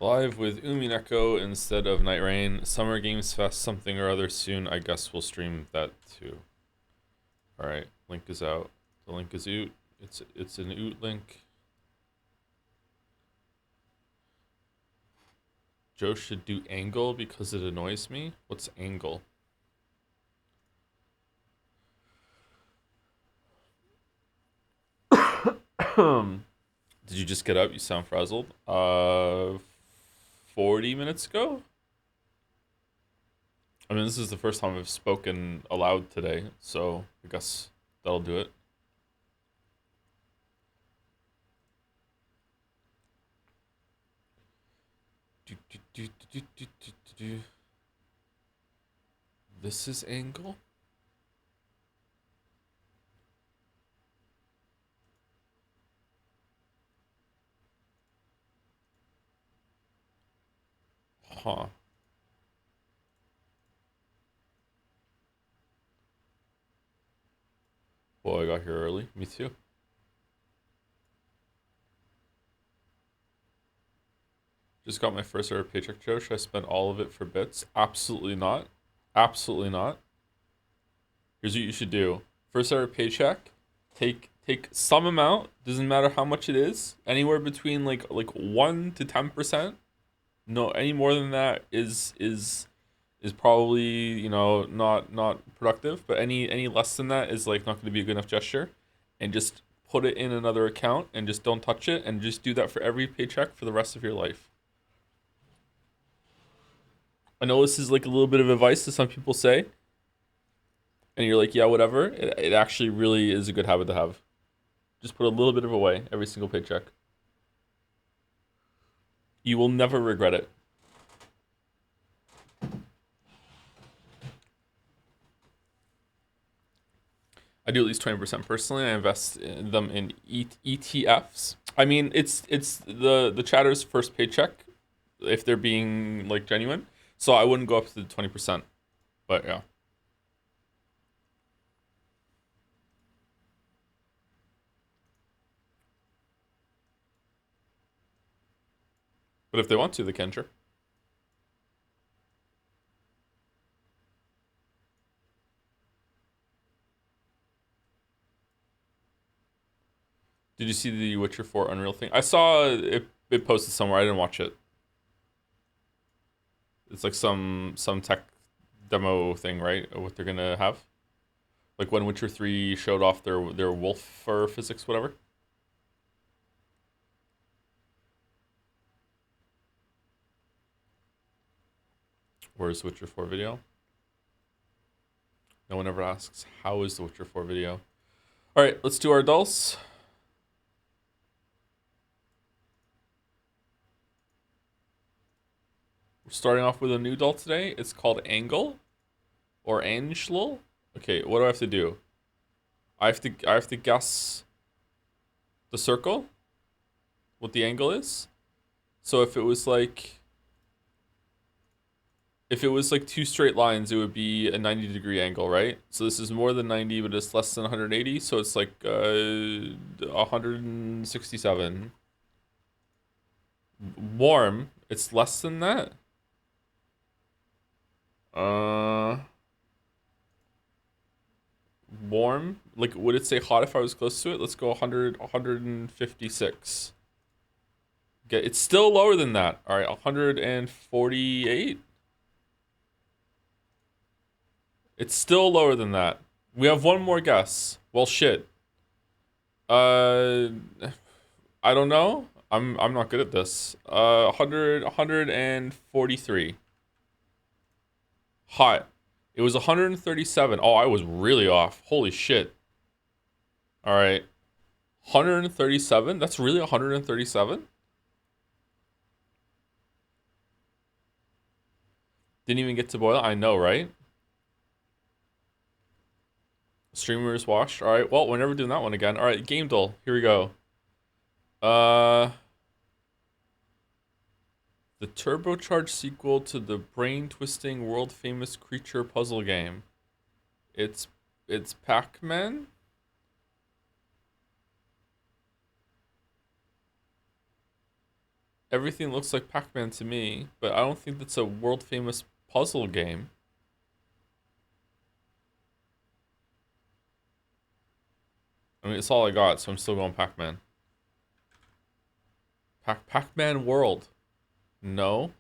Live with Umineko instead of Night Rain. Summer Games Fest something or other soon. I guess we'll stream that too. Alright, link is out. The link is out. It's an out link. Joe should do angle because it annoys me. What's angle? Did you just get up? You sound frazzled. 40 minutes ago? I mean, this is the first time I've spoken aloud today, so I guess that'll do it. This is angle? Huh. Well, I got here early. Me too. Just got my first ever paycheck, Joe. Should I spend all of it for bits? Absolutely not. Absolutely not. Here's what you should do. First ever paycheck. Take some amount. Doesn't matter how much it is. Anywhere between like 1 to 10%. No, any more than that is probably, you know, not productive, but any less than that is like not going to be a good enough gesture. And just put it in another account and just don't touch it, and just do that for every paycheck for the rest of your life. I know this is like a little bit of advice that some people say, and you're like, yeah, whatever. It actually really is a good habit to have. Just put a little bit of away every single paycheck. You will never regret it. I do at least 20% personally. I invest in them in ETFs. I mean, it's the chatter's first paycheck if they're being like genuine. So I wouldn't go up to the 20%. But yeah. But if they want to, they can, sure. Did you see the Witcher 4 Unreal thing? I saw it posted somewhere. I didn't watch it. It's like some tech demo thing, right? Of what they're gonna have. Like when Witcher 3 showed off their wolf fur physics, whatever. Where's the Witcher 4 video? No one ever asks, how is the Witcher 4 video? Alright, let's do our dulse. We're starting off with a new doll today. It's called Angle. Or Angel. Okay, what do I have to do? I have to guess the circle? What the angle is? So if it was like two straight lines, it would be a 90-degree angle, right? So this is more than 90, but it's less than 180, so it's like 167. Warm, it's less than that? Warm? Like, would it say hot if I was close to it? Let's go 156. Okay, it's still lower than that. All right, 148. It's still lower than that. We have one more guess. Well, shit. I don't know. I'm not good at this. 143. Hot. It was 137. Oh, I was really off. Holy shit. All right. 137? That's really 137? Didn't even get to boil. I know, right? Streamers washed. All right. Well, we're never doing that one again. All right. Game Duel. Here we go. The turbocharged sequel to the brain-twisting, world-famous creature puzzle game. It's Pac-Man? Everything looks like Pac-Man to me, but I don't think that's a world-famous puzzle game. I mean, it's all I got, so I'm still going Pac-Man. Pac-Man World. No.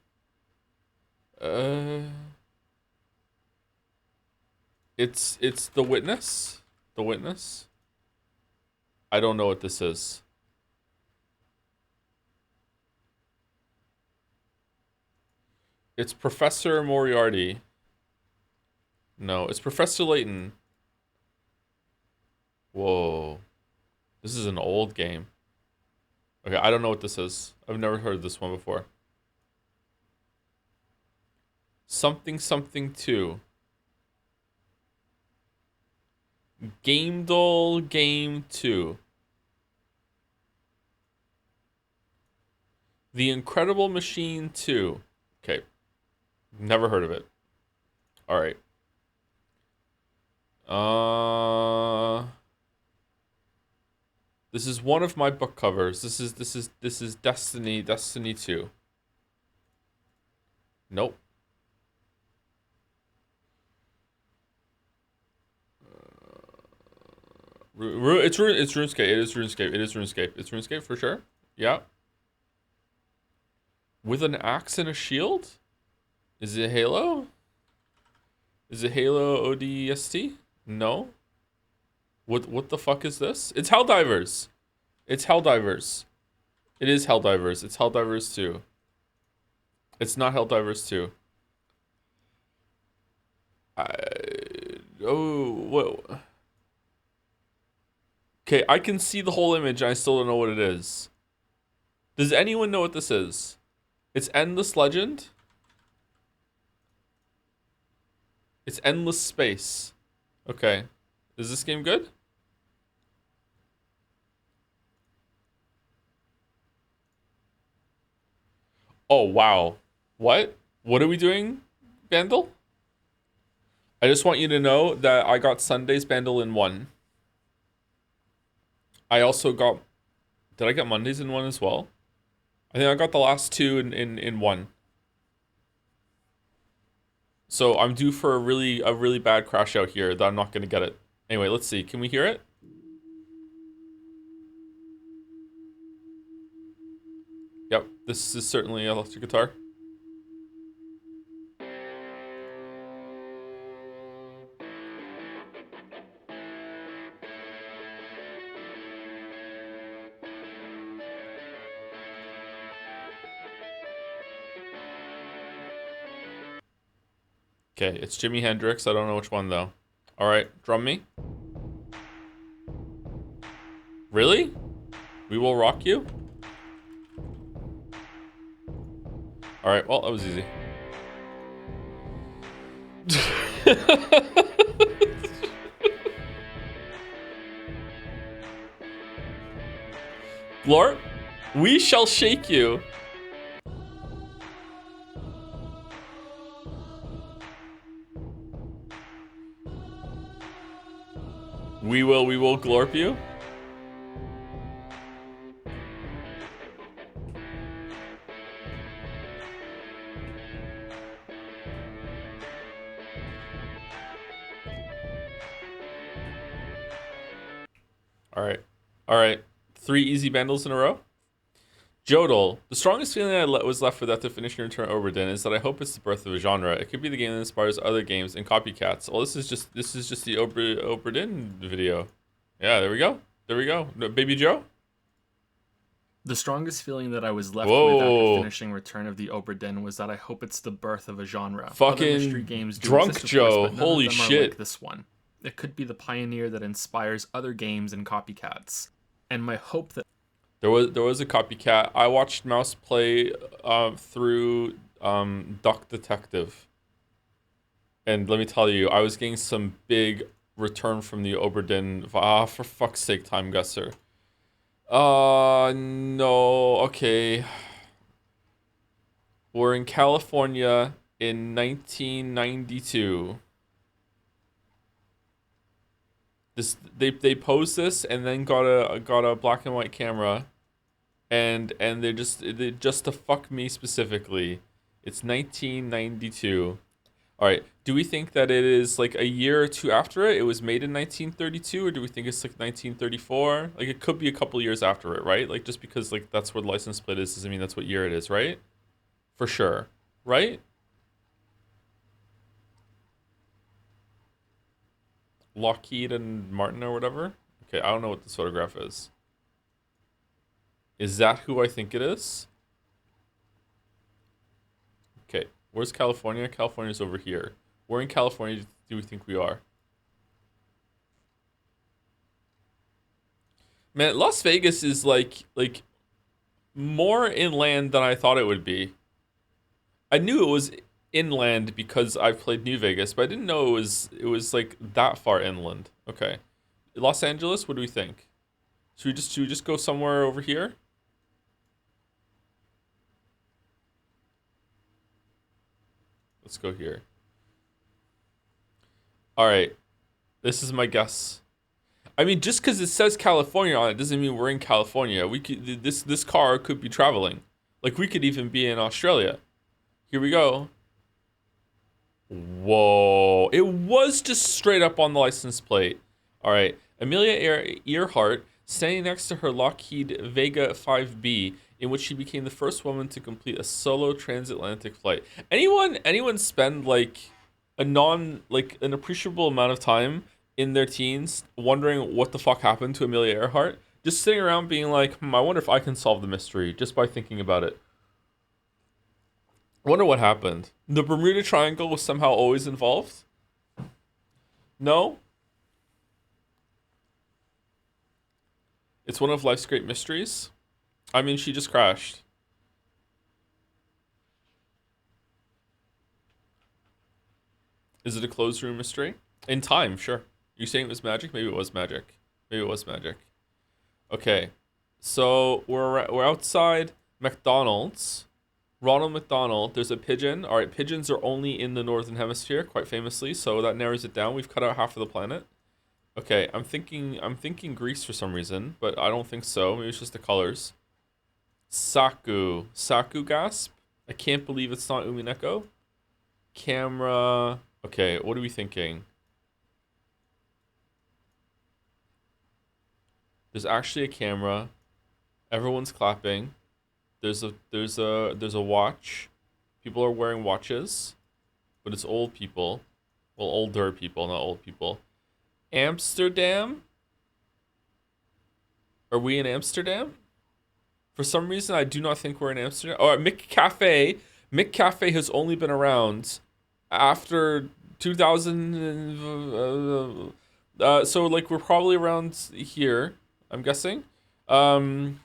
It's The Witness? The Witness? I don't know what this is. It's Professor Moriarty. No, it's Professor Layton. Whoa. This is an old game. Okay, I don't know what this is. I've never heard this one before. Something something 2. Game Doll Game 2. The Incredible Machine 2. Okay. Never heard of it. All right. This is one of my book covers. This is Destiny 2. Nope. It's RuneScape. It is RuneScape. It is RuneScape. It's RuneScape for sure. Yeah. With an axe and a shield? Is it Halo? Is it Halo ODST? No. What the fuck is this? It's Helldivers. It's Helldivers. It is Helldivers. It's Helldivers 2. It's not Helldivers 2. Oh, whoa. Okay, I can see the whole image and I still don't know what it is. Does anyone know what this is? It's Endless Legend. It's Endless Space. Okay. Is this game good? Oh, wow. What? What are we doing, Bandle? I just want you to know that I got Sunday's Bandle in 1. I also got... Did I get Mondays in 1 as well? I think I got the last 2 in 1. So I'm due for a really bad crash out here that I'm not going to get it. Anyway, let's see. Can we hear it? Yep, this is certainly an electric guitar. Okay, it's Jimi Hendrix. I don't know which one, though. All right, drum me. Really? We Will Rock You? All right, well, that was easy. Glorp, we shall shake you. We will glorp you. All right. 3 easy bundles in a row. Jodel, the strongest feeling I was left with after finishing Return to Oberdin is that I hope it's the birth of a genre. It could be the game that inspires other games and copycats. Well, this is just the Oberdin video. Yeah, there we go. No, Baby Joe. The strongest feeling that I was left with after Whoa. finishing Return of the Obra Dinn was that I hope it's the birth of a genre. Other mystery Fucking games do drunk exist, of course, Joe. but none of Holy them are like shit. this one. It could be the pioneer that inspires other games and copycats. And my hope that There was a copycat. I watched Mouse play through Duck Detective. And let me tell you, I was getting some big return from the Oberdin. Ah, for fuck's sake, Time Gusser. No. Okay. We're in California in 1992. They posed this and then got a black and white camera, and they just to fuck me specifically. It's 1992. All right. Do we think that it is like a year or two after it? It was made in 1932, or do we think it's like 1934? Like it could be a couple years after it, right? Like just because like that's where the license plate is doesn't mean that's what year it is, right? For sure, right? Lockheed and Martin or whatever. Okay, I don't know what this photograph is. Is that who I think it is? Okay, where's California? California's over here. Where in California do we think we are? Man, Las Vegas is like more inland than I thought it would be. I knew it was inland because I've played New Vegas, but I didn't know it was like that far inland. Okay. Los Angeles, what do we think? Should we just go somewhere over here? Let's go here. All right. This is my guess. I mean, just because it says California on it doesn't mean we're in California. We could this car could be traveling. Like we could even be in Australia. Here we go. Whoa. It was just straight up on the license plate. All right. Amelia Earhart standing next to her Lockheed Vega 5B, in which she became the first woman to complete a solo transatlantic flight. Anyone spend like an appreciable amount of time in their teens wondering what the fuck happened to Amelia Earhart? Just sitting around being like, I wonder if I can solve the mystery just by thinking about it. I wonder what happened. The Bermuda Triangle was somehow always involved? No? It's one of life's great mysteries? I mean, she just crashed. Is it a closed room mystery? In time, sure. You saying it was magic? Maybe it was magic. Maybe it was magic. Okay. So we're outside McDonald's. Ronald McDonald. There's a pigeon. All right, pigeons are only in the northern hemisphere, quite famously. So that narrows it down. We've cut out half of the planet. Okay, I'm thinking Greece for some reason, but I don't think so. Maybe it's just the colors. Saku gasp. I can't believe it's not Umineko. Camera. Okay, what are we thinking? There's actually a camera. Everyone's clapping. There's a watch. People are wearing watches, but it's old people. Well, older people, not old people. Amsterdam? Are we in Amsterdam? For some reason, I do not think we're in Amsterdam. Oh, Mick Cafe. Mick Cafe has only been around after 2000. So like we're probably around here. I'm guessing. Um,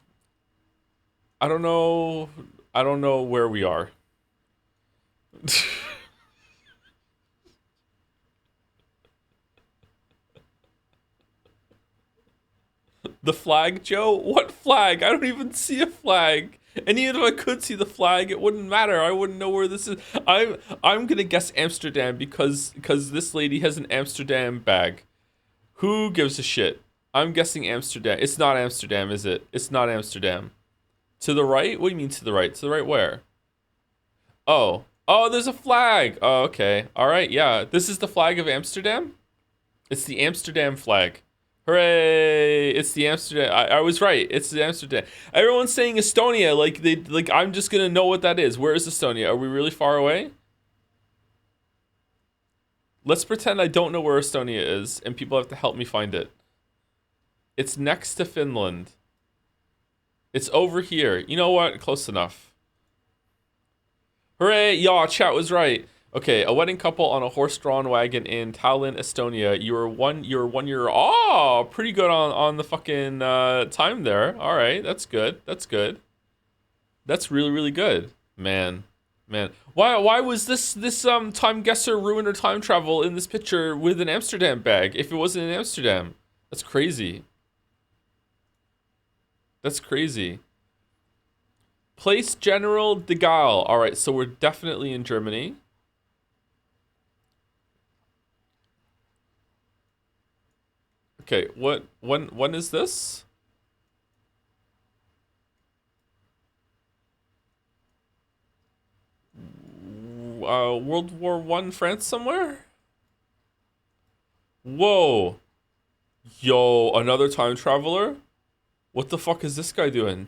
I don't know. I don't know where we are. The flag, Joe? What flag? I don't even see a flag. And even if I could see the flag, it wouldn't matter. I wouldn't know where this is. I'm gonna guess Amsterdam because this lady has an Amsterdam bag. Who gives a shit? I'm guessing Amsterdam. It's not Amsterdam, is it? It's not Amsterdam. To the right? What do you mean to the right? To the right where? Oh. Oh, there's a flag. Oh, okay. All right, yeah. This is the flag of Amsterdam? It's the Amsterdam flag. Hooray! It's the Amsterdam. I was right. It's the Amsterdam. Everyone's saying Estonia. Like I'm just gonna know what that is. Where is Estonia? Are we really far away? Let's pretend I don't know where Estonia is, and people have to help me find it. It's next to Finland. It's over here. You know what? Close enough. Hooray! Y'all, chat was right. Okay, a wedding couple on a horse-drawn wagon in Tallinn, Estonia. You're 1 year. Oh, pretty good on the fucking time there. All right, that's good. That's good. That's really really good, man. Man, why was this time guesser ruin her time travel in this picture with an Amsterdam bag if it wasn't in Amsterdam? That's crazy. That's crazy. Place General de Gaulle. All right, so we're definitely in Germany. Okay, when is this? World War One France somewhere? Whoa. Yo, another time traveler? What the fuck is this guy doing?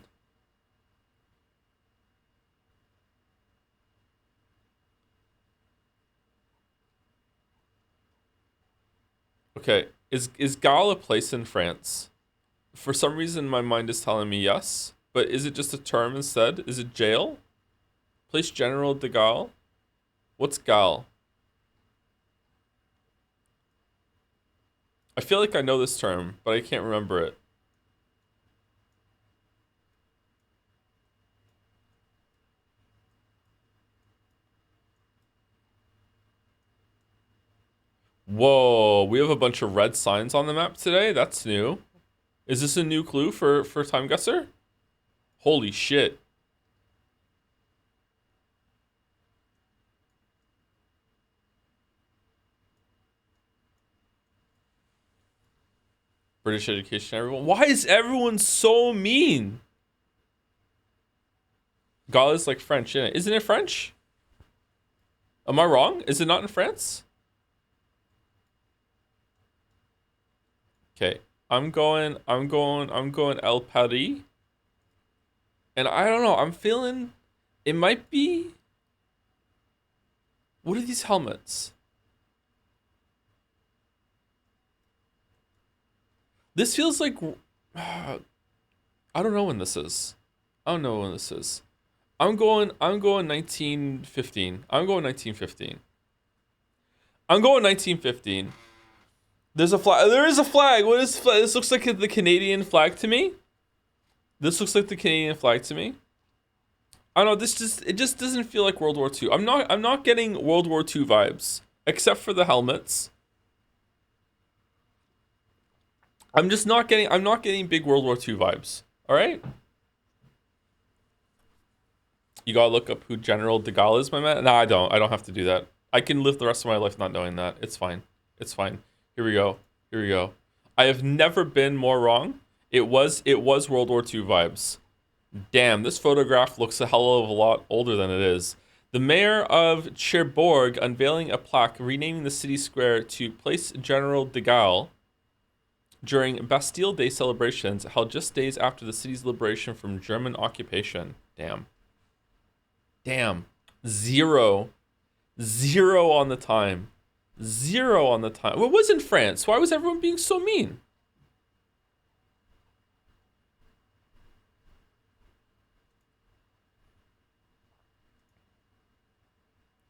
Okay, is Gaulle a place in France? For some reason my mind is telling me yes, but is it just a term instead? Is it jail? Place General de Gaulle? What's Gaulle? I feel like I know this term, but I can't remember it. Whoa, we have a bunch of red signs on the map today? That's new. Is this a new clue for Time Guesser? Holy shit. British education, everyone. Why is everyone so mean? Gaulle is like French, isn't it? Isn't it French? Am I wrong? Is it not in France? Okay. I'm going El Paris. And I don't know, I'm feeling it might be. What are these helmets? This feels like I don't know when this is. I don't know when this is. I'm going 1915. I'm going 1915. I'm going 1915. There's a flag. There is a flag. What is flag? This looks like the Canadian flag to me. This looks like the Canadian flag to me. I don't know. It just doesn't feel like World War II. I'm not getting World War II vibes, except for the helmets. I'm not getting big World War II vibes. All right. You gotta look up who General de Gaulle is, my man. No, I don't. I don't have to do that. I can live the rest of my life not knowing that. It's fine. It's fine. Here we go. Here we go. I have never been more wrong. It was World War II vibes. Damn, this photograph looks a hell of a lot older than it is. The mayor of Cherbourg unveiling a plaque renaming the city square to Place General de Gaulle during Bastille Day celebrations held just days after the city's liberation from German occupation. Damn. Damn. Zero on the time. 0 on the time. What was in France? Why was everyone being so mean?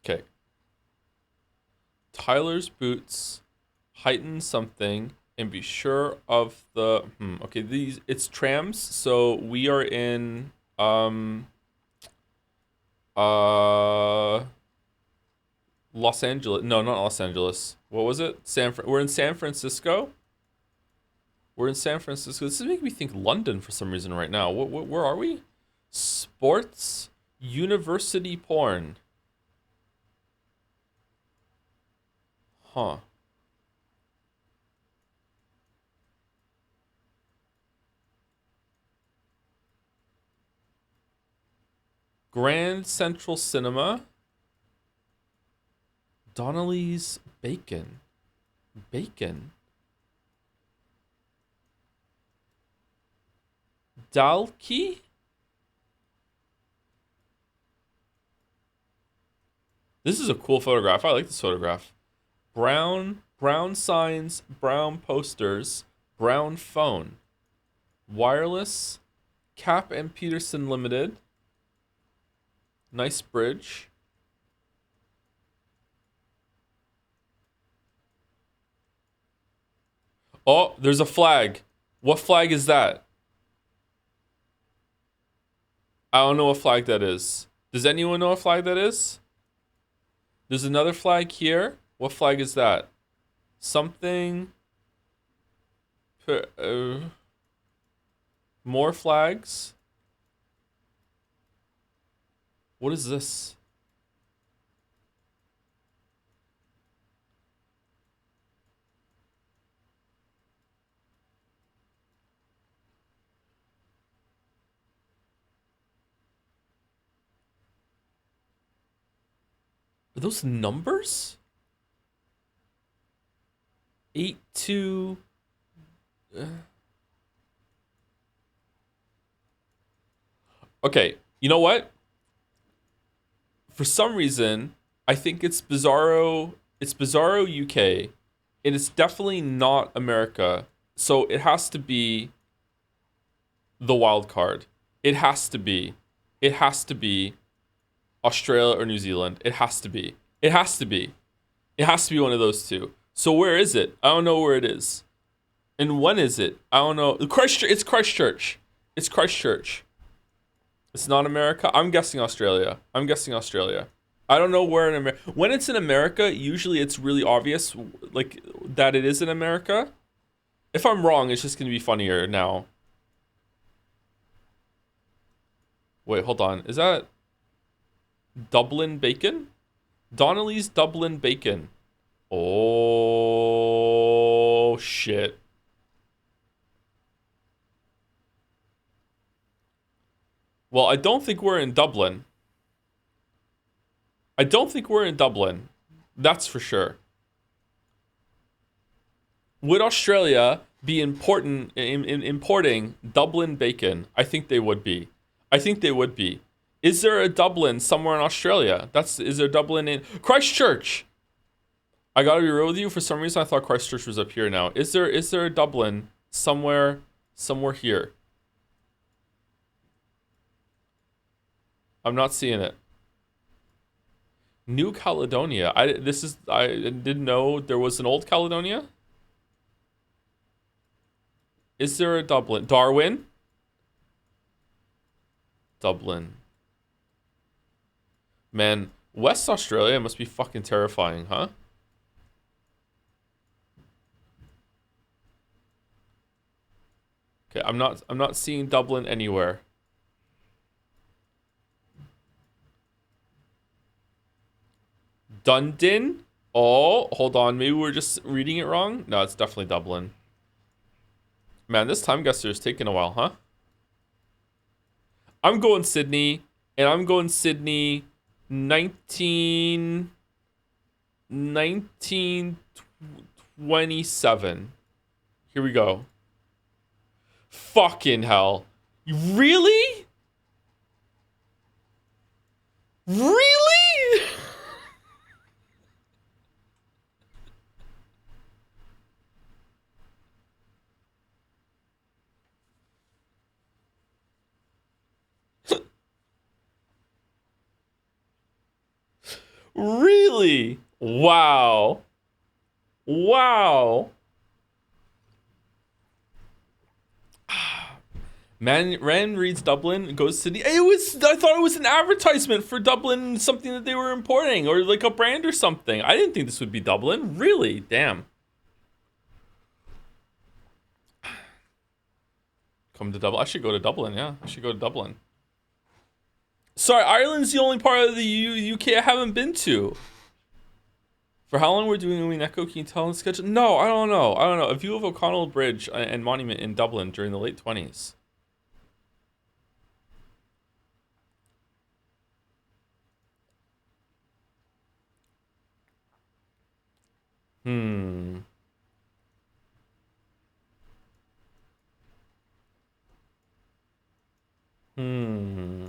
Okay. Tyler's boots heighten something and be sure of the okay, it's trams, so we are in Los Angeles. No, not Los Angeles. What was it? We're in San Francisco. We're in San Francisco. This is making me think London for some reason right now. Where are we? Sports university porn. Huh. Grand Central Cinema. Donnelly's Bacon. Bacon. Dalkey? This is a cool photograph. I like this photograph. Brown signs, brown posters, brown phone. Wireless Cap and Peterson Limited. Nice bridge. Oh, there's a flag. What flag is that? I don't know what flag that is. Does anyone know what flag that is? There's another flag here. What flag is that? Something. More flags. What is this? Are those numbers? 8-2. Okay, you know what? For some reason, I think it's Bizarro. It's Bizarro UK, and it's definitely not America. So it has to be the wild card. It has to be. It has to be Australia or New Zealand. It has to be. It has to be. It has to be one of those two. So where is it? I don't know where it is. And when is it? I don't know. Christchurch. It's Christchurch. It's Christchurch. It's not America. I'm guessing Australia. I'm guessing Australia. I don't know where in America. When it's in America, usually it's really obvious, like that it is in America. If I'm wrong, it's just gonna be funnier now. Wait, hold on. Is that Dublin bacon? Donnelly's Dublin bacon. Oh shit. Well, I don't think we're in Dublin. I don't think we're in Dublin. That's for sure. Would Australia be important in importing Dublin bacon? I think they would be. I think they would be. Is there a Dublin somewhere in Australia? Is there Dublin in Christchurch? I gotta be real with you. For some reason, I thought Christchurch was up here now. Is there a Dublin somewhere here? I'm not seeing it. New Caledonia. I didn't know there was an old Caledonia. Is there a Dublin? Darwin? Dublin. Man, West Australia must be fucking terrifying, huh? Okay, I'm not seeing Dublin anywhere. Dundon? Oh, hold on. Maybe we're just reading it wrong. No, it's definitely Dublin. Man, this time guesser is taking a while, huh? I'm going Sydney, and I'm going Sydney 1927. Here we go. Fucking hell. Really? Really? Really? Wow. Wow. Man, Rand reads Dublin, goes to the. I thought it was an advertisement for Dublin, something that they were importing, or like a brand or something. I didn't think this would be Dublin. Really? Damn. Come to Dublin. I should go to Dublin. Yeah, I should go to Dublin. Sorry, Ireland's the only part of the UK I haven't been to. For how long we're doing Umineko, can you tell in schedule? No, I don't know. A view of O'Connell Bridge and Monument in Dublin during the late 20s. Hmm. Hmm.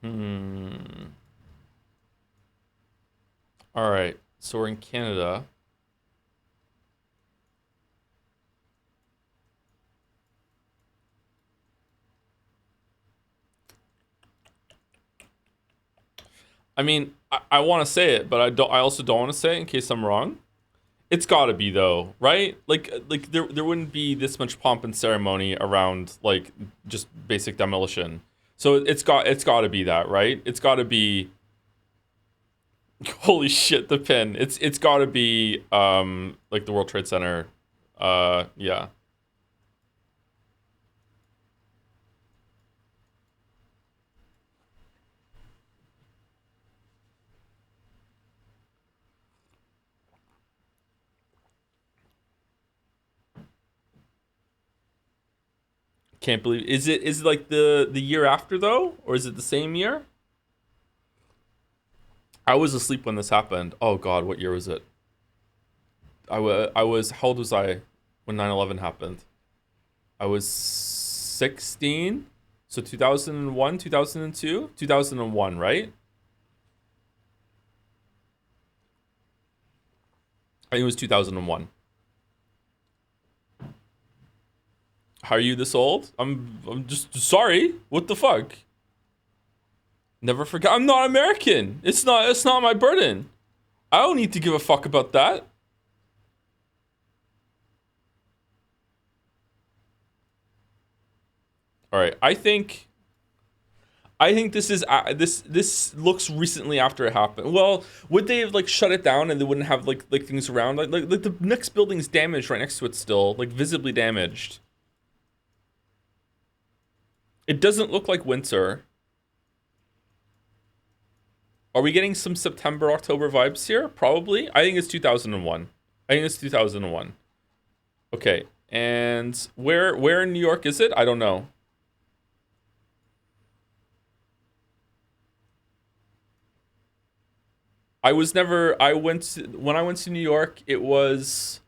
Hmm. All right. So we're in Canada. I mean, I want to say it, but I don't. I also don't want to say it in case I'm wrong. It's got to be though, right? Like there wouldn't be this much pomp and ceremony around like just basic demolition. So it's got to be that, right? It's got to be. Holy shit, the pin. It's got to be like the World Trade Center. Yeah. Can't believe is it like the year after though, or is it the same year? I was asleep when this happened. Oh God, what year was it? I was how old was I when 9/11 happened? I was 16, so 2001, 2002, 2001, right? I think it was 2001. How are you this old? I'm just sorry. What the fuck? Never forget. I'm not American. It's not my burden. I don't need to give a fuck about that. All right. I think this looks recently after it happened. Well, would they have like shut it down and they wouldn't have like things around like the next building's damaged right next to it still, like visibly damaged. It doesn't look like winter. Are we getting some September October vibes here? Probably. I think it's 2001. I think it's 2001. Okay. And where in New York is it? I don't know. I was never I went to, when I went to New York, it was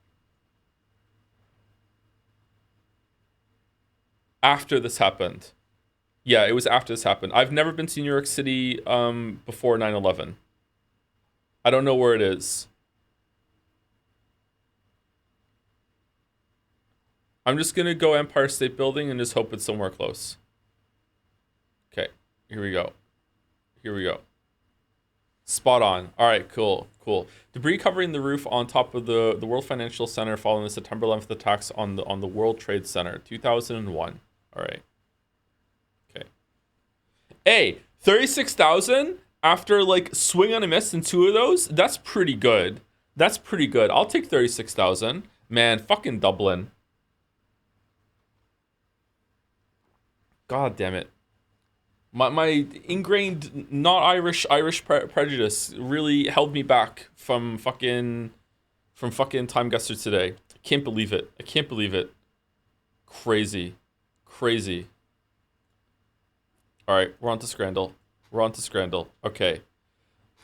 after this happened. Yeah, it was after this happened. I've never been to New York City before 9/11. I don't know where it is. I'm just going to go Empire State Building and just hope it's somewhere close. Okay. Here we go. Here we go. Spot on. All right, cool, cool. Debris covering the roof on top of the World Financial Center following the September 11th attacks on the World Trade Center, 2001. All right. Okay. Hey, 36,000 after like swing on a miss in two of those. That's pretty good. That's pretty good. I'll take 36,000. Man, fucking Dublin. God damn it. My ingrained not Irish prejudice really held me back from fucking time guster today. I can't believe it. I can't believe it. Crazy, crazy. All right, we're on to Scrandle. We're on to Scrandle. Okay.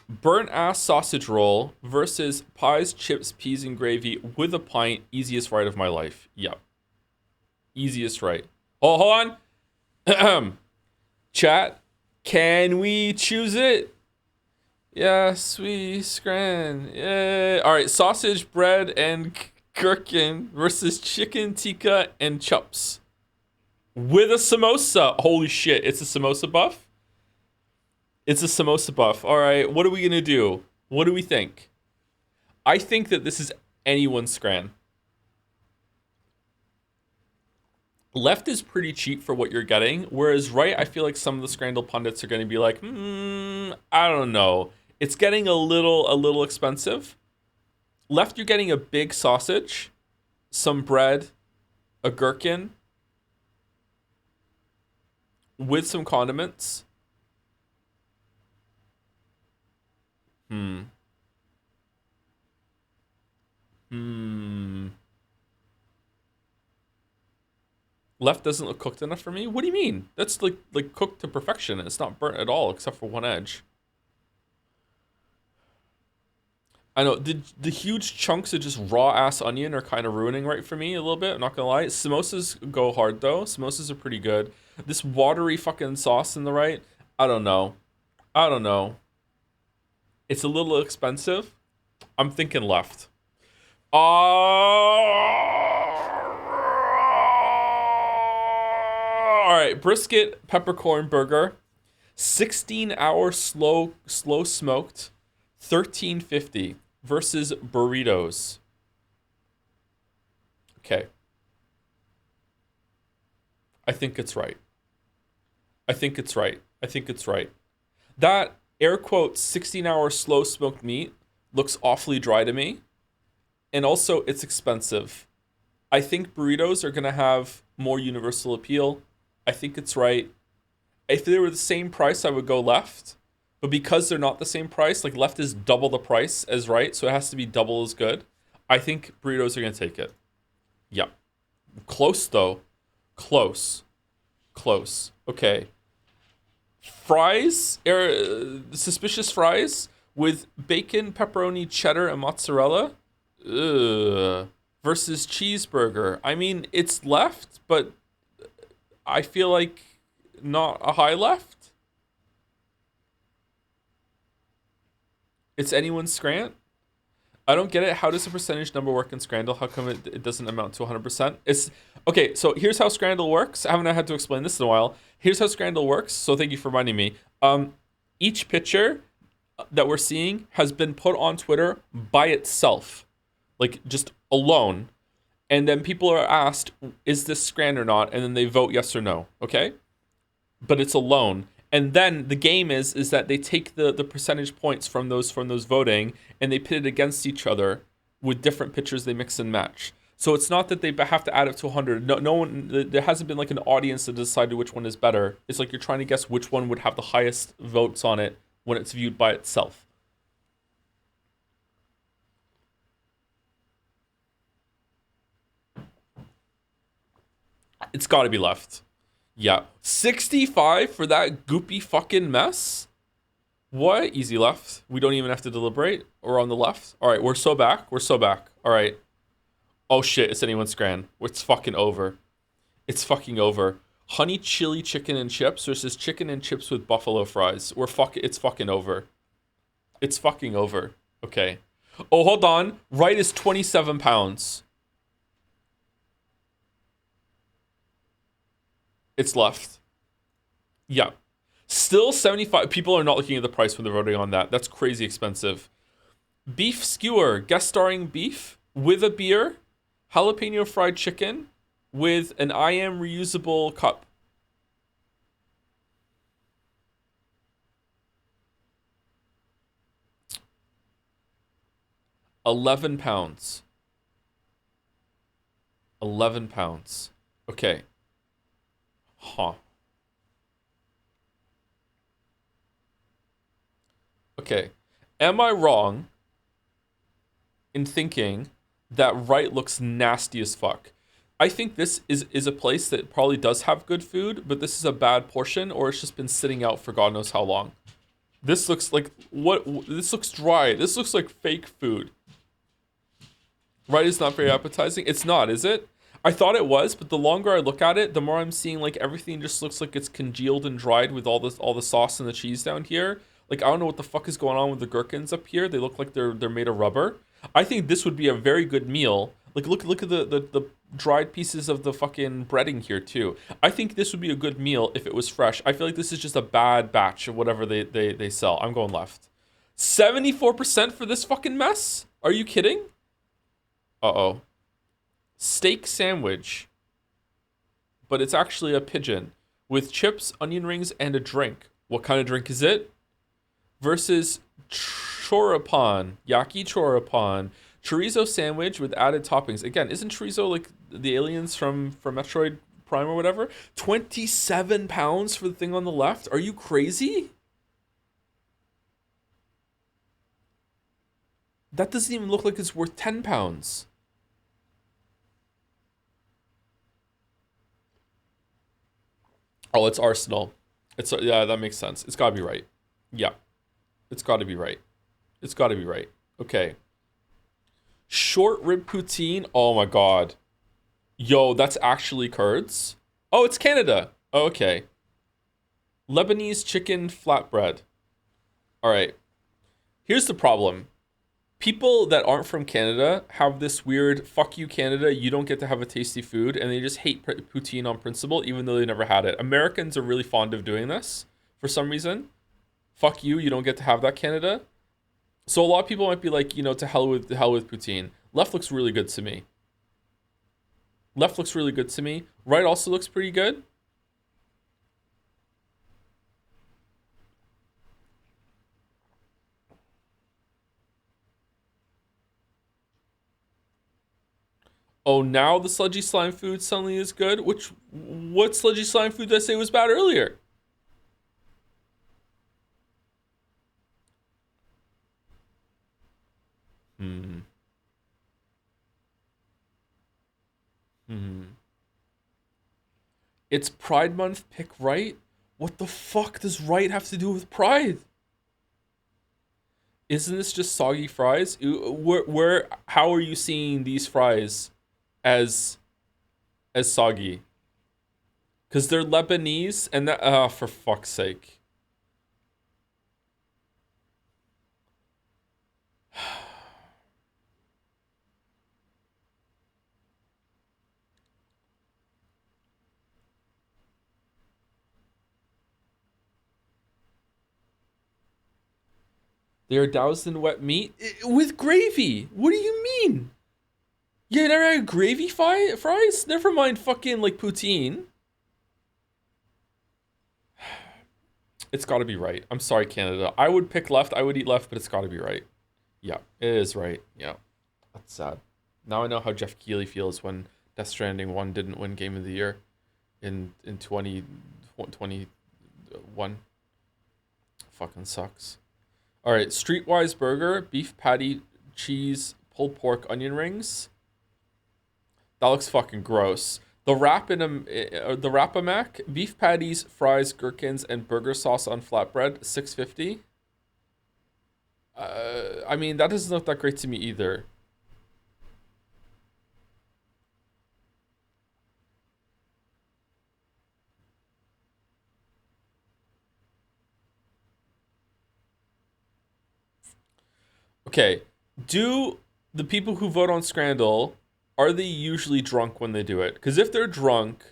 Burnt ass sausage roll versus pies, chips, peas, and gravy with a pint. Easiest ride of my life. Yep. Easiest ride. Oh, hold on. Chat. Can we choose it? Yes, we scran. Yeah. All right. Sausage, bread, and gherkin versus chicken tikka and chops with a samosa. Holy shit! It's a samosa buff. It's a samosa buff. All right. What are we gonna do? What do we think? I think that this is anyone's scran. Left is pretty cheap for what you're getting, whereas right, I feel like some of the Scrandle pundits are going to be like, I don't know. It's getting a little expensive. Left, you're getting a big sausage, some bread, a gherkin, with some condiments. Hmm. Hmm. Left doesn't look cooked enough for me. What do you mean? That's like cooked to perfection. It's not burnt at all, except for one edge. I know the huge chunks of just raw ass onion are kind of ruining right for me a little bit. I'm not gonna lie. Samosas go hard though. Samosas are pretty good. This watery fucking sauce in the right. I don't know. I don't know. It's a little expensive. I'm thinking left. All right, brisket peppercorn burger. 16-hour slow smoked 13.50 versus burritos. Okay. I think it's right. I think it's right. I think it's right. That air quote 16-hour slow smoked meat looks awfully dry to me. And also it's expensive. I think burritos are going to have more universal appeal. I think it's right. If they were the same price, I would go left. But because they're not the same price, like left is double the price as right, so it has to be double as good. I think burritos are going to take it. Yeah. Close though. Close. Close. Okay. Fries, suspicious fries with bacon, pepperoni, cheddar, and mozzarella. Ugh. Versus cheeseburger. I mean, it's left, but I feel like not a high left. It's anyone's Scrant. I don't get it. How does the percentage number work in Scrandle? How come it doesn't amount to 100%? It's okay. So here's how Scrandle works. I haven't had to explain this in a while. Here's how Scrandle works. So thank you for reminding me. Each picture that we're seeing has been put on Twitter by itself, like just alone. And then people are asked, is this Scran or not? And then they vote yes or no. Okay. But it's alone. And then the game is that they take the percentage points from those voting and they pit it against each other with different pictures they mix and match. So it's not that they have to add up to 100. No one. There hasn't been like an audience that decided which one is better. It's like you're trying to guess which one would have the highest votes on it when it's viewed by itself. It's got to be left. Yeah. 65 for that goopy fucking mess? What? Easy left. We don't even have to deliberate. Or on the left. All right, we're so back. We're so back. All right. Oh shit, it's anyone's Scran. It's fucking over. It's fucking over. Honey chili chicken and chips versus chicken and chips with buffalo fries. It's fucking over. It's fucking over. Okay. Oh, hold on. Right is 27 pounds. It's left. Yeah. Still 75. People are not looking at the price when they're voting on that. That's crazy expensive. Beef skewer, guest starring beef with a beer, jalapeno fried chicken with an I am reusable cup. £11. 11 pounds. Okay. Huh. Okay. Am I wrong in thinking that right looks nasty as fuck? I think this is a place that probably does have good food, but this is a bad portion, or it's just been sitting out for God knows how long. This looks like this looks dry. This looks like fake food. Right is not very appetizing. It's not, is it? I thought it was, but the longer I look at it, the more I'm seeing like everything just looks like it's congealed and dried with all the sauce and the cheese down here. Like I don't know what the fuck is going on with the gherkins up here. They look like they're made of rubber. I think this would be a very good meal. Like look at the dried pieces of the fucking breading here too. I think this would be a good meal if it was fresh. I feel like this is just a bad batch of whatever they sell. I'm going left. 74% for this fucking mess? Are you kidding? Uh-oh. Steak sandwich, but it's actually a pigeon with chips, onion rings, and a drink. What kind of drink is it? Versus choripan, yaki choripan, chorizo sandwich with added toppings. Again, isn't chorizo like the aliens from Metroid Prime or whatever? 27 pounds for the thing on the left? Are you crazy? That doesn't even look like it's worth 10 pounds. Oh, it's Arsenal. Yeah, that makes sense. It's gotta be right. Yeah. It's gotta be right. It's gotta be right. Okay. Short rib poutine. Oh my god. Yo, that's actually curds? Oh, it's Canada. Oh, okay. Lebanese chicken flatbread. Alright. Here's the problem. People that aren't from Canada have this weird, fuck you Canada, you don't get to have a tasty food, and they just hate poutine on principle, even though they never had it. Americans are really fond of doing this. for some reason. Fuck you, you don't get to have that, Canada. So a lot of people might be like, to hell with poutine. Left looks really good to me. Left looks really good to me. Right also looks pretty good. Oh, now the sludgy slime food suddenly is good? What sludgy slime food did I say was bad earlier? Hmm. Hmm. It's Pride Month, pick right? What the fuck does right have to do with Pride? Isn't this just soggy fries? How are you seeing these fries as soggy? Because they're Lebanese and that, for fuck's sake. They are doused in wet meat with gravy. What do you mean? You never had gravy fries? Never mind fucking like poutine. It's got to be right. I'm sorry, Canada. I would pick left. I would eat left, but it's got to be right. Yeah, it is right. Yeah, that's sad. Now I know how Jeff Keighley feels when Death Stranding 1 didn't win Game of the Year in 2021. Fucking sucks. All right, Streetwise Burger, beef patty, cheese, pulled pork, onion rings. That looks fucking gross. The Wrap-A-Mac, beef patties, fries, gherkins, and burger sauce on flatbread, $6.50. I mean, that doesn't look that great to me either. Okay, do the people who vote on Scrandal, are they usually drunk when they do it? Because if they're drunk,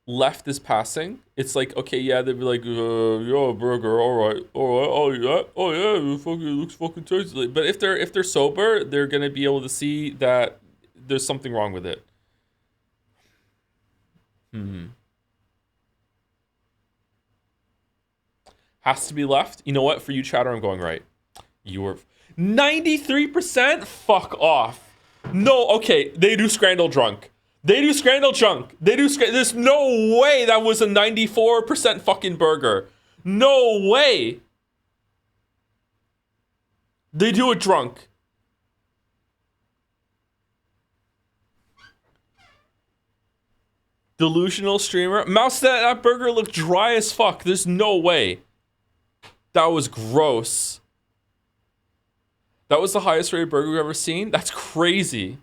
left is passing. It's like, okay, yeah, they'd be like, yeah, burger, all right, oh yeah, it looks fucking tasty. But if they're sober, they're gonna be able to see that there's something wrong with it. Hmm. Has to be left. You know what? For you, chatter, I'm going right. You were 93%? Fuck off. No, okay, they do Scrandal drunk. They do Scrandal drunk. There's no way that was a 94% fucking burger. No way. They do it drunk. Delusional streamer. Mouse, that burger looked dry as fuck. There's no way. That was gross. That was the highest rated burger we've ever seen? That's crazy.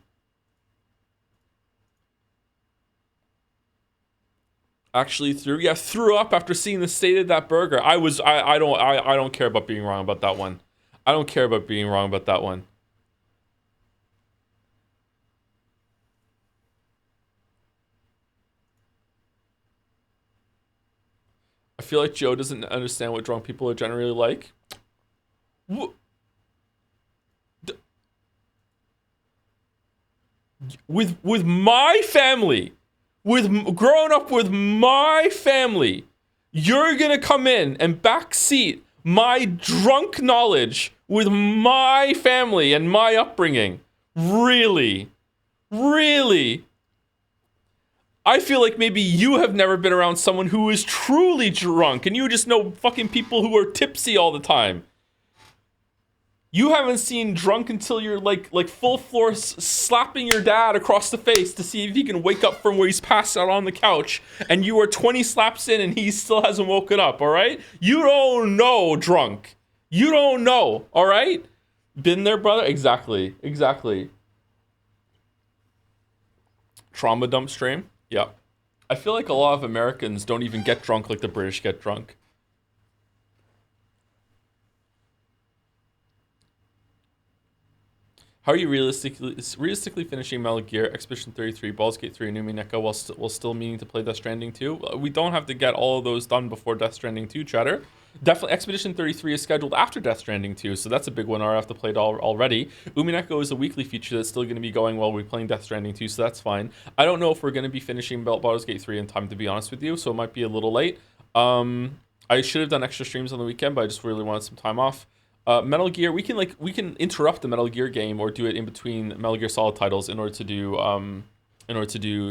Actually threw up after seeing the state of that burger. I don't care about being wrong about that one. I don't care about being wrong about that one. I feel like Joe doesn't understand what drunk people are generally like. With my family, growing up with my family, you're gonna come in and backseat my drunk knowledge with my family and my upbringing. Really? Really? I feel like maybe you have never been around someone who is truly drunk and you just know fucking people who are tipsy all the time. You haven't seen drunk until you're like full force slapping your dad across the face to see if he can wake up from where he's passed out on the couch, and you are 20 slaps in and he still hasn't woken up, all right? You don't know drunk. You don't know, all right? Been there, brother? Exactly. Trauma dump stream? Yeah. I feel like a lot of Americans don't even get drunk like the British get drunk. How are you realistically finishing Metal Gear Expedition 33, Baldur's Gate 3, and Umineko while still meaning to play Death Stranding 2? We don't have to get all of those done before Death Stranding 2, Chatter. Definitely, Expedition 33 is scheduled after Death Stranding 2, so that's a big one. I have to play it already. Umineko is a weekly feature that's still going to be going while we're playing Death Stranding 2, so that's fine. I don't know if we're going to be finishing Baldur's Gate 3 in time, to be honest with you, so it might be a little late. I should have done extra streams on the weekend, but I just really wanted some time off. Metal Gear, we can interrupt the Metal Gear game or do it in between Metal Gear Solid titles in order to do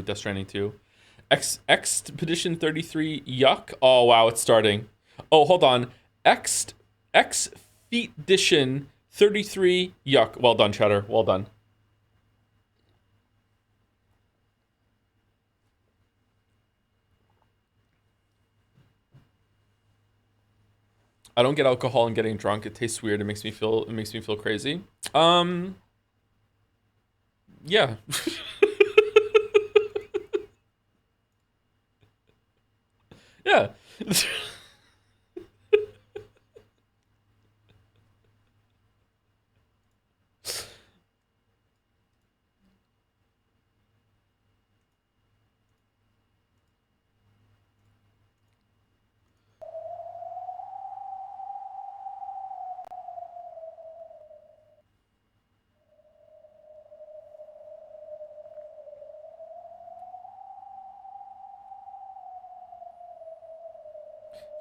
Death Stranding 2. Expedition 33 yuck. Oh wow, it's starting. Oh, hold on. Expedition 33 yuck. Well done, Chatter. Well done. I don't get alcohol and getting drunk. It tastes weird. It makes me feel crazy. Yeah. Yeah.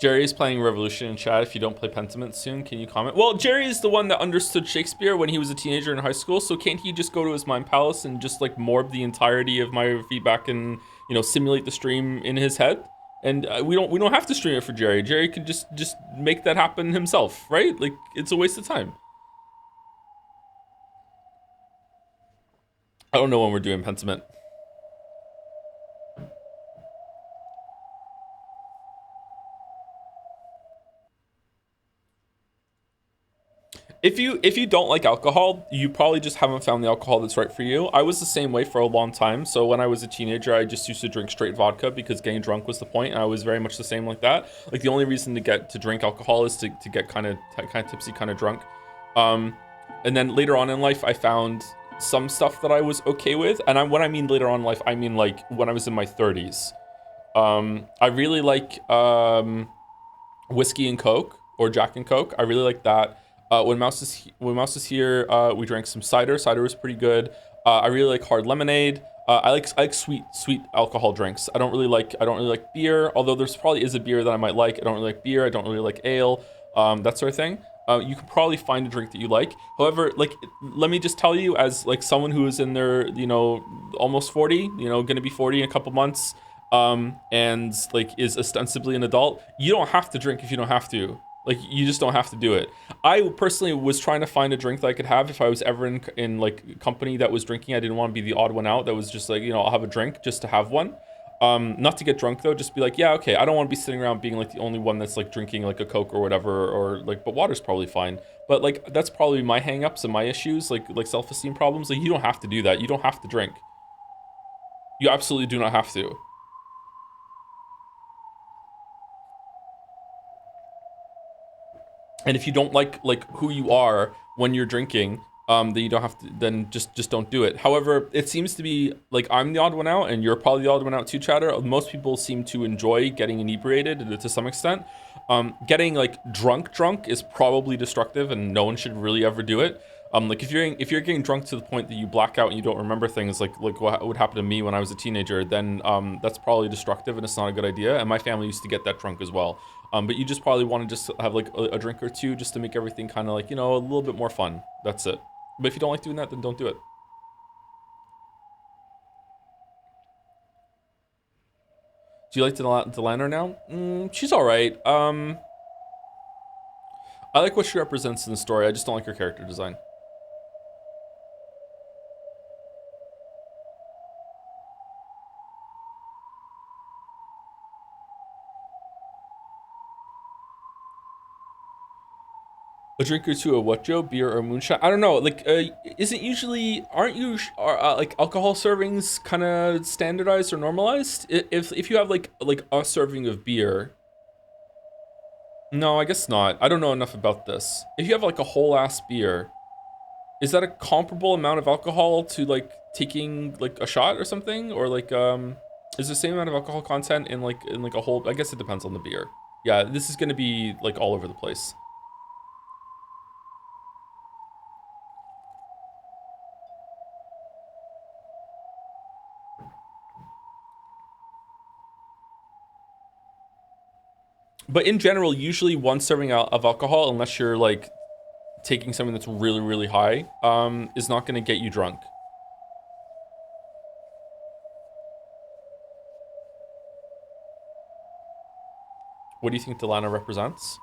Jerry is playing Revolution in chat. If you don't play Pentiment soon, can you comment? Well, Jerry is the one that understood Shakespeare when he was a teenager in high school, so can't he just go to his mind palace and just like morb the entirety of my feedback and simulate the stream in his head? And we don't have to stream it for Jerry. Jerry could just make that happen himself, right? Like it's a waste of time. I don't know when we're doing Pentiment. If you don't like alcohol, you probably just haven't found the alcohol that's right for you. I was the same way for a long time. So when I was a teenager, I just used to drink straight vodka because getting drunk was the point, and I was very much the same like that. Like the only reason to drink alcohol is to get kind of tipsy, kind of drunk. And then later on in life, I found some stuff that I was okay with. And when I mean later on in life, I mean like when I was in my 30s. I really like whiskey and Coke or Jack and Coke. I really like that. When Mouse is here, we drank some cider. Cider was pretty good. I really like hard lemonade. I like sweet alcohol drinks. I don't really like beer. Although there's probably is a beer that I might like. I don't really like beer. I don't really like ale. That sort of thing. You can probably find a drink that you like. However, like let me just tell you, as like someone who is in their almost 40, gonna be 40 in a couple months, and like is ostensibly an adult, you don't have to drink if you don't have to. Like you just don't have to do it. I personally was trying to find a drink that I could have if I was ever in like company that was drinking. I didn't want to be the odd one out that was just like, I'll have a drink just to have one. Not to get drunk though, just be like, yeah, okay, I don't want to be sitting around being like the only one that's like drinking like a Coke or whatever, or like, but water's probably fine. But like that's probably my hangups and my issues, like self-esteem problems. Like you don't have to do that. You don't have to drink. You absolutely do not have to. And if you don't like who you are when you're drinking, then you don't have to. Then just don't do it. However, it seems to be like I'm the odd one out, and you're probably the odd one out too, Chatter. Most people seem to enjoy getting inebriated to some extent. Getting like drunk is probably destructive, and no one should really ever do it. Like if you're getting drunk to the point that you black out and you don't remember things, like what would happen to me when I was a teenager, then that's probably destructive and it's not a good idea. And my family used to get that drunk as well. But you just probably want to just have like a drink or two just to make everything kind of like, a little bit more fun. That's it. But if you don't like doing that, then don't do it. Do you like Delano now? She's all right. I like what she represents in the story. I just don't like her character design. A drink or two of what, Joe? Beer or moonshine? I don't know. Like, aren't you like alcohol servings kind of standardized or normalized? If you have like a serving of beer, no, I guess not. I don't know enough about this. If you have like a whole ass beer, Is that a comparable amount of alcohol to like taking like a shot or something, or like is the same amount of alcohol content in like a whole? I guess it depends on the beer. Yeah, this is gonna be like all over the place. But in general, usually one serving of alcohol, unless you're like taking something that's really, really high, is not going to get you drunk. What do you think Delana represents?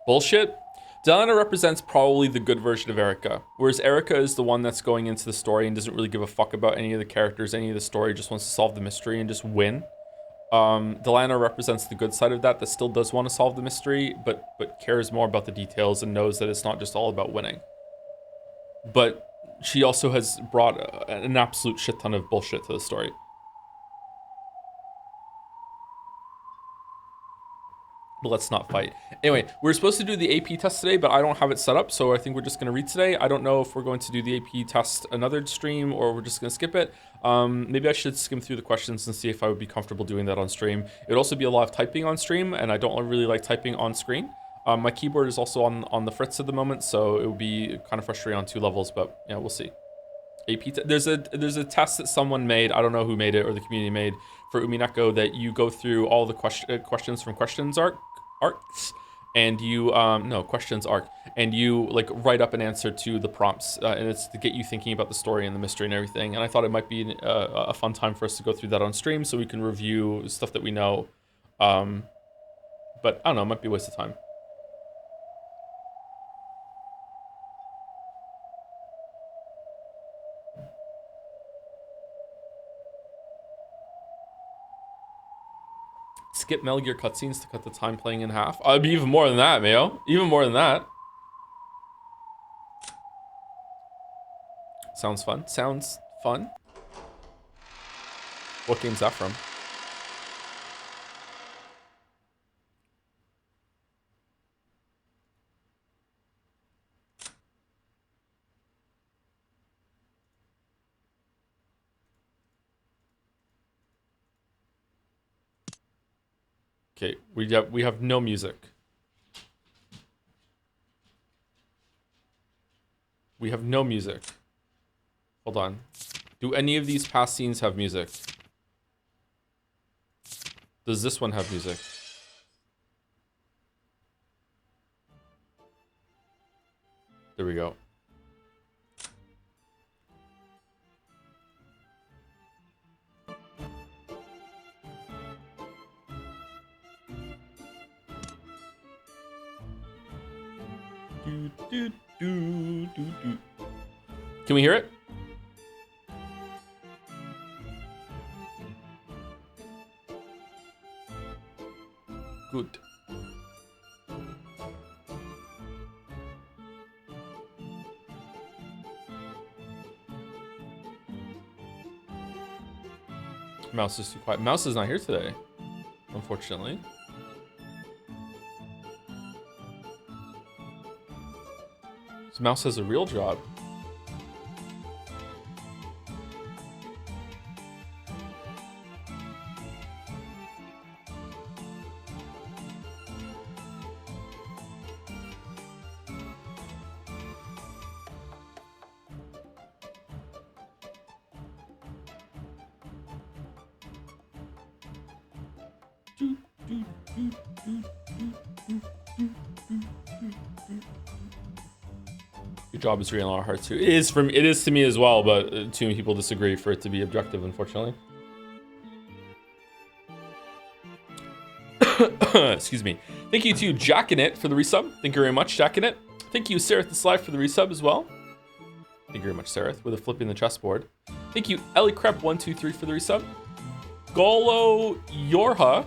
Bullshit. Delana represents probably the good version of Erica, whereas Erica is the one that's going into the story and doesn't really give a fuck about any of the characters, any of the story, just wants to solve the mystery and just win. Delana represents the good side of that still does want to solve the mystery, but cares more about the details and knows that it's not just all about winning. But she also has brought an absolute shit ton of bullshit to the story. But let's not fight. Anyway, we're supposed to do the AP test today, but I don't have it set up, so I think we're just going to read today. I don't know if we're going to do the AP test another stream or we're just going to skip it. Maybe I should skim through the questions and see if I would be comfortable doing that on stream. It would also be a lot of typing on stream, and I don't really like typing on screen. My keyboard is also on the fritz at the moment, so it would be kind of frustrating on 2 levels, but yeah, we'll see. There's a test that someone made, I don't know who made it or the community made, for Umineko, that you go through all the questions from questions arcs, and you questions arc, and you like write up an answer to the prompts, and it's to get you thinking about the story and the mystery and everything. And I thought it might be a fun time for us to go through that on stream so we can review stuff that we know, but I don't know, it might be a waste of time. Skip Metal Gear cutscenes to cut the time playing in half. I'd be even more than that, Mayo. Even more than that. Sounds fun. Sounds fun. What game's that from? Okay, we have no music. We have no music. Hold on. Do any of these past scenes have music? Does this one have music? There we go. Can we hear it? Good. Mouse is too quiet. Mouse is not here today, unfortunately. So Mouse has a real job. Your job is real in our hearts too. It is to me as well, but too many people disagree for it to be objective, unfortunately. Excuse me. Thank you to Jackinit for the resub. Thank you very much, Jackinit. Thank you, Sareth the Sly, for the resub as well. Thank you very much, Sareth, with a flip in the chessboard. Thank you, Ellie Crep123 for the resub. Golo Yorha.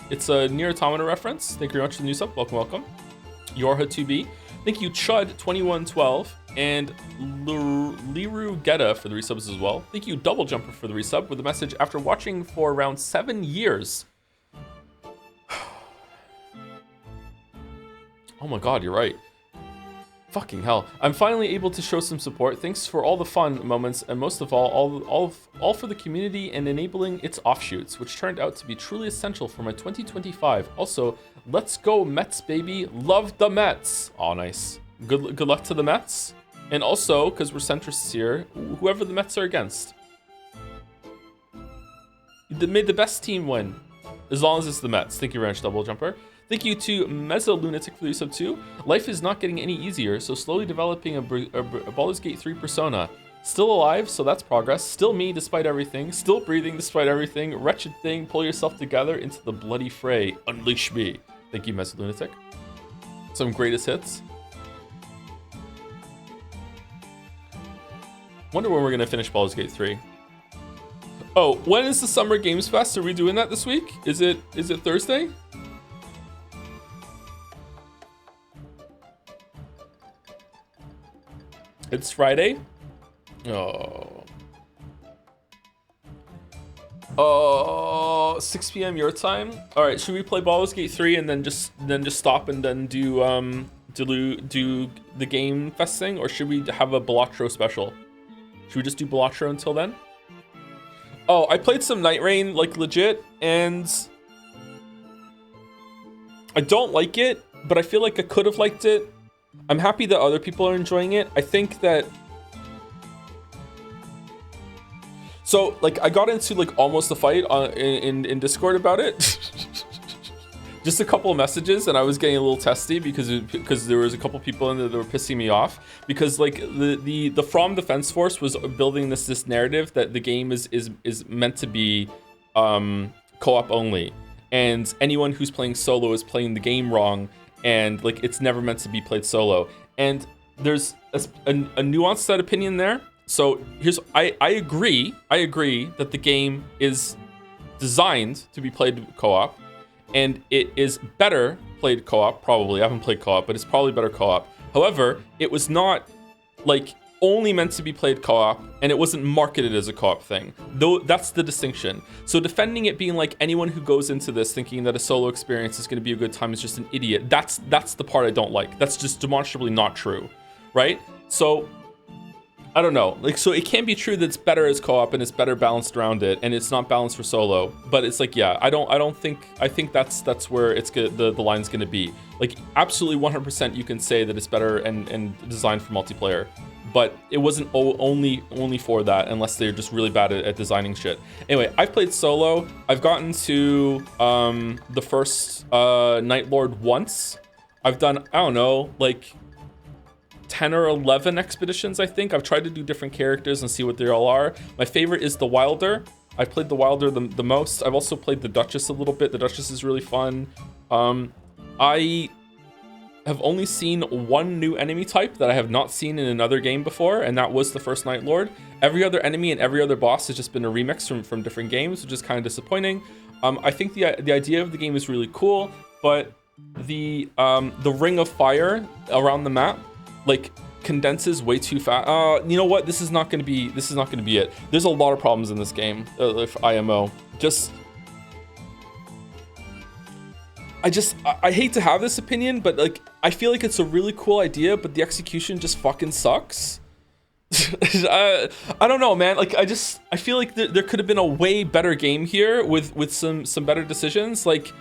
It's a Nier Automata reference. Thank you very much for the new sub. Welcome, welcome. Yorha2B. Thank you, Chud2112, And Liru Geta for the resubs as well. Thank you, Double Jumper, for the resub with a message after watching for around 7 years. Oh my god, you're right. Fucking hell. I'm finally able to show some support. Thanks for all the fun moments, and most of all for the community and enabling its offshoots, which turned out to be truly essential for my 2025. Also, let's go Mets, baby. Love the Mets. Oh, nice. Good luck to the Mets. And also, because we're centrists here, whoever the Mets are against. May the best team win. As long as it's the Mets. Thank you, Ranch Double Jumper. Thank you to Mezzo Lunatic for the sub 2. Life is not getting any easier, so slowly developing a Baldur's Gate 3 persona. Still alive, so that's progress. Still me despite everything. Still breathing despite everything. Wretched thing, pull yourself together into the bloody fray. Unleash me. Thank you, Mezzo Lunatic. Some greatest hits. Wonder when we're gonna finish Baldur's Gate 3. Oh, when is the Summer Games Fest? Are we doing that this week? Is it Thursday? It's Friday? Oh. Oh, 6 p.m. your time? All right, should we play Baldur's Gate 3 and then just stop and then do the Game Fest thing, or should we have a Balatro special? Should we just do Balatro until then? Oh, I played some Night Rain, like, legit, and I don't like it, but I feel like I could have liked it. I'm happy that other people are enjoying it. I think that... So, like, I got into, like, almost a fight in Discord about it. Just a couple of messages, and I was getting a little testy because there was a couple people in there that were pissing me off. Because, like, the From Defense Force was building this narrative that the game is meant to be co-op only. And anyone who's playing solo is playing the game wrong. And like it's never meant to be played solo, and there's a nuanced set opinion there. So I agree that the game is designed to be played co-op, and it is better played co-op. Probably I haven't played co-op, but it's probably better co-op. However, it was not like only meant to be played co-op, and it wasn't marketed as a co-op thing. Though that's the distinction. So defending it being like anyone who goes into this thinking that a solo experience is going to be a good time is just an idiot. That's the part I don't like. That's just demonstrably not true, right? So I don't know. Like, so it can be true that it's better as co-op and it's better balanced around it, and it's not balanced for solo. But it's like, yeah, I think that's where it's good. The line's going to be like absolutely 100%. You can say that it's better and designed for multiplayer. But it wasn't only for that, unless they're just really bad at designing shit. Anyway, I've played solo. I've gotten to the first Night Lord once. I've done, I don't know, like 10 or 11 expeditions, I think. I've tried to do different characters and see what they all are. My favorite is the Wilder. I've played the Wilder the most. I've also played the Duchess a little bit. The Duchess is really fun. I have only seen one new enemy type that I have not seen in another game before, and that was the first Night Lord. Every other enemy and every other boss has just been a remix from different games, which is kind of disappointing. I think the idea of the game is really cool, but the ring of fire around the map like condenses way too fast. You know what? This is not going to be it. There's a lot of problems in this game. If IMO I hate to have this opinion, but like I feel like it's a really cool idea, but the execution just fucking sucks. I don't know, man. Like I feel like there could have been a way better game here with some better decisions. Like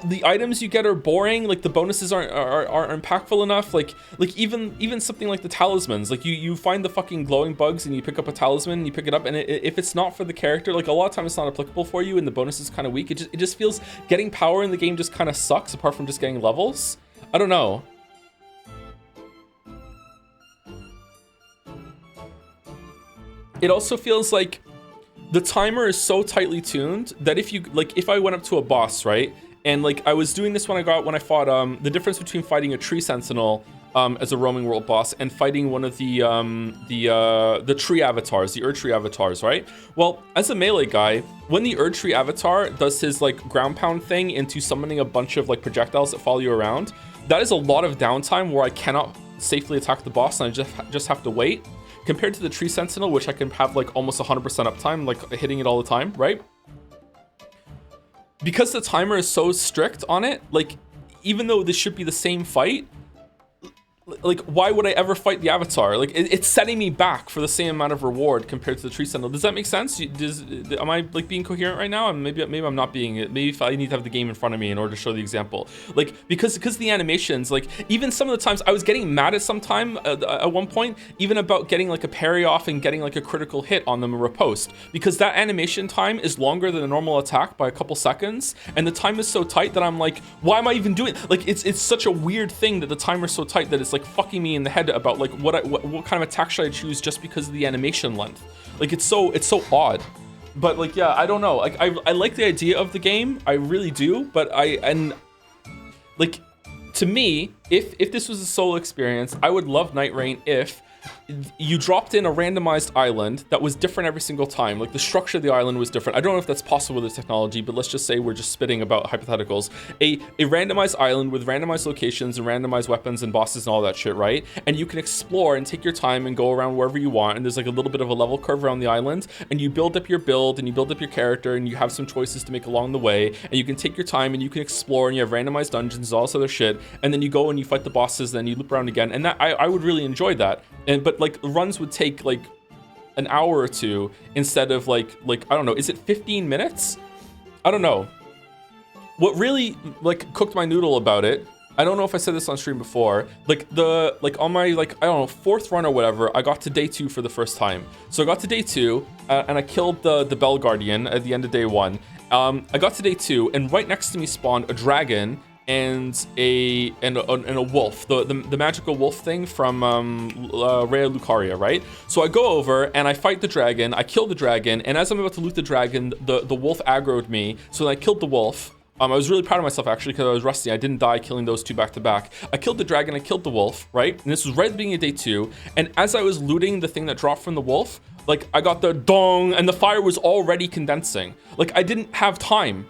the items you get are boring. Like the bonuses aren't impactful enough. Like even something like the talismans. Like you find the fucking glowing bugs and you pick up a talisman and you pick it up, and if it's not for the character, like a lot of times it's not applicable for you, and the bonus is kind of weak. It just feels getting power in the game just kind of sucks. Apart from just getting levels, I don't know. It also feels like the timer is so tightly tuned that if I went up to a boss, right? And like I was doing this when I fought the difference between fighting a tree sentinel as a roaming world boss and fighting one of the tree avatars, the Erd tree avatars, right? Well, as a melee guy, when the Erd tree avatar does his like ground pound thing into summoning a bunch of like projectiles that follow you around, that is a lot of downtime where I cannot safely attack the boss and I just have to wait, compared to the Tree Sentinel, which I can have like almost 100% uptime, like hitting it all the time, right? Because the timer is so strict on it, like, even though this should be the same fight, like, why would I ever fight the Avatar? Like, it's setting me back for the same amount of reward compared to the Tree Sentinel. Does that make sense? Am I, like, being coherent right now? And maybe I'm not being. Maybe if I need to have the game in front of me in order to show the example. Like, because the animations, like, even some of the times I was getting mad at at one point, even about getting, like, a parry off and getting, like, a critical hit on them or riposte. Because that animation time is longer than a normal attack by a couple seconds. And the time is so tight that I'm like, why am I even doing it? Like, it's such a weird thing that the timer's so tight that it's like fucking me in the head about like what kind of attack should I choose just because of the animation length. Like, it's so odd. But like, yeah, I don't know. Like, I like the idea of the game, I really do. But like, to me, if this was a solo experience, I would love Night Rain if you dropped in a randomized island that was different every single time. Like, the structure of the island was different. I don't know if that's possible with the technology, but let's just say we're just spitting about hypotheticals. A randomized island with randomized locations and randomized weapons and bosses and all that shit, right? And you can explore and take your time and go around wherever you want, and there's like a little bit of a level curve around the island, and you build up your build and you build up your character and you have some choices to make along the way, and you can take your time and you can explore and you have randomized dungeons, all this other shit, and then you go and you fight the bosses, then you loop around again, and that I would really enjoy that. But like, runs would take like an hour or two instead of like I don't know, is it 15 minutes? I don't know. What really like cooked my noodle about it, I don't know if I said this on stream before, like on my, like, I don't know, 4th run or whatever, I got to day 2 for the first time. So I got to day 2 and I killed the Bell Guardian at the end of day 1. I got to day 2 and right next to me spawned a dragon and a wolf, the magical wolf thing from Rhea Lucaria, right? So I go over and I fight the dragon, I kill the dragon, and as I'm about to loot the dragon, the wolf aggroed me, so I killed the wolf. I was really proud of myself, actually, because I was rusty. I didn't die killing those two back to back. I killed the dragon, I killed the wolf, right? And this was right at the beginning of day 2, and as I was looting the thing that dropped from the wolf, like, I got the dong, and the fire was already condensing. Like, I didn't have time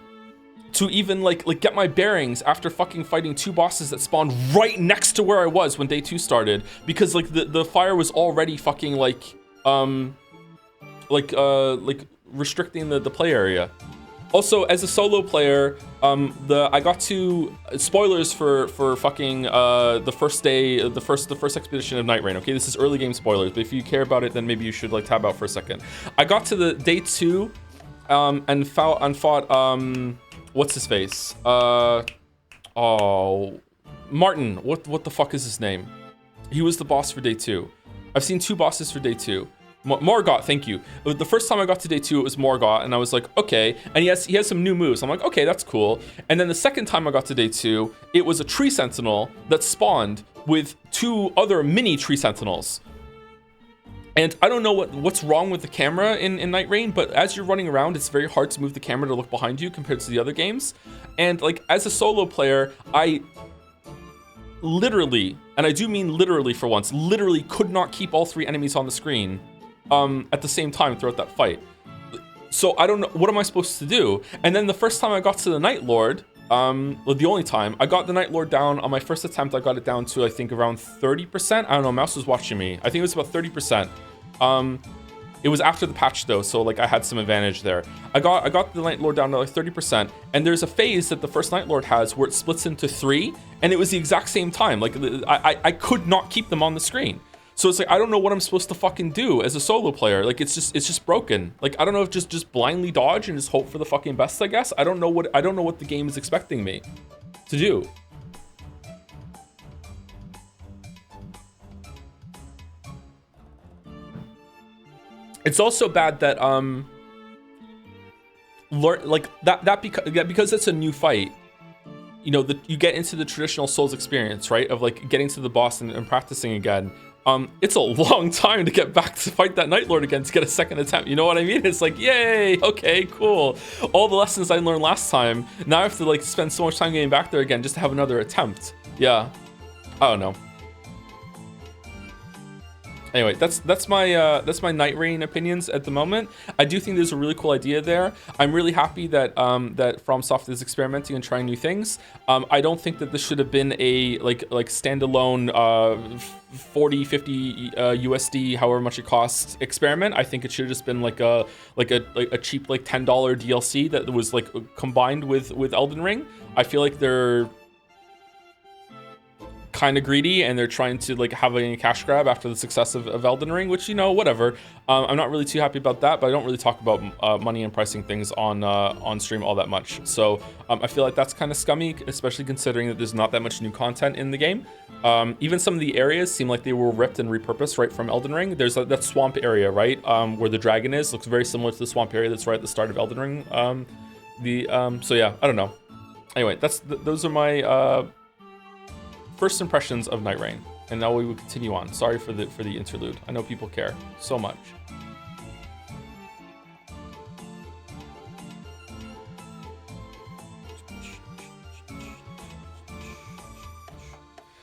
to even like get my bearings after fucking fighting 2 bosses that spawned right next to where I was when day 2 started, because like the fire was already fucking like restricting the play area. Also, as a solo player, I got to, spoilers for fucking the first day, the first expedition of Night Rain. Okay, this is early game spoilers, but if you care about it, then maybe you should like tab out for a second. I got to the day 2 and fought what's his face? Martin. What the fuck is his name? He was the boss for day 2. I've seen 2 bosses for day 2. Morgoth, thank you. The first time I got to day 2, it was Morgoth, and I was like, okay. And he has some new moves. I'm like, okay, that's cool. And then the second time I got to day 2, it was a Tree Sentinel that spawned with 2 other mini Tree Sentinels. And I don't know what's wrong with the camera in Night Rain, but as you're running around, it's very hard to move the camera to look behind you compared to the other games. And like, as a solo player, I literally, and I do mean literally for once, literally could not keep all 3 enemies on the screen at the same time throughout that fight. So I don't know, what am I supposed to do? And then the first time I got to the Night Lord, well, the only time, I got the Night Lord down on my first attempt, I got it down to, I think, around 30%. I don't know, Mouse was watching me. I think it was about 30%. It was after the patch though, so like I had some advantage there. I got the Night Lord down to like 30%, and there's a phase that the first Night Lord has where it splits into 3, and it was the exact same time. Like, I could not keep them on the screen. So it's like, I don't know what I'm supposed to fucking do as a solo player. Like, it's just broken. Like, I don't know if just blindly dodge and just hope for the fucking best, I guess. I don't know what the game is expecting me to do. It's also bad that because it's a new fight, you know, you get into the traditional Souls experience, right? Of like getting to the boss and practicing again. It's a long time to get back to fight that Night Lord again to get a second attempt. You know what I mean? It's like, yay, okay, cool. All the lessons I learned last time, now I have to like spend so much time getting back there again just to have another attempt. Yeah, I don't know. Anyway, that's my Night Rain opinions at the moment. I do think there's a really cool idea there. I'm really happy that that FromSoft is experimenting and trying new things. I don't think that this should have been a like standalone 40, 50 USD, however much it costs, experiment. I think it should have just been like a cheap like $10 DLC that was like combined with Elden Ring. I feel like they're kind of greedy and they're trying to like have a cash grab after the success of Elden Ring, which, you know, whatever. I'm not really too happy about that, but I don't really talk about money and pricing things on stream all that much. So I feel like that's kind of scummy, especially considering that there's not that much new content in the game. Even some of the areas seem like they were ripped and repurposed right from Elden Ring. There's that swamp area, right, where the dragon is, looks very similar to the swamp area that's right at the start of Elden Ring. So yeah, I don't know. Anyway, those are my first impressions of Night Rain, and now we will continue on. Sorry for the interlude. I know people care so much.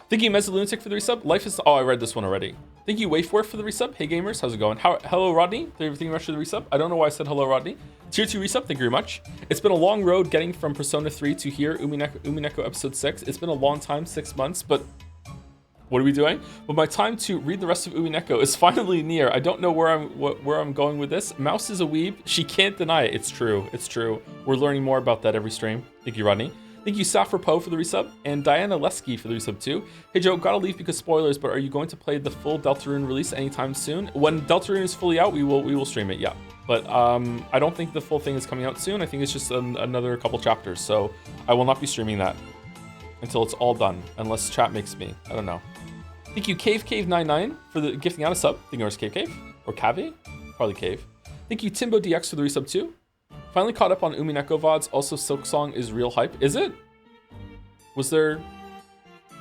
Thank you, Mezzalunatic, for the resub. Life is... Oh, I read this one already. Thank you, Waifworth, for the resub. Hey, gamers. How's it going? Hello, Rodney. Thank you very much for the resub. I don't know why I said hello, Rodney. Tier 2 resub. Thank you very much. It's been a long road getting from Persona 3 to here, Umineko Episode 6. It's been a long time, 6 months, but... What are we doing? But my time to read the rest of Umineko is finally near. I don't know where I'm going with this. Mouse is a weeb. She can't deny it. It's true. It's true. We're learning more about that every stream. Thank you, Rodney. Thank you, Safra Poe, for the resub, and Diana Lesky for the resub too. Hey Joe, gotta leave because spoilers, but are you going to play the full Deltarune release anytime soon? When Deltarune is fully out, we will stream it, yeah. But I don't think the full thing is coming out soon. I think it's just another couple chapters, so I will not be streaming that until it's all done, unless chat makes me. I don't know. Thank you, Cave99, for the gifting out a sub. I think it was Cave, or Cave? Probably Cave. Thank you, Timbo DX, for the resub too. Finally caught up on Umineko VODs. Also, Silksong is real hype. Is it? Was there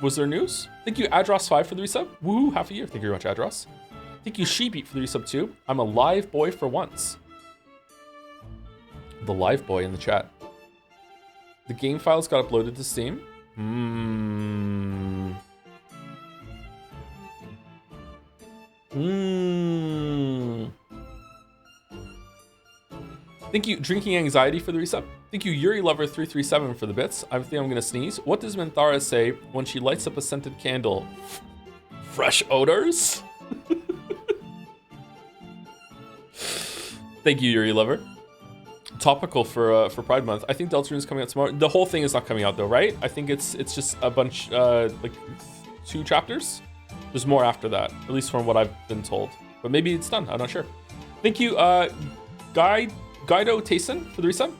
news? Thank you, Adros5, for the resub. Woo, half a year. Thank you very much, Adros. Thank you, Shebeat, for the resub too. I'm a live boy for once. The live boy in the chat. The game files got uploaded to Steam. Thank you, Drinking Anxiety, for the resub. Thank you, Yuri Lover 337, for the bits. I think I'm gonna sneeze. What does Minthara say when she lights up a scented candle? Fresh odors? Thank you, Yuri Lover. Topical for Pride Month. I think Deltarune is coming out tomorrow. The whole thing is not coming out though, right? I think it's just a bunch, like 2 chapters. There's more after that, at least from what I've been told. But maybe it's done. I'm not sure. Thank you, Guido Tayson, for the resub.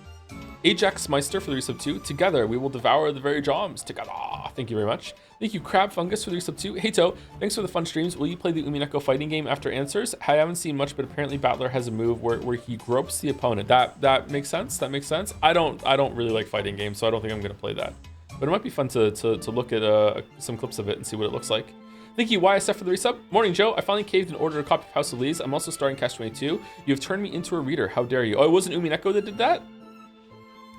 Ajax Meister for the resub 2. Together, we will devour the very jobs. Together. Thank you very much. Thank you, Crab Fungus, for the resub 2. Hey, To, thanks for the fun streams. Will you play the Umineko fighting game after answers? I haven't seen much, but apparently Battler has a move where he gropes the opponent. That makes sense. That makes sense. I don't really like fighting games, so I don't think I'm going to play that. But it might be fun to look at some clips of it and see what it looks like. Thank you, YSF, for the resub. Morning, Joe. I finally caved and ordered a copy of House of Leaves. I'm also starting Cash 22. You have turned me into a reader. How dare you? Oh, it wasn't Umineko that did that?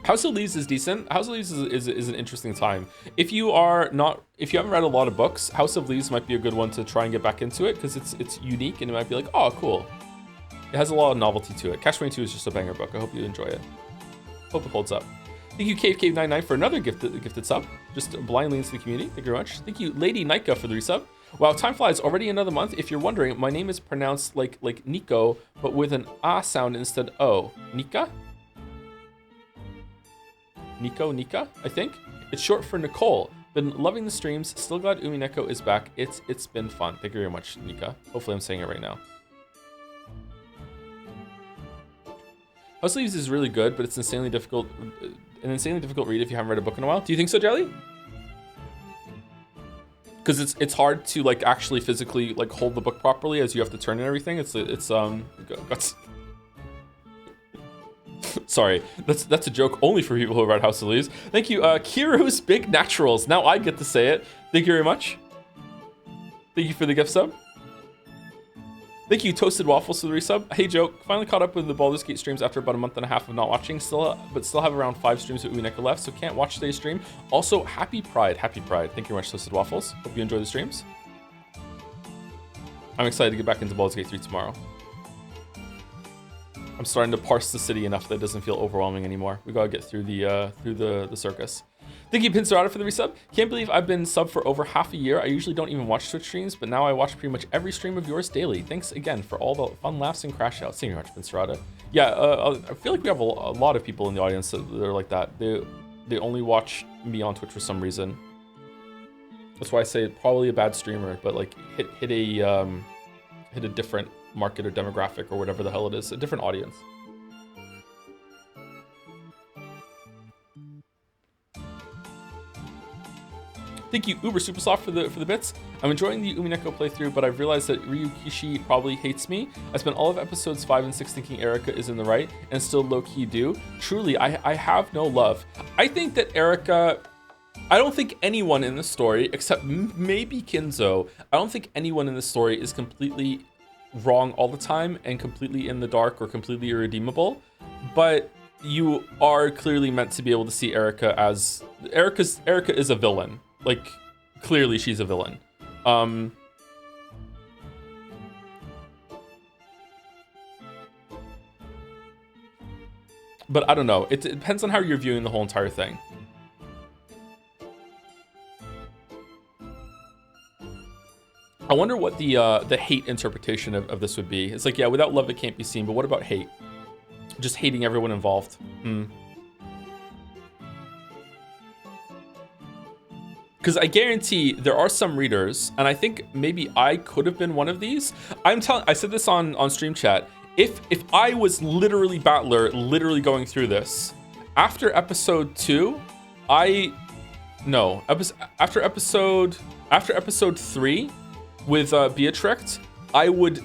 House of Leaves is decent. House of Leaves is an interesting time. If you haven't read a lot of books, House of Leaves might be a good one to try and get back into it because it's unique and it might be like, oh, cool. It has a lot of novelty to it. Cash 22 is just a banger book. I hope you enjoy it. Hope it holds up. Thank you, Cave99, for another gifted sub. Just blindly into the community. Thank you very much. Thank you, Lady Nika, for the resub. Wow, time flies. Already another month. If you're wondering, my name is pronounced like Nico, but with an ah sound instead of o. Nika? Nika, I think. It's short for Nicole. Been loving the streams. Still glad Umineko is back. It's been fun. Thank you very much, Nika. Hopefully I'm saying it right now. House of Leaves is really good, but it's an insanely difficult read if you haven't read a book in a while. Do you think so, Jelly? Because it's hard to like actually physically like hold the book properly as you have to turn and everything. Sorry, that's a joke only for people who read House of Leaves. Thank you, Kiro's Big Naturals. Now I get to say it. Thank you very much. Thank you for the gift sub. Thank you, Toasted Waffles, for the resub. Hey, Joe, finally caught up with the Baldur's Gate streams after about a month and a half of not watching. But still have around 5 streams with Umineko left, so can't watch today's stream. Also, happy Pride. Thank you very much, Toasted Waffles. Hope you enjoy the streams. I'm excited to get back into Baldur's Gate 3 tomorrow. I'm starting to parse the city enough that it doesn't feel overwhelming anymore. We gotta get through the circus. Thank you, Pincerata, for the resub. Can't believe I've been sub for over half a year. I usually don't even watch Twitch streams, but now I watch pretty much every stream of yours daily. Thanks again for all the fun laughs and crash outs. Thank you very much, Pincerata. Yeah, I feel like we have a lot of people in the audience that are like that. They only watch me on Twitch for some reason. That's why I say probably a bad streamer, but like hit a different market or demographic or whatever the hell it is, a different audience. Thank you, Uber Supersoft, for the bits. I'm enjoying the Umineko playthrough, but I've realized that Ryukishi probably hates me. I spent all of episodes 5 and 6 thinking Erika is in the right, and still low-key do. Truly, I have no love. I think that Erika... I don't think anyone in the story, except maybe Kinzo, I don't think anyone in the story is completely wrong all the time and completely in the dark or completely irredeemable. But you are clearly meant to be able to see Erika as... Erika is a villain. Like, clearly she's a villain. But I don't know. It depends on how you're viewing the whole entire thing. I wonder what the hate interpretation of this would be. It's like, yeah, without love it can't be seen, but what about hate? Just hating everyone involved. Because I guarantee there are some readers, and I think maybe I could have been one of these. I said this on stream chat. If I was literally Battler, literally going through this, after episode 2, after episode 3 with Beatrix, I would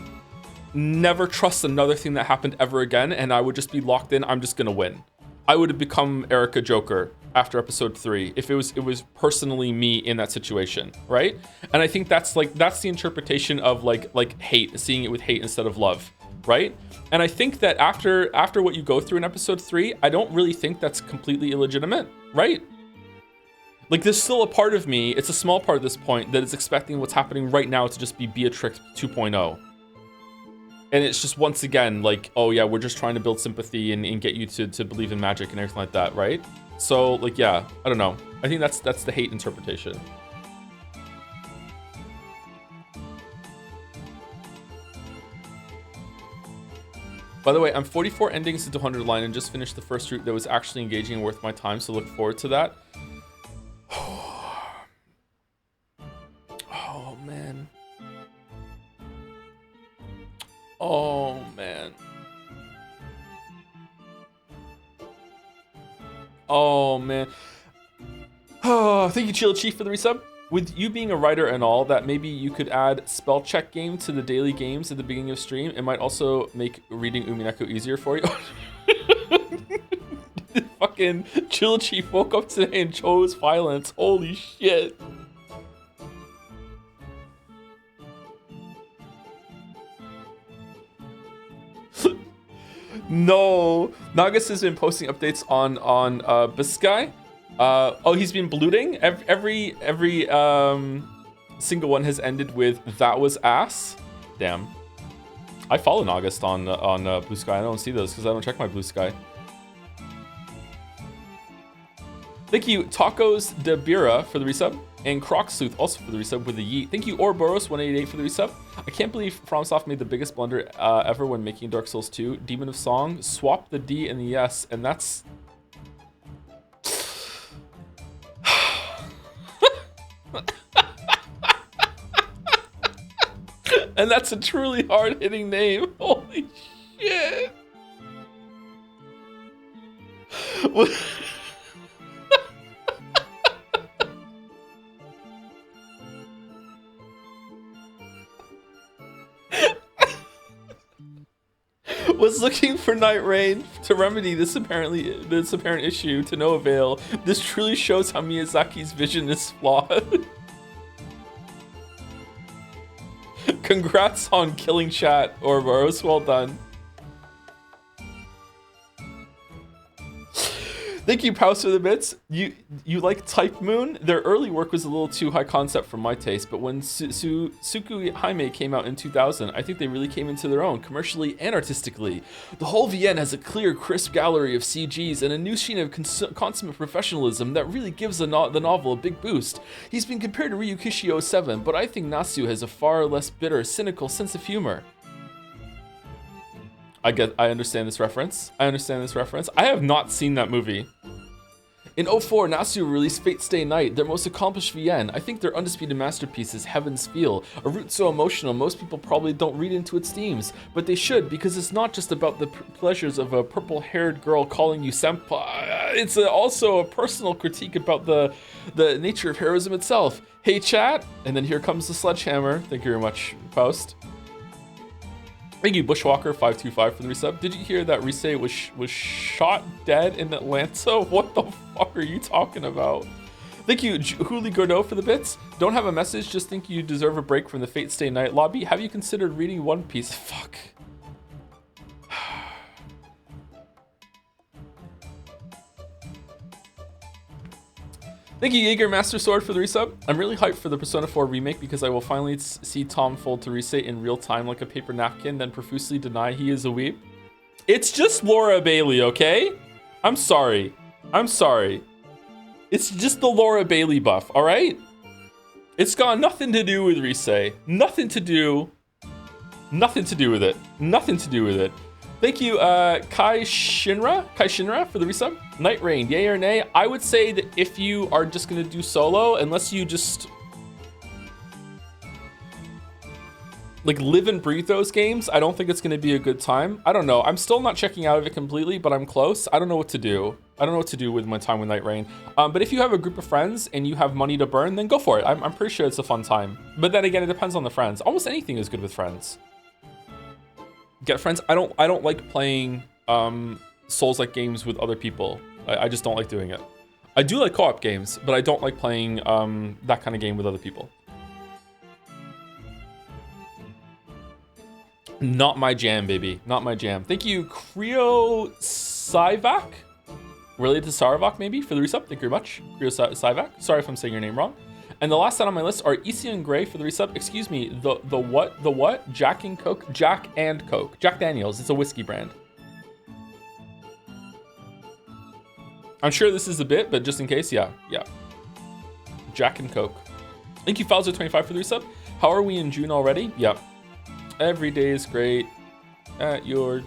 never trust another thing that happened ever again, and I would just be locked in. I'm just gonna win. I would have become Erika Joker after episode 3 if it was personally me in that situation, right? And I think that's the interpretation of like hate, seeing it with hate instead of love, right? And I think that after what you go through in episode 3, I don't really think that's completely illegitimate, right? Like, there's still a part of me, it's a small part at this point, that is expecting what's happening right now to just be Beatrix 2.0. And it's just, once again, like, oh yeah, we're just trying to build sympathy and get you to believe in magic and everything like that, right? So, like, yeah, I don't know. I think that's the hate interpretation. By the way, I'm 44 endings into 100 line and just finished the first route that was actually engaging and worth my time, so look forward to that. Oh, man. Oh, man. Oh, man. Oh, thank you, Chill Chief, for the resub. With you being a writer and all, that maybe you could add spell check game to the daily games at the beginning of stream. It might also make reading Umineko easier for you. Fucking Chill Chief woke up today and chose violence. Holy shit. No, Nagas has been posting updates on Biscay. Oh, he's been blooting. Every single one has ended with "that was ass." Damn. I follow Nagas on Blue Sky. I don't see those because I don't check my Blue Sky. Thank you, Tacos de Bira, for the resub, and Crocsleuth also for the resub with the yeet. Thank you, Ouroboros188 for the resub. I can't believe FromSoft made the biggest blunder ever when making Dark Souls 2. Demon of Song, swap the D and the S, and that's... and that's a truly hard-hitting name. Holy shit. Was looking for Night Rain to remedy this apparent issue to no avail. This truly shows how Miyazaki's vision is flawed. Congrats on killing chat, Ouroboros. Well done. Thank you, Pouse, for the bits. You like Type Moon? Their early work was a little too high concept for my taste, but when Suku Jaime came out in 2000, I think they really came into their own, commercially and artistically. The whole VN has a clear, crisp gallery of CGs and a new sheen of consummate professionalism that really gives the novel a big boost. He's been compared to Ryukishi 07, but I think Nasu has a far less bitter, cynical sense of humor. I understand this reference. I have not seen that movie. In 04, Nasu released Fate Stay Night, their most accomplished VN. I think their undisputed masterpiece is Heaven's Feel, a route so emotional most people probably don't read into its themes, but they should, because it's not just about the pleasures of a purple-haired girl calling you senpai. It's also a personal critique about the nature of heroism itself. Hey chat, and then here comes the sledgehammer. Thank you very much, Faust. Thank you, Bushwalker525 for the resub. Did you hear that Rise was shot dead in Atlanta? What the fuck are you talking about? Thank you, Huli Gordo, for the bits. Don't have a message, just think you deserve a break from the Fate Stay Night lobby. Have you considered reading One Piece? Fuck. Thank you, Jaeger Master Sword, for the resub. I'm really hyped for the Persona 4 remake because I will finally see Tom fold to Rise in real time like a paper napkin, then profusely deny he is a weeb. It's just Laura Bailey, okay? I'm sorry. It's just the Laura Bailey buff, all right? It's got nothing to do with Rise. Nothing to do with it. Thank you, Kai Shinra for the resub. Night Rain, yay or nay? I would say that if you are just gonna do solo, unless you just like live and breathe those games, I don't think it's gonna be a good time. I don't know. I'm still not checking out of it completely, but I'm close. I don't know what to do. With my time with Night Rain. But if you have a group of friends and you have money to burn, then go for it. I'm pretty sure it's a fun time. But then again, it depends on the friends. Almost anything is good with friends. Get friends. I don't like playing Souls-like games with other people. I just don't like doing it. I do like co-op games, but I don't like playing that kind of game with other people. Not my jam, baby. Not my jam. Thank you, Creo Sivak. Related to Saravak, maybe, for the resub. Thank you very much, Creo Sivak. Sorry if I'm saying your name wrong. And the last set on my list are Isian Gray for the resub. Excuse me, the what? Jack and Coke? Jack and Coke. Jack Daniels. It's a whiskey brand. I'm sure this is a bit, but just in case, yeah. Jack and Coke. Thank you, Falzer25 for the resub. How are we in June already? Yeah. Every day is great at your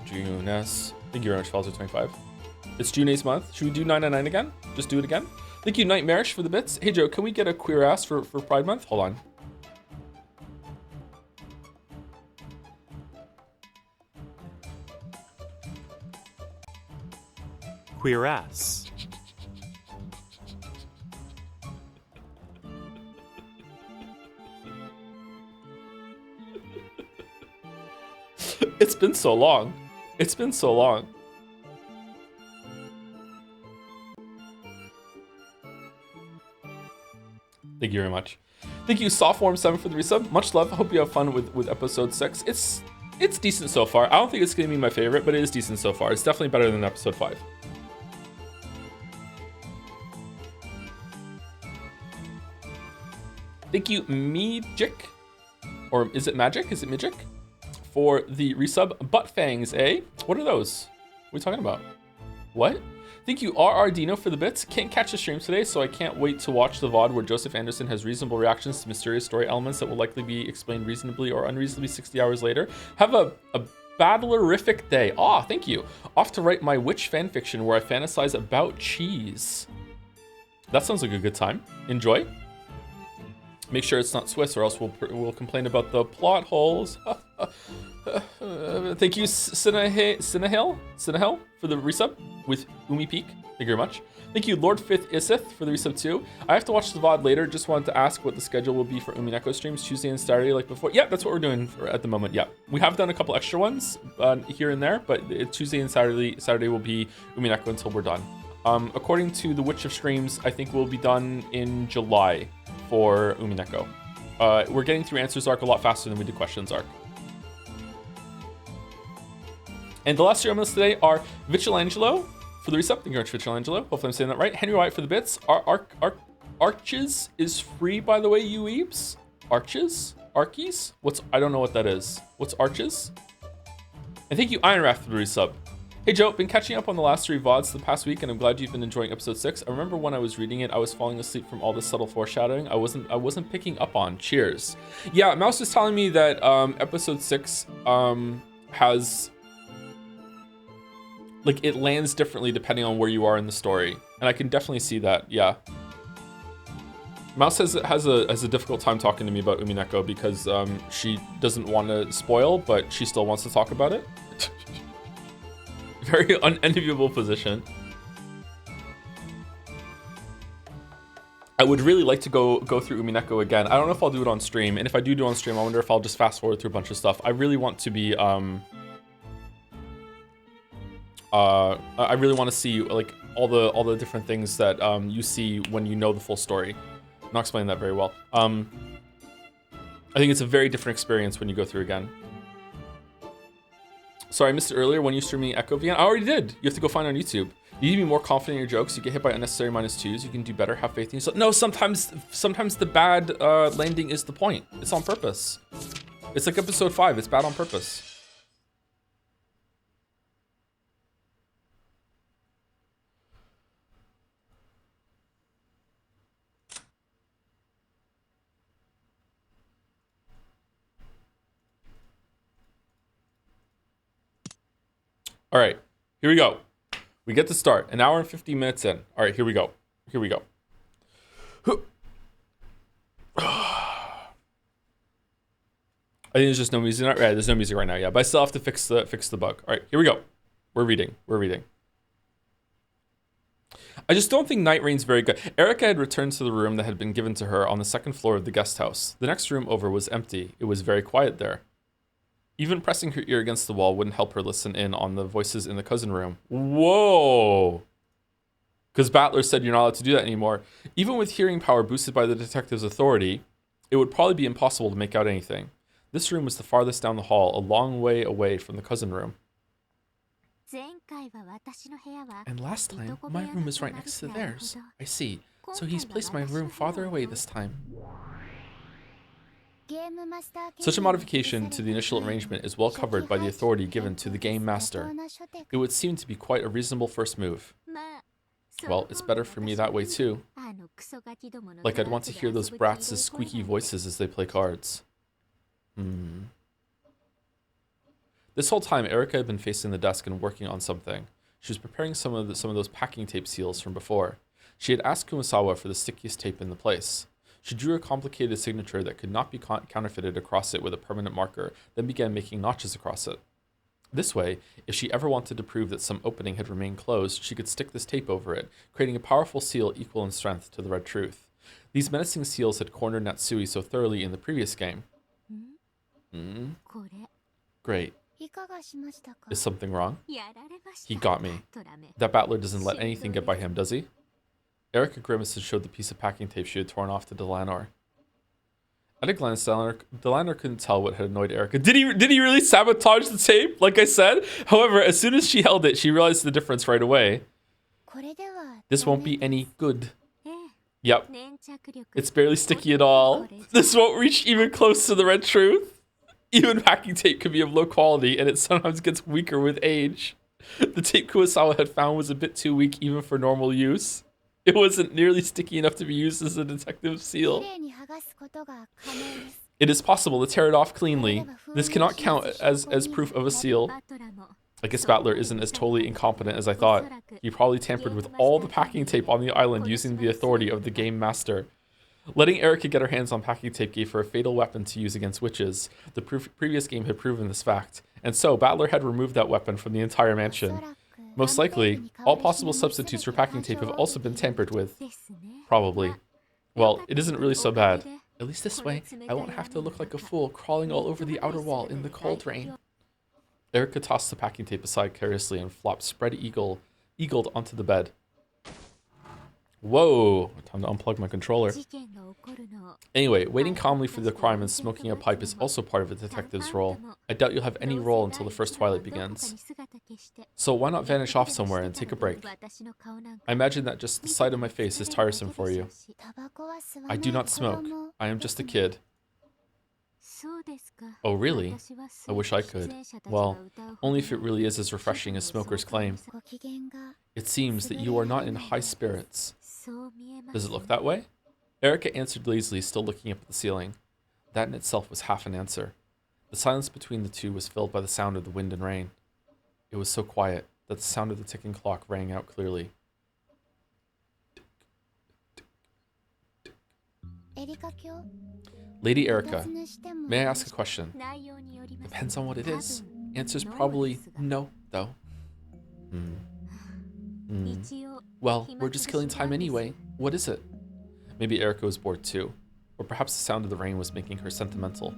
June-S. Thank you very much, Falzer25. It's June 8th month. Should we do 999 again? Just do it again? Thank you, Nightmarish, for the bits. Hey, Joe, can we get a queer ass for Pride Month? Hold on. Queer ass. It's been so long. Thank you very much. Thank you, Softworm7 for the resub. Much love. Hope you have fun with episode 6. It's decent so far. I don't think it's gonna be my favorite, but it is decent so far. It's definitely better than episode 5. Thank you, Mijik. Or is it Magic? Is it Mijik? For the resub. Butt fangs, eh? What are those? What are we talking about? What? Thank you, RR Dino, for the bits. Can't catch the stream today, so I can't wait to watch the VOD where Joseph Anderson has reasonable reactions to mysterious story elements that will likely be explained reasonably or unreasonably 60 hours later. Have a battlerific day. Aw, thank you. Off to write my witch fanfiction where I fantasize about cheese. That sounds like a good time. Enjoy. Make sure it's not Swiss or else we'll complain about the plot holes. Thank you, Sinahel for the resub with Umi Peak. Thank you very much. Thank you, Lord Fifth Isith for the resub too. I have to watch the VOD later. Just wanted to ask what the schedule will be for Umineko streams Tuesday and Saturday like before. Yeah, that's what we're doing at the moment. Yeah, we have done a couple extra ones here and there, but Tuesday and Saturday will be Umineko until we're done. According to the Witch of Streams, I think we'll be done in July for Umineko. We're getting through Answers Arc a lot faster than we did Questions Arc. And the last two on this today are Vigilangelo for the resub. Thank you very much for Angelo. Hopefully I'm saying that right. Henry White for the bits. Arches is free, by the way, you weebs. Arches? Archies? I don't know what that is. What's Arches? And thank you, Iron Raft, for the resub. Hey Joe, been catching up on the last 3 VODs the past week, and I'm glad you've been enjoying episode 6. I remember when I was reading it, I was falling asleep from all the subtle foreshadowing I wasn't picking up on. Cheers. Yeah, Mouse was telling me that episode 6 has, like, it lands differently depending on where you are in the story, and I can definitely see that. Yeah. Mouse has a difficult time talking to me about Umineko because she doesn't want to spoil, but she still wants to talk about it. Very unenviable position. I would really like to go through Umineko again. I don't know if I'll do it on stream, and if I do on stream, I wonder if I'll just fast forward through a bunch of stuff. I really want to be I really want to see like all the different things that you see when you know the full story. I'm not explaining that very well. I think it's a very different experience when you go through again. Sorry, I missed it earlier when you streaming Echo VN. I already did. You have to go find it on YouTube. You need to be more confident in your jokes. You get hit by unnecessary -2s. You can do better. Have faith in yourself. No, sometimes the bad landing is the point. It's on purpose. It's like episode 5. It's bad on purpose. All right, here we go. We get to start. An hour and 50 minutes in. All right, here we go. Here we go. I think there's just no music. Right, there's no music right now. Yeah, but I still have to fix the bug. All right, here we go. We're reading. I just don't think Night Rain's very good. Erica had returned to the room that had been given to her on the 2nd floor of the guest house. The next room over was empty. It was very quiet there. Even pressing her ear against the wall wouldn't help her listen in on the voices in the cousin room. Whoa! Because Battler said you're not allowed to do that anymore. Even with hearing power boosted by the detective's authority, it would probably be impossible to make out anything. This room was the farthest down the hall, a long way away from the cousin room. And last time, my room was right next to theirs. I see. So he's placed my room farther away this time. Such a modification to the initial arrangement is well covered by the authority given to the game master. It would seem to be quite a reasonable first move. Well, it's better for me that way too. Like I'd want to hear those brats' squeaky voices as they play cards. This whole time, Erica had been facing the desk and working on something. She was preparing some of those packing tape seals from before. She had asked Kumasawa for the stickiest tape in the place. She drew a complicated signature that could not be counterfeited across it with a permanent marker, then began making notches across it. This way, if she ever wanted to prove that some opening had remained closed, she could stick this tape over it, creating a powerful seal equal in strength to the red truth. These menacing seals had cornered Natsui so thoroughly in the previous game. Great. Is something wrong? He got me. That Battler doesn't let anything get by him, does he? Erica grimaced and showed the piece of packing tape she had torn off to Delanor. At a glance, Delanor couldn't tell what had annoyed Erica. Did he really sabotage the tape, like I said? However, as soon as she held it, she realized the difference right away. This won't be any good. Yep. It's barely sticky at all. This won't reach even close to the red truth. Even packing tape can be of low quality, and it sometimes gets weaker with age. The tape Kurosawa had found was a bit too weak even for normal use. It wasn't nearly sticky enough to be used as a detective seal. It is possible to tear it off cleanly. This cannot count as proof of a seal. I guess Battler isn't as totally incompetent as I thought. He probably tampered with all the packing tape on the island using the authority of the game master. Letting Erica get her hands on packing tape gave her a fatal weapon to use against witches. The previous game had proven this fact. And so, Battler had removed that weapon from the entire mansion. Most likely, all possible substitutes for packing tape have also been tampered with. Probably. Well, it isn't really so bad. At least this way, I won't have to look like a fool crawling all over the outer wall in the cold rain. Erica tossed the packing tape aside carelessly and flopped spread-eagled onto the bed. Whoa, time to unplug my controller. Anyway, waiting calmly for the crime and smoking a pipe is also part of a detective's role. I doubt you'll have any role until the first twilight begins. So why not vanish off somewhere and take a break? I imagine that just the sight of my face is tiresome for you. I do not smoke. I am just a kid. Oh, really? I wish I could. Well, only if it really is as refreshing as smokers claim. It seems that you are not in high spirits. Does it look that way? Erica answered lazily, still looking up at the ceiling. That in itself was half an answer. The silence between the two was filled by the sound of the wind and rain. It was so quiet that the sound of the ticking clock rang out clearly. Lady Erica, may I ask a question? Depends on what it is. Answer's probably no, though. Well, we're just killing time anyway. What is it? Maybe Erica was bored too, or perhaps the sound of the rain was making her sentimental.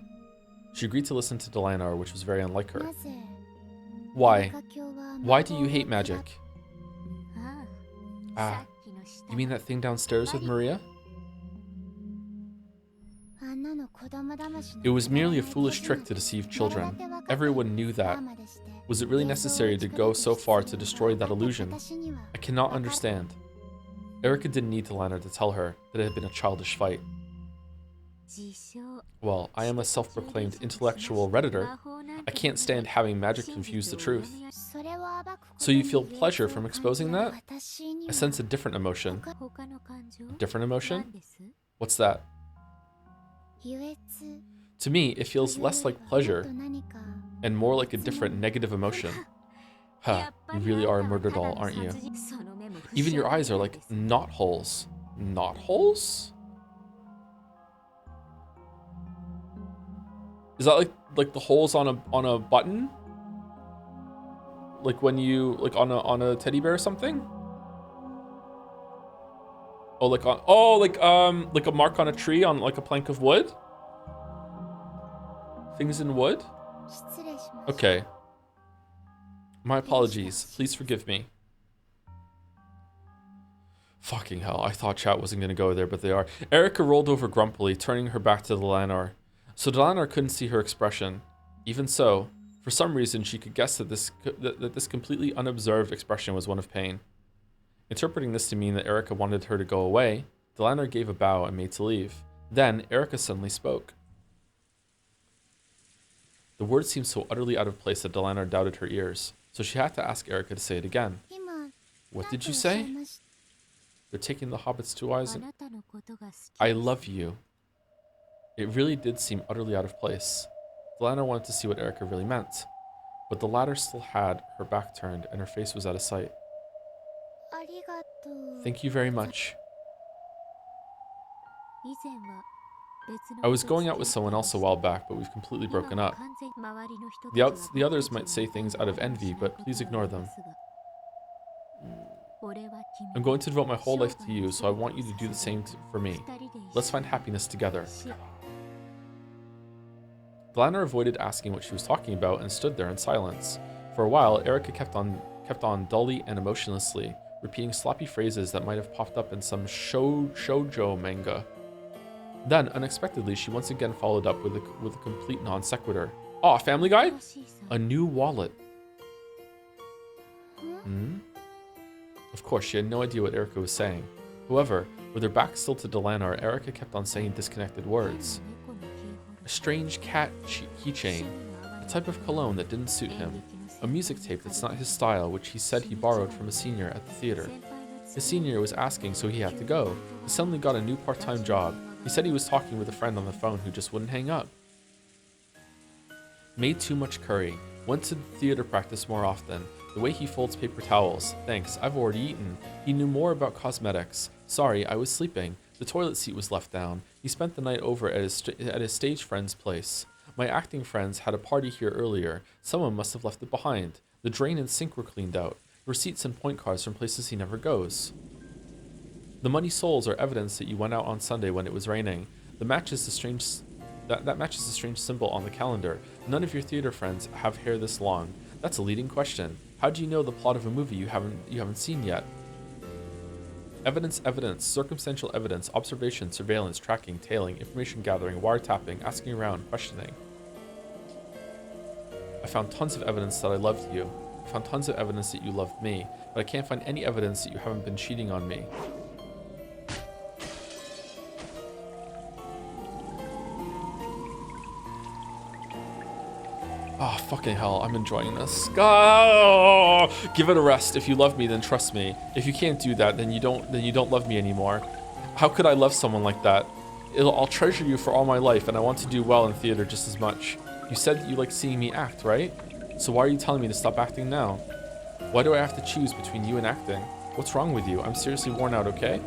She agreed to listen to Delanar, which was very unlike her. Why? Why do you hate magic? Ah, you mean that thing downstairs with Maria? It was merely a foolish trick to deceive children. Everyone knew that. Was it really necessary to go so far to destroy that illusion? I cannot understand. Erica didn't need Delanar to tell her that it had been a childish fight. Well, I am a self-proclaimed intellectual redditor. I can't stand having magic confuse the truth. So you feel pleasure from exposing that? I sense a different emotion. A different emotion? What's that? To me, it feels less like pleasure and more like a different negative emotion. Huh, you really are a murder doll, aren't you? Even your eyes are like knot holes. Knot holes? Is that like the holes on a button? Like when you on a teddy bear or something? Oh, like a mark on a tree on like a plank of wood? Things in wood? Okay. My apologies. Please forgive me. Fucking hell, I thought chat wasn't going to go there, but they are. Erica rolled over grumpily, turning her back to Delanar. So Delanar couldn't see her expression. Even so, for some reason, she could guess that this completely unobserved expression was one of pain. Interpreting this to mean that Erica wanted her to go away, Delanar gave a bow and made to leave. Then, Erica suddenly spoke. The words seemed so utterly out of place that Delanar doubted her ears, so she had to ask Erica to say it again. What did you say? They're taking the Hobbit's two eyes and... I love you. It really did seem utterly out of place. Delanar wanted to see what Erica really meant, but the latter still had her back turned and her face was out of sight. Thank you very much. I was going out with someone else a while back, but we've completely broken up. The others might say things out of envy, but please ignore them. I'm going to devote my whole life to you, so I want you to do the same for me. Let's find happiness together. Delanar avoided asking what she was talking about and stood there in silence. For a while, Erica kept on dully and emotionlessly, repeating sloppy phrases that might have popped up in some shoujo manga. Then, unexpectedly, she once again followed up with a complete non sequitur. Aw, Family Guy? A new wallet. Of course, she had no idea what Erica was saying. However, with her back still to Delanar, Erica kept on saying disconnected words. A strange cat keychain, a type of cologne that didn't suit him, a music tape that's not his style, which he said he borrowed from a senior at the theater. His senior was asking, so he had to go. He suddenly got a new part-time job. He said he was talking with a friend on the phone who just wouldn't hang up. Made too much curry. Went to theater practice more often. The way he folds paper towels. Thanks, I've already eaten. He knew more about cosmetics. Sorry, I was sleeping. The toilet seat was left down. He spent the night over at his stage friend's place. My acting friends had a party here earlier. Someone must have left it behind. The drain and sink were cleaned out. Receipts and point cards from places he never goes. The muddy soles are evidence that you went out on Sunday when it was raining. That matches the strange symbol on the calendar. None of your theater friends have hair this long. That's a leading question. How do you know the plot of a movie you haven't seen yet? Evidence, evidence, circumstantial evidence, observation, surveillance, tracking, tailing, information gathering, wiretapping, asking around, questioning. I found tons of evidence that I loved you. I found tons of evidence that you loved me, but I can't find any evidence that you haven't been cheating on me. Oh, fucking hell, I'm enjoying this. Oh, give it a rest. If you love me, then trust me. If you can't do that, then you don't love me anymore. How could I love someone like that? I'll treasure you for all my life, and I want to do well in theater just as much. You said that you like seeing me act, right? So why are you telling me to stop acting now? Why do I have to choose between you and acting? What's wrong with you? I'm seriously worn out, okay?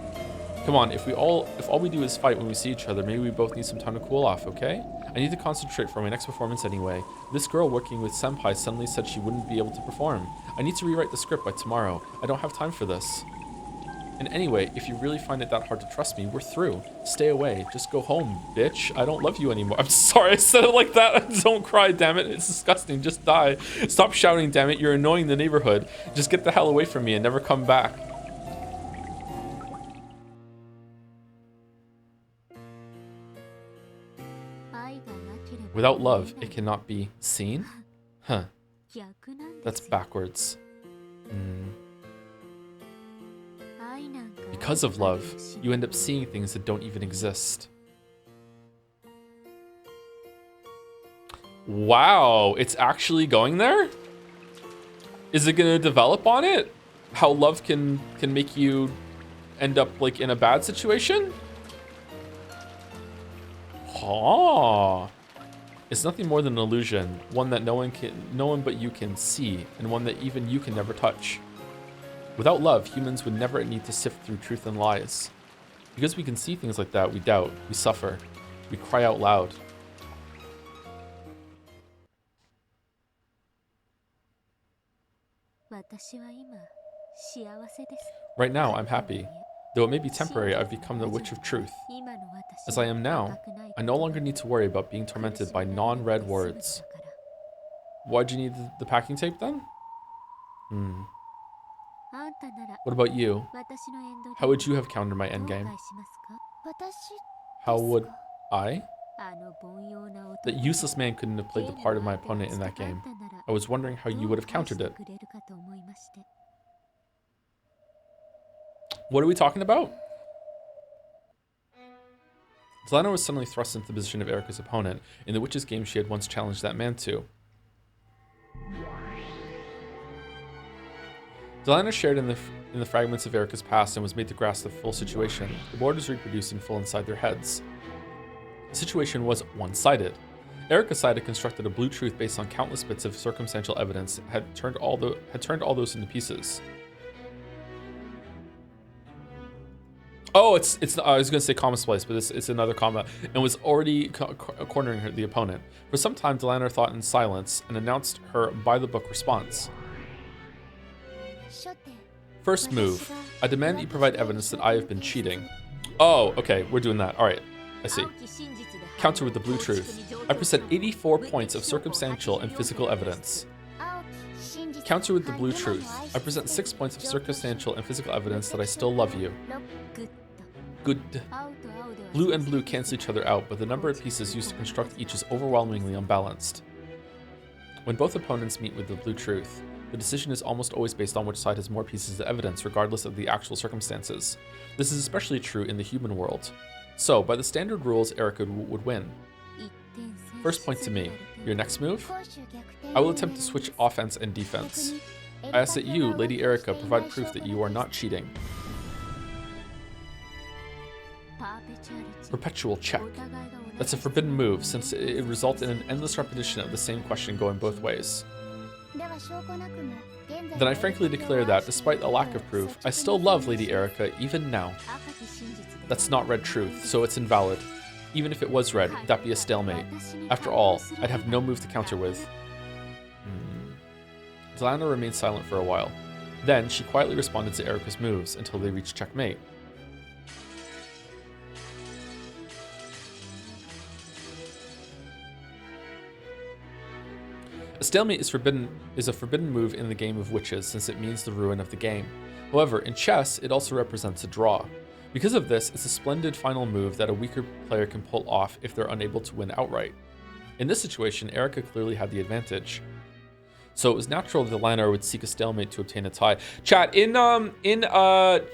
Come on, if all we do is fight when we see each other, maybe we both need some time to cool off, okay? I need to concentrate for my next performance anyway. This girl working with Senpai suddenly said she wouldn't be able to perform. I need to rewrite the script by tomorrow. I don't have time for this. And anyway, if you really find it that hard to trust me, we're through. Stay away. Just go home, bitch. I don't love you anymore. I'm sorry I said it like that. Don't cry, damn it. It's disgusting. Just die. Stop shouting, damn it. You're annoying the neighborhood. Just get the hell away from me and never come back. Without love, it cannot be seen? Huh. That's backwards. Because of love, you end up seeing things that don't even exist. Wow, it's actually going there? Is it gonna develop on it? How love can make you end up like in a bad situation? Huh. It's nothing more than an illusion, one that no one but you can see, and one that even you can never touch. Without love, humans would never need to sift through truth and lies. Because we can see things like that, we doubt, we suffer, we cry out loud. Right now, I'm happy. Though it may be temporary, I've become the witch of truth. As I am now, I no longer need to worry about being tormented by non-read words. Why'd you need the packing tape then? What about you? How would you have countered my endgame? How would I? That useless man couldn't have played the part of my opponent in that game. I was wondering how you would have countered it. What are we talking about? Zelena was suddenly thrust into the position of Erika's opponent in the witch's game she had once challenged that man to. Zelena shared in the fragments of Erika's past and was made to grasp the full situation. The board was reproduced in full inside their heads. The situation was one-sided. Erika's side had constructed a blue truth based on countless bits of circumstantial evidence had turned all those into pieces. Oh, it's I was gonna say comma splice, but it's another comma, and was already cornering the opponent. For some time, Delana thought in silence and announced her by-the-book response. First move. I demand that you provide evidence that I have been cheating. Oh, okay, we're doing that. All right, I see. Counter with the blue truth. I present 84 points of circumstantial and physical evidence. Counter with the blue truth. I present 6 points of circumstantial and physical evidence that I still love you. Good. Blue and blue cancel each other out, but the number of pieces used to construct each is overwhelmingly unbalanced. When both opponents meet with the blue truth, the decision is almost always based on which side has more pieces of evidence, regardless of the actual circumstances. This is especially true in the human world. So, by the standard rules, Erika would win. First point to me. Your next move? I will attempt to switch offense and defense. I ask that you, Lady Erika, provide proof that you are not cheating. Perpetual check. That's a forbidden move, since it results in an endless repetition of the same question going both ways. Then I frankly declare that, despite a lack of proof, I still love Lady Erika even now. That's not red truth, so it's invalid. Even if it was red, that'd be a stalemate. After all, I'd have no move to counter with. Zelana remained silent for a while. Then, she quietly responded to Erika's moves until they reached checkmate. A stalemate is a forbidden move in the game of witches, since it means the ruin of the game. However, in chess, it also represents a draw. Because of this, it's a splendid final move that a weaker player can pull off if they're unable to win outright. In this situation, Erica clearly had the advantage. So it was natural that the landowner would seek a stalemate to obtain a tie. Chat, in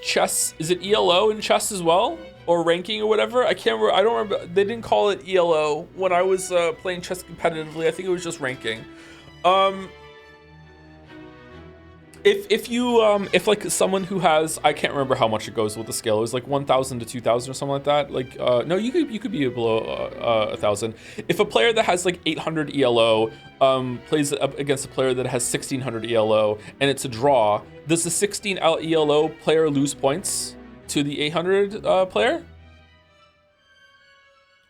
chess, is it ELO in chess as well? Or ranking or whatever? I can't remember. I don't remember. They didn't call it ELO when I was playing chess competitively. I think it was just ranking. If like someone who has, I can't remember how much it goes with the scale. It was like 1,000 to 2,000 or something like that. Like no, you could be below 1,000. If a player that has like 800 ELO plays up against a player that has 1,600 ELO and it's a draw, does the 16 ELO player lose points to the 800 player?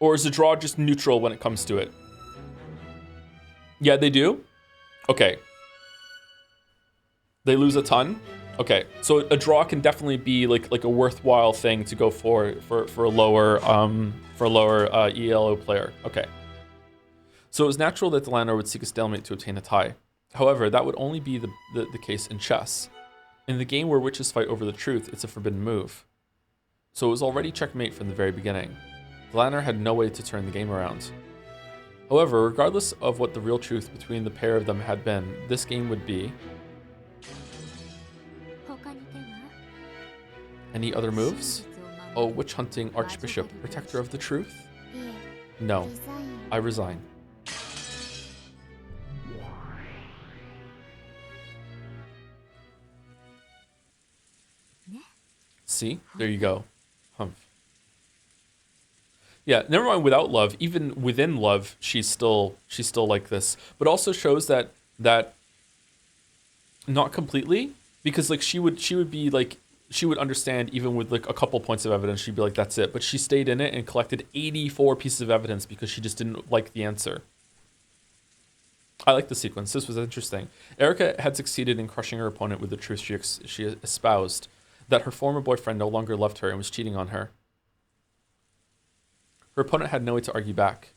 Or is the draw just neutral when it comes to it? Yeah, they do. Okay. They lose a ton. Okay, so a draw can definitely be like a worthwhile thing to go for a lower ELO player. Okay. So it was natural that the landowner would seek a stalemate to obtain a tie. However, that would only be the case in chess. In the game where witches fight over the truth, it's a forbidden move. So it was already checkmate from the very beginning. The landowner had no way to turn the game around. However, regardless of what the real truth between the pair of them had been, this game would be. Any other moves? Oh, witch hunting archbishop, protector of the truth? No, I resign. See, there you go. Humph. Yeah, never mind without love. Even within love, she's still like this. But also shows that not completely, because like she would be like. She would understand even with like a couple points of evidence, she'd be like, that's it. But she stayed in it and collected 84 pieces of evidence because she just didn't like the answer. I like the sequence. This was interesting. Erica had succeeded in crushing her opponent with the truth she espoused, that her former boyfriend no longer loved her and was cheating on her. Her opponent had no way to argue back.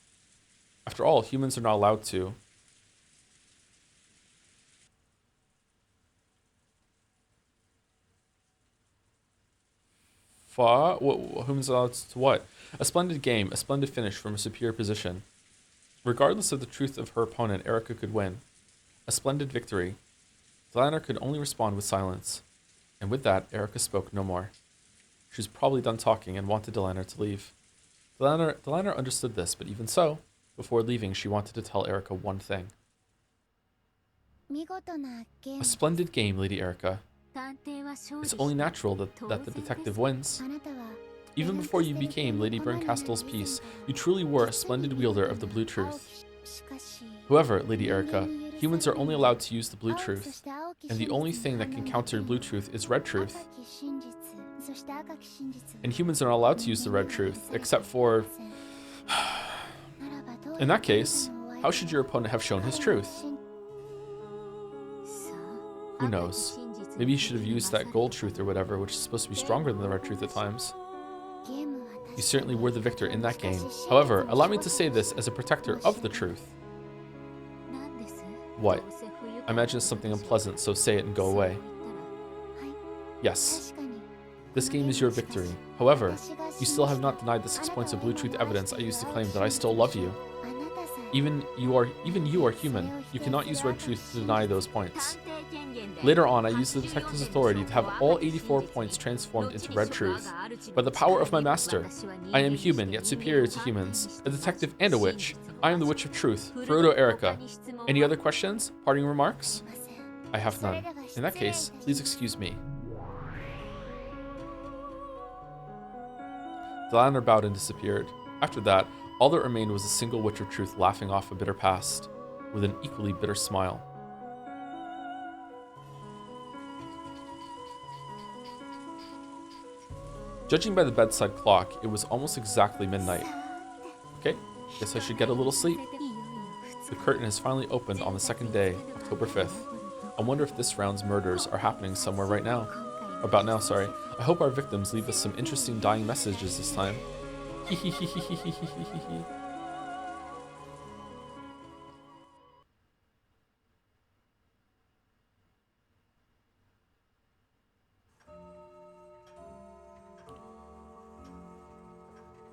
After all, humans are not allowed to. Humans allowed to what? A splendid game, a splendid finish from a superior position. Regardless of the truth of her opponent, Erica could win. A splendid victory. The landowner could only respond with silence. And with that, Erica spoke no more. She was probably done talking and wanted the landowner to leave. The landowner understood this, but even so, before leaving, she wanted to tell Erica one thing. A splendid game, Lady Erica. It's only natural that the detective wins. Even before you became Lady Berncastle's piece, you truly were a splendid wielder of the blue truth. However, Lady Erica, humans are only allowed to use the blue truth, and the only thing that can counter blue truth is red truth. And humans are not allowed to use the red truth, except for... In that case, how should your opponent have shown his truth? Who knows? Maybe he should have used that gold truth or whatever, which is supposed to be stronger than the red truth at times. You certainly were the victor in that game. However, allow me to say this as a protector of the truth. What? I imagine it's something unpleasant, so say it and go away. Yes. This game is your victory. However, you still have not denied the 6 points of blue truth evidence I used to claim that I still love you. Even you are human. You cannot use red truth to deny those points. Later on, I used the detective's authority to have all 84 points transformed into red truth. By the power of my master, I am human, yet superior to humans, a detective and a witch. I am the Witch of Truth, Frodo Erica. Any other questions? Parting remarks? I have none. In that case, please excuse me. The landowner bowed and disappeared. After that, all that remained was a single Witch of Truth laughing off a bitter past, with an equally bitter smile. Judging by the bedside clock, it was almost exactly midnight. Okay, guess I should get a little sleep. The curtain has finally opened on the second day, October 5th. I wonder if this round's murders are happening somewhere right now. About now, sorry. I hope our victims leave us some interesting dying messages this time.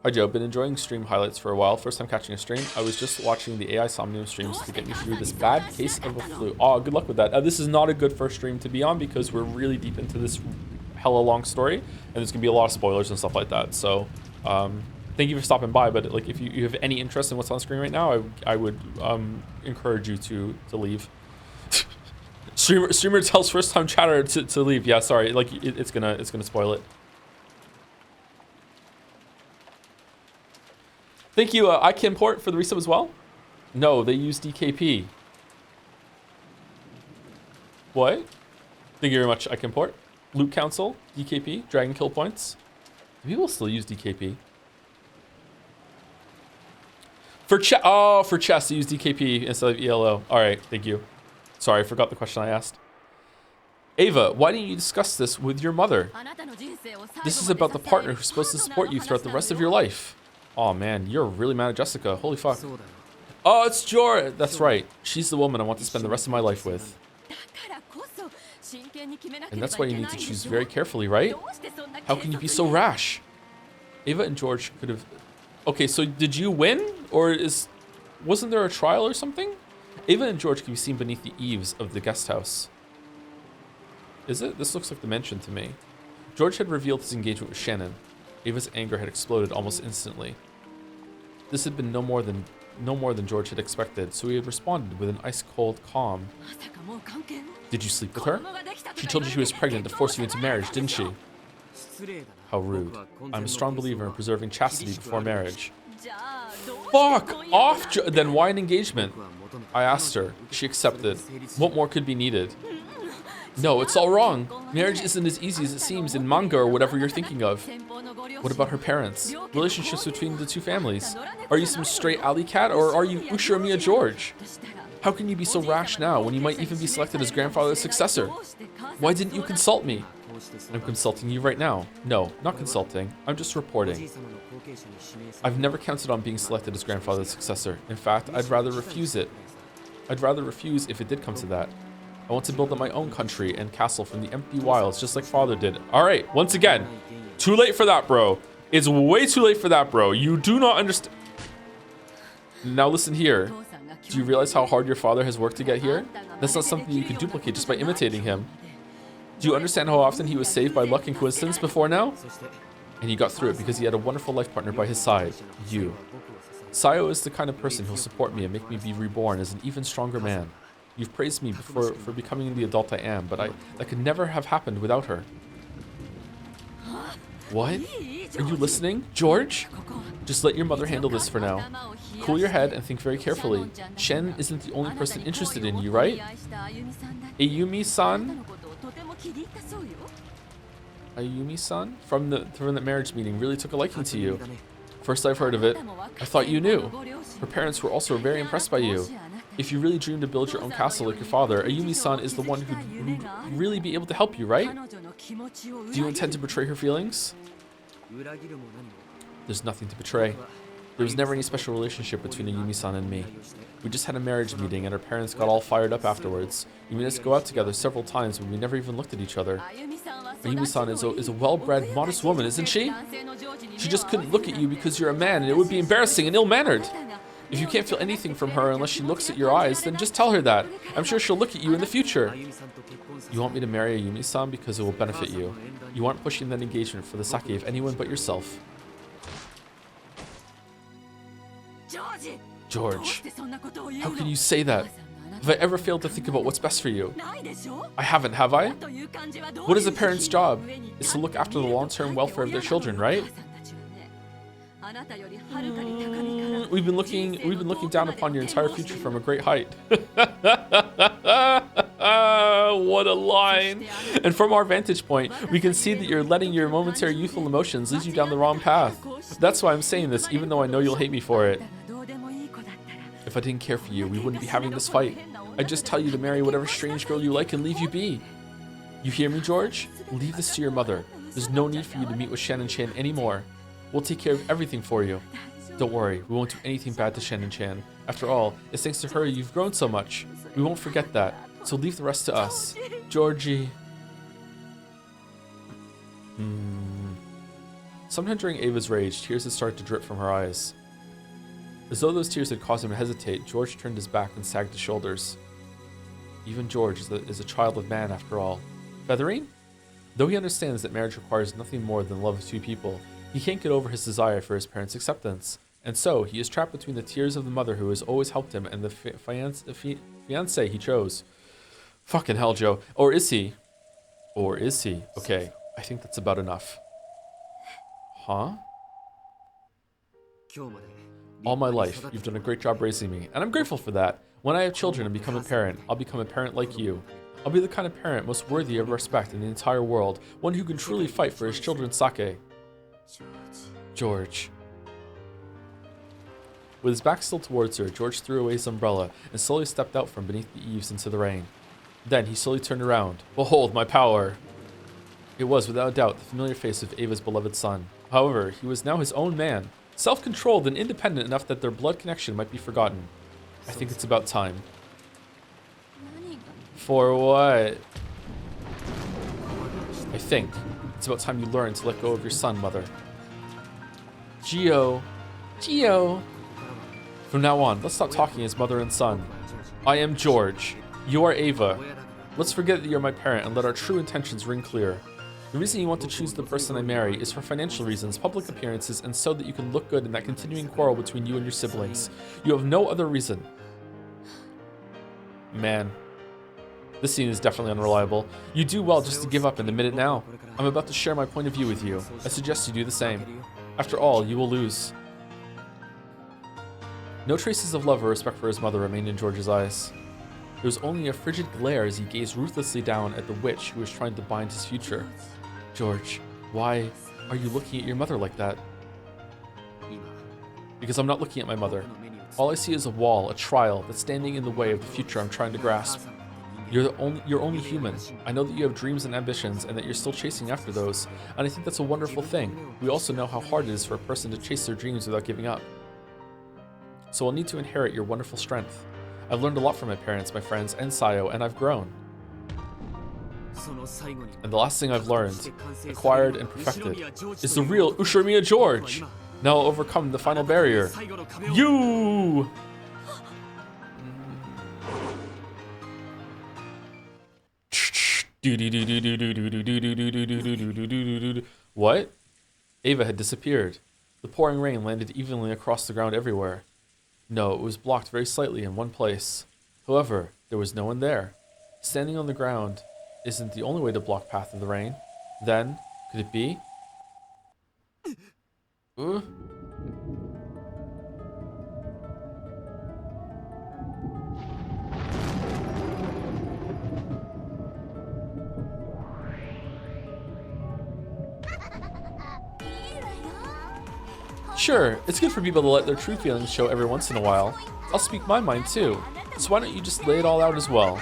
Hi Joe, been enjoying stream highlights for a while. First time catching a stream. I was just watching the AI Somnium streams to get me through this bad case of a flu. Oh, good luck with that. This is not a good first stream to be on because we're really deep into this hella long story, and there's gonna be a lot of spoilers and stuff like that. So, thank you for stopping by. But like, if you have any interest in what's on screen right now, I would encourage you to leave. Streamer tells first time chatter to leave. Yeah, sorry. Like it's gonna spoil it. Thank you, iCanPort, for the resub as well. No, they use DKP. What? Thank you very much, iCanPort. Loot Council, DKP, Dragon Kill Points. Do people still use DKP? For chess, they use DKP instead of ELO. All right, thank you. Sorry, I forgot the question I asked. Ava, why didn't you discuss this with your mother? This is about the partner who's supposed to support you throughout the rest of your life. Oh man, you're really mad at Jessica. Holy fuck. Oh, it's Jor. That's right. She's the woman I want to spend the rest of my life with. And that's why you need to choose very carefully, right? How can you be so rash? Ava and George could have... Okay, so did you win? Or wasn't there a trial or something? Ava and George can be seen beneath the eaves of the guest house. Is it? This looks like the mansion to me. George had revealed his engagement with Shannon. Ava's anger had exploded almost instantly. This had been no more than George had expected, so he had responded with an ice-cold calm. Did you sleep with her? She told you she was pregnant to force you into marriage, didn't she? How rude. I'm a strong believer in preserving chastity before marriage. Fuck off! Then why an engagement? I asked her. She accepted. What more could be needed? No, it's all wrong. Marriage isn't as easy as it seems in manga or whatever you're thinking of. What about her parents? Relationships between the two families? Are you some stray alley cat or are you Ushiramiya George? How can you be so rash now when you might even be selected as grandfather's successor? Why didn't you consult me? I'm consulting you right now. No, not consulting. I'm just reporting. I've never counted on being selected as grandfather's successor. In fact, I'd rather refuse it. I'd rather refuse if it did come to that. I want to build up my own country and castle from the empty wilds, just like father did. All right, once again, too late for that, bro. It's way too late for that, bro. You do not understand. Now listen here. Do you realize how hard your father has worked to get here? That's not something you can duplicate just by imitating him. Do you understand how often he was saved by luck and coincidence before now? And he got through it because he had a wonderful life partner by his side, you. Sayo is the kind of person who'll support me and make me be reborn as an even stronger man. You've praised me for becoming the adult I am, but that could never have happened without her. What? Are you listening, George? Just let your mother handle this for now. Cool your head and think very carefully. Shen isn't the only person interested in you, right? Ayumi-san? Ayumi-san? From the marriage meeting really took a liking to you. First I've heard of it, I thought you knew. Her parents were also very impressed by you. If you really dream to build your own castle like your father, Ayumi-san is the one who'd really be able to help you, right? Do you intend to betray her feelings? There's nothing to betray. There was never any special relationship between Ayumi-san and me. We just had a marriage meeting and our parents got all fired up afterwards. We made us go out together several times but we never even looked at each other. Ayumi-san is a well-bred, modest woman, isn't she? She just couldn't look at you because you're a man and it would be embarrassing and ill-mannered. If you can't feel anything from her unless she looks at your eyes, then just tell her that. I'm sure she'll look at you in the future. You want me to marry Ayumi-san because it will benefit you. You aren't pushing that engagement for the sake of anyone but yourself. George, how can you say that? Have I ever failed to think about what's best for you? I haven't, have I? What is a parent's job? It's to look after the long-term welfare of their children, right? We've been looking down upon your entire future from a great height. What a line. And from our vantage point, we can see that you're letting your momentary youthful emotions lead you down the wrong path. That's why I'm saying this, even though I know you'll hate me for it. If I didn't care for you, we wouldn't be having this fight. I'd just tell you to marry whatever strange girl you like and leave you be. You hear me, George? Leave this to your mother. There's no need for you to meet with Shannon Chan anymore. We'll take care of everything for you. Don't worry, we won't do anything bad to Shannon Chan. After all, it's thanks to her you've grown so much. We won't forget that, so leave the rest to us. Georgie. Sometime during Ava's rage, tears had started to drip from her eyes. As though those tears had caused him to hesitate, George turned his back and sagged his shoulders. Even George is a child of man after all. Feathering? Though he understands that marriage requires nothing more than the love of two people, he can't get over his desire for his parents' acceptance. And so, he is trapped between the tears of the mother who has always helped him and the fiancé he chose. Fucking hell, Joe. Or is he? Or is he? Okay, I think that's about enough. Huh? All my life, you've done a great job raising me, and I'm grateful for that. When I have children and become a parent, I'll become a parent like you. I'll be the kind of parent most worthy of respect in the entire world, one who can truly fight for his children's sake. George. With his back still towards her, George threw away his umbrella and slowly stepped out from beneath the eaves into the rain. Then he slowly turned around. Behold my power! It was, without a doubt, the familiar face of Ava's beloved son. However, he was now his own man, self-controlled and independent enough that their blood connection might be forgotten. I think it's about time. For what? I think it's about time you learn to let go of your son, mother. Gio. From now on, let's stop talking as mother and son. I am George. You are Ava. Let's forget that you're my parent and let our true intentions ring clear. The reason you want to choose the person I marry is for financial reasons, public appearances, and so that you can look good in that continuing quarrel between you and your siblings. You have no other reason. Man. This scene is definitely unreliable. You do well just to give up and admit it now. I'm about to share my point of view with you. I suggest you do the same. After all, you will lose. No traces of love or respect for his mother remained in George's eyes. There was only a frigid glare as he gazed ruthlessly down at the witch who was trying to bind his future. George, why are you looking at your mother like that? Because I'm not looking at my mother. All I see is a wall, a trial, that's standing in the way of the future I'm trying to grasp. You're only human. I know that you have dreams and ambitions and that you're still chasing after those, and I think that's a wonderful thing. We also know how hard it is for a person to chase their dreams without giving up. So I'll need to inherit your wonderful strength. I've learned a lot from my parents, my friends, and Sayo, and I've grown. And the last thing I've learned, acquired and perfected, is the real Ushirimiya George! Now I'll overcome the final barrier. You! What? Ava had disappeared. The pouring rain landed evenly across the ground everywhere. No, it was blocked very slightly in one place. However, there was no one there. Standing on the ground isn't the only way to block path of the rain. Then, could it be? Sure, it's good for people to let their true feelings show every once in a while. I'll speak my mind too. So why don't you just lay it all out as well?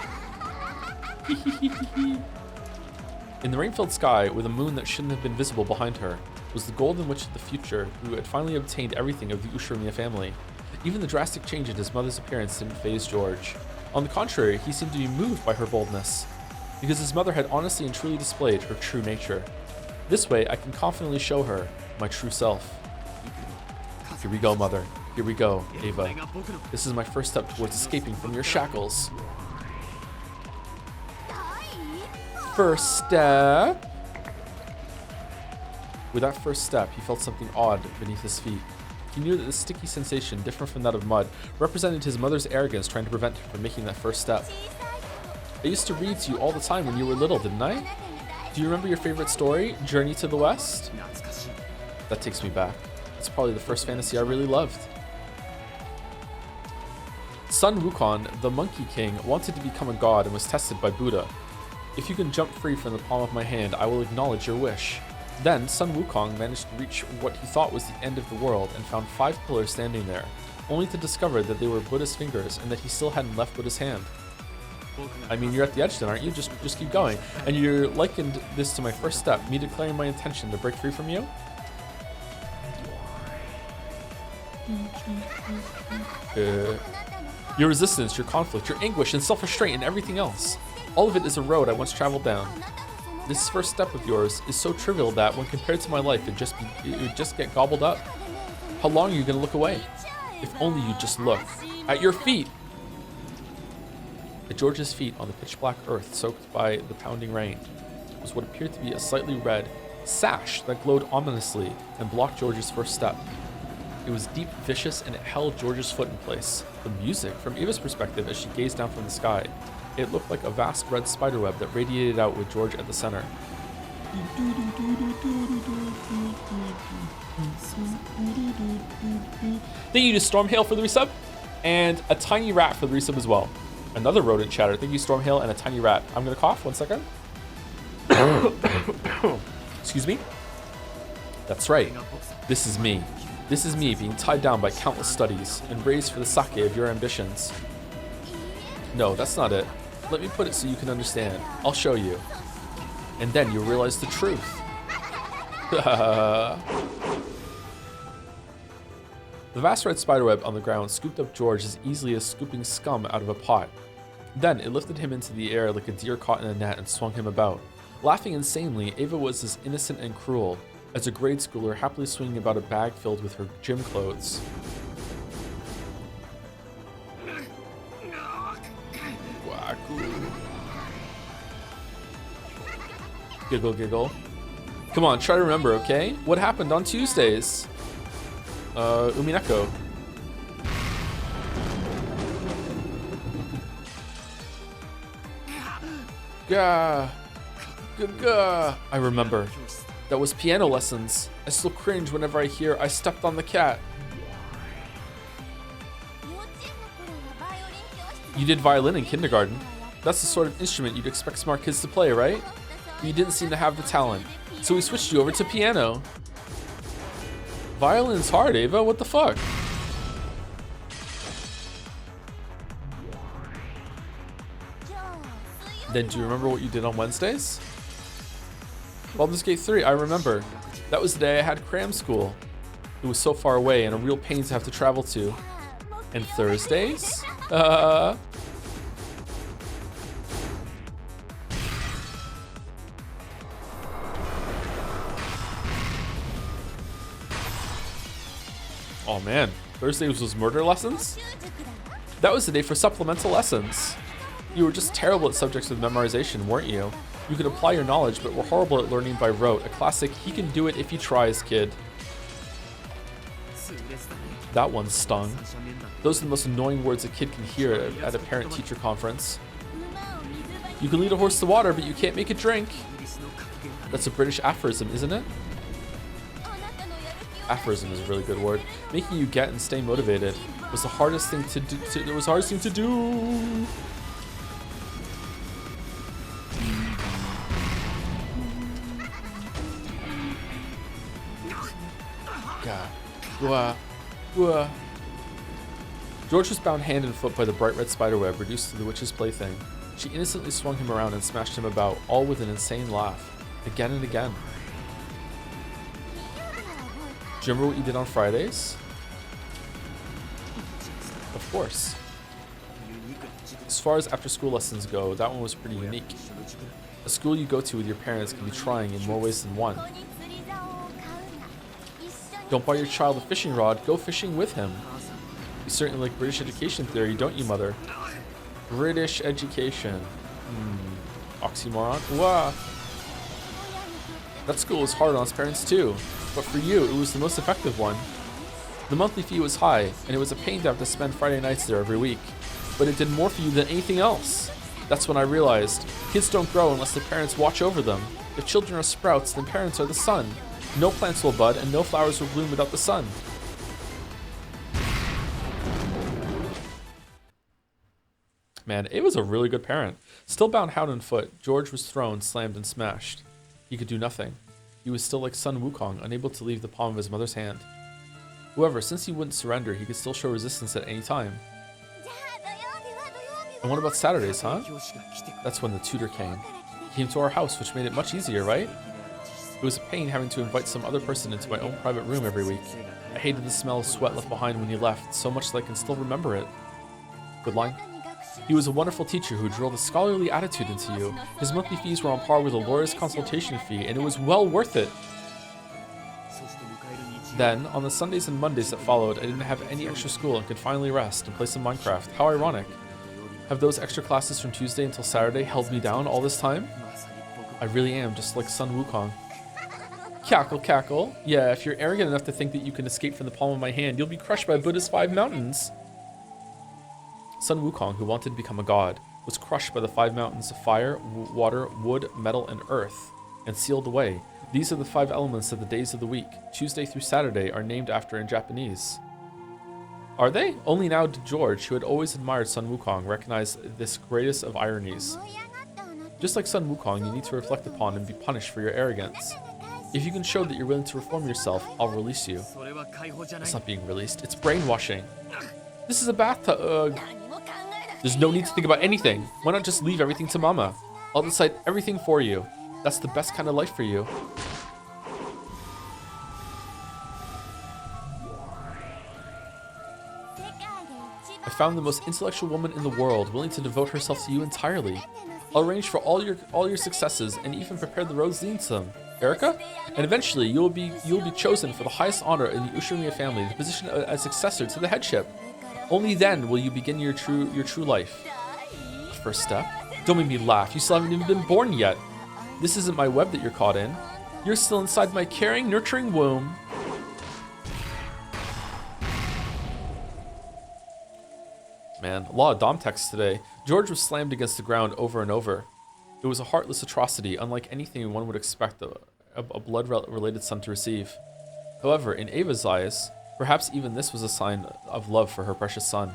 In the rain-filled sky, with a moon that shouldn't have been visible behind her, was the golden witch of the future who had finally obtained everything of the Ushirimiya family. Even the drastic change in his mother's appearance didn't faze George. On the contrary, he seemed to be moved by her boldness, because his mother had honestly and truly displayed her true nature. This way, I can confidently show her my true self. Here we go, mother. Here we go, Ava. This is my first step towards escaping from your shackles. First step. With that first step, he felt something odd beneath his feet. He knew that the sticky sensation, different from that of mud, represented his mother's arrogance trying to prevent him from making that first step. I used to read to you all the time when you were little, didn't I? Do you remember your favorite story, Journey to the West? That takes me back. It's probably the first fantasy I really loved. Sun Wukong, the Monkey King, wanted to become a god and was tested by Buddha. If you can jump free from the palm of my hand, I will acknowledge your wish. Then, Sun Wukong managed to reach what he thought was the end of the world and found 5 pillars standing there, only to discover that they were Buddha's fingers and that he still hadn't left Buddha's hand. I mean, you're at the edge then, aren't you? Just keep going. And you likened this to my first step, me declaring my intention to break free from you? Your resistance, your conflict, your anguish, and self-restraint, and everything else. All of it is a road I once traveled down. This first step of yours is so trivial that when compared to my life, it would just get gobbled up. How long are you gonna look away? If only you just look. At your feet! At George's feet on the pitch black earth soaked by the pounding rain was what appeared to be a slightly red sash that glowed ominously and blocked George's first step. It was deep, vicious, and it held George's foot in place. The music, from Eva's perspective as she gazed down from the sky, it looked like a vast red spiderweb that radiated out with George at the center. Thank you to Stormhail for the resub, and a tiny rat for the resub as well. Another rodent chatter. Thank you, Stormhail, and a tiny rat. I'm gonna cough. 1 second. Excuse me. That's right. This is me. This is me being tied down by countless studies and raised for the sake of your ambitions. No, that's not it. Let me put it so you can understand. I'll show you. And then you'll realize the truth. The vast red spiderweb on the ground scooped up George as easily as scooping scum out of a pot. Then it lifted him into the air like a deer caught in a net and swung him about. Laughing insanely, Ava was as innocent and cruel as a grade schooler happily swinging about a bag filled with her gym clothes. Giggle, giggle. Come on, try to remember, okay? What happened on Tuesdays? Umineko. Gah. Gah. I remember. That was piano lessons. I still cringe whenever I hear I stepped on the cat. You did violin in kindergarten. That's the sort of instrument you'd expect smart kids to play, right? But you didn't seem to have the talent, so we switched you over to piano. Violin's hard, Ava. What the fuck? Then do you remember what you did on Wednesdays? Baldur's Gate 3, I remember. That was the day I had cram school. It was so far away and a real pain to have to travel to. And Thursdays? Oh man, Thursdays was murder lessons? That was the day for supplemental lessons. You were just terrible at subjects with memorization, weren't you? You could apply your knowledge, but were horrible at learning by rote. A classic, he can do it if he tries, kid. That one stung. Those are the most annoying words a kid can hear at a parent-teacher conference. You can lead a horse to water, but you can't make it drink. That's a British aphorism, isn't it? Aphorism is a really good word. Making you get and stay motivated was the hardest thing to do. It was the hardest thing to do. God. George was bound hand and foot by the bright red spiderweb, reduced to the witch's plaything. She innocently swung him around and smashed him about, all with an insane laugh, again and again. Do you remember what you did on Fridays? Of course. As far as after-school lessons go, that one was pretty unique. A school you go to with your parents can be trying in more ways than one. Don't buy your child a fishing rod, go fishing with him. You certainly like British education theory, don't you, mother? British education. Oxymoron. Wah. That school was hard on its parents too, but for you, it was the most effective one. The monthly fee was high, and it was a pain to have to spend Friday nights there every week, but it did more for you than anything else. That's when I realized, kids don't grow unless their parents watch over them. If children are sprouts, then parents are the sun. No plants will bud, and no flowers will bloom without the sun. Man, it was a really good parent. Still bound hand and foot, George was thrown, slammed, and smashed. He could do nothing. He was still like Sun Wukong, unable to leave the palm of his mother's hand. However, since he wouldn't surrender, he could still show resistance at any time. And what about Saturdays, huh? That's when the tutor came. He came to our house, which made it much easier, right? It was a pain having to invite some other person into my own private room every week. I hated the smell of sweat left behind when he left, so much that I can still remember it. Good line. He was a wonderful teacher who drilled a scholarly attitude into you. His monthly fees were on par with a lawyer's consultation fee, and it was well worth it. Then, on the Sundays and Mondays that followed, I didn't have any extra school and could finally rest and play some Minecraft. How ironic. Have those extra classes from Tuesday until Saturday held me down all this time? I really am, just like Sun Wukong. Cackle, cackle. Yeah, if you're arrogant enough to think that you can escape from the palm of my hand, you'll be crushed by Buddha's 5 mountains. Sun Wukong, who wanted to become a god, was crushed by the 5 mountains of fire, water, wood, metal, and earth, and sealed away. These are the 5 elements of the days of the week. Tuesday through Saturday are named after in Japanese. Are they? Only now did George, who had always admired Sun Wukong, recognize this greatest of ironies. Just like Sun Wukong, you need to reflect upon and be punished for your arrogance. If you can show that you're willing to reform yourself, I'll release you. It's not being released, it's brainwashing. This is a bathtub. There's no need to think about anything. Why not just leave everything to Mama? I'll decide everything for you. That's the best kind of life for you. I found the most intellectual woman in the world, willing to devote herself to you entirely. I'll arrange for all your successes and even prepare the roads leading to them. Erica? And eventually you will be chosen for the highest honor in the Ushimiya family, the position as successor to the headship. Only then will you begin your true life. First step? Don't make me laugh. You still haven't even been born yet. This isn't my web that you're caught in. You're still inside my caring, nurturing womb. Man, a lot of Dom texts today. George was slammed against the ground over and over. It was a heartless atrocity, unlike anything one would expect a blood-related son to receive. However, in Ava's eyes, perhaps even this was a sign of love for her precious son.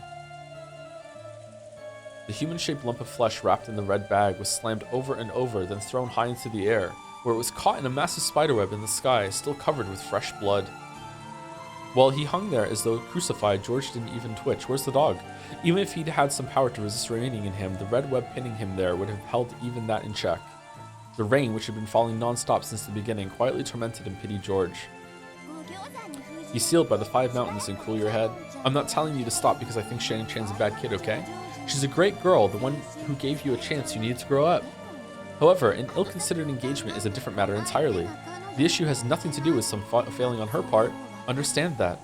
The human-shaped lump of flesh wrapped in the red bag was slammed over and over, then thrown high into the air, where it was caught in a massive spiderweb in the sky, still covered with fresh blood. While he hung there as though crucified, George didn't even twitch. Where's the dog? Even if he'd had some power to resist remaining in him, the red web pinning him there would have held even that in check. The rain, which had been falling non-stop since the beginning, quietly tormented and pitied George. He's sealed by the 5 mountains and cool your head. I'm not telling you to stop because I think Shang Chan's a bad kid, okay? She's a great girl, the one who gave you a chance you needed to grow up. However, an ill-considered engagement is a different matter entirely. The issue has nothing to do with some failing on her part. Understand that.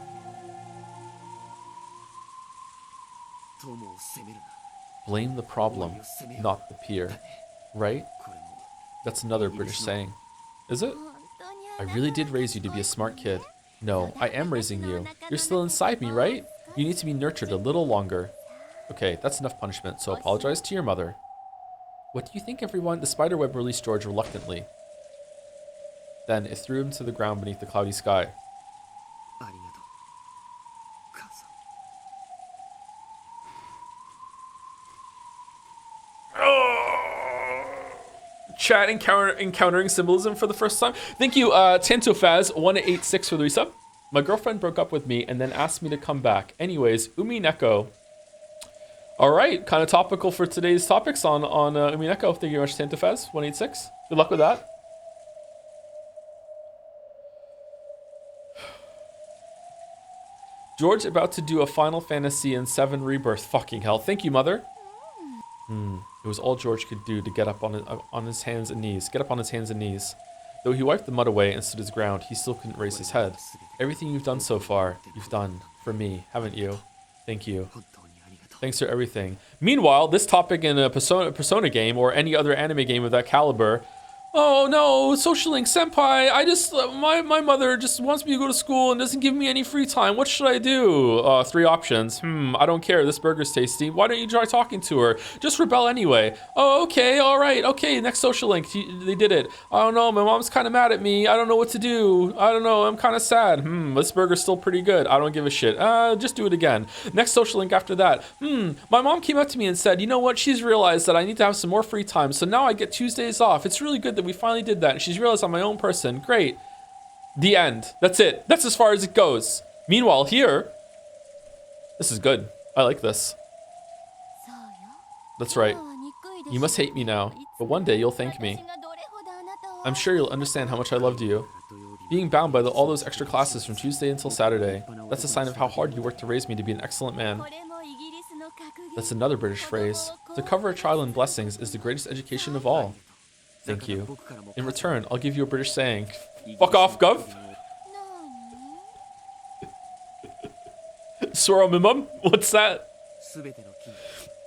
Blame the problem, not the peer. Right? That's another British saying. Is it? I really did raise you to be a smart kid. No, I am raising you. You're still inside me, right? You need to be nurtured a little longer. Okay, that's enough punishment, so apologize to your mother. What do you think, everyone? The spiderweb released George reluctantly. Then it threw him to the ground beneath the cloudy sky. Chat encountering symbolism for the first time. Thank you, Tantofaz186 for the resub. My girlfriend broke up with me and then asked me to come back. Anyways, Umineko. All right, kind of topical for today's topics on Umineko. Thank you very much, Tantofaz186. Good luck with that. George about to do a Final Fantasy and 7 Rebirth. Fucking hell. Thank you, mother. It was all George could do to get up on his hands and knees. Get up on his hands and knees. Though he wiped the mud away and stood his ground, he still couldn't raise his head. Everything you've done so far, you've done for me, haven't you? Thank you. Thanks for everything. Meanwhile, this topic in a Persona game or any other anime game of that caliber. Oh no, Social Link Senpai, my mother just wants me to go to school and doesn't give me any free time. What should I do? 3 options. I don't care, this burger's tasty. Why don't you try talking to her? Just rebel anyway. Oh, okay, all right, okay, next Social Link, they did it. I don't know, my mom's kind of mad at me. I don't know what to do. I don't know, I'm kind of sad. This burger's still pretty good. I don't give a shit. Just do it again. Next Social Link after that. My mom came up to me and said, you know what, she's realized that I need to have some more free time, so now I get Tuesdays off. It's really good that we finally did that, and she's realized I'm my own person. Great. The end. That's it. That's as far as it goes. Meanwhile, here, this is good. I like this. That's right. You must hate me now, but one day you'll thank me. I'm sure you'll understand how much I loved you. Being bound by all those extra classes from Tuesday until Saturday, that's a sign of how hard you worked to raise me to be an excellent man. That's another British phrase. To cover a child in blessings is the greatest education of all. Thank you. In return, I'll give you a British saying. Fuck off, Gov! Sorrow, my mum? What's that?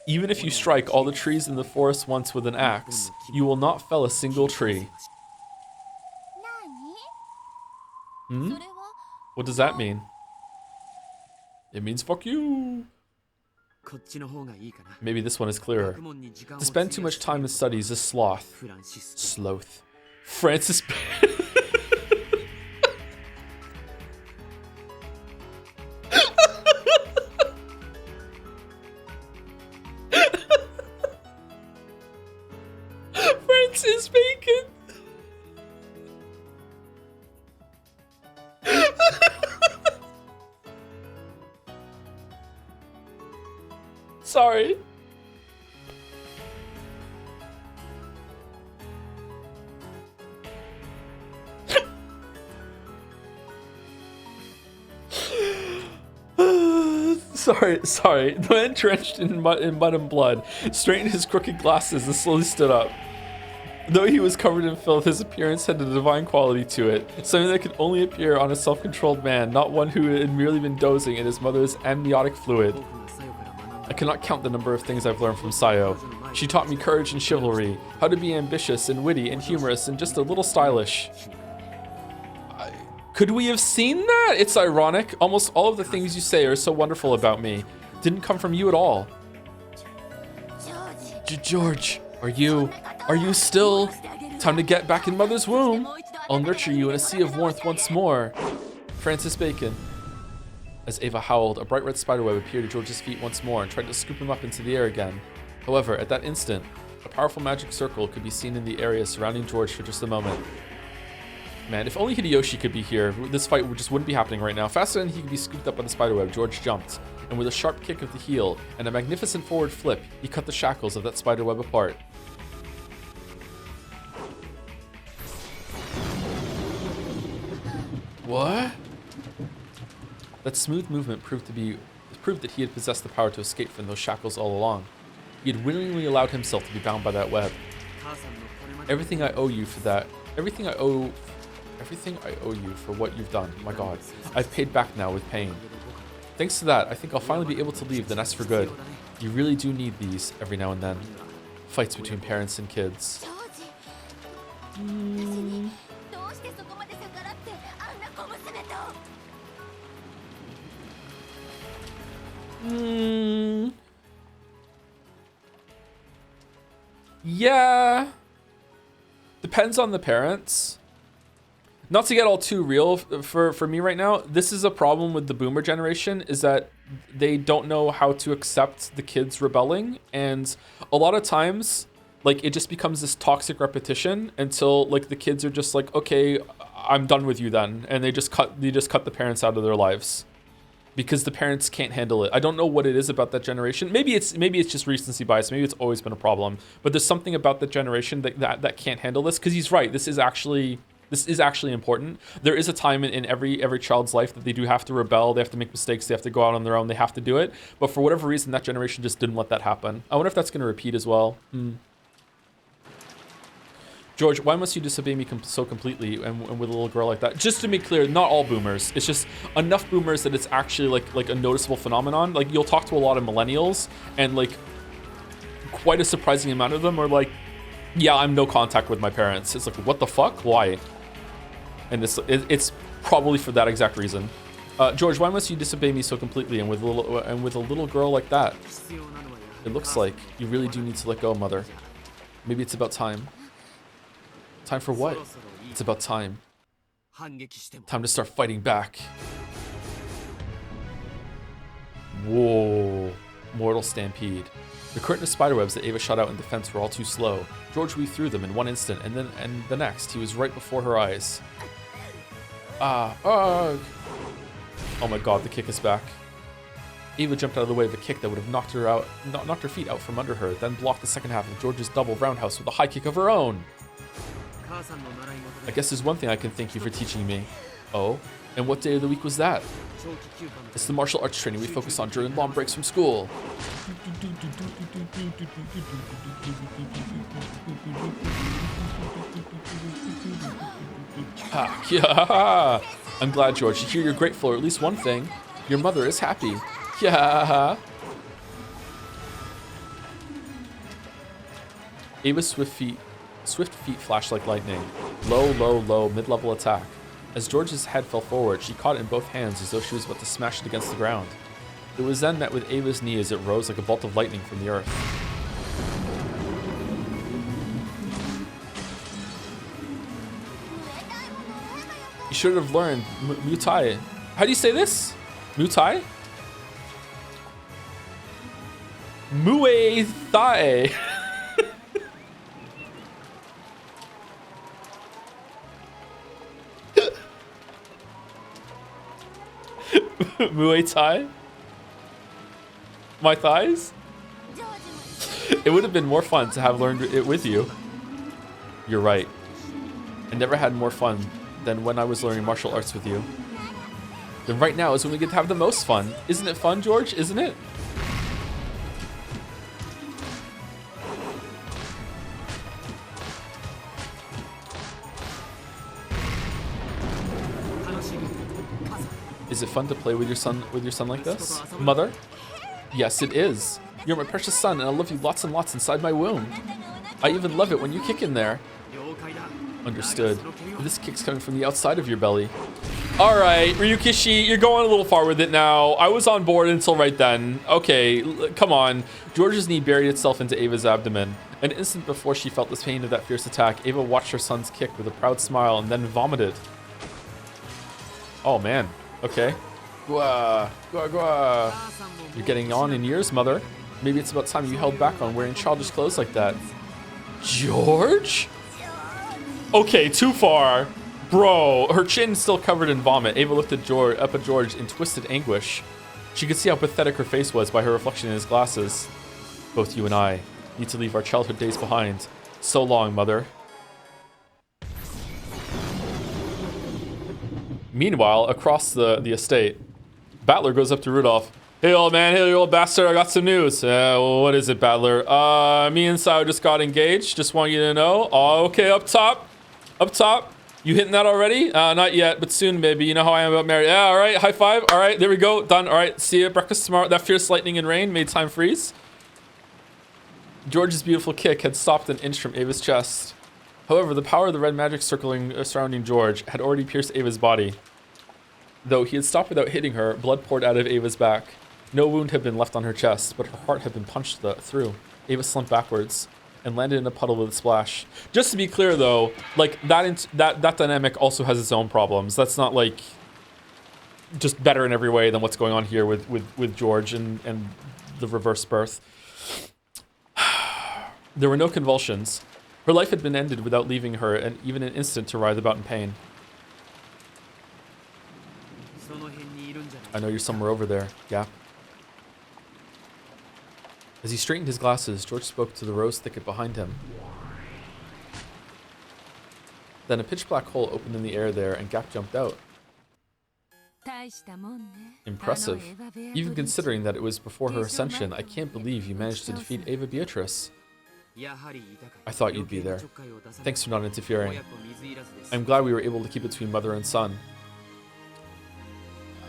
Even if you strike all the trees in the forest once with an axe, you will not fell a single tree. Hmm? What does that mean? It means fuck you. Maybe this one is clearer. To spend too much time in studies is sloth. Sloth. Francis. Francis Bacon. Sorry. Sorry. The man drenched in mud and blood straightened his crooked glasses and slowly stood up. Though he was covered in filth, his appearance had a divine quality to it, something that could only appear on a self-controlled man, not one who had merely been dozing in his mother's amniotic fluid. I cannot count the number of things I've learned from Sayo. She taught me courage and chivalry, how to be ambitious and witty and humorous and just a little stylish. Could we have seen that? It's ironic. Almost all of the things you say are so wonderful about me didn't come from you at all. George, are you still? Time to get back in mother's womb. I'll nurture you in a sea of warmth once more. Francis Bacon. As Ava howled, a bright red spiderweb appeared at George's feet once more and tried to scoop him up into the air again. However, at that instant, a powerful magic circle could be seen in the area surrounding George for just a moment. Man, if only Hideyoshi could be here, this fight just wouldn't be happening right now. Faster than he could be scooped up by the spiderweb, George jumped, and with a sharp kick of the heel and a magnificent forward flip, he cut the shackles of that spiderweb apart. What? That smooth movement proved that he had possessed the power to escape from those shackles all along. He had willingly allowed himself to be bound by that web. Everything I owe you for that. Everything I owe you for what you've done. My God, I've paid back now with pain. Thanks to that, I think I'll finally be able to leave the nest for good. You really do need these every now and then. Fights between parents and kids. Yeah. Depends on the parents. Not to get all too real for me right now, this is a problem with the boomer generation, is that they don't know how to accept the kids rebelling, and a lot of times like it just becomes this toxic repetition until like the kids are just like, okay, I'm done with you then, and they just cut the parents out of their lives because the parents can't handle it. I don't know what it is about that generation. Maybe it's just recency bias. Maybe it's always been a problem, but there's something about that generation that can't handle this, because he's right. This is actually important. There is a time in every child's life that they do have to rebel. They have to make mistakes. They have to go out on their own. They have to do it. But for whatever reason, that generation just didn't let that happen. I wonder if that's going to repeat as well. George, why must you disobey me so completely and with a little girl like that? Just to be clear, not all boomers. It's just enough boomers that it's actually like a noticeable phenomenon. Like you'll talk to a lot of millennials, and like quite a surprising amount of them are like, yeah, I'm no contact with my parents. It's like, what the fuck? Why? And it's probably for that exact reason. George, why must you disobey me so completely and with a little girl like that? It looks like you really do need to let go, mother. Maybe it's about time. Time for what? It's about time. Time to start fighting back. Whoa. Mortal stampede. The curtain of spiderwebs that Ava shot out in defense were all too slow. George weaved through them in one instant, and the next, he was right before her eyes. Ugh. Oh my God, the kick is back. Ava jumped out of the way of a kick that would have knocked her feet out from under her, then blocked the second half of George's double roundhouse with a high kick of her own. I guess there's one thing I can thank you for teaching me. Oh, and what day of the week was that? It's the martial arts training we focus on during long breaks from school. Ha, yeah. I'm glad, George, to hear you're grateful, or at least one thing. Your mother is happy. Yeah. Ava's swift feet flashed like lightning. Low, low, low, mid-level attack. As George's head fell forward, she caught it in both hands as though she was about to smash it against the ground. It was then met with Ava's knee as it rose like a bolt of lightning from the earth. You should have learned Muay. How do you say this? Muay? Muay Thai. Muay Thai? My thighs? It would have been more fun to have learned it with you. You're right. I never had more fun than when I was learning martial arts with you. Then right now is when we get to have the most fun. Isn't it fun, George? Isn't it? Is it fun to play with your son like this? Mother? Yes, it is. You're my precious son, and I love you lots and lots inside my womb. I even love it when you kick in there. Understood. This kick's coming from the outside of your belly. All right, Ryukishi, you're going a little far with it now. I was on board until right then. Okay, come on. George's knee buried itself into Ava's abdomen. An instant before she felt the pain of that fierce attack, Ava watched her son's kick with a proud smile and then vomited. Oh, man. Okay. Gua, gua, gua. You're getting on in years, mother. Maybe it's about time you held back on wearing childish clothes like that. George? Okay, too far. Bro, her chin still covered in vomit. Ava looked at up at George in twisted anguish. She could see how pathetic her face was by her reflection in his glasses. Both you and I need to leave our childhood days behind. So long, mother. Meanwhile, across the estate, Battler goes up to Rudolph. Hey, old man. Hey, you old bastard. I got some news. What is it, Battler? Me and Sao just got engaged. Just want you to know. Oh, okay, up top. Up top. You hitting that already? Not yet, but soon, baby. You know how I am about marriage. Yeah, all right. High five. All right, there we go. Done. All right, see you at breakfast tomorrow. That fierce lightning and rain made time freeze. George's beautiful kick had stopped an inch from Ava's chest. However, the power of the red magic surrounding George had already pierced Ava's body. Though he had stopped without hitting her, blood poured out of Ava's back. No wound had been left on her chest, but her heart had been punched through. Ava slumped backwards and landed in a puddle with a splash. Just to be clear, though, like that dynamic also has its own problems. That's not like just better in every way than what's going on here with George and the reverse birth. There were no convulsions. Her life had been ended without leaving her even an instant to writhe about in pain. I know you're somewhere over there, Gap. As he straightened his glasses, George spoke to the rose thicket behind him. Then a pitch-black hole opened in the air there, and Gap jumped out. Impressive. Even considering that it was before her ascension, I can't believe you managed to defeat Ava Beatrice. I thought you'd be there. Thanks for not interfering. I'm glad we were able to keep it between mother and son.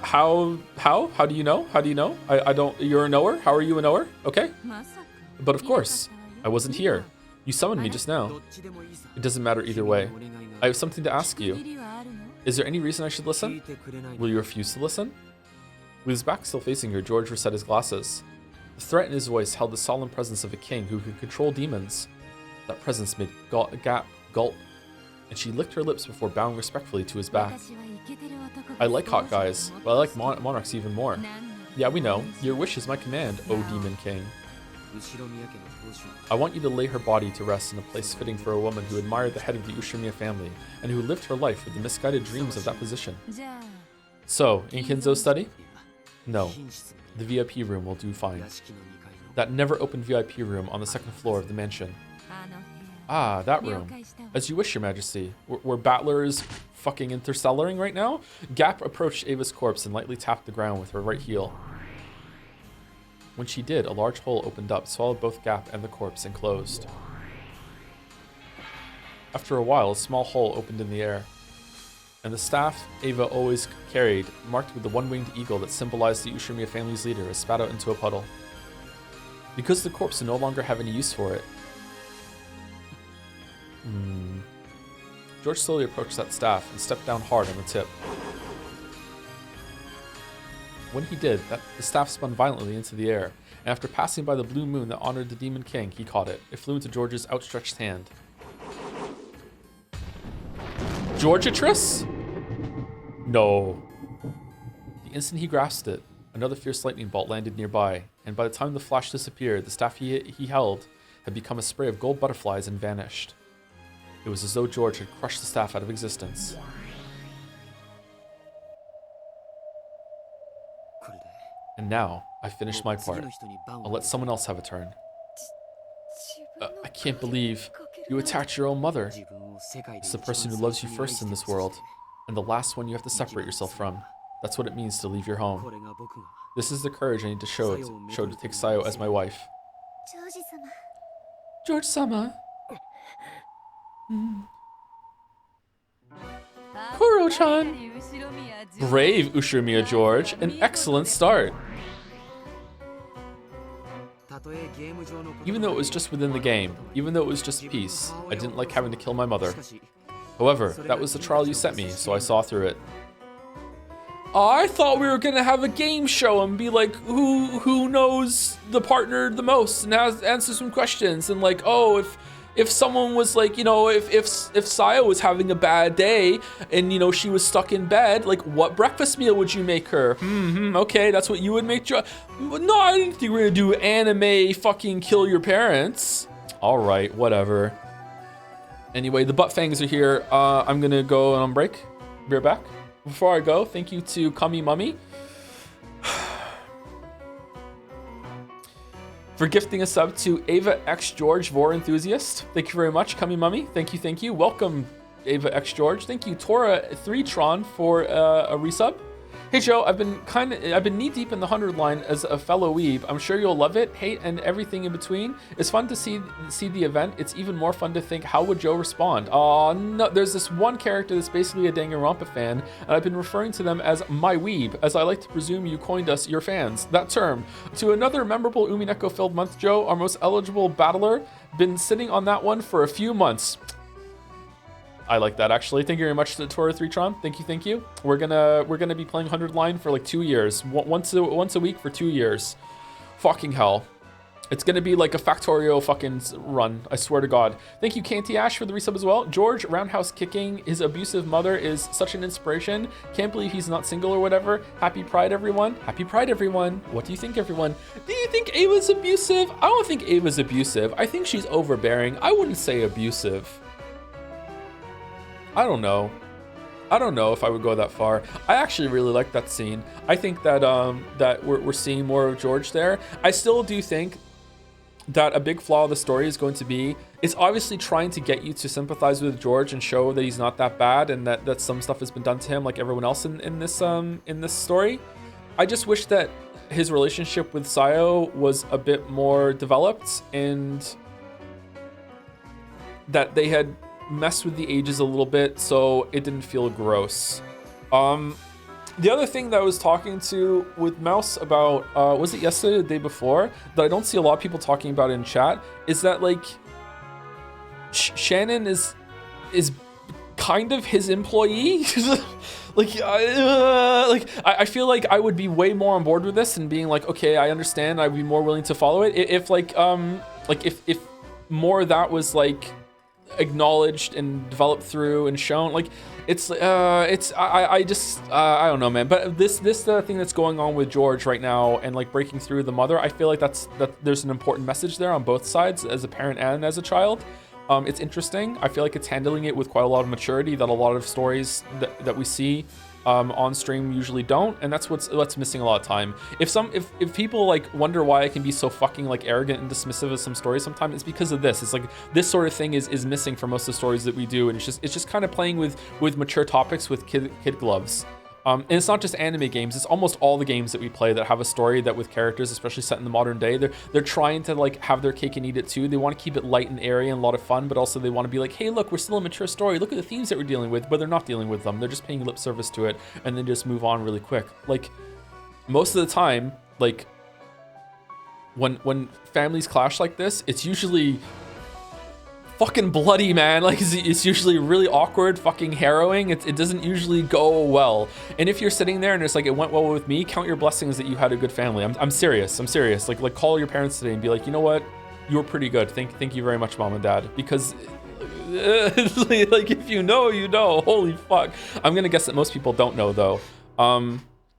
How do you know? How do you know? I don't, you're a knower? How are you a knower? Okay. But of course, I wasn't here. You summoned me just now. It doesn't matter either way. I have something to ask you. Is there any reason I should listen? Will you refuse to listen? With his back still facing her, George reset his glasses. The threat in his voice held the solemn presence of a king who could control demons. That presence made Gap gulp, and she licked her lips before bowing respectfully to his back. I like hot guys, but I like monarchs even more. Yeah, we know. Your wish is my command, O Demon King. I want you to lay her body to rest in a place fitting for a woman who admired the head of the Ushimiya family and who lived her life with the misguided dreams of that position. So, in Kinzo's study? No. The VIP room will do fine. That never-opened VIP room on the second floor of the mansion. Ah, that room. As you wish, Your Majesty. Where Battler's fucking interstellaring right now. Gap approached Ava's corpse and lightly tapped the ground with her right heel. When she did, a large hole opened up, swallowed both Gap and the corpse, and closed. After a while, a small hole opened in the air, and the staff Ava always carried, marked with the one-winged eagle that symbolized the Ushiromiya family's leader, is spat out into a puddle. Because the corpse would no longer have any use for it, George slowly approached that staff and stepped down hard on the tip. When he did, the staff spun violently into the air, and after passing by the blue moon that honored the Demon King, he caught it. It flew into George's outstretched hand. Georgiatress? No. The instant he grasped it, another fierce lightning bolt landed nearby, and by the time the flash disappeared, the staff he held had become a spray of gold butterflies and vanished. It was as though George had crushed the staff out of existence. And now, I've finished my part. I'll let someone else have a turn. I can't believe you attacked your own mother. It's the person who loves you first in this world, and the last one you have to separate yourself from. That's what it means to leave your home. This is the courage I need to show to take Sayo as my wife. George-sama. Kuro-chan. Brave Ushiromiya George, an excellent start. Even though it was just within the game, even though it was just peace, I didn't like having to kill my mother. However, that was the trial you set me, so I saw through it. I thought we were gonna have a game show and be like, who knows the partner the most, and answer some questions, and like, oh, if someone was like, you know, if Sayo was having a bad day and, you know, she was stuck in bed, like, what breakfast meal would you make her? Okay, that's what you would make. No, I didn't think we were gonna do anime fucking kill your parents. All right, whatever. Anyway, the butt fangs are here. I'm gonna go on break. Be right back. Before I go, thank you to Kami Mummy for gifting a sub to Ava X George Vor Enthusiast. Thank you very much, Kami Mummy. Thank you, thank you. Welcome, Ava X George. Thank you, Tora 3tron for a resub. Hey Joe, I've been knee deep in the 100 line as a fellow weeb. I'm sure you'll love it, hate, and everything in between. It's fun to see the event. It's even more fun to think, how would Joe respond? Oh no, there's this one character that's basically a Danganronpa fan, and I've been referring to them as my weeb, as I like to presume you coined us your fans. That term. To another memorable Umineko filled month, Joe, our most eligible battler, been sitting on that one for a few months. I like that, actually. Thank you very much to Tora 3tron. Thank you. We're gonna be playing 100 line for like 2 years, once a week for 2 years. Fucking hell, it's gonna be like a Factorio fucking run. I swear to God. Thank you, Canty Ash, for the resub as well. George roundhouse kicking his abusive mother is such an inspiration. Can't believe he's not single or whatever. Happy Pride, everyone. Happy Pride, everyone. What do you think, everyone? Do you think Ava's abusive? I don't think Ava's abusive. I think she's overbearing. I wouldn't say abusive. I don't know. I don't know if I would go that far. I actually really like that scene. I think that that we're seeing more of George there. I still do think that a big flaw of the story is going to be, it's obviously trying to get you to sympathize with George and show that he's not that bad, and that some stuff has been done to him like everyone else in this story. I just wish that his relationship with Sayo was a bit more developed, and that they had messed with the ages a little bit so it didn't feel gross. The other thing that I was talking to with Mouse about, was it yesterday or the day before, that I don't see a lot of people talking about in chat, is that like Shannon is kind of his employee. I feel like I would be way more on board with this and being like, okay, I understand, I'd be more willing to follow it if if more of that was like acknowledged and developed through and shown. Like I don't know, man. But this thing that's going on with George right now and like breaking through the mother, I feel like that there's an important message there on both sides, as a parent and as a child. It's interesting. I feel like it's handling it with quite a lot of maturity that a lot of stories that we see on stream usually don't, and that's what's missing a lot of time. If people like wonder why I can be so fucking like arrogant and dismissive of some stories sometimes, it's because of this. It's like this sort of thing is missing from most of the stories that we do, and it's just kind of playing with mature topics with kid gloves. And it's not just anime games, it's almost all the games that we play that have a story that with characters, especially set in the modern day, they're trying to like have their cake and eat it too. They want to keep it light and airy and a lot of fun, but also they want to be like, hey, look, we're still a mature story. Look at the themes that we're dealing with, but they're not dealing with them. They're just paying lip service to it and then just move on really quick. Like most of the time, like when families clash like this, it's usually fucking bloody, man. Like it's usually really awkward, fucking harrowing. It doesn't usually go well. And if you're sitting there and it's like it went well with me, count your blessings that you had a good family. I'm serious. Like call your parents today and be like, you know what, you were pretty good. Thank you very much, mom and dad. Because like if you know, you know. Holy fuck. I'm gonna guess that most people don't know though.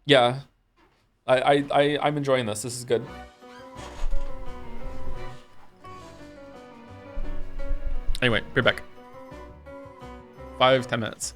Yeah, I'm enjoying this. This is good. Anyway, be back. 5-10 minutes.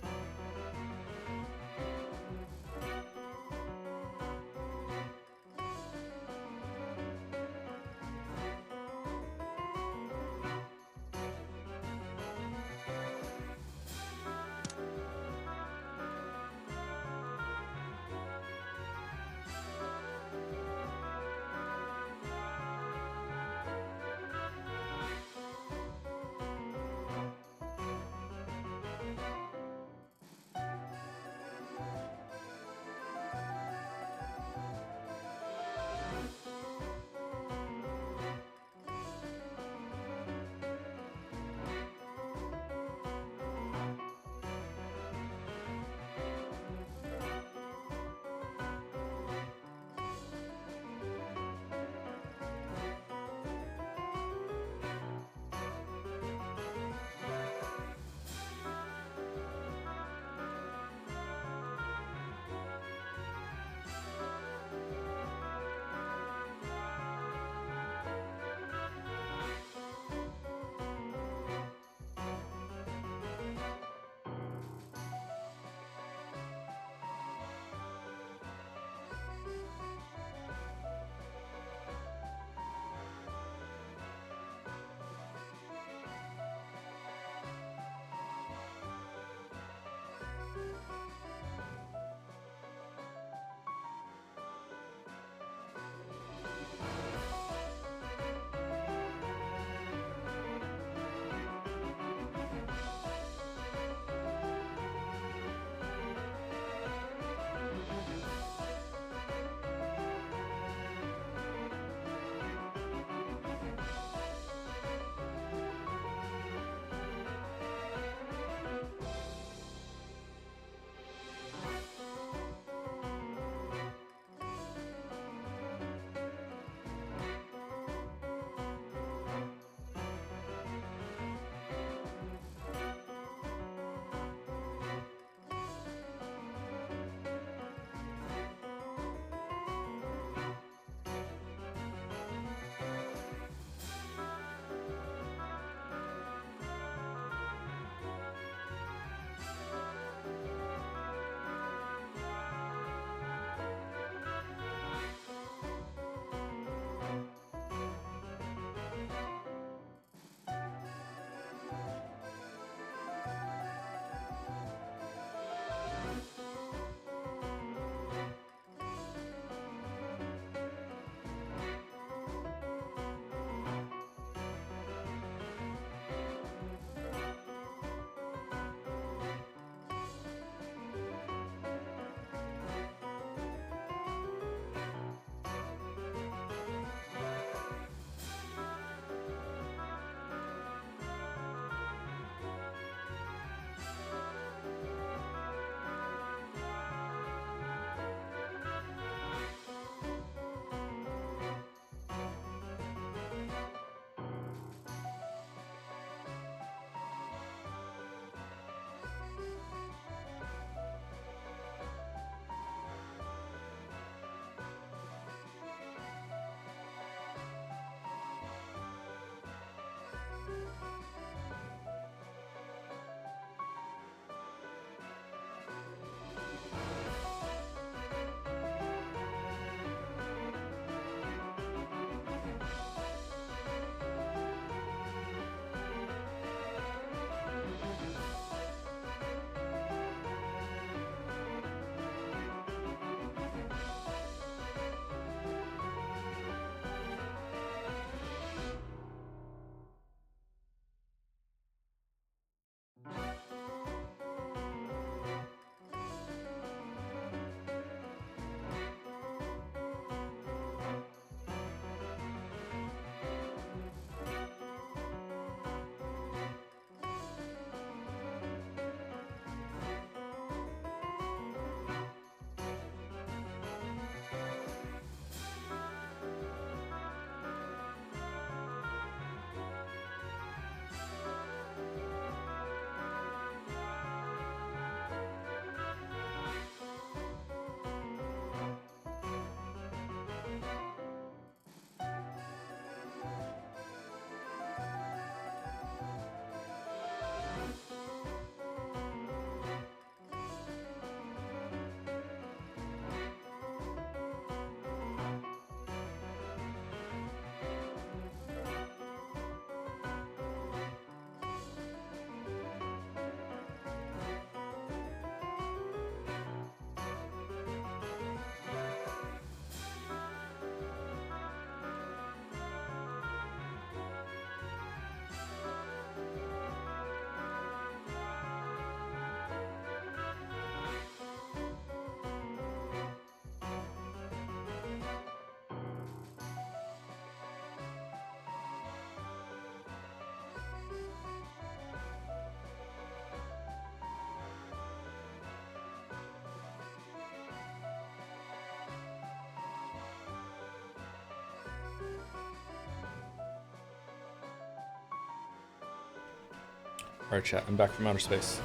All right, chat. I'm back from outer space.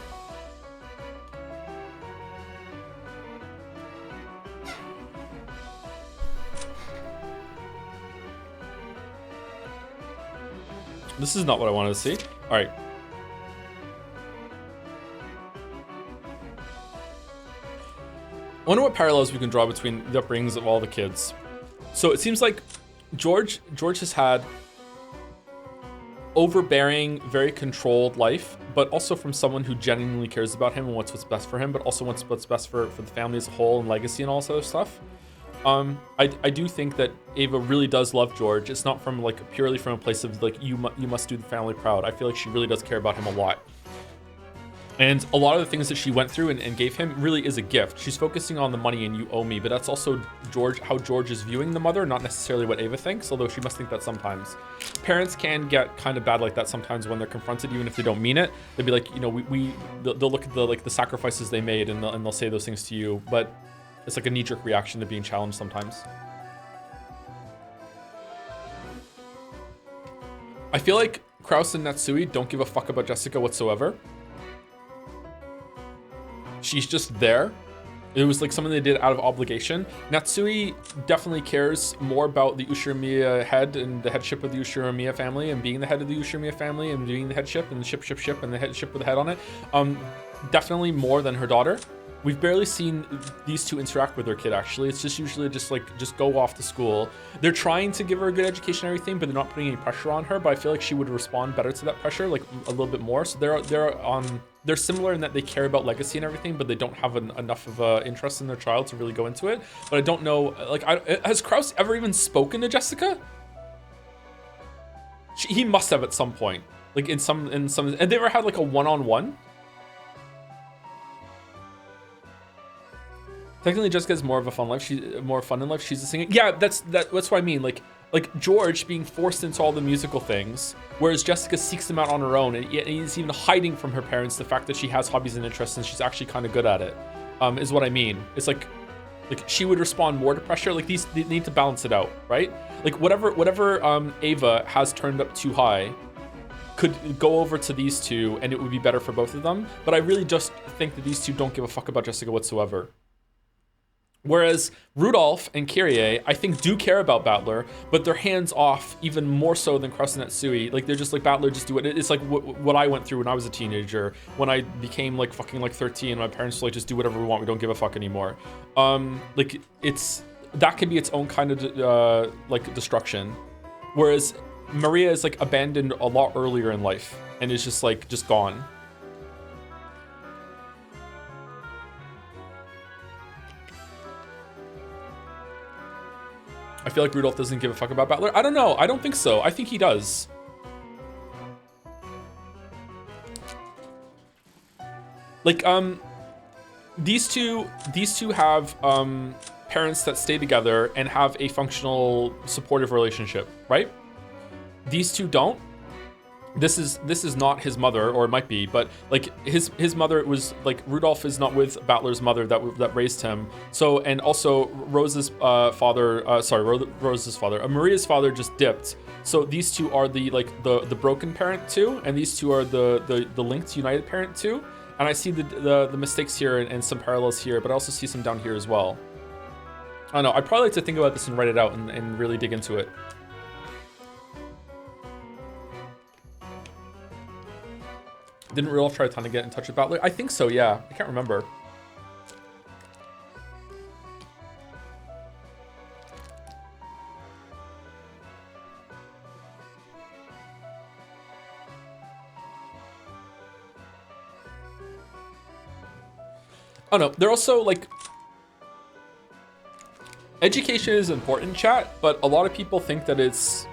This is not what I wanted to see. All right. I wonder what parallels we can draw between the upbringings of all the kids. So it seems like George has had overbearing, very controlled life, but also from someone who genuinely cares about him and what's best for him, but also what's best for the family as a whole and legacy and all this other stuff. I do think that Ava really does love George. It's not from like purely from a place of like you must do the family proud. I feel like she really does care about him a lot. And a lot of the things that she went through and gave him really is a gift. She's focusing on the money and you owe me, but that's also how George is viewing the mother, not necessarily what Ava thinks, although she must think that sometimes. Parents can get kind of bad like that sometimes when they're confronted, even if they don't mean it. They'll be like, you know, they'll look at the sacrifices they made and they'll say those things to you, but it's like a knee-jerk reaction to being challenged sometimes. I feel like Kraus and Natsui don't give a fuck about Jessica whatsoever. She's just there. It was like something they did out of obligation. Natsui definitely cares more about the Ushiromiya head and the headship of the Ushiromiya family and being the head of the Ushiromiya family and doing the headship and the ship and the headship with the head on it. Definitely more than her daughter. We've barely seen these two interact with their kid, actually. It's just usually just go off to school. They're trying to give her a good education and everything, but they're not putting any pressure on her. But I feel like she would respond better to that pressure, like a little bit more. So they're similar in that they care about legacy and everything, but they don't have enough of a interest in their child to really go into it. But I don't know, like, has Kraus ever even spoken to Jessica? He must have at some point, like in some, and they ever had like a one-on-one? Technically, Jessica has more of a fun life. She's more fun in life. She's a singer. Yeah, that's what I mean. Like George being forced into all the musical things, whereas Jessica seeks them out on her own, and he's even hiding from her parents the fact that she has hobbies and interests, and she's actually kind of good at it. Is what I mean. It's like she would respond more to pressure. Like they need to balance it out, right? Like whatever Ava has turned up too high could go over to these two, and it would be better for both of them. But I really just think that these two don't give a fuck about Jessica whatsoever. Whereas Rudolph and Kyrie, I think, do care about Battler, but they're hands off even more so than Kraus and Natsui. Like, they're just like, Battler, just do it. It's like what I went through when I was a teenager, when I became like fucking like 13, and my parents were like, just do whatever we want, we don't give a fuck anymore. Like, that can be its own kind of like destruction. Whereas Maria is like abandoned a lot earlier in life and is just gone. I feel like Rudolph doesn't give a fuck about Battler. I don't know. I don't think so. I think he does. Like, these two have parents that stay together and have a functional, supportive relationship, right? These two don't. This is not his mother, or it might be, but like his mother was like, Rudolph is not with Battler's mother that raised him. So, and also Rose's father, Rose's father, Maria's father just dipped. So these two are the broken parent too, and these two are the linked united parent too. And I see the mistakes here and some parallels here, but I also see some down here as well. I don't know. I'd probably like to think about this and write it out and really dig into it. Didn't Rudolph try a ton to get in touch with Battler? I think so, yeah. I can't remember. Oh no, they're also like... Education is important, chat, but a lot of people think that it's...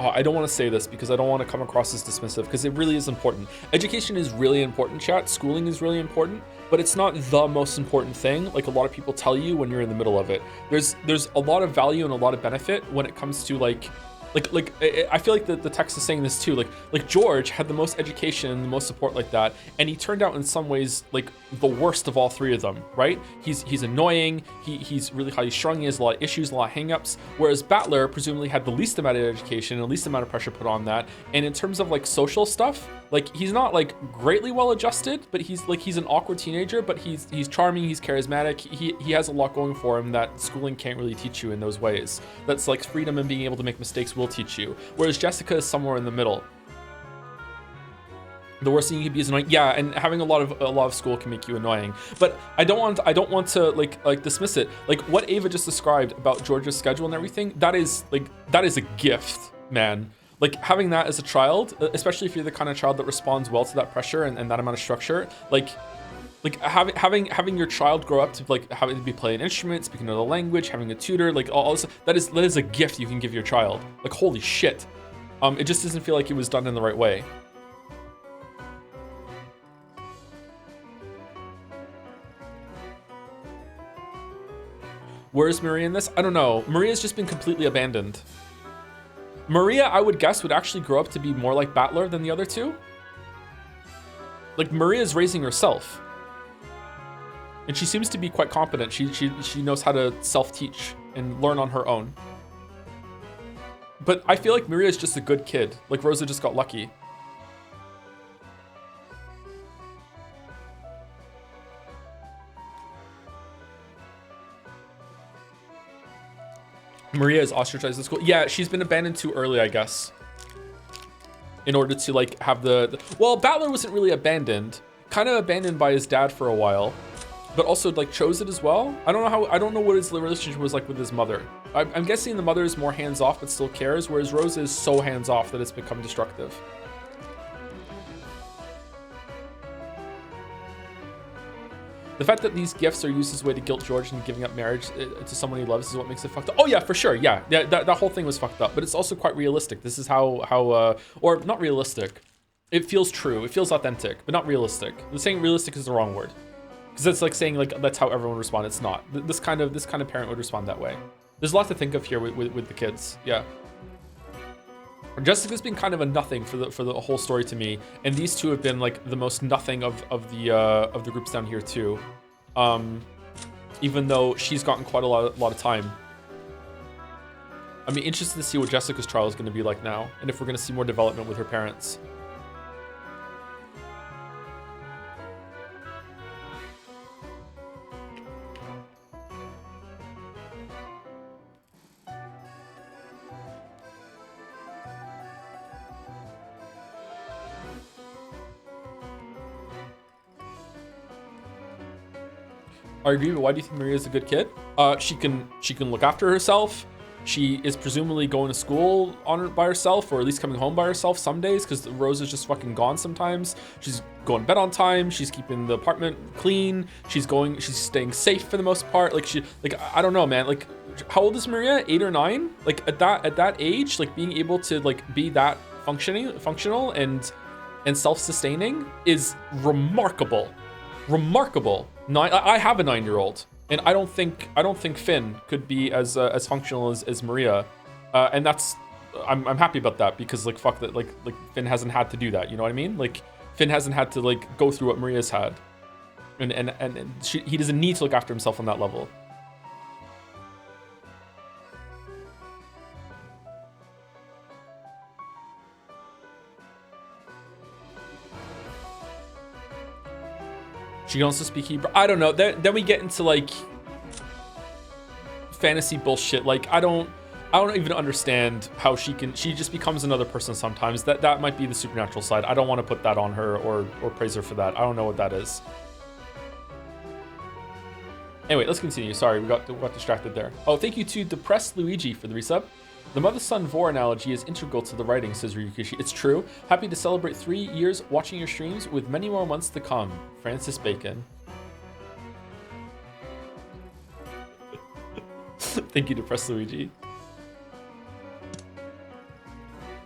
Oh, I don't want to say this because I don't want to come across as dismissive, because it really is important. Education is really important, chat. Schooling is really important, but it's not the most important thing, like a lot of people tell you when you're in the middle of it. There's a lot of value and a lot of benefit when it comes to like I feel like the text is saying this too. Like George had the most education and the most support like that, and he turned out in some ways like the worst of all three of them, right? He's annoying. He's really highly strung. He has a lot of issues, a lot of hangups. Whereas Battler presumably had the least amount of education and the least amount of pressure put on that. And in terms of like social stuff, like he's not like greatly well adjusted, but he's an awkward teenager. But he's charming. He's charismatic. He has a lot going for him that schooling can't really teach you in those ways. That's like freedom and being able to make mistakes will teach you. Whereas Jessica is somewhere in the middle. The worst thing you can be is annoying. Yeah, and having a lot of school can make you annoying. But I don't want to like dismiss it. Like what Ava just described about George's schedule and everything, that is a gift, man. Like having that as a child, especially if you're the kind of child that responds well to that pressure and that amount of structure, like having your child grow up to like having to be playing an instrument, speaking another language, having a tutor, like all this, that is a gift you can give your child. Like holy shit. It just doesn't feel like it was done in the right way. Where's Maria in this? I don't know. Maria's just been completely abandoned. Maria, I would guess, would actually grow up to be more like Battler than the other two. Like Maria's raising herself. And she seems to be quite competent. She knows how to self-teach and learn on her own. But I feel like Maria's just a good kid. Like Rosa just got lucky. Maria is ostracized at school. Yeah, she's been abandoned too early, I guess. In order to like have the well, Battler wasn't really abandoned. Kind of abandoned by his dad for a while. But also like chose it as well. I don't know what his relationship was like with his mother. I'm guessing the mother is more hands-off but still cares, whereas Rosa is so hands-off that it's become destructive. The fact that these gifts are used as a way to guilt George into giving up marriage to someone he loves is what makes it fucked up. Oh yeah, for sure, yeah. That whole thing was fucked up, but it's also quite realistic. This is how or not realistic. It feels true, it feels authentic, but not realistic. Saying realistic is the wrong word. Because it's like saying like that's how everyone would respond. It's not. This kind of parent would respond that way. There's a lot to think of here with the kids. Yeah. Jessica's been kind of a nothing for the whole story to me, and these two have been like the most nothing of the groups down here too. Even though she's gotten quite a lot of time. I'm interested to see what Jessica's trial is going to be like now, and if we're going to see more development with her parents. I agree, but why do you think Maria's a good kid? She can look after herself. She is presumably going to school by herself, or at least coming home by herself some days, because Rose is just fucking gone sometimes. She's going to bed on time. She's keeping the apartment clean. She's staying safe for the most part. I don't know, man. Like, how old is Maria? 8 or 9? Like at that age, like being able to like be that functional and self-sustaining is remarkable. I have a 9-year-old, and I don't think Finn could be as functional as Maria, and that's I'm happy about that, because like fuck that, like Finn hasn't had to do that, you know what I mean? Like Finn hasn't had to like go through what Maria's had, and he doesn't need to look after himself on that level. She can also speak Hebrew. I don't know. Then we get into like fantasy bullshit. Like I don't even understand how she just becomes another person sometimes. That might be the supernatural side. I don't want to put that on her or praise her for that. I don't know what that is. Anyway, let's continue. Sorry, we got distracted there. Oh, thank you to Depressed Luigi for the resub. The mother-son vor analogy is integral to the writing, says Ryukishi. It's true. Happy to celebrate 3 years watching your streams with many more months to come. Francis Bacon. Thank you, Depressed Luigi.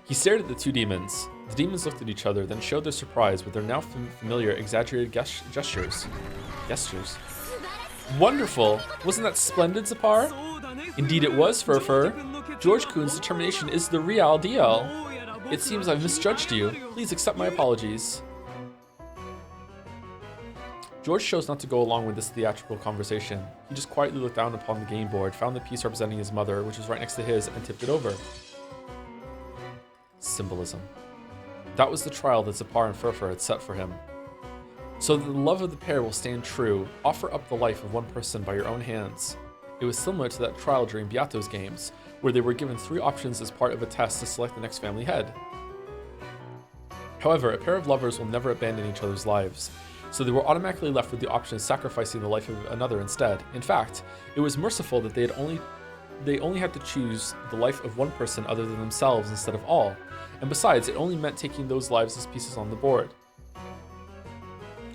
He stared at the two demons. The demons looked at each other, then showed their surprise with their now familiar exaggerated gestures. Wonderful! Wasn't that splendid, Zapar? Indeed it was, Furfur. George-kun's determination is the real deal. It seems I've misjudged you. Please accept my apologies. George chose not to go along with this theatrical conversation. He just quietly looked down upon the game board, found the piece representing his mother, which was right next to his, and tipped it over. Symbolism. That was the trial that Zipar and Furfur had set for him. So that the love of the pair will stand true, offer up the life of one person by your own hands. It was similar to that trial during Beato's games, where they were given 3 options as part of a test to select the next family head. However, a pair of lovers will never abandon each other's lives, so they were automatically left with the option of sacrificing the life of another instead. In fact, it was merciful that they only had to choose the life of one person other than themselves instead of all, and besides, it only meant taking those lives as pieces on the board.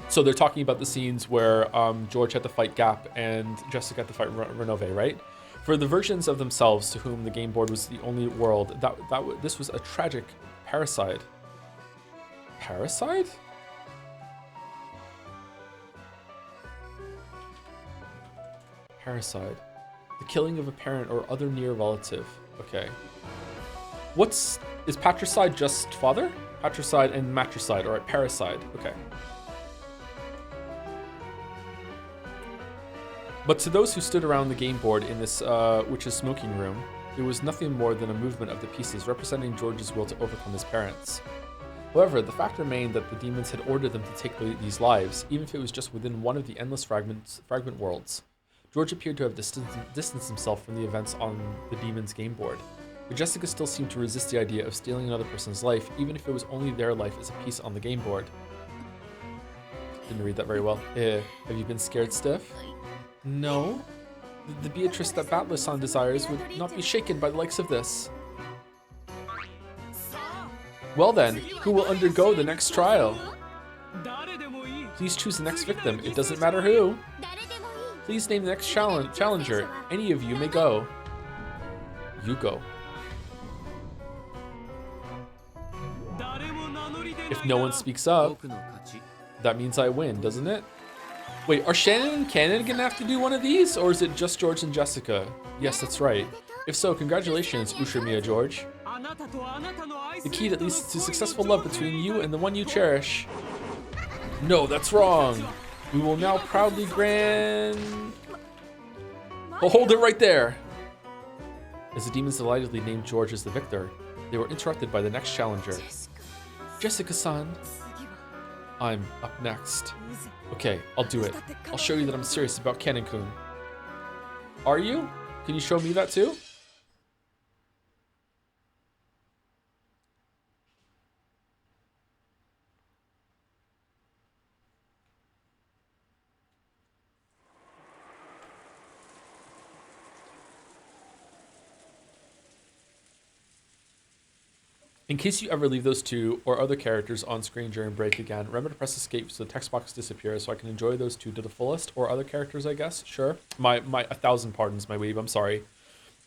So they're talking about the scenes where George had to fight Gap and Jessica had to fight Renove, right? For the versions of themselves to whom the game board was the only world, this was a tragic parricide. Parricide? Parricide. The killing of a parent or other near relative. Okay. Is patricide just father? Patricide and matricide. Alright, parricide. Okay. But to those who stood around the game board in this witch's smoking room, it was nothing more than a movement of the pieces representing George's will to overcome his parents. However, the fact remained that the demons had ordered them to take these lives, even if it was just within one of the endless fragment worlds. George appeared to have distanced himself from the events on the demon's game board, but Jessica still seemed to resist the idea of stealing another person's life, even if it was only their life as a piece on the game board. Didn't read that very well. Have you been scared stiff? No. The Beatrice that Batless-san desires would not be shaken by the likes of this. Well then, who will undergo the next trial? Please choose the next victim. It doesn't matter who. Please name the next challenger. Any of you may go. You go. If no one speaks up, that means I win, doesn't it? Wait, are Shannon and Cannon gonna have to do one of these? Or is it just George and Jessica? Yes, that's right. If so, congratulations, Ushimiya George. The key that leads to successful love between you and the one you cherish. No, that's wrong. We will now proudly Oh, hold it right there. As the demons delightedly named George as the victor, they were interrupted by the next challenger. Jessica-san. I'm up next. Okay, I'll do it. I'll show you that I'm serious about Cannon-kun. Are you? Can you show me that too? In case you ever leave those two or other characters on screen during break again, remember to press escape so the text box disappears so I can enjoy those two to the fullest, or other characters, I guess. Sure. My 1,000 pardons, my weeb, I'm sorry.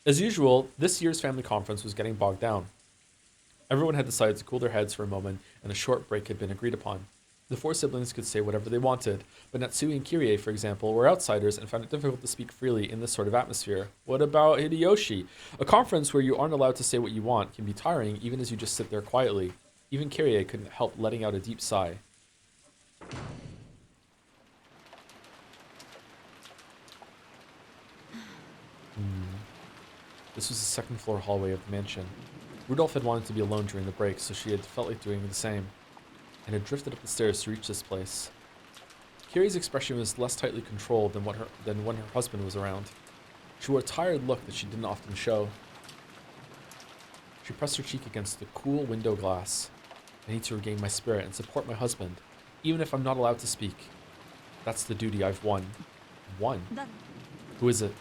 As usual, this year's family conference was getting bogged down. Everyone had decided to cool their heads for a moment, and a short break had been agreed upon. The 4 siblings could say whatever they wanted, but Natsui and Kirie, for example, were outsiders and found it difficult to speak freely in this sort of atmosphere. What about Hideyoshi? A conference where you aren't allowed to say what you want can be tiring even as you just sit there quietly. Even Kirie couldn't help letting out a deep sigh. This was the second floor hallway of the mansion. Rudolph had wanted to be alone during the break, so she had felt like doing the same, and had drifted up the stairs to reach this place. Kirie's expression was less tightly controlled than when her husband was around. She wore a tired look that she didn't often show. She pressed her cheek against the cool window glass. I need to regain my spirit and support my husband, even if I'm not allowed to speak. That's the duty I've won. Won? Who is it?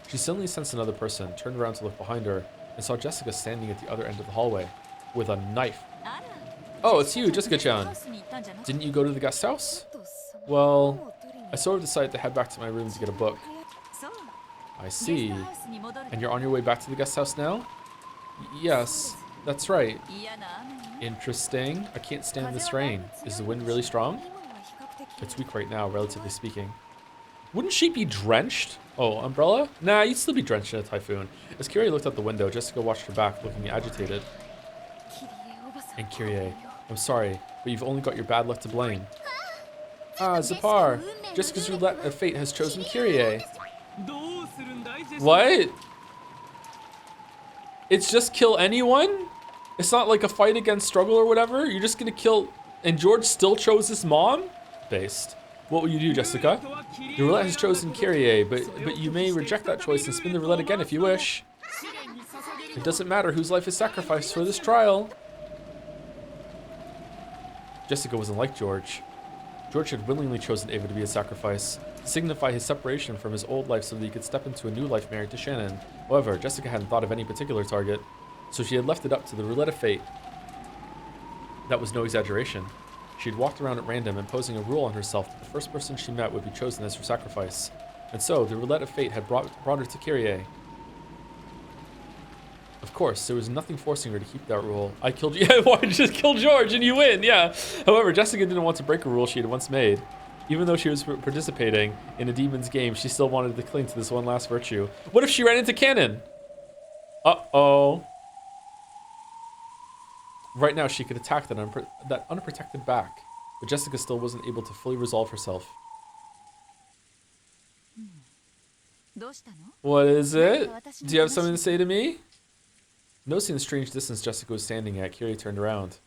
She suddenly sensed another person, turned around to look behind her, and saw Jessica standing at the other end of the hallway, with a knife. Oh, it's you, Jessica-chan. Didn't you go to the guest house? Well, I sort of decided to head back to my room to get a book. I see. And you're on your way back to the guest house now? Yes, that's right. Interesting. I can't stand this rain. Is the wind really strong? It's weak right now, relatively speaking. Wouldn't she be drenched? Oh, umbrella? Nah, you'd still be drenched in a typhoon. As Kyrie looked out the window, Jessica watched her back, looking agitated. And Kyrie, I'm sorry, but you've only got your bad luck to blame. Ah, Zapar, Jessica's roulette of fate has chosen Kyrie. What? It's just kill anyone? It's not like a fight against struggle or whatever? You're just gonna kill... And George still chose his mom? Based. What will you do, Jessica? The roulette has chosen Kyrie, but you may reject that choice and spin the roulette again if you wish. It doesn't matter whose life is sacrificed for this trial. Jessica wasn't like George. George had willingly chosen Ava to be a sacrifice, to signify his separation from his old life so that he could step into a new life married to Shannon. However, Jessica hadn't thought of any particular target, so she had left it up to the roulette of fate. That was no exaggeration. She had walked around at random, imposing a rule on herself that the first person she met would be chosen as her sacrifice. And so, the roulette of fate had brought her to Kyrie. Of course, there was nothing forcing her to keep that rule. I killed you. Yeah, why did you just kill George and you win? Yeah. However, Jessica didn't want to break a rule she had once made. Even though she was participating in a demon's game, she still wanted to cling to this one last virtue. What if she ran into Cannon? Uh-oh. Right now, she could attack that unprotected back, but Jessica still wasn't able to fully resolve herself. What is it? Do you have something to say to me? Noticing the strange distance Jessica was standing at, Kyrie turned around.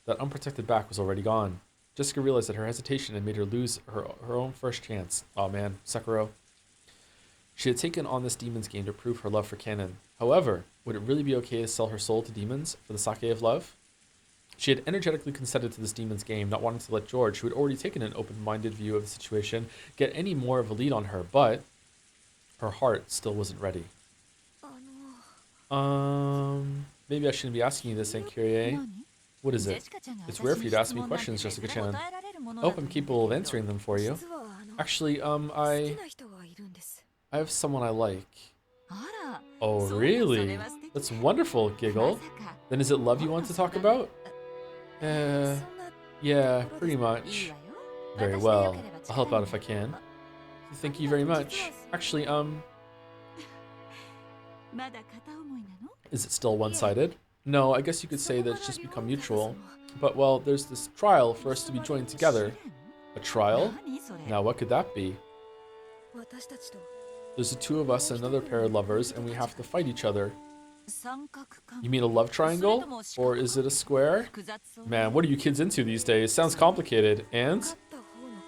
That unprotected back was already gone. Jessica realized that her hesitation had made her lose her own first chance. Oh man, Sekiro. She had taken on this demon's game to prove her love for Cannon. However, would it really be okay to sell her soul to demons for the sake of love? She had energetically consented to this demon's game, not wanting to let George, who had already taken an open-minded view of the situation, get any more of a lead on her, but her heart still wasn't ready. Maybe I shouldn't be asking you this, Aunt Kyrie. What is it? It's rare for you to ask me questions, Jessica-chan. I hope I'm capable of answering them for you. Actually, I have someone I like. Oh, really? That's wonderful, Giggle. Then is it love you want to talk about? Yeah, pretty much. Very well. I'll help out if I can. Thank you very much. Actually, is it still one-sided? No, I guess you could say that it's just become mutual. But, well, there's this trial for us to be joined together. A trial? Now, what could that be? There's the two of us and another pair of lovers, and we have to fight each other. You mean a love triangle? Or is it a square? Man, what are you kids into these days? Sounds complicated. And?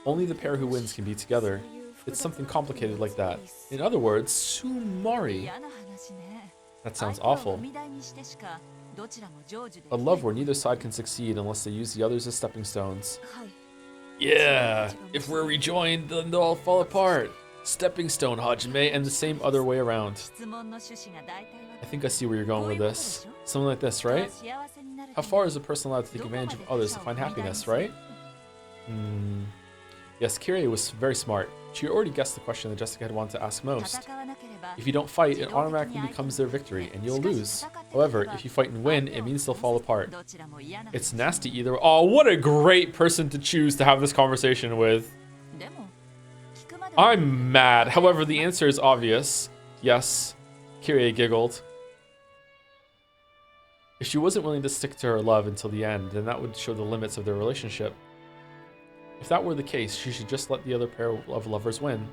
Only the pair who wins can be together. It's something complicated like that. In other words, Sumari. That sounds awful. A love where neither side can succeed unless they use the others as stepping stones. Yeah, if we're rejoined, then they'll all fall apart. Stepping stone, Hajime, and the same other way around. I think I see where you're going with this. Something like this, right? How far is a person allowed to take advantage of others to find happiness, right? Yes, Kyrie was very smart. She already guessed the question that Jessica had wanted to ask most. If you don't fight, it automatically becomes their victory, and you'll lose. However, if you fight and win, it means they'll fall apart. It's nasty either way. Oh, what a great person to choose to have this conversation with. I'm mad. However, the answer is obvious. Yes. Kyrie giggled. If she wasn't willing to stick to her love until the end, then that would show the limits of their relationship. If that were the case, she should just let the other pair of lovers win.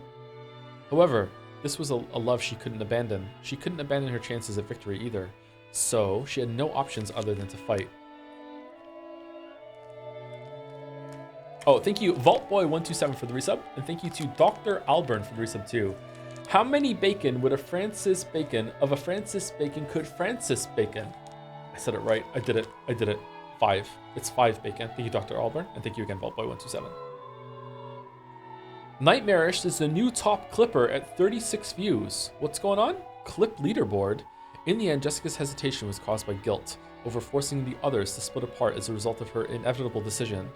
However, this was a love she couldn't abandon. She couldn't abandon her chances at victory either. So, she had no options other than to fight. Oh, thank you, VaultBoy127 for the resub, and thank you to Dr. Alburn for the resub too. How many bacon would a Francis Bacon of a Francis Bacon could Francis Bacon? I said it right. I did it. 5. It's 5 bacon. Thank you, Dr. Alburn, and thank you again, VaultBoy127. Nightmarish is the new top clipper at 36 views. What's going on? Clip leaderboard. In the end, Jessica's hesitation was caused by guilt over forcing the others to split apart as a result of her inevitable decision.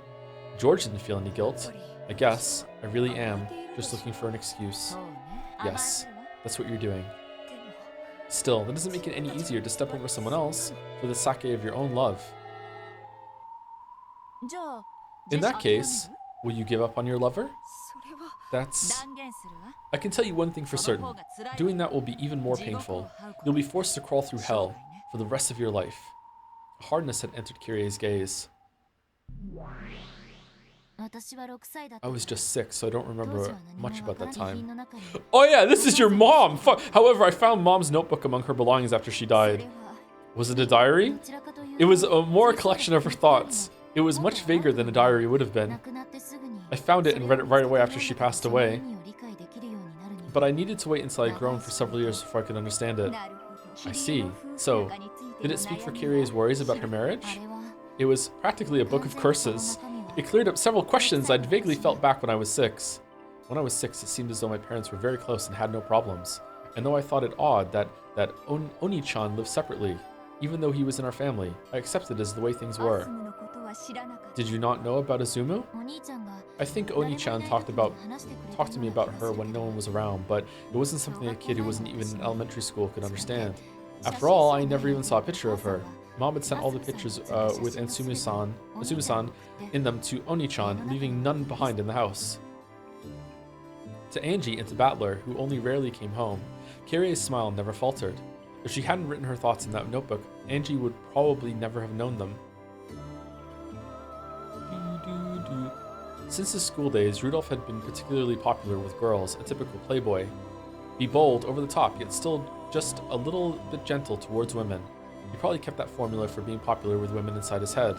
George didn't feel any guilt. I guess. I really am. Just looking for an excuse. Yes, that's what you're doing. Still, that doesn't make it any easier to step over someone else for the sake of your own love. In that case, will you give up on your lover? That's... I can tell you one thing for certain. Doing that will be even more painful. You'll be forced to crawl through hell for the rest of your life. Hardness had entered Kyrie's gaze. I was just 6, so I don't remember much about that time. Oh yeah, this is your mom! However, I found mom's notebook among her belongings after she died. Was it a diary? It was more a collection of her thoughts. It was much vaguer than a diary would have been. I found it and read it right away after she passed away. But I needed to wait until I'd grown for several years before I could understand it. I see. So, did it speak for Kyrie's worries about her marriage? It was practically a book of curses. It cleared up several questions I'd vaguely felt back when I was 6. When I was 6, it seemed as though my parents were very close and had no problems. And though I thought it odd that Oni-chan lived separately, even though he was in our family, I accepted it as the way things were. Did you not know about Izumu? I think Oni-chan talked to me about her when no one was around, but it wasn't something a kid who wasn't even in elementary school could understand. After all, I never even saw a picture of her. Mom had sent all the pictures with Izumu-san in them to Oni-chan, leaving none behind in the house. To Angie and to Battler, who only rarely came home, Kyrie's smile never faltered. If she hadn't written her thoughts in that notebook, Angie would probably never have known them. Since his school days, Rudolph had been particularly popular with girls, a typical playboy. Be bold, over the top, yet still just a little bit gentle towards women. He probably kept that formula for being popular with women inside his head.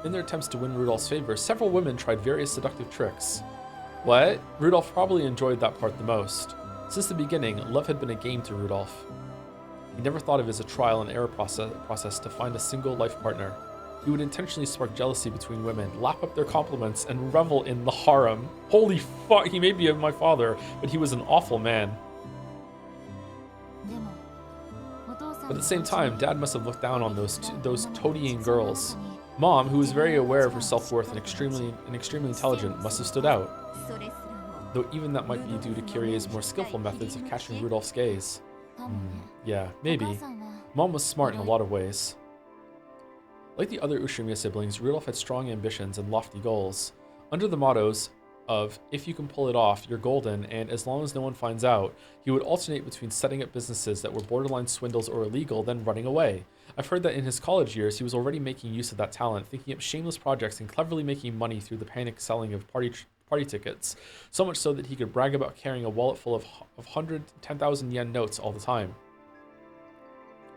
In their attempts to win Rudolph's favor, several women tried various seductive tricks. What? Rudolph probably enjoyed that part the most. Since the beginning, love had been a game to Rudolph. He never thought of it as a trial and error process to find a single life partner. He would intentionally spark jealousy between women, lap up their compliments, and revel in the harem. Holy fuck, he may be my father, but he was an awful man. But at the same time, Dad must have looked down on those toadying girls. Mom, who was very aware of her self-worth and extremely intelligent, must have stood out. Though even that might be due to Kyrie's more skillful methods of catching Rudolph's gaze. Yeah, maybe. Mom was smart in a lot of ways. Like the other Ushinomiya siblings, Rudolph had strong ambitions and lofty goals. Under the mottos of, if you can pull it off, you're golden, and as long as no one finds out, he would alternate between setting up businesses that were borderline swindles or illegal, then running away. I've heard that in his college years, he was already making use of that talent, thinking up shameless projects and cleverly making money through the panic selling of party tickets, so much so that he could brag about carrying a wallet full of 110,000 yen notes all the time.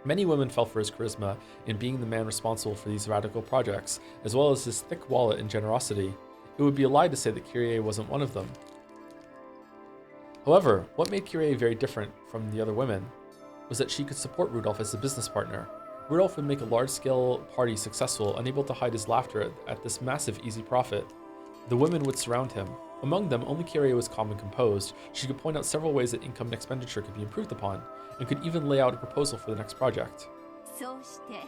Many women fell for his charisma in being the man responsible for these radical projects, as well as his thick wallet and generosity. It would be a lie to say that Kyrie wasn't one of them. However, what made Kyrie very different from the other women was that she could support Rudolph as a business partner. Rudolph would make a large-scale party successful, unable to hide his laughter at this massive easy profit. The women would surround him. Among them, only Kyrie was calm and composed. She could point out several ways that income and expenditure could be improved upon, and could even lay out a proposal for the next project.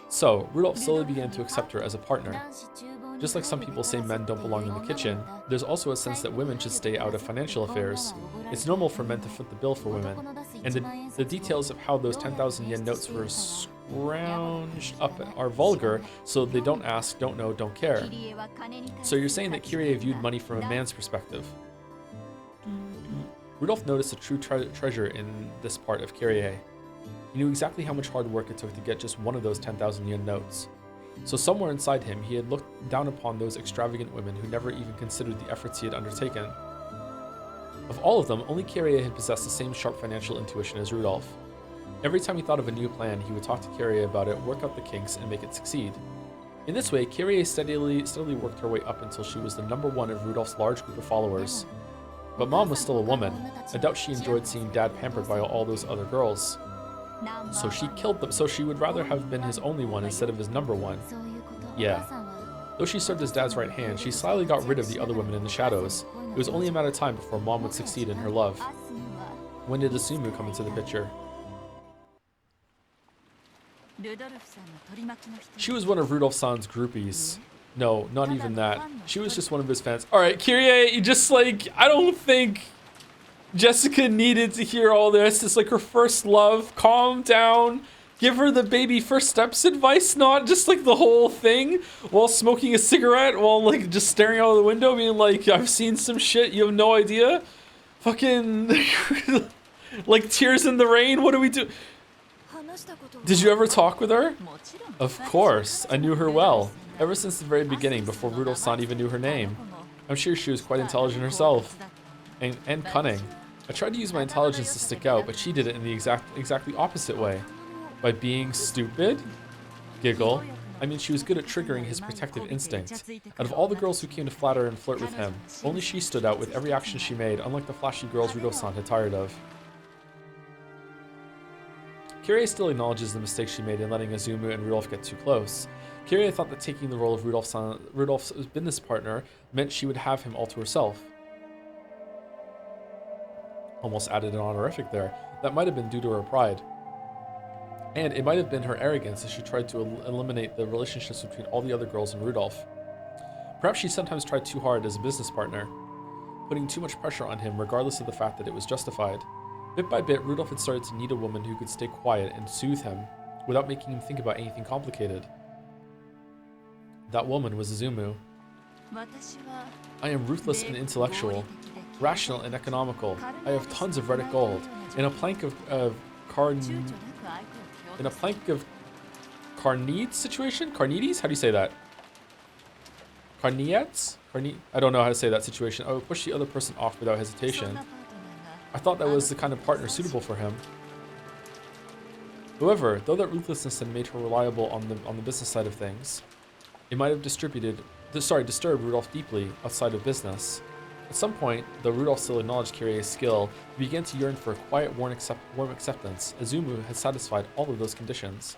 So, Rudolph slowly began to accept her as a partner. Just like some people say men don't belong in the kitchen, there's also a sense that women should stay out of financial affairs. It's normal for men to foot the bill for women, and the details of how those 10,000 yen notes were scrounged up are vulgar, so they don't ask, don't know, don't care. So you're saying that Kyrie viewed money from a man's perspective. Rudolph noticed a true treasure in this part of Kyrie. He knew exactly how much hard work it took to get just one of those 10,000 yen notes. So somewhere inside him, he had looked down upon those extravagant women who never even considered the efforts he had undertaken. Of all of them, only Kyrie had possessed the same sharp financial intuition as Rudolph. Every time he thought of a new plan, he would talk to Kyrie about it, work out the kinks, and make it succeed. In this way, Kyrie steadily worked her way up until she was the _1 of Rudolph's large group of followers. But Mom was still a woman. I doubt she enjoyed seeing Dad pampered by all those other girls. So she killed them, so she would rather have been his only one instead of his _1. Yeah. Though she served as Dad's right hand, she slyly got rid of the other women in the shadows. It was only a matter of time before Mom would succeed in her love. When did Izumu come into the picture? She was one of Rudolph-san's groupies. No, not even that. She was just one of his fans. Alright, Kyrie, you just like, I don't think Jessica needed to hear all this. It's like her first love. Calm down. Give her the baby first steps advice, not just like the whole thing while smoking a cigarette, while like just staring out of the window being like, I've seen some shit, you have no idea. Fucking like tears in the rain. What do we do? Did you ever talk with her? Of course, I knew her well. Ever since the very beginning, before Rudolph-san even knew her name. I'm sure she was quite intelligent herself. And cunning. I tried to use my intelligence to stick out, but she did it in the exactly opposite way. By being stupid? Giggle. I mean, she was good at triggering his protective instinct. Out of all the girls who came to flatter and flirt with him, only she stood out with every action she made, unlike the flashy girls Rudolph-san had tired of. Kirie still acknowledges the mistake she made in letting Azumu and Rudolph get too close. Kirie thought that taking the role of Rudolph's business partner meant she would have him all to herself. Almost added an honorific there. That might have been due to her pride. And it might have been her arrogance as she tried to eliminate the relationships between all the other girls and Rudolph. Perhaps she sometimes tried too hard as a business partner, putting too much pressure on him regardless of the fact that it was justified. Bit by bit, Rudolph had started to need a woman who could stay quiet and soothe him without making him think about anything complicated. That woman was Azumu. I am ruthless and intellectual, rational and economical. I have tons of Reddit gold. In a plank of Carneades situation? Carneades? How do you say that? Carneades? I don't know how to say that situation. I would push the other person off without hesitation. I thought that was the kind of partner suitable for him. However, though that ruthlessness had made her reliable on the business side of things, it might have disturbed Rudolph deeply outside of business. At some point, though Rudolph still acknowledged Kirie's skill, he began to yearn for a quiet, warm acceptance. Azumu had satisfied all of those conditions.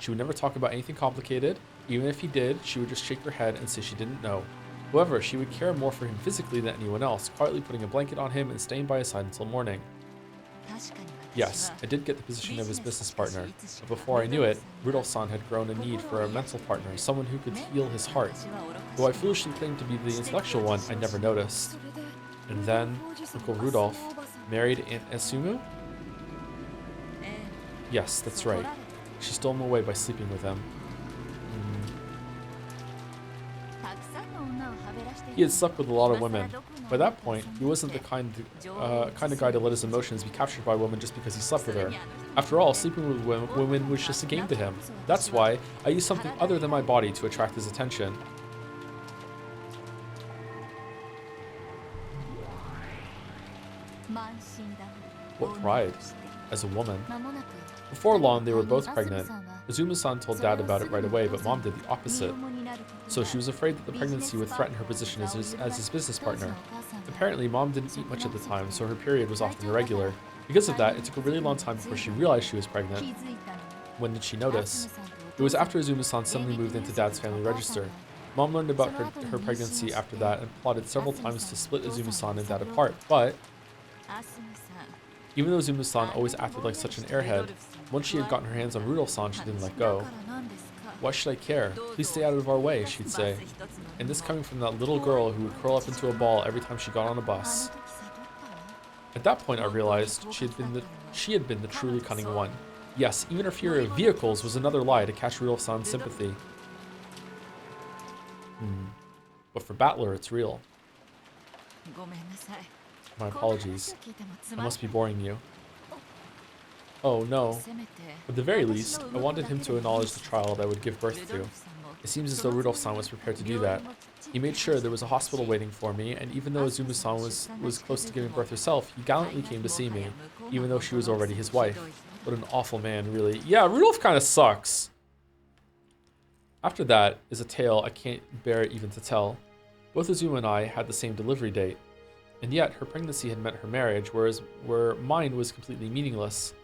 She would never talk about anything complicated. Even if he did, she would just shake her head and say she didn't know. However, she would care more for him physically than anyone else, quietly putting a blanket on him and staying by his side until morning. Yes, I did get the position of his business partner, but before I knew it, Rudolph-san had grown a need for a mental partner, someone who could heal his heart. Though I foolishly claimed to be the intellectual one, I never noticed. And then, Uncle Rudolph married Aunt Azumu? Yes, that's right. She stole him away by sleeping with him. He had slept with a lot of women. By that point, he wasn't the kind of guy to let his emotions be captured by a woman just because he slept with her. After all, sleeping with women was just a game to him. That's why I used something other than my body to attract his attention. What pride, as a woman. Before long, they were both pregnant. Azumu-san told Dad about it right away, but Mom did the opposite. So she was afraid that the pregnancy would threaten her position as his business partner. Apparently, Mom didn't eat much at the time, so her period was often irregular. Because of that, it took a really long time before she realized she was pregnant. When did she notice? It was after Azumu-san suddenly moved into Dad's family register. Mom learned about her pregnancy after that and plotted several times to split Azumu-san and Dad apart, but even though Azumu-san always acted like such an airhead, once she had gotten her hands on Rudolph-san, she didn't let go. Why should I care? Please stay out of our way, she'd say. And this coming from that little girl who would curl up into a ball every time she got on a bus. At that point, I realized she had been the truly cunning one. Yes, even her fear of vehicles was another lie to catch Rudolph-san's sympathy. But for Battler, it's real. My apologies. I must be boring you. Oh no. At the very least, I wanted him to acknowledge the child I would give birth to. It seems as though Rudolph-san was prepared to do that. He made sure there was a hospital waiting for me, and even though Azumu-san was close to giving birth herself, he gallantly came to see me, even though she was already his wife. What an awful man, really. Yeah, Rudolph kind of sucks. After that is a tale I can't bear even to tell. Both Azumu and I had the same delivery date, and yet her pregnancy had meant her marriage, where mine was completely meaningless.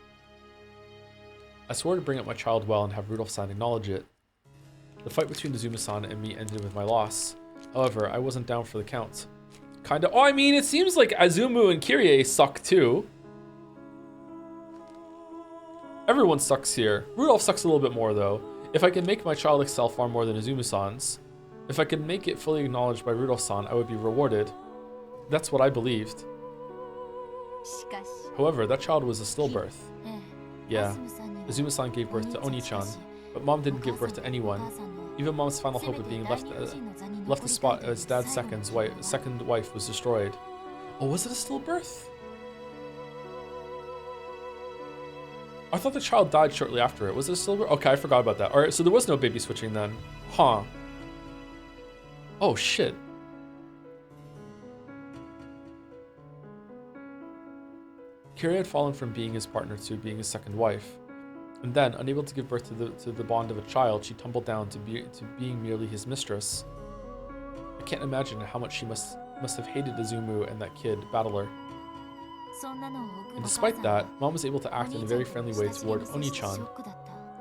I swore to bring up my child well and have Rudolph-san acknowledge it. The fight between Azumu-san and me ended with my loss. However, I wasn't down for the count. Kinda. Oh, I mean, it seems like Azumu and Kirie suck too. Everyone sucks here. Rudolph sucks a little bit more though. If I can make my child excel far more than Azumu-san's, if I could make it fully acknowledged by Rudolph-san, I would be rewarded. That's what I believed. However, that child was a stillbirth. Yeah, Azumu-san gave birth to Oni-chan, but Mom didn't give birth to anyone. Even Mom's final hope of being left the spot as Dad's second wife was destroyed. Oh, was it a stillbirth? I thought the child died shortly after it. Was it a stillbirth? Okay, I forgot about that. All right, so there was no baby switching then. Huh. Oh, shit. Kiri had fallen from being his partner to being his second wife. And then, unable to give birth to the bond of a child, she tumbled down to being merely his mistress. I can't imagine how much she must have hated Izumu and that kid, Battler. And despite that, Mom was able to act in a very friendly way toward Oni-chan.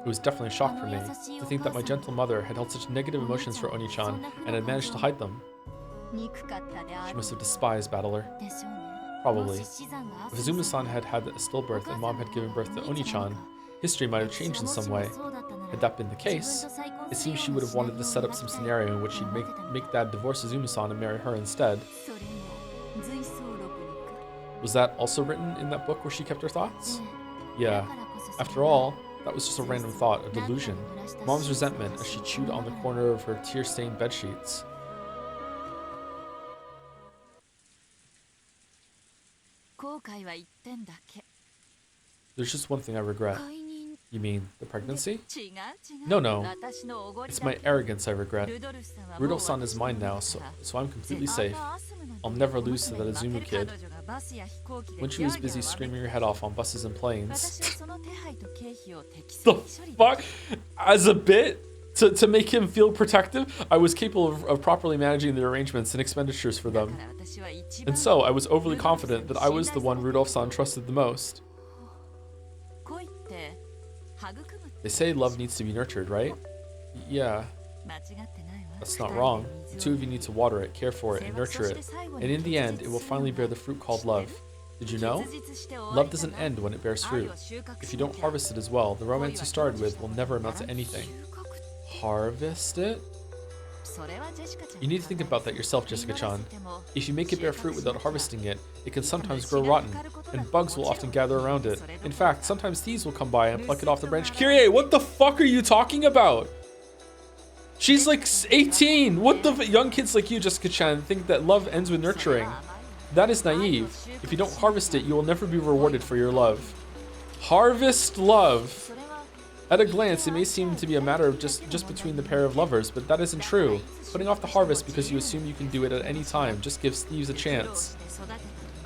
It was definitely a shock for me to think that my gentle mother had held such negative emotions for Oni-chan and had managed to hide them. She must have despised Battler. Probably. If Izumu-san had had a stillbirth and Mom had given birth to Oni-chan, history might have changed in some way. Had that been the case, it seems she would have wanted to set up some scenario in which she'd make Dad divorce Izumu-san and marry her instead. Was that also written in that book where she kept her thoughts? Yeah. After all, that was just a random thought, a delusion. Mom's resentment as she chewed on the corner of her tear-stained bedsheets. There's just one thing I regret. You mean the pregnancy? No. It's my arrogance I regret. Rudolph-san is mine now, so I'm completely safe. I'll never lose to that Izumu kid. When she was busy screaming her head off on buses and planes. The fuck? As a bit? To make him feel protective, I was capable of properly managing the arrangements and expenditures for them. And so, I was overly confident that I was the one Rudolph-san trusted the most. They say love needs to be nurtured, right? Yeah. That's not wrong. The two of you need to water it, care for it, and nurture it. And in the end, it will finally bear the fruit called love. Did you know? Love doesn't end when it bears fruit. If you don't harvest it as well, the romance you started with will never amount to anything. Harvest it? You need to think about that yourself, Jessica-chan. If you make it bear fruit without harvesting it, it can sometimes grow rotten, and bugs will often gather around it. In fact, sometimes thieves will come by and pluck it off the branch. Kyrie, what the fuck are you talking about? She's like 18! What the young kids like you, Jessica-chan, think that love ends with nurturing. That is naive. If you don't harvest it, you will never be rewarded for your love. Harvest love. At a glance, it may seem to be a matter of just between the pair of lovers, but that isn't true. Putting off the harvest because you assume you can do it at any time just gives thieves a chance.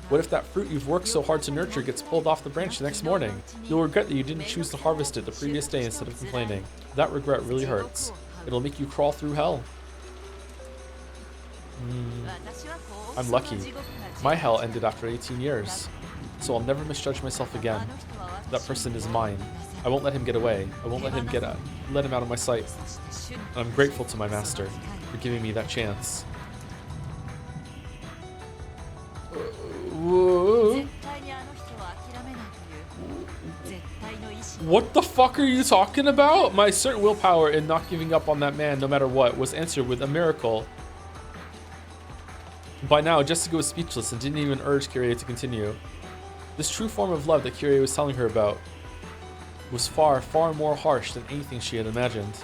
What if that fruit you've worked so hard to nurture gets pulled off the branch the next morning? You'll regret that you didn't choose to harvest it the previous day instead of complaining. That regret really hurts. It'll make you crawl through hell. I'm lucky. My hell ended after 18 years. So I'll never misjudge myself again. That person is mine. I won't let him get away. I won't let him out of my sight. And I'm grateful to my master for giving me that chance. What the fuck are you talking about? My certain willpower in not giving up on that man no matter what was answered with a miracle. By now, Jessica was speechless and didn't even urge Kyrie to continue. This true form of love that Kyrie was telling her about was far, far more harsh than anything she had imagined.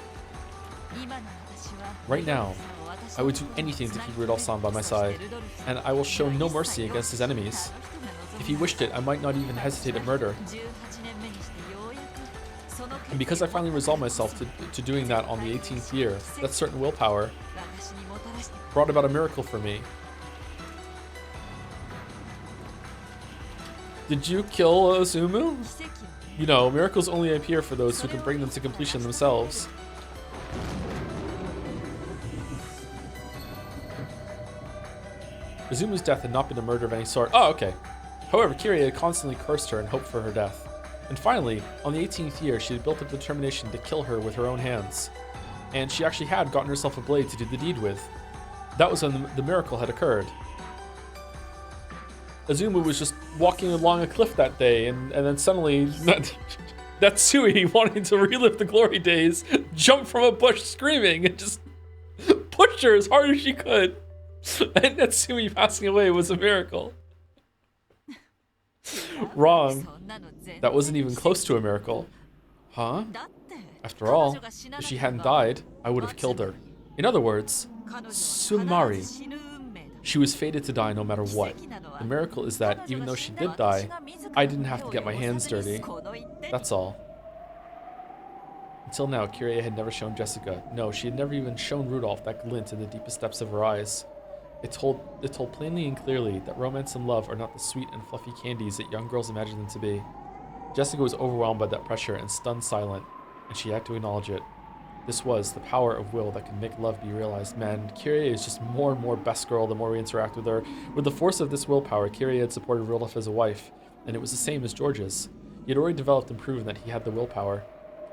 Right now, I would do anything to keep Rudolph-san by my side, and I will show no mercy against his enemies. If he wished it, I might not even hesitate at murder. And because I finally resolved myself to doing that on the 18th year, that certain willpower brought about a miracle for me. Did you kill Izumu? You know, miracles only appear for those who can bring them to completion themselves. Izumu's death had not been a murder of any sort. Oh, okay. However, Kyrie had constantly cursed her and hoped for her death. And finally, on the 18th year, she had built up the determination to kill her with her own hands. And she actually had gotten herself a blade to do the deed with. That was when the miracle had occurred. Izumu was just walking along a cliff that day, and then suddenly, Natsui, wanting to relive the glory days, jumped from a bush screaming and just pushed her as hard as she could. And Natsumi passing away was a miracle. Wrong. That wasn't even close to a miracle. Huh? After all, if she hadn't died, I would have killed her. In other words, Sumari. She was fated to die no matter what. The miracle is that even though she did die, I didn't have to get my hands dirty. That's all. Until now, Kirie had never shown Jessica. No, she had never even shown Rudolph that glint in the deepest depths of her eyes. It told plainly and clearly that romance and love are not the sweet and fluffy candies that young girls imagine them to be. Jessica was overwhelmed by that pressure and stunned silent, and she had to acknowledge it. This was the power of will that can make love be realized. Man, Kirie is just more and more best girl the more we interact with her. With the force of this willpower, Kirie had supported Rudolph as a wife, and it was the same as George's. He had already developed and proven that he had the willpower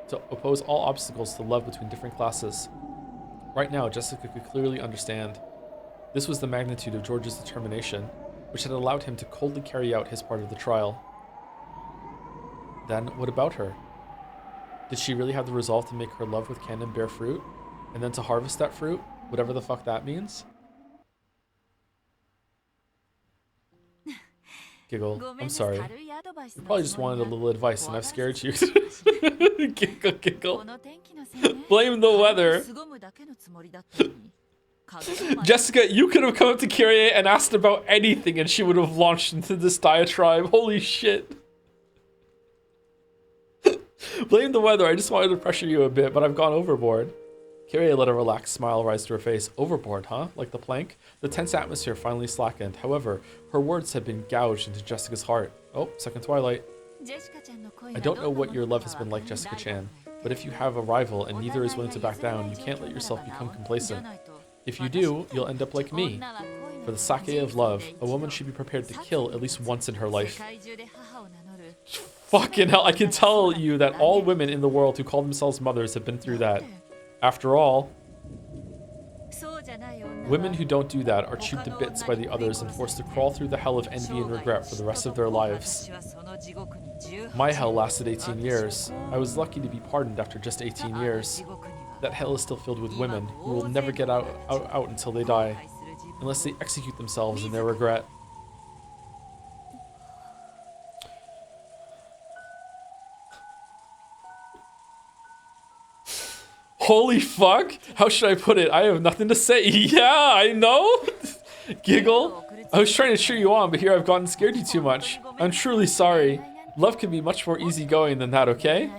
to oppose all obstacles to love between different classes. Right now, Jessica could clearly understand. This was the magnitude of George's determination, which had allowed him to coldly carry out his part of the trial. Then, what about her? Did she really have the resolve to make her love with Cannon bear fruit? And then to harvest that fruit? Whatever the fuck that means? Giggle. I'm sorry. You probably just wanted a little advice and I've scared you. Giggle, giggle. Blame the weather. Jessica, you could have come up to Kirie and asked about anything and she would have launched into this diatribe. Holy shit. Blame the weather. I just wanted to pressure you a bit, but I've gone overboard. Kirie let a relaxed smile rise to her face. Overboard, huh? Like the plank? The tense atmosphere finally slackened. However, her words had been gouged into Jessica's heart. Oh, second twilight. I don't know what your love has been like, Jessica-chan, but if you have a rival and neither is willing to back down, you can't let yourself become complacent. If you do, you'll end up like me. For the sake of love, a woman should be prepared to kill at least once in her life. Fucking hell, I can tell you that all women in the world who call themselves mothers have been through that. After all, women who don't do that are chewed to bits by the others and forced to crawl through the hell of envy and regret for the rest of their lives. My hell lasted 18 years. I was lucky to be pardoned after just 18 years. That hell is still filled with women who will never get out until they die, unless they execute themselves in their regret. Holy fuck! How should I put it? I have nothing to say. Yeah, I know! Giggle. I was trying to cheer you on, but here I've gotten scared you too much. I'm truly sorry. Love can be much more easygoing than that, okay?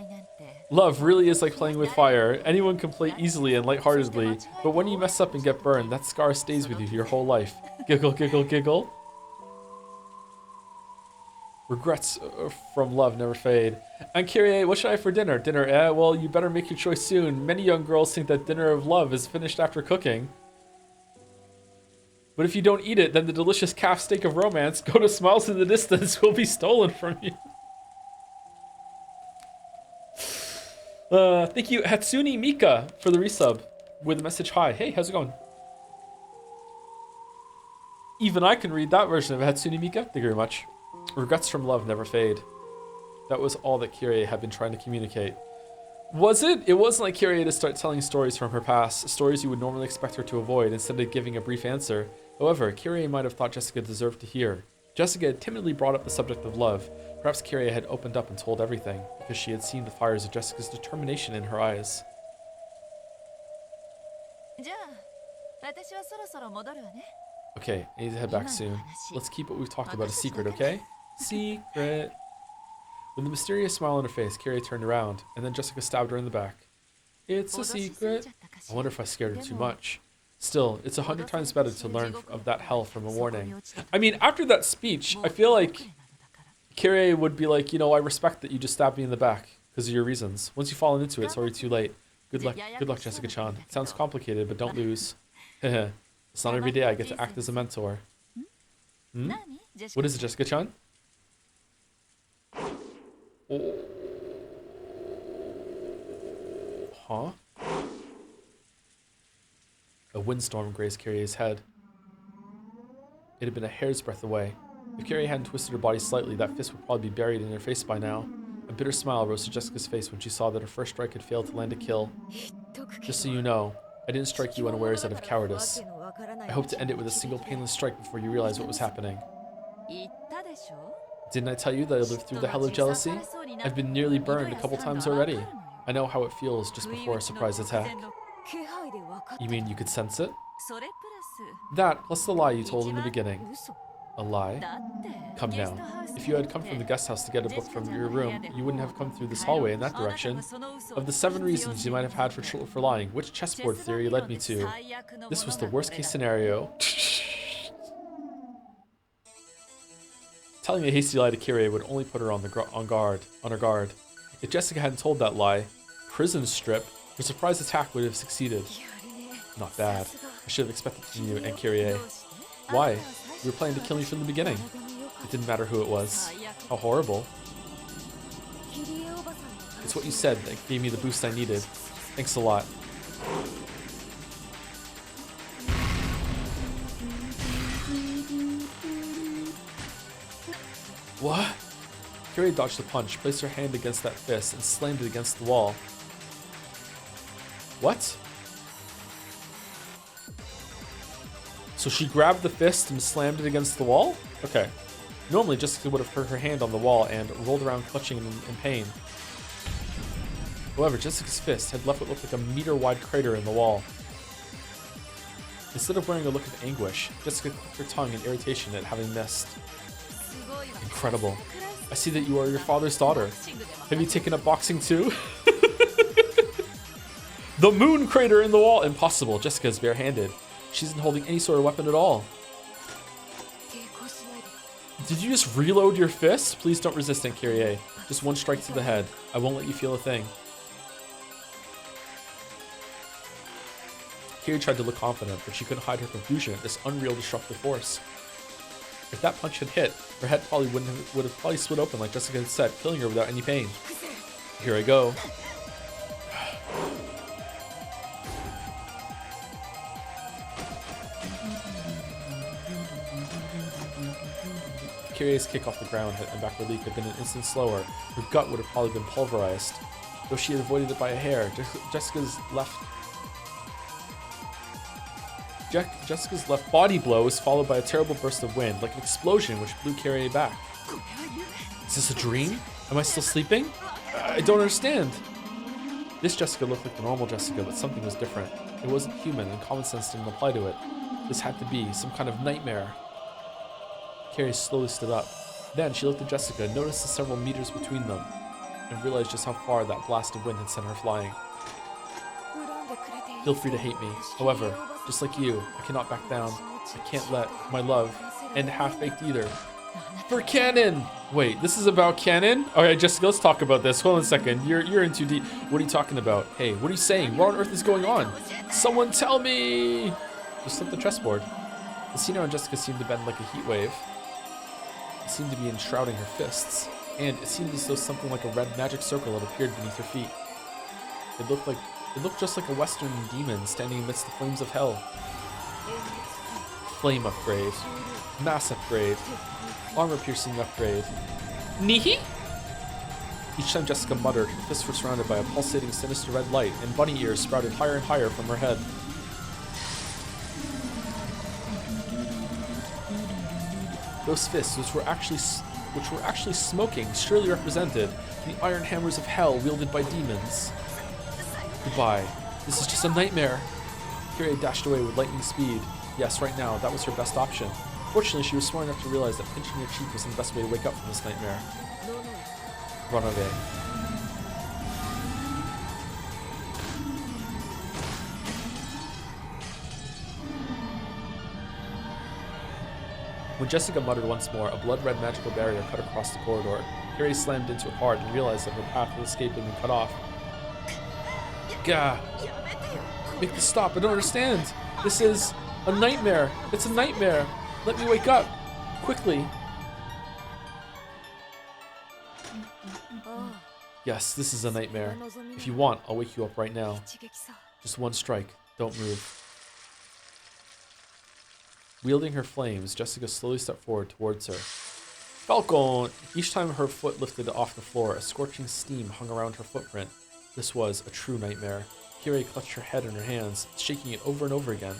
Love really is like playing with fire. Anyone can play easily and lightheartedly, but when you mess up and get burned, that scar stays with you your whole life. Giggle, giggle, giggle. Regrets from love never fade. And Kirie, what should I have for dinner? Dinner, well, you better make your choice soon. Many young girls think that dinner of love is finished after cooking. But if you don't eat it, then the delicious calf steak of romance, go to smiles in the distance, will be stolen from you. Thank you, Hatsune Mika, for the resub with a message. Hi. Hey, how's it going? Even I can read that version of Hatsune Mika. Thank you very much. Regrets from love never fade. That was all that Kirie had been trying to communicate. Was it? It wasn't like Kirie to start telling stories from her past, stories you would normally expect her to avoid, instead of giving a brief answer. However, Kirie might have thought Jessica deserved to hear. Jessica had timidly brought up the subject of love. Perhaps Kirie had opened up and told everything, because she had seen the fires of Jessica's determination in her eyes. Okay, I need to head back soon. Let's keep what we've talked about a secret, okay? Secret. With a mysterious smile on her face, Kirie turned around, and then Jessica stabbed her in the back. It's a secret. I wonder if I scared her too much. Still, it's 100 times better to learn of that hell from a warning. I mean, after that speech, I feel like Kirie would be like, you know, I respect that you just stabbed me in the back because of your reasons. Once you've fallen into it, it's already too late. Good luck, Jessica-chan. It sounds complicated, but don't lose. It's not every day I get to act as a mentor. Hmm? What is it, Jessica-chan? Oh. Huh? A windstorm grazed Kirie's head. It had been a hair's breadth away. If Kirie hadn't twisted her body slightly, that fist would probably be buried in her face by now. A bitter smile rose to Jessica's face when she saw that her first strike had failed to land a kill. Just so you know, I didn't strike you unawares out of cowardice. I hope to end it with a single painless strike before you realize what was happening. Didn't I tell you that I lived through the hell of jealousy? I've been nearly burned a couple times already. I know how it feels just before a surprise attack. You mean you could sense it? That, plus the lie you told in the beginning. A lie? Come now. If you had come from the guest house to get a book from your room, you wouldn't have come through this hallway in that direction. Of the 7 reasons you might have had for lying, which chessboard theory led me to? This was the worst case scenario. Telling a hasty lie to Kyrie would only put her on her guard. If Jessica hadn't told that lie, prison strip, her surprise attack would have succeeded. Not bad. I should have expected from you and Kyrie. Why? You were planning to kill me from the beginning. It didn't matter who it was. How horrible. It's what you said that gave me the boost I needed. Thanks a lot. What? Kyrie dodged the punch, placed her hand against that fist, and slammed it against the wall. What? So she grabbed the fist and slammed it against the wall? Okay. Normally, Jessica would have hurt her hand on the wall and rolled around clutching in pain. However, Jessica's fist had left what looked like a meter-wide crater in the wall. Instead of wearing a look of anguish, Jessica clicked her tongue in irritation at having missed. Incredible. I see that you are your father's daughter. Have you taken up boxing too? The moon crater in the wall! Impossible. Jessica is barehanded. She isn't holding any sort of weapon at all. Did you just reload your fist? Please don't resist, Aunt Kyrie. Just one strike to the head. I won't let you feel a thing. Kyrie tried to look confident, but she couldn't hide her confusion at this unreal destructive force. If that punch had hit, her head probably would have probably split open like Jessica had said, killing her without any pain. Here I go. Kyrie's kick off the ground and backward leap had been an instant slower, her gut would have probably been pulverized. Though she had avoided it by a hair, Jessica's left body blow was followed by a terrible burst of wind, like an explosion which blew Kyrie back. Is this a dream? Am I still sleeping? I don't understand. This Jessica looked like the normal Jessica, but something was different. It wasn't human, and common sense didn't apply to it. This had to be some kind of nightmare. Kyrie slowly stood up. Then she looked at Jessica, noticed the several meters between them, and realized just how far that blast of wind had sent her flying. Feel free to hate me. However, just like you, I cannot back down. I can't let my love end half-baked either. For canon! Wait, this is about canon? Alright, Jessica, let's talk about this. Hold on a second. You're in too deep. What are you talking about? Hey, what are you saying? What on earth is going on? Someone tell me! Just flip the chessboard. The scene around Jessica seemed to bend like a heat wave. It seemed to be enshrouding her fists, and it seemed as though something like a red magic circle had appeared beneath her feet. It looked just like a western demon standing amidst the flames of hell. Flame upgrade. Mass upgrade. Armor-piercing upgrade. Nihi? Each time Jessica muttered, her fists were surrounded by a pulsating, sinister red light, and bunny ears sprouted higher and higher from her head. Those fists, which were actually smoking, surely represented the iron hammers of hell wielded by demons. Goodbye. This is just a nightmare. Kyrie dashed away with lightning speed. Yes, right now, that was her best option. Fortunately, she was smart enough to realize that pinching her cheek wasn't the best way to wake up from this nightmare. Run away. When Jessica muttered once more, a blood-red magical barrier cut across the corridor. Kyrie slammed into it hard and realized that her path of escape had been cut off. Gah! Make this stop, I don't understand! This is a nightmare! It's a nightmare! Let me wake up! Quickly! Yes, this is a nightmare. If you want, I'll wake you up right now. Just one strike. Don't move. Wielding her flames, Jessica slowly stepped forward towards her. Falcon! Each time her foot lifted off the floor, a scorching steam hung around her footprint. This was a true nightmare. Kyrie clutched her head in her hands, shaking it over and over again.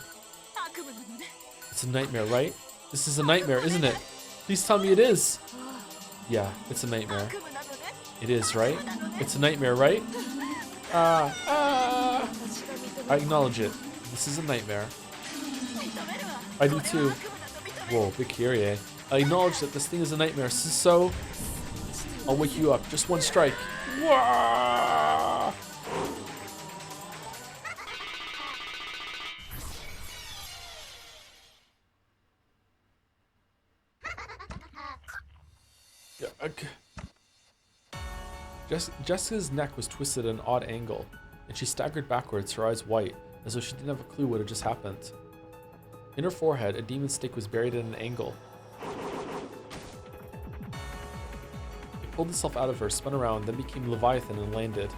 It's a nightmare, right? This is a nightmare, isn't it? Please tell me it is. Yeah, it's a nightmare. It is, right? It's a nightmare, right? I acknowledge it. This is a nightmare. I do too. Whoa, big Kyrie. I acknowledge that this thing is a nightmare, so I'll wake you up. Just one strike. Wah! Jessica's neck was twisted at an odd angle, and she staggered backwards, her eyes white, as though she didn't have a clue what had just happened. In her forehead, a demon stake was buried at an angle. It pulled itself out of her, spun around, then became Leviathan and landed.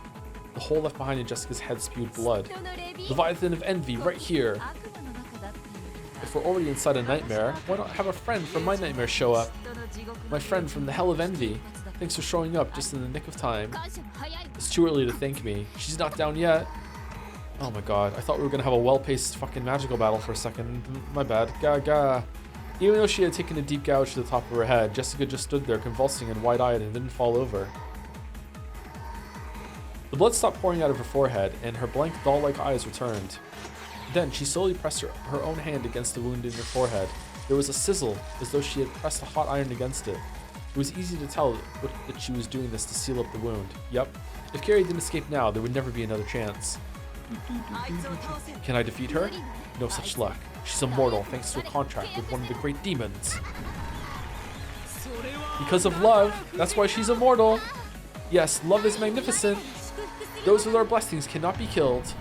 The hole left behind in Jessica's head spewed blood. Leviathan of envy, right here! If we're already inside a nightmare, why not have a friend from my nightmare show up? My friend from the hell of envy. Thanks for showing up just in the nick of time. It's too early to thank me. She's not down yet. Oh my god, I thought we were gonna have a well-paced fucking magical battle for a second. My bad. Gaga. Even though she had taken a deep gouge to the top of her head, Jessica just stood there convulsing and wide-eyed and didn't fall over. The blood stopped pouring out of her forehead, and her blank doll-like eyes returned. Then she slowly pressed her own hand against the wound in her forehead. There was a sizzle, as though she had pressed a hot iron against it. It was easy to tell that she was doing this to seal up the wound. Yep. If Carrie didn't escape now, there would never be another chance. Can I defeat her? No such luck. She's immortal thanks to a contract with one of the great demons. Because of love, that's why she's immortal. Yes, love is magnificent. Those with our blessings cannot be killed.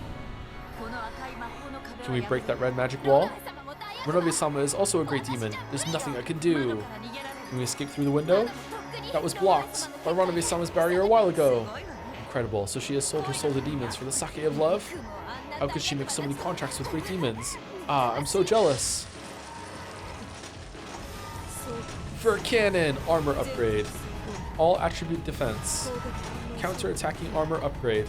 Can we break that red magic wall? Rondo-sama is also a great demon. There's nothing I can do. Can we escape through the window? That was blocked by Rondo-sama's barrier a while ago. Incredible. So she has sold her soul to demons for the sake of love? How could she make so many contracts with great demons? Ah, I'm so jealous. Fur cannon, armor upgrade. All attribute defense. Counter-attacking armor upgrade.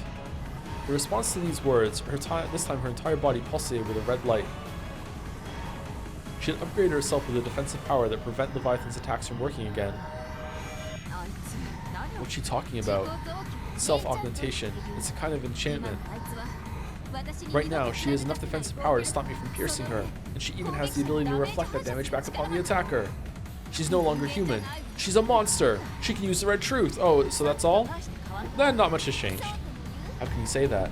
In response to these words, this time her entire body pulsated with a red light. She had upgraded herself with a defensive power that prevent Leviathan's attacks from working again. What's she talking about? Self-augmentation. It's a kind of enchantment. Right now, she has enough defensive power to stop me from piercing her, and she even has the ability to reflect that damage back upon the attacker. She's no longer human. She's a monster. She can use the red truth. Oh, so that's all? Then not much has changed. How can you say that?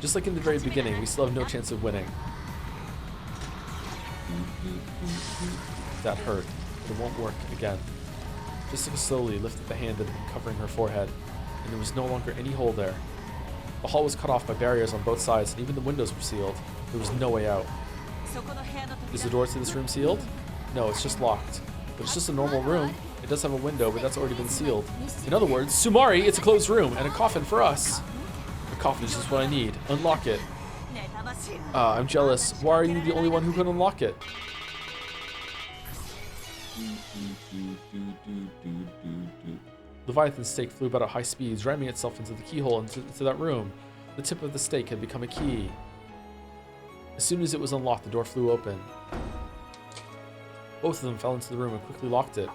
Just like in the very beginning, we still have no chance of winning. That hurt, but it won't work again. Jessica slowly lifted the hand that had been covering her forehead, and there was no longer any hole there. The hall was cut off by barriers on both sides, and even the windows were sealed. There was no way out. Is the door to this room sealed? No, it's just locked. But it's just a normal room. It does have a window, but that's already been sealed. In other words, Sumari, it's a closed room, and a coffin for us. A coffin is just what I need. Unlock it. I'm jealous. Why are you the only one who can unlock it? Leviathan's stake flew about at high speeds, ramming itself into the keyhole into that room. The tip of the stake had become a key. As soon as it was unlocked, the door flew open. Both of them fell into the room and quickly locked it.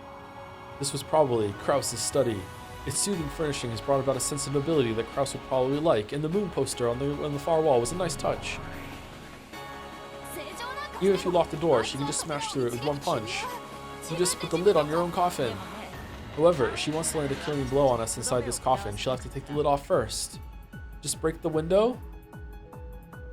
This was probably Krause's study. Its soothing furnishings brought about a sense of nobility that Krause would probably like, and the moon poster on the far wall was a nice touch. Even if you lock the door, she can just smash through it with one punch. You just put the lid on your own coffin. However, if she wants to land a killing blow on us inside this coffin, she'll have to take the lid off first. Just break the window?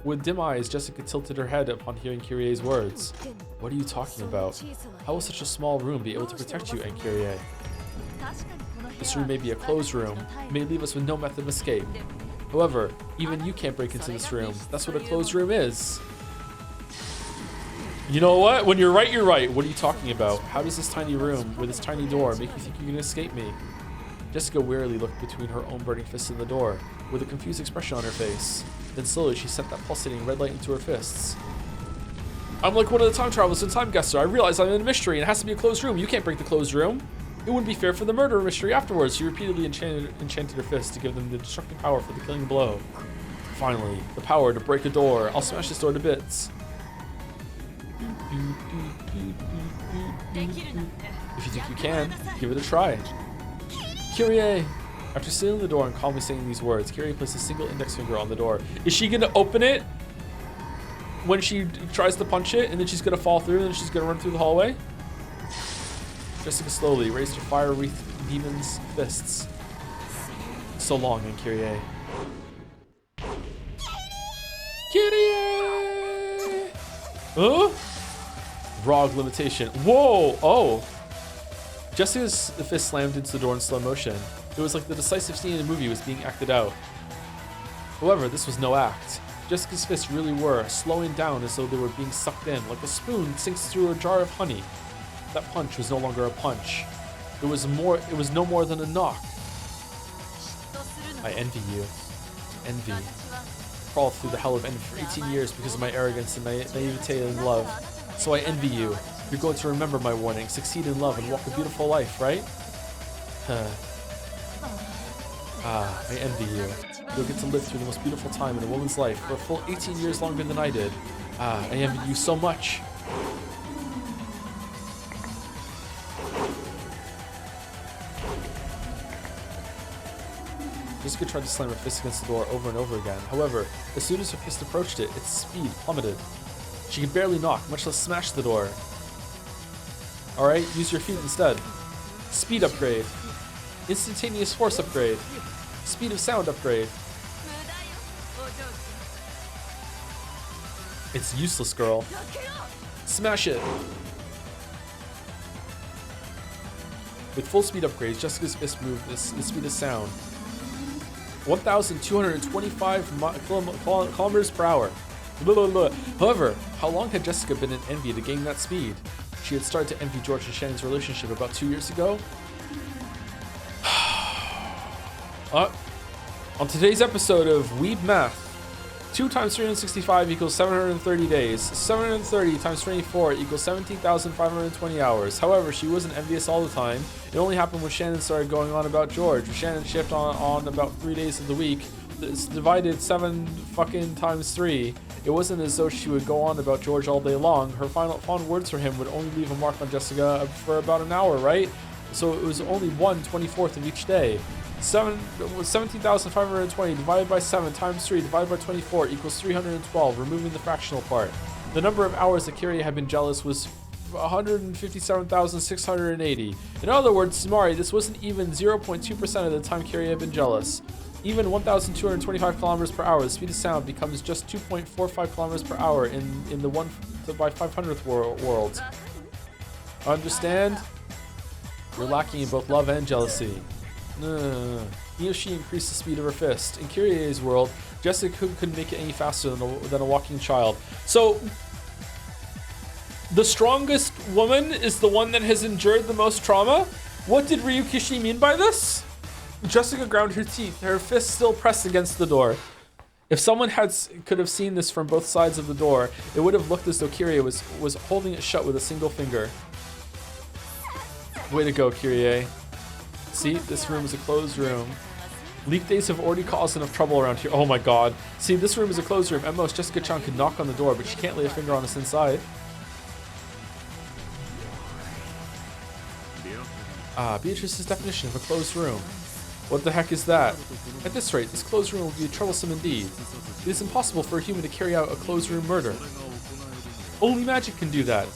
With dim eyes, Jessica tilted her head upon hearing Kyrie's words. What are you talking about? How will such a small room be able to protect you, Aunt Kyrie? This room may be a closed room. It may leave us with no method of escape. However, even you can't break into this room. That's what a closed room is. You know what? When you're right, you're right. What are you talking about? How does this tiny room with this tiny door make you think you can escape me? Jessica wearily looked between her own burning fists in the door, with a confused expression on her face. Then slowly she sent that pulsating red light into her fists. I'm like one of the time travelers and time guesser. I realize I'm in a mystery and it has to be a closed room. You can't break the closed room. It wouldn't be fair for the murder mystery afterwards. She repeatedly enchanted her fists to give them the destructive power for the killing blow. Finally, the power to break a door. I'll smash this door to bits. If you think you can, give it a try. Kyrie! After sealing the door and calmly saying these words, Kyrie placed a single index finger on the door. Is she gonna open it when she tries to punch it, and then she's gonna fall through, and then she's gonna run through the hallway? Jessica slowly raised her fire-wreathed demon's fists. So long, and Kyrie. Kyrie! Huh? Rog limitation. Whoa! Oh! Jessica's fist slammed into the door in slow motion. It was like the decisive scene in the movie was being acted out. However, this was no act. Jessica's fists really were, slowing down as though they were being sucked in, like a spoon sinks through a jar of honey. That punch was no longer a punch. It was no more than a knock. I envy you. Envy. Crawled through the hell of envy for 18 years because of my arrogance and naivete in love. So I envy you. You're going to remember my warning, succeed in love, and walk a beautiful life, right? I envy you. You'll get to live through the most beautiful time in a woman's life for a full 18 years longer than I did. I envy you so much. Jessica tried to slam her fist against the door over and over again. However, as soon as her fist approached it, its speed plummeted. She could barely knock, much less smash the door. Alright, use your feet instead. Speed upgrade. Instantaneous force upgrade. Speed of sound upgrade. It's useless, girl. Smash it. With full speed upgrades, Jessica's fist moved the speed of sound. 1,225 kilometers per hour. However, how long had Jessica been in envy to gain that speed? She had started to envy George and Shannon's relationship about 2 years ago. On today's episode of Weeb Math, 2 times 365 equals 730 days. 730 times 24 equals 17,520 hours. However, she wasn't envious all the time. It only happened when Shannon started going on about George. When Shannon shift on about 3 days of the week, it's divided 7 fucking times 3. It wasn't as though she would go on about George all day long. Her final fond words for him would only leave a mark on Jessica for about an hour, right? So it was only 1/24 of each day. 17,520 divided by 7 times 3 divided by 24 equals 312, removing the fractional part. The number of hours that Kyrie had been jealous was 157,680. In other words, Samari, this wasn't even 0.2% of the time Kyrie had been jealous. Even 1,225 kilometers per hour, the speed of sound becomes just 2.45 kilometers per hour in the 1 by 500th world. Understand? You're lacking in both love and jealousy. She increased the speed of her fist. In Kyrie's world, Jessica couldn't make it any faster than a walking child. So, the strongest woman is the one that has endured the most trauma? What did Ryukishi mean by this? Jessica ground her teeth, her fist still pressed against the door. If someone could have seen this from both sides of the door, it would have looked as though Kyrie was holding it shut with a single finger. Way to go, Kyrie. See, this room is a closed room. Leak days have already caused enough trouble around here. Oh my god. See, this room is a closed room. At most, Jessica-chan can knock on the door, but she can't lay a finger on us inside. Beatrice's definition of a closed room. What the heck is that? At this rate, this closed room will be troublesome indeed. It is impossible for a human to carry out a closed room murder. Only magic can do that.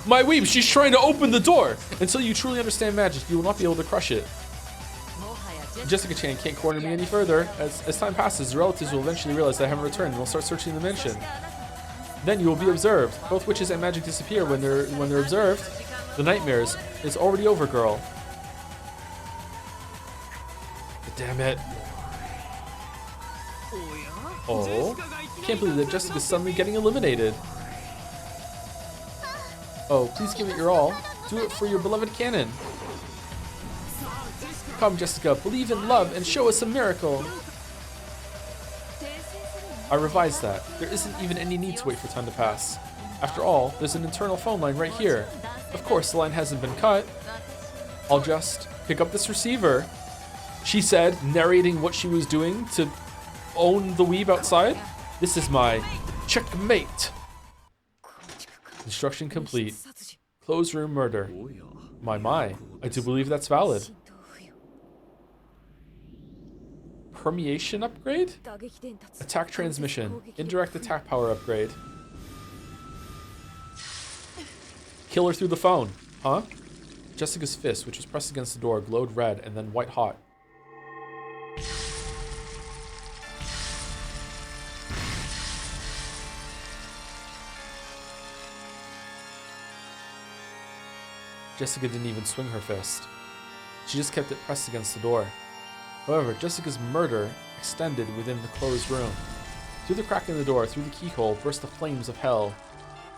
My weeb, she's trying to open the door! Until you truly understand magic, you will not be able to crush it. Jessica-chan can't corner me any further. As time passes, the relatives will eventually realize that I haven't returned and will start searching the mansion. Then you will be observed. Both witches and magic disappear when they're observed. The nightmares. It's already over, girl. Damn it. Oh. Can't believe that Jessica's suddenly getting eliminated. Oh, please give it your all. Do it for your beloved canon. Come, Jessica, believe in love and show us a miracle. I revised that. There isn't even any need to wait for time to pass. After all, there's an internal phone line right here. Of course, the line hasn't been cut. I'll just pick up this receiver. She said, narrating what she was doing to own the weeb outside. This is my checkmate. Instruction complete. Closed room murder. My. I do believe that's valid. Permeation upgrade? Attack transmission. Indirect attack power upgrade. Kill her through the phone. Huh? Jessica's fist, which was pressed against the door, glowed red and then white hot. Jessica didn't even swing her fist. She just kept it pressed against the door. However, Jessica's murder extended within the closed room. Through the crack in the door, through the keyhole, burst the flames of hell.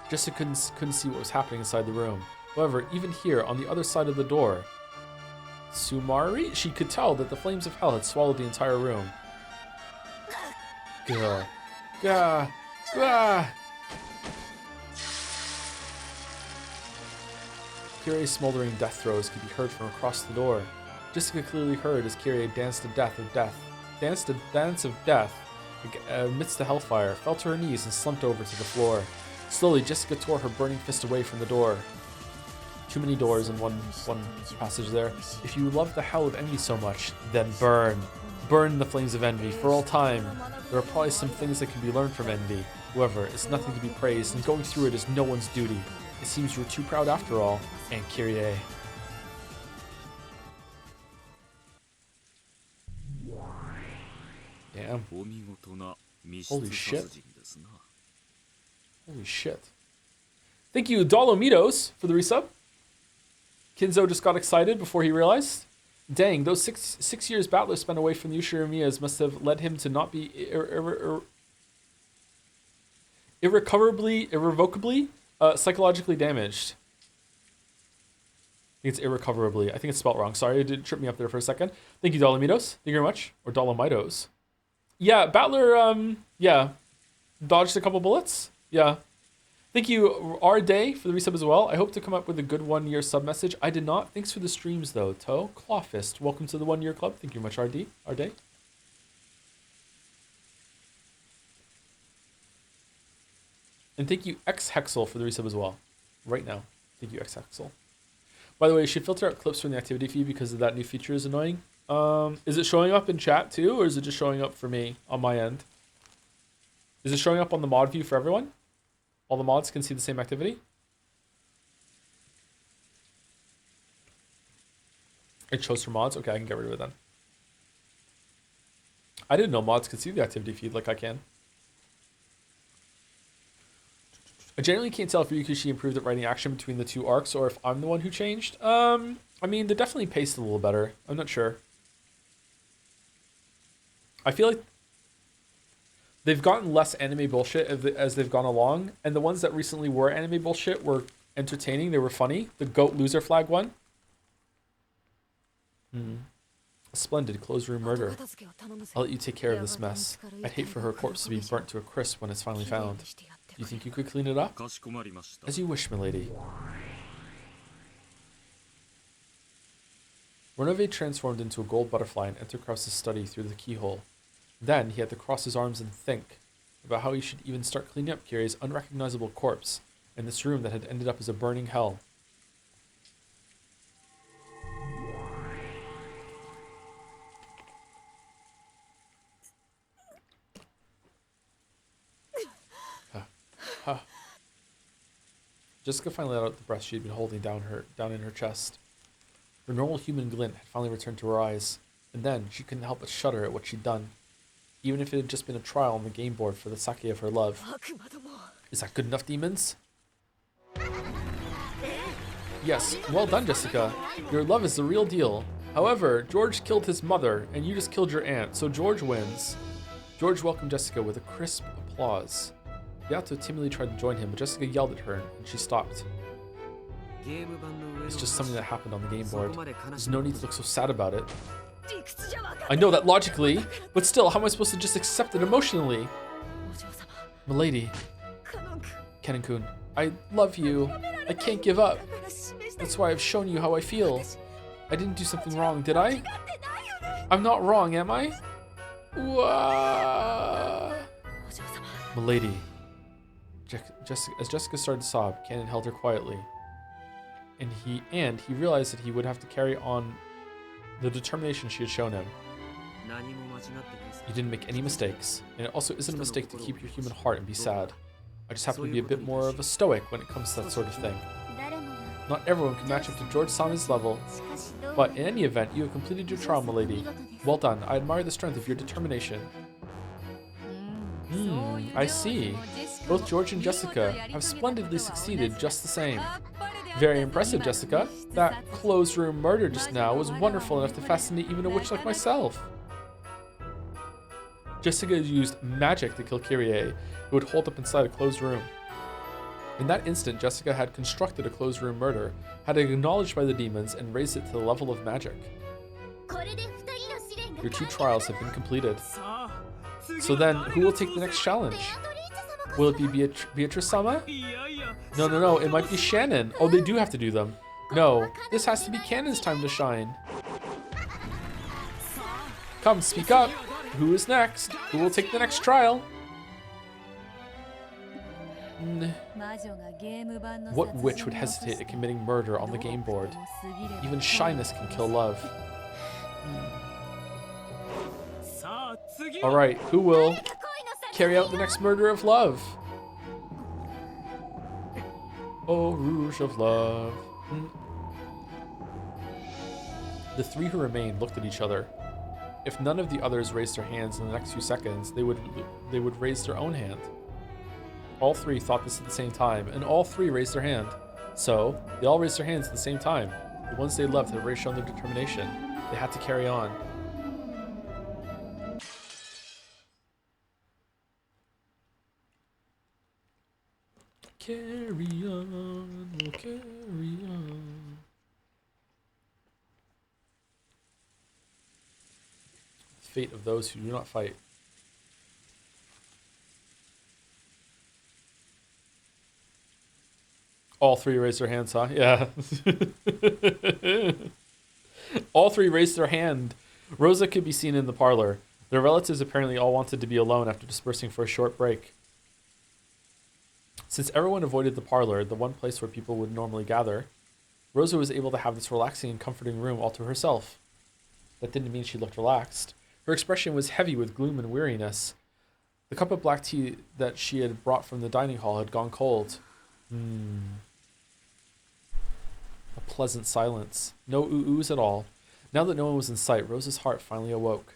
Jessica couldn't see what was happening inside the room. However, even here, on the other side of the door, Sumari, she could tell that the flames of hell had swallowed the entire room. Gah. Gah. Gah. Kyrie's smoldering death throes could be heard from across the door. Jessica clearly heard as Kyrie danced a dance of death amidst the hellfire, fell to her knees and slumped over to the floor. Slowly, Jessica tore her burning fist away from the door. Too many doors in one passage there. If you love the hell of envy so much, then burn. Burn in the flames of envy for all time. There are probably some things that can be learned from envy. However, it's nothing to be praised, and going through it is no one's duty. It seems you were too proud after all. And Kyrie. Damn. Holy shit. Holy shit. Thank you, Dolomitos, for the resub. Kinzo just got excited before he realized. Dang, those six years Battler spent away from the Ushiramiyas must have led him to not be irrevocably psychologically damaged. I think it's irrecoverably. I think it's spelled wrong. Sorry, it did trip me up there for a second. Thank you, Dolomitos. Thank you very much. Or Dolomitos. Yeah, Battler, yeah. Dodged a couple bullets. Yeah. Thank you, R Day, for the resub as well. I hope to come up with a good 1 year sub message. I did not. Thanks for the streams, though. Toe, Clawfist, welcome to the 1 year club. Thank you very much, R Day. And thank you, X Hexel, for the resub as well. Right now. Thank you, X Hexel. By the way, you should filter out clips from the activity feed because of that new feature is annoying. Is it showing up in chat too, or is it just showing up for me on my end? Is it showing up on the mod view for everyone? All the mods can see the same activity? It shows for mods? Okay, I can get rid of it then. I didn't know mods could see the activity feed like I can. I generally can't tell if Ryukishi improved at writing action between the two arcs or if I'm the one who changed. I mean, they're definitely paced a little better. I'm not sure. I feel like they've gotten less anime bullshit as they've gone along, and the ones that recently were anime bullshit were entertaining. They were funny. The goat loser flag one. A splendid closed room murder. I'll let you take care of this mess. I'd hate for her corpse to be burnt to a crisp when it's finally found. Do you think you could clean it up? As you wish, milady. Renove transformed into a gold butterfly and entered Krause's study through the keyhole. Then he had to cross his arms and think about how he should even start cleaning up Kyrie's unrecognizable corpse in this room that had ended up as a burning hell. Jessica finally let out the breath she had been holding down in her chest. Her normal human glint had finally returned to her eyes, and then she couldn't help but shudder at what she'd done, even if it had just been a trial on the game board for the sake of her love. Is that good enough, demons? Yes, well done, Jessica. Your love is the real deal. However, George killed his mother, and you just killed your aunt, so George wins. George welcomed Jessica with a crisp applause. Yato timidly tried to join him, but Jessica yelled at her, and she stopped. It's just something that happened on the game board. There's no need to look so sad about it. I know that logically, but still, how am I supposed to just accept it emotionally? Milady. Kennen-kun, I love you. I can't give up. That's why I've shown you how I feel. I didn't do something wrong, did I? I'm not wrong, am I? Milady. As Jessica started to sob, Kennen held her quietly. And he realized that he would have to carry on the determination she had shown him. You didn't make any mistakes, and it also isn't a mistake to keep your human heart and be sad. I just happen to be a bit more of a stoic when it comes to that sort of thing. Not everyone can match up to George Sama's level. But in any event, you have completed your trial, milady. Well done. I admire the strength of your determination. I see. Both George and Jessica have splendidly succeeded just the same. Very impressive, Jessica. That closed room murder just now was wonderful enough to fascinate even a witch like myself. Jessica used magic to kill Kyrie, who would hold up inside a closed room. In that instant, Jessica had constructed a closed room murder, had it acknowledged by the demons, and raised it to the level of magic. Your 2 trials have been completed. So then, who will take the next challenge? Will it be Beatrice-sama? No, it might be Shannon. Oh, they do have to do them. No, this has to be Cannon's time to shine. Come, speak up. Who is next? Who will take the next trial? What witch would hesitate at committing murder on the game board? Even shyness can kill love. Alright, who will carry out the next murder of love? Oh, Rouge of Love. The 3 who remained looked at each other. If none of the others raised their hands in the next few seconds, they would raise their own hand. All 3 thought this at the same time, and all 3 raised their hand. So, they all raised their hands at the same time. The ones they loved had already shown their determination. They had to carry on. Carry on, we'll carry on. The fate of those who do not fight. All 3 raised their hands, huh? Yeah. All 3 raised their hand. Rosa could be seen in the parlor. Their relatives apparently all wanted to be alone after dispersing for a short break. Since everyone avoided the parlor, the one place where people would normally gather, Rosa was able to have this relaxing and comforting room all to herself. That didn't mean she looked relaxed. Her expression was heavy with gloom and weariness. The cup of black tea that she had brought from the dining hall had gone cold. A pleasant silence. No ooh-oohs at all. Now that no one was in sight, Rosa's heart finally awoke.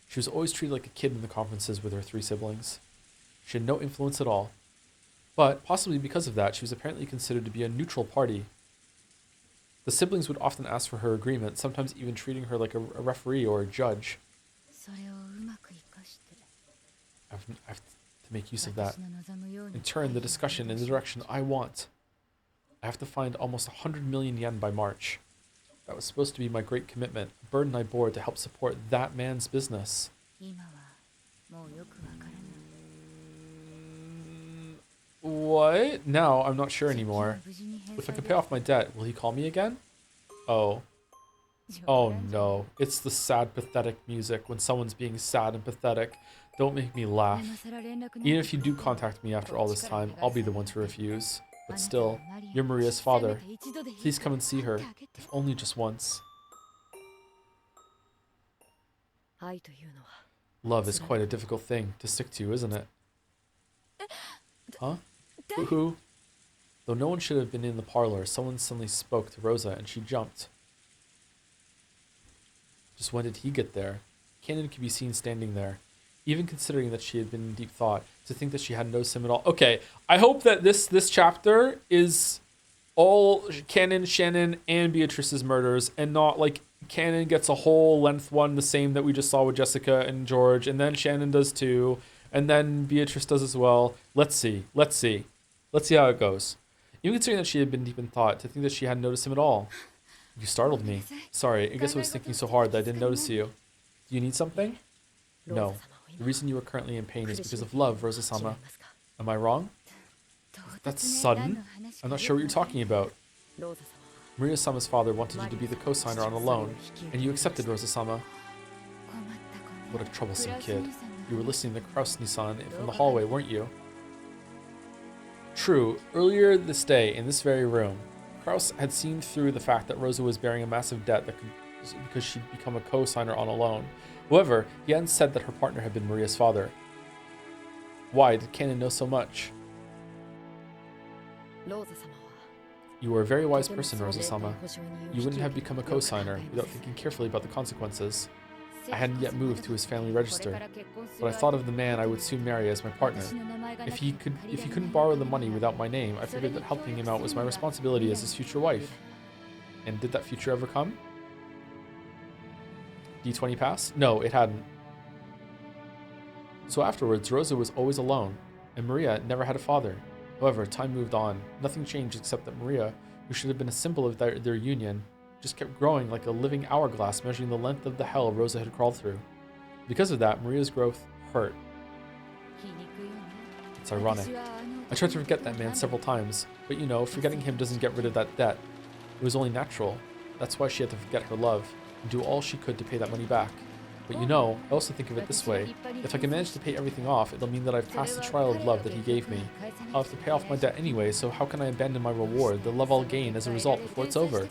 She was always treated like a kid in the conferences with her 3 siblings. She had no influence at all. But, possibly because of that, she was apparently considered to be a neutral party. The siblings would often ask for her agreement, sometimes even treating her like a referee or a judge. I have to make use of that and turn the discussion in the direction I want. I have to find almost 100 million yen by March. That was supposed to be my great commitment, a burden I bore to help support that man's business. What? Now I'm not sure anymore. If I can pay off my debt, will he call me again? Oh. Oh no. It's the sad, pathetic music when someone's being sad and pathetic. Don't make me laugh. Even if you do contact me after all this time, I'll be the one to refuse. But still, you're Maria's father. Please come and see her, if only just once. Love is quite a difficult thing to stick to, isn't it? Huh? Who? Though no one should have been in the parlor, someone suddenly spoke to Rosa and she jumped. Just when did he get there? Cannon could be seen standing there. Even considering that she had been in deep thought, to think that she hadn't noticed him at all. Okay, I hope that this chapter is all Cannon, Shannon, and Beatrice's murders, and not like Cannon gets a whole length one, the same that we just saw with Jessica and George, and then Shannon does too, and then Beatrice does as well. Let's see how it goes. Even considering that she had been deep in thought, to think that she hadn't noticed him at all. You startled me. Sorry, I guess I was thinking so hard that I didn't notice you. Do you need something? No. The reason you are currently in pain is because of love, Rosa-sama. Am I wrong? That's sudden. I'm not sure what you're talking about. Maria-sama's father wanted you to be the co-signer on a loan, and you accepted, Rosa-sama. What a troublesome kid. You were listening to Kraus-Nissan from the hallway, weren't you? True. Earlier this day, in this very room, Kraus had seen through the fact that Rosa was bearing a massive debt because she'd become a co-signer on a loan. However, he hadn't said that her partner had been Maria's father. Why did Cannon know so much? You are a very wise person, Rosa-sama. You wouldn't have become a co-signer without thinking carefully about the consequences. I hadn't yet moved to his family register, but I thought of the man I would soon marry as my partner. If he couldn't borrow the money without my name, I figured that helping him out was my responsibility as his future wife. And did that future ever come? D20 pass? No, it hadn't. So afterwards, Rosa was always alone, and Maria never had a father. However, time moved on. Nothing changed except that Maria, who should have been a symbol of their union, just kept growing like a living hourglass measuring the length of the hell Rosa had crawled through. Because of that, Maria's growth hurt. It's ironic. I tried to forget that man several times, but you know, forgetting him doesn't get rid of that debt. It was only natural. That's why she had to forget her love and do all she could to pay that money back. But you know, I also think of it this way. If I can manage to pay everything off, it'll mean that I've passed the trial of love that he gave me. I'll have to pay off my debt anyway, so how can I abandon my reward, the love I'll gain as a result before it's over?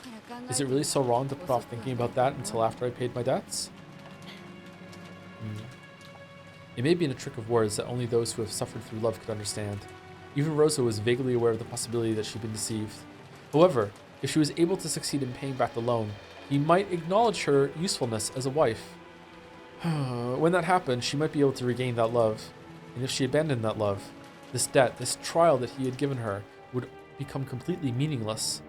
Is it really so wrong to put off thinking about that until after I paid my debts? It may have been a trick of words that only those who have suffered through love could understand. Even Rosa was vaguely aware of the possibility that she'd been deceived. However, if she was able to succeed in paying back the loan, he might acknowledge her usefulness as a wife. When that happened, she might be able to regain that love. And if she abandoned that love, this debt, this trial that he had given her, would become completely meaningless.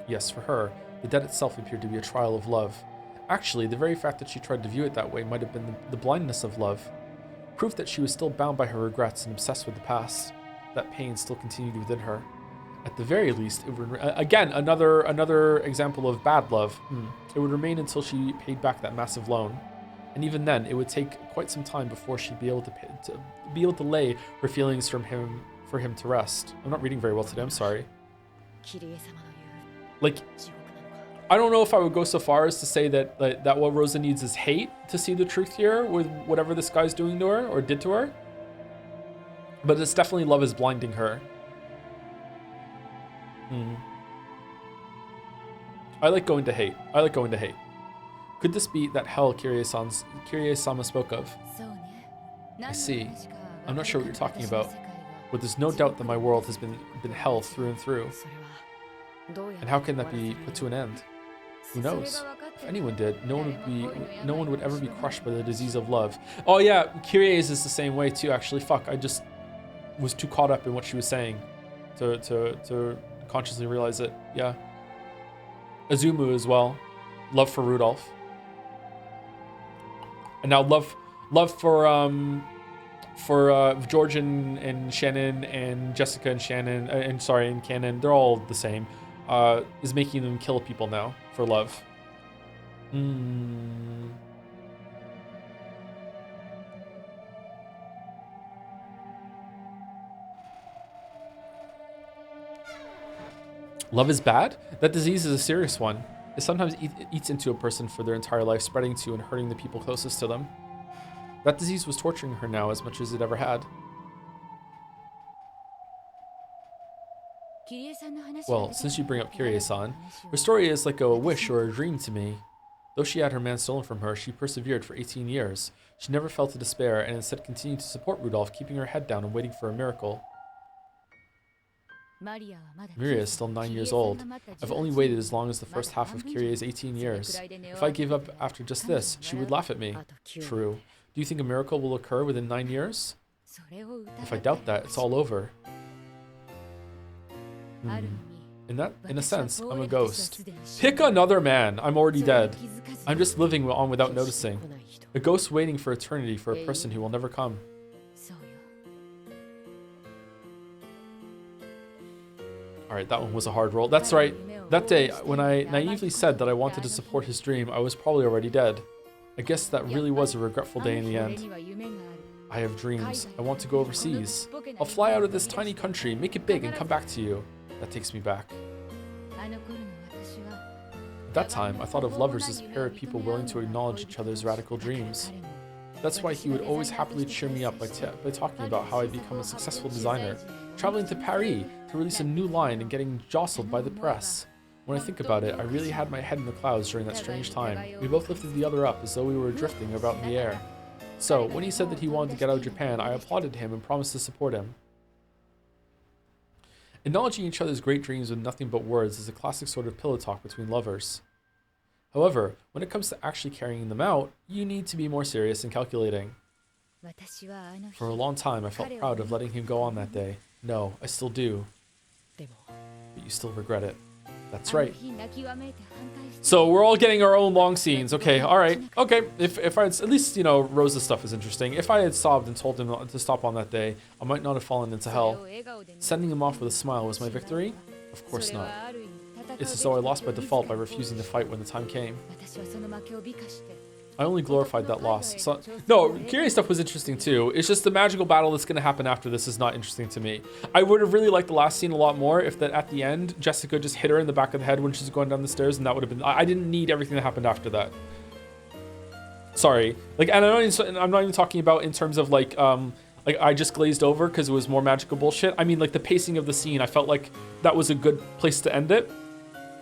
Yes, for her, the debt itself appeared to be a trial of love. Actually, the very fact that she tried to view it that way might have been the blindness of love. Proof that she was still bound by her regrets and obsessed with the past. That pain still continued within her. At the very least, it would again another example of bad love. It would remain until she paid back that massive loan, and even then, it would take quite some time before she'd be able to lay her feelings for him to rest. I'm not reading very well today. I'm sorry. Like, I don't know if I would go so far as to say that what Rosa needs is hate to see the truth here with whatever this guy's doing to her or did to her, but it's definitely love is blinding her. I like going to hate. Could this be that hell Kirie-sama spoke of? I see. I'm not sure what you're talking about, but there's no doubt that my world has been hell through and through. And how can that be put to an end? Who knows? If anyone did, no one would ever be crushed by the disease of love. Oh yeah, Kirie's is the same way too, actually. Fuck, I just was too caught up in what she was saying to consciously realize it. Yeah. Azumu as well. Love for Rudolph. And now love for George and Shannon and Jessica and Shannon and Cannon. They're all the same. Is making them kill people now for love. Love is bad? That disease is a serious one. It sometimes eats into a person for their entire life, spreading to and hurting the people closest to them. That disease was torturing her now as much as it ever had. Well, since you bring up Kirie-san, her story is like a wish or a dream to me. Though she had her man stolen from her, she persevered for 18 years. She never fell to despair and instead continued to support Rudolph, keeping her head down and waiting for a miracle. Maria is still 9 years old. I've only waited as long as the first half of Kirie's 18 years. If I gave up after just this, she would laugh at me. True. Do you think a miracle will occur within 9 years? If I doubt that, it's all over. In a sense, I'm a ghost. Pick another man! I'm already dead. I'm just living on without noticing. A ghost waiting for eternity for a person who will never come. Alright, that one was a hard roll. That's right. That day, when I naively said that I wanted to support his dream, I was probably already dead. I guess that really was a regretful day in the end. I have dreams. I want to go overseas. I'll fly out of this tiny country, make it big, and come back to you. That takes me back. At that time, I thought of lovers as a pair of people willing to acknowledge each other's radical dreams. That's why he would always happily cheer me up by talking about how I'd become a successful designer, traveling to Paris to release a new line and getting jostled by the press. When I think about it, I really had my head in the clouds during that strange time. We both lifted the other up as though we were drifting about in the air. So, when he said that he wanted to get out of Japan, I applauded him and promised to support him. Acknowledging each other's great dreams with nothing but words is a classic sort of pillow talk between lovers. However, when it comes to actually carrying them out, you need to be more serious and calculating. For a long time, I felt proud of letting him go on that day. No, I still do. But you still regret it. That's right. So we're all getting our own long scenes. Okay, all right. Okay, if I had, at least, you know, Rose's stuff is interesting. If I had sobbed and told him to stop on that day, I might not have fallen into hell. Sending him off with a smile was my victory? Of course not. It's as though I lost by default by refusing to fight when the time came. I only glorified that loss. So, no, Kirai's stuff was interesting too. It's just the magical battle that's going to happen after this is not interesting to me. I would have really liked the last scene a lot more if that at the end, Jessica just hit her in the back of the head when she's going down the stairs, and that would have been... I didn't need everything that happened after that. Sorry. Like, and I'm not even talking about in terms of like I just glazed over because it was more magical bullshit. I mean, like the pacing of the scene, I felt like that was a good place to end it.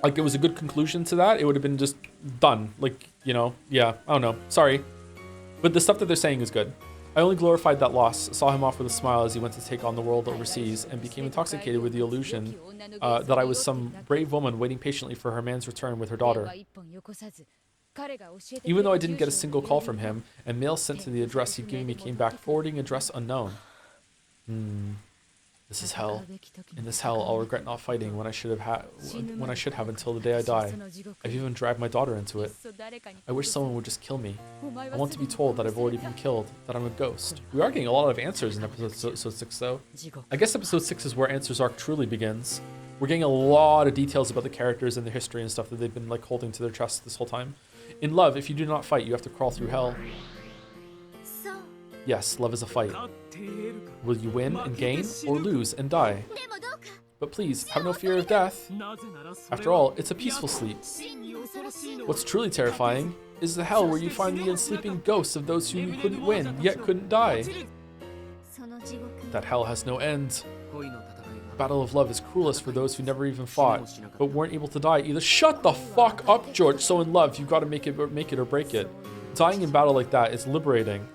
Like, it was a good conclusion to that. It would have been just done. Like, you know, yeah, I don't know. Sorry. But the stuff that they're saying is good. I only glorified that loss, saw him off with a smile as he went to take on the world overseas, and became intoxicated with the illusion that I was some brave woman waiting patiently for her man's return with her daughter. Even though I didn't get a single call from him, and mail sent to the address he'd given me came back forwarding address unknown. This is hell. In this hell, I'll regret not fighting when I should have until the day I die. I've even dragged my daughter into it. I wish someone would just kill me. I want to be told that I've already been killed, that I'm a ghost. We are getting a lot of answers in episode 6, though. I guess episode 6 is where Answers arc truly begins. We're getting a lot of details about the characters and their history and stuff that they've been like holding to their chests this whole time. In love, if you do not fight, you have to crawl through hell. Yes, love is a fight. Will you win and gain, or lose and die? But please, have no fear of death. After all, it's a peaceful sleep. What's truly terrifying is the hell where you find the unsleeping ghosts of those whom you couldn't win, yet couldn't die. That hell has no end. The battle of love is cruelest for those who never even fought, but weren't able to die either. Shut the fuck up, George. So in love, you've got to make it or break it. Dying in battle like that is liberating.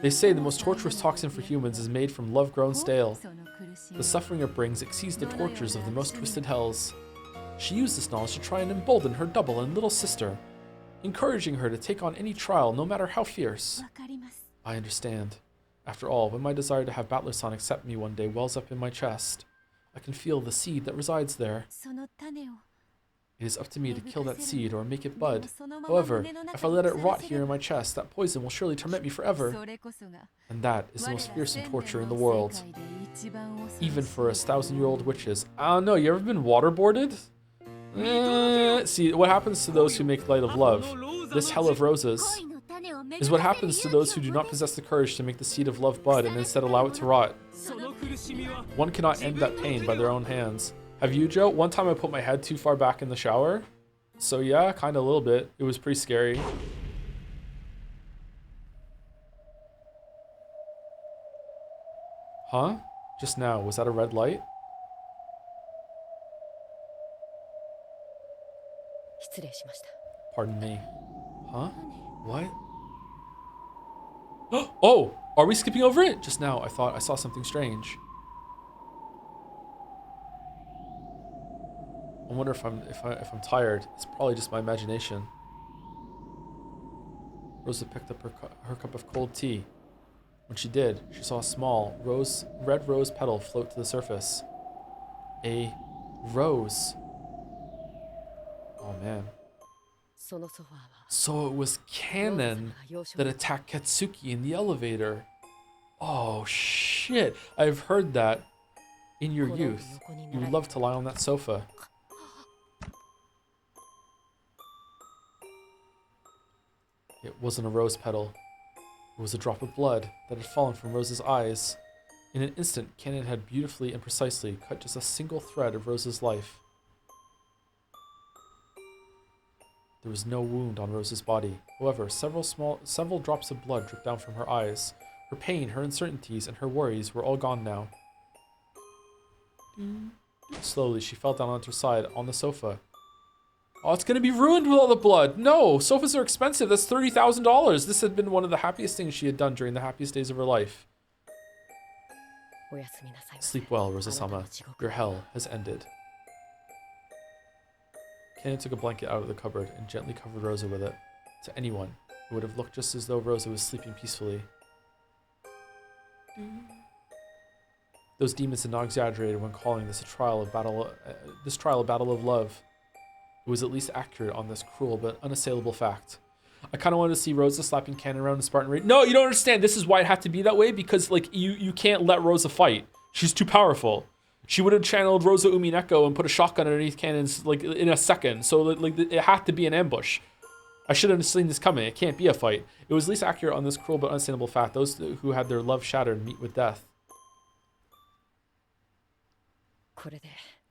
They say the most torturous toxin for humans is made from love grown stale. The suffering it brings exceeds the tortures of the most twisted hells. She used this knowledge to try and embolden her double and little sister, encouraging her to take on any trial, no matter how fierce. I understand. After all, when my desire to have Battler-san accept me one day wells up in my chest, I can feel the seed that resides there. It is up to me to kill that seed or make it bud. However, if I let it rot here in my chest, that poison will surely torment me forever. And that is the most fearsome torture in the world. Even for us 1,000-year-old witches. I don't know, you ever been waterboarded? See, what happens to those who make light of love, this hell of roses, is what happens to those who do not possess the courage to make the seed of love bud and instead allow it to rot. One cannot end that pain by their own hands. Have you, Joe? One time I put my head too far back in the shower. So yeah, kind of a little bit. It was pretty scary. Huh? Just now, was that a red light? Pardon me. Huh? What? Oh! Are we skipping over it? Just now, I thought I saw something strange. I wonder if I'm tired. It's probably just my imagination. Rosa picked up her cup of cold tea. When she did, she saw a small red rose petal float to the surface. A rose. Oh man. So it was Kanon that attacked Katsuki in the elevator. Oh shit. I've heard that. In your youth, you would love to lie on that sofa. It wasn't a rose petal. It was a drop of blood that had fallen from Rose's eyes. In an instant, Kanon had beautifully and precisely cut just a single thread of Rose's life. There was no wound on Rose's body. However, several drops of blood dripped down from her eyes. Her pain, her uncertainties, and her worries were all gone now. Slowly, she fell down onto her side on the sofa. Oh, it's going to be ruined with all the blood. No, sofas are expensive. That's $30,000. This had been one of the happiest things she had done during the happiest days of her life. Sleep well, Rosa-sama. Your hell has ended. Kanon took a blanket out of the cupboard and gently covered Rosa with it. To anyone, it would have looked just as though Rosa was sleeping peacefully. Those demons had not exaggerated when calling this a trial of battle of love. It was at least accurate on this cruel but unassailable fact. I kind of wanted to see Rosa slapping Kanon around in Spartan Raid. No, you don't understand. This is why it had to be that way, because like you can't let Rosa fight. She's too powerful. She would have channeled Rosa Umineko and put a shotgun underneath Kanon's like in a second. So like it had to be an ambush. I should have seen this coming. It can't be a fight. It was at least accurate on this cruel but unassailable fact. Those who had their love shattered meet with death.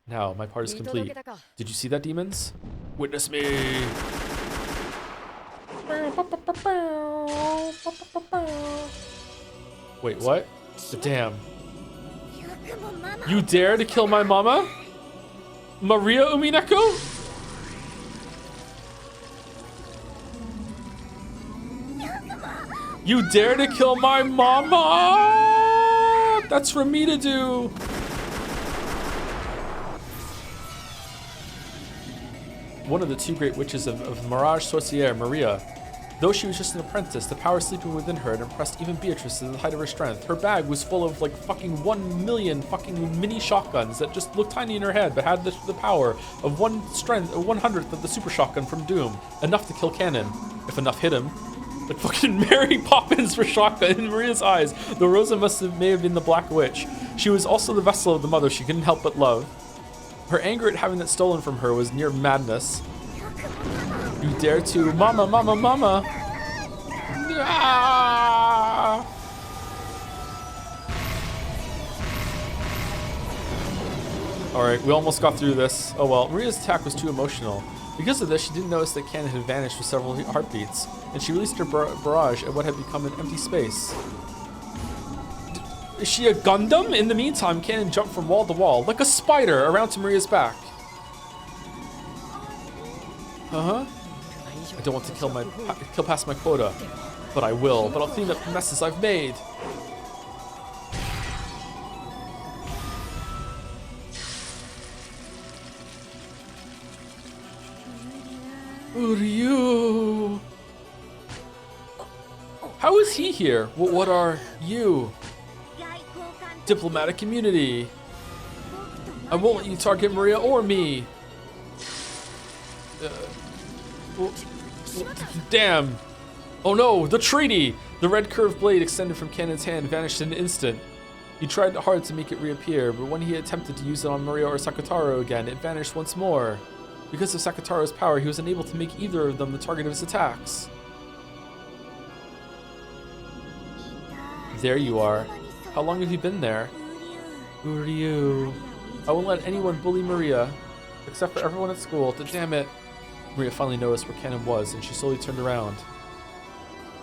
Now, my part is complete. Did you see that, demons? Witness me! Wait, what? Damn. You dare to kill my mama? Maria Umineko? You dare to kill my mama? That's for me to do. One of the two great witches of Mirage Sorcière, Maria. Though she was just an apprentice, the power sleeping within her had impressed even Beatrice to the height of her strength. Her bag was full of like fucking 1 million fucking mini shotguns that just looked tiny in her head, but had the power of 1/100th of the super shotgun from Doom. Enough to kill Kanon, if enough hit him. Like fucking Mary Poppins for shotgun in Maria's eyes, though Rosa may have been the Black Witch. She was also the vessel of the mother she couldn't help but love. Her anger at having it stolen from her was near madness. You dare to... Mama, mama, mama! Ah! Alright, we almost got through this. Oh well, Maria's attack was too emotional. Because of this, she didn't notice that Kanon had vanished for several heartbeats, and she released her barrage at what had become an empty space. Is she a Gundam? In the meantime, Kanon jumped from wall to wall, like a spider, around to Maria's back. Uh-huh. I don't want to kill past my quota, but I will. But I'll clean up the messes I've made. Uryu. How is he here? What are you? Diplomatic immunity. I won't let you target Maria or me. Damn. Oh no, the treaty! The red curved blade extended from Kanon's hand vanished in an instant. He tried hard to make it reappear, but when he attempted to use it on Maria or Sakataro again, it vanished once more. Because of Sakataro's power, he was unable to make either of them the target of his attacks. There you are. How long have you been there? Uryu. I won't let anyone bully Maria, except for everyone at school. Damn it. Maria finally noticed where Kanon was, and she slowly turned around.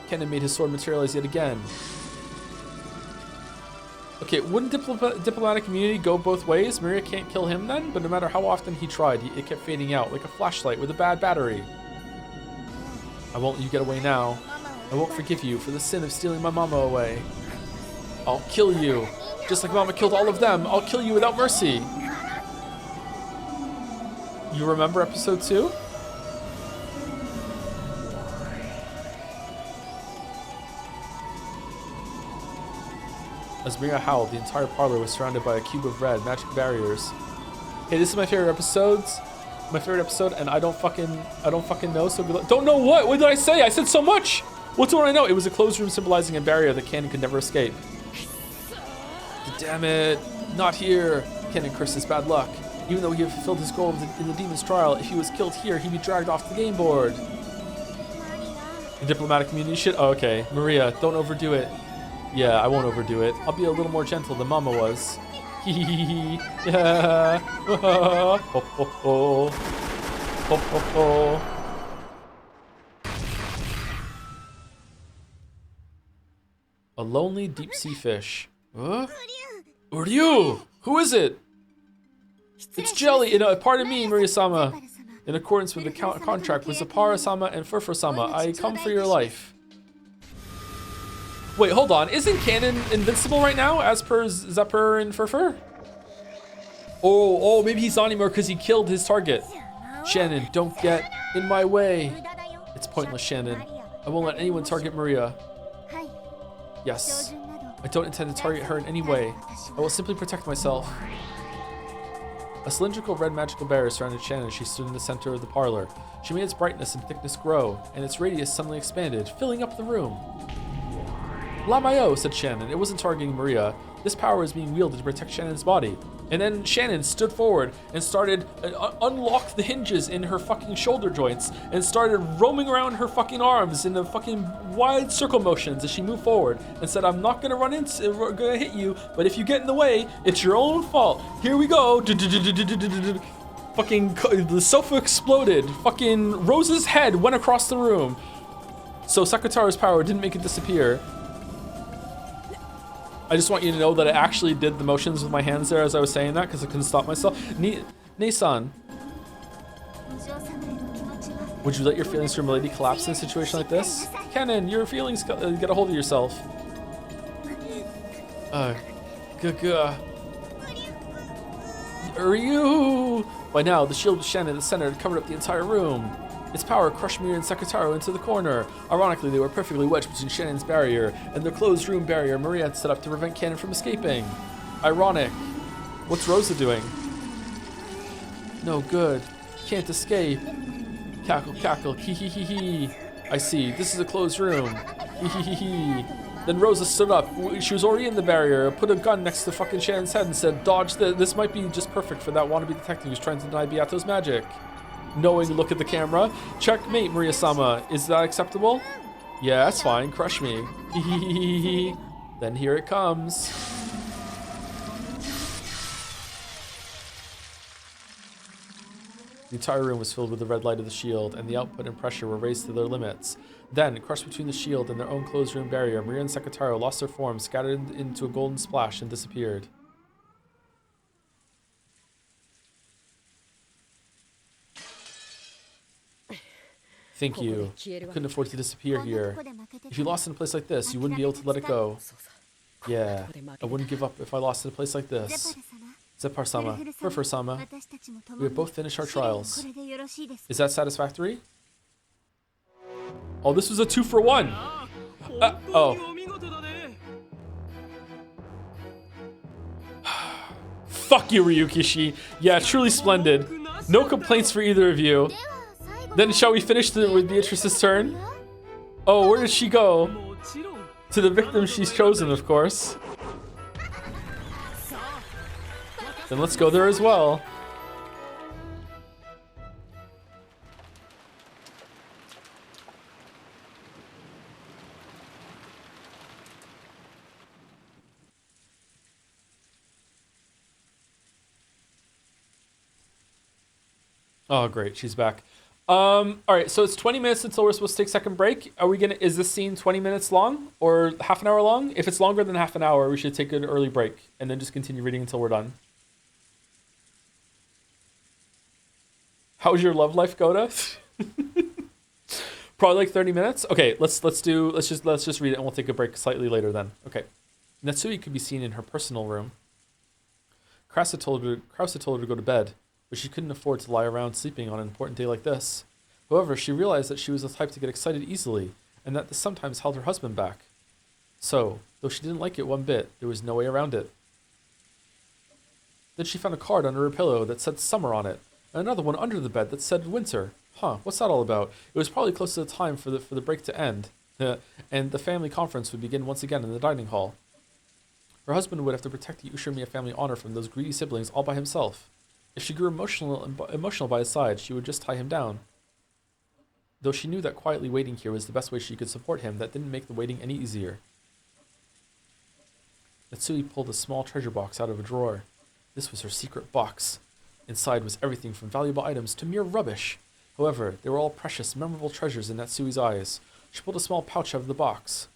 Kanon made his sword materialize yet again. Okay, wouldn't diplomatic immunity go both ways? Maria can't kill him then, but no matter how often he tried, it kept fading out, like a flashlight with a bad battery. I won't let you get away now. I won't forgive you for the sin of stealing my mama away. I'll kill you. Just like Mama killed all of them, I'll kill you without mercy. You remember episode 2? As Maria howled, the entire parlor was surrounded by a cube of red, magic barriers. Hey, this is my favorite episode, and I don't fucking know, so don't know what? What did I say? I said so much! What don't I know? It was a closed room symbolizing a barrier that Kanon could never escape. Damn it, not here. Kanon cursed his bad luck. Even though he had fulfilled his goal in the demon's trial, if he was killed here, he'd be dragged off the game board. The diplomatic immunity shit? Oh, okay. Maria, don't overdo it. Yeah, I won't overdo it. I'll be a little more gentle than Mama was. Hee hee hee hee. Yeah. Ho ho ho. Ho ho ho. A lonely deep sea fish. Huh? Uryu! Who is it? It's Jelly! Pardon me, Maria-sama. In accordance with the contract with Zapara-sama and Furfur-sama, I come for your life. Wait, hold on. Isn't Cannon invincible right now, as per Zephyr and Furfur? Oh, maybe he's not anymore because he killed his target. Shannon, don't get in my way. It's pointless, Shannon. I won't let anyone target Maria. Yes. I don't intend to target her in any way. I will simply protect myself. A cylindrical red magical barrier surrounded Shannon as she stood in the center of the parlor. She made its brightness and thickness grow, and its radius suddenly expanded, filling up the room. Lamayo, said Shannon. It wasn't targeting Maria. This power is being wielded to protect Shannon's body. And then Shannon stood forward and started unlocked the hinges in her fucking shoulder joints and started roaming around her fucking arms in the fucking wide circle motions as she moved forward and said, I'm not gonna gonna hit you, but if you get in the way, it's your own fault. Here we go. Fucking the sofa exploded. Fucking Rose's head went across the room. So Sakutaro's power didn't make it disappear. I just want you to know that I actually did the motions with my hands there as I was saying that because I couldn't stop myself. Ne-san, would you let your feelings for Milady collapse in a situation like this? Kennen, your feelings get a hold of yourself. Ryu! By now, the shield of Shannon at the center had covered up the entire room. Its power crushed Miria and Sakutaro into the corner. Ironically, they were perfectly wedged between Shannon's barrier and the closed room barrier Maria had set up to prevent Cannon from escaping. Ironic. What's Rosa doing? No good. Can't escape. Cackle, cackle, hee hee hee hee. I see. This is a closed room. Hee hee hee hee. Then Rosa stood up. She was already in the barrier, put a gun next to fucking Shannon's head and said, dodge this. This might be just perfect for that wannabe detective who's trying to deny Beato's magic. Knowing look at the camera. Checkmate, Maria-sama. Is that acceptable? Yeah, that's fine. Crush me. Then here it comes. The entire room was filled with the red light of the shield, and the output and pressure were raised to their limits. Then, crushed between the shield and their own closed room barrier, Maria and Sakutaro lost their forms, scattered into a golden splash, and disappeared. Thank you. I couldn't afford to disappear here. If you lost in a place like this, you wouldn't be able to let it go. Yeah, I wouldn't give up if I lost in a place like this. Zephyr-sama, Furfur-sama, we have both finished our trials. Is that satisfactory? Oh, this was a 2-for-1. Oh. Fuck you, Ryukishi. Yeah, truly splendid. No complaints for either of you. Then shall we finish with Beatrice's turn? Oh, where did she go? To the victim she's chosen, of course. Then let's go there as well. Oh, great. She's back. All right, so it's 20 minutes until we're supposed to take second break. Are we gonna? Is this scene 20 minutes long or half an hour long? If it's longer than half an hour, we should take an early break and then just continue reading until we're done. How's your love life, Goda? Probably like 30 minutes. Okay, let's just read it and we'll take a break slightly later then. Okay. Natsui could be seen in her personal room. Krauser told her to go to bed, but she couldn't afford to lie around sleeping on an important day like this. However, she realized that she was the type to get excited easily, and that this sometimes held her husband back. So, though she didn't like it one bit, there was no way around it. Then she found a card under her pillow that said summer on it, and another one under the bed that said winter. Huh, what's that all about? It was probably close to the time for the break to end, and the family conference would begin once again in the dining hall. Her husband would have to protect the Ushiromiya family honor from those greedy siblings all by himself. If she grew emotional by his side, she would just tie him down. Though she knew that quietly waiting here was the best way she could support him, that didn't make the waiting any easier. Natsui pulled a small treasure box out of a drawer. This was her secret box. Inside was everything from valuable items to mere rubbish. However, they were all precious, memorable treasures in Natsui's eyes. She pulled a small pouch out of the box.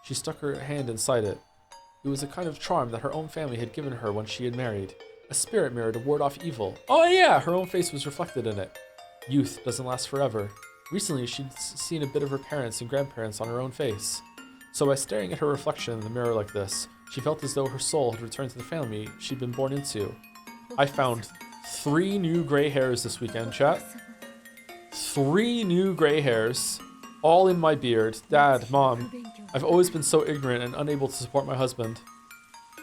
She stuck her hand inside it. It was a kind of charm that her own family had given her when she had married. A spirit mirror to ward off evil. Oh yeah, her own face was reflected in it. Youth doesn't last forever. Recently, she'd seen a bit of her parents and grandparents on her own face. So by staring at her reflection in the mirror like this, she felt as though her soul had returned to the family she'd been born into. I found 3 new gray hairs this weekend, chat. 3 new gray hairs, all in my beard. Dad, Mom, I've always been so ignorant and unable to support my husband.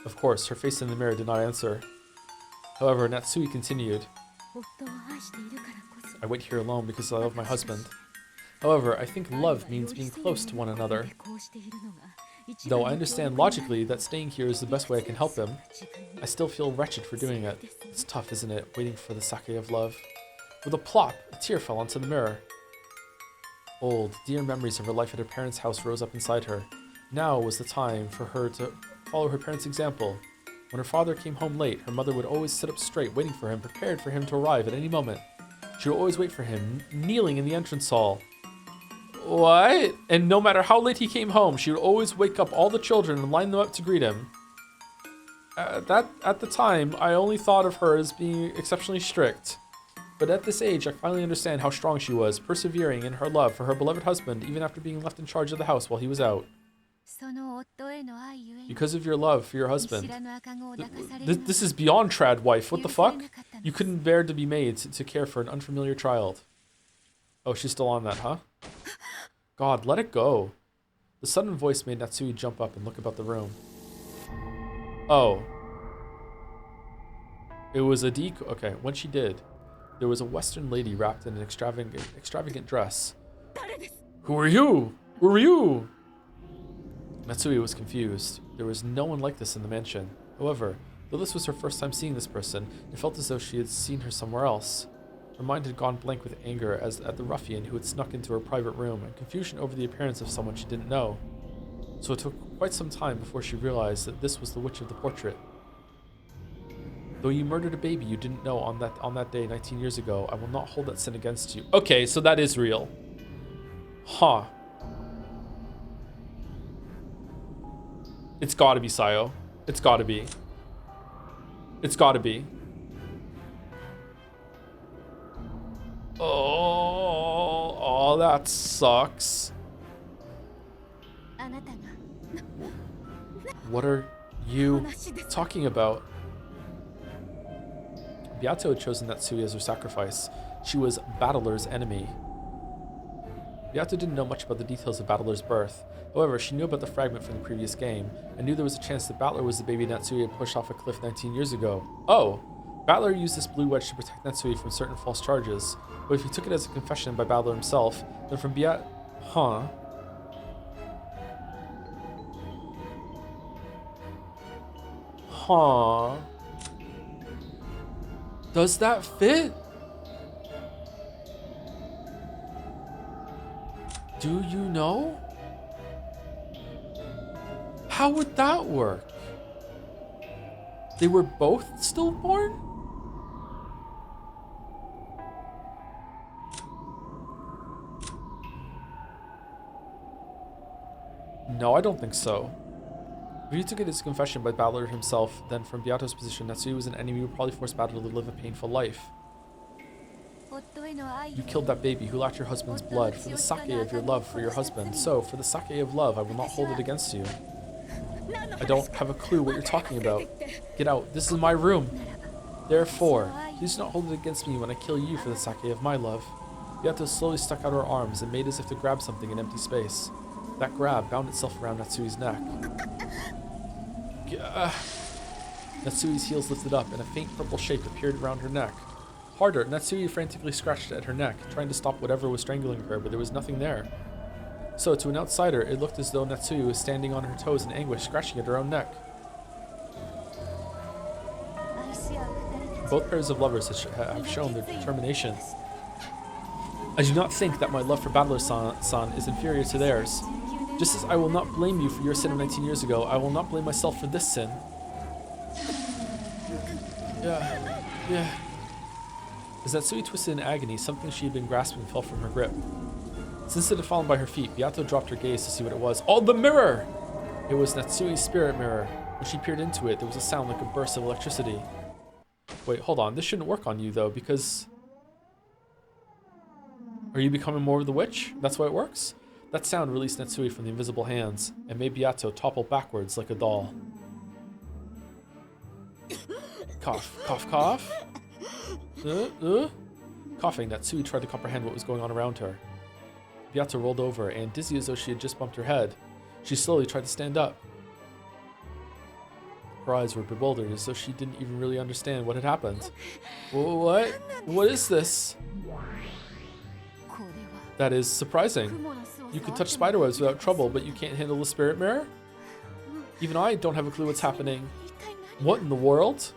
Of course, her face in the mirror did not answer. However, Natsui continued. I wait here alone because I love my husband. However, I think love means being close to one another. Though I understand logically that staying here is the best way I can help him, I still feel wretched for doing it. It's tough, isn't it, waiting for the sake of love? With a plop, a tear fell onto the mirror. Old, dear memories of her life at her parents' house rose up inside her. Now was the time for her to follow her parents' example. When her father came home late, her mother would always sit up straight, waiting for him, prepared for him to arrive at any moment. She would always wait for him, kneeling in the entrance hall. What? And no matter how late he came home, she would always wake up all the children and line them up to greet him. At the time, I only thought of her as being exceptionally strict. But at this age, I finally understand how strong she was, persevering in her love for her beloved husband, even after being left in charge of the house while he was out. Because of your love for your husband. This is beyond trad wife. What the fuck? You couldn't bear to be made to care for an unfamiliar child. Oh, she's still on that, huh? God, let it go. The sudden voice made Natsui jump up and look about the room. Oh. It was a decoy. Okay, when she did, there was a Western lady wrapped in an extravagant dress. Who are you? Who are you? Natsui was confused. There was no one like this in the mansion. However, though this was her first time seeing this person, it felt as though she had seen her somewhere else. Her mind had gone blank with anger at the ruffian who had snuck into her private room, and confusion over the appearance of someone she didn't know. So it took quite some time before she realized that this was the witch of the portrait. Though you murdered a baby you didn't know on that day 19 years ago, I will not hold that sin against you. Okay, so that is real. Huh. It's gotta be Sayo. It's gotta be. It's gotta be. Oh, that sucks. What are you talking about? Beato had chosen Natsui as her sacrifice. She was Battler's enemy. Beato didn't know much about the details of Battler's birth. However, she knew about the fragment from the previous game, and knew there was a chance that Battler was the baby Natsui had pushed off a cliff 19 years ago. Oh! Battler used this blue wedge to protect Natsui from certain false charges, but if he took it as a confession by Battler himself, then from Beato... Huh? Huh? Does that fit? Do you know? How would that work? They were both stillborn? No, I don't think so. If you took it as a confession by Battler himself, then from Beato's position, Natsui was an enemy who would probably force Battler to live a painful life. You killed that baby who lacked your husband's blood for the sake of your love for your husband. So, for the sake of love, I will not hold it against you. I don't have a clue what you're talking about. Get out. This is my room. Therefore, please do not hold it against me when I kill you for the sake of my love. Beato slowly stuck out her arms and made as if to grab something in empty space. That grab bound itself around Natsui's neck. Natsui's heels lifted up and a faint purple shape appeared around her neck. Harder, Natsui frantically scratched at her neck, trying to stop whatever was strangling her, but there was nothing there. So, to an outsider, it looked as though Natsui was standing on her toes in anguish, scratching at her own neck. Both pairs of lovers have shown their determination. I do not think that my love for Battler-san is inferior to theirs. Just as I will not blame you for your sin of 19 years ago, I will not blame myself for this sin. Yeah. As Natsui twisted in agony, something she had been grasping fell from her grip. Since it had fallen by her feet, Beato dropped her gaze to see what it was. Oh, the mirror! It was Natsui's spirit mirror. When she peered into it, there was a sound like a burst of electricity. Wait, hold on. This shouldn't work on you, though, because... Are you becoming more of the witch? That's why it works? That sound released Natsui from the invisible hands and made Beato topple backwards like a doll. Cough, cough, cough. Coughing, Natsui tried to comprehend what was going on around her. Beato rolled over, and dizzy as though she had just bumped her head, she slowly tried to stand up. Her eyes were bewildered, as though she didn't even really understand what had happened. What? What is this? That is surprising. You can touch spiderwebs without trouble, but you can't handle the spirit mirror? Even I don't have a clue what's happening. What in the world?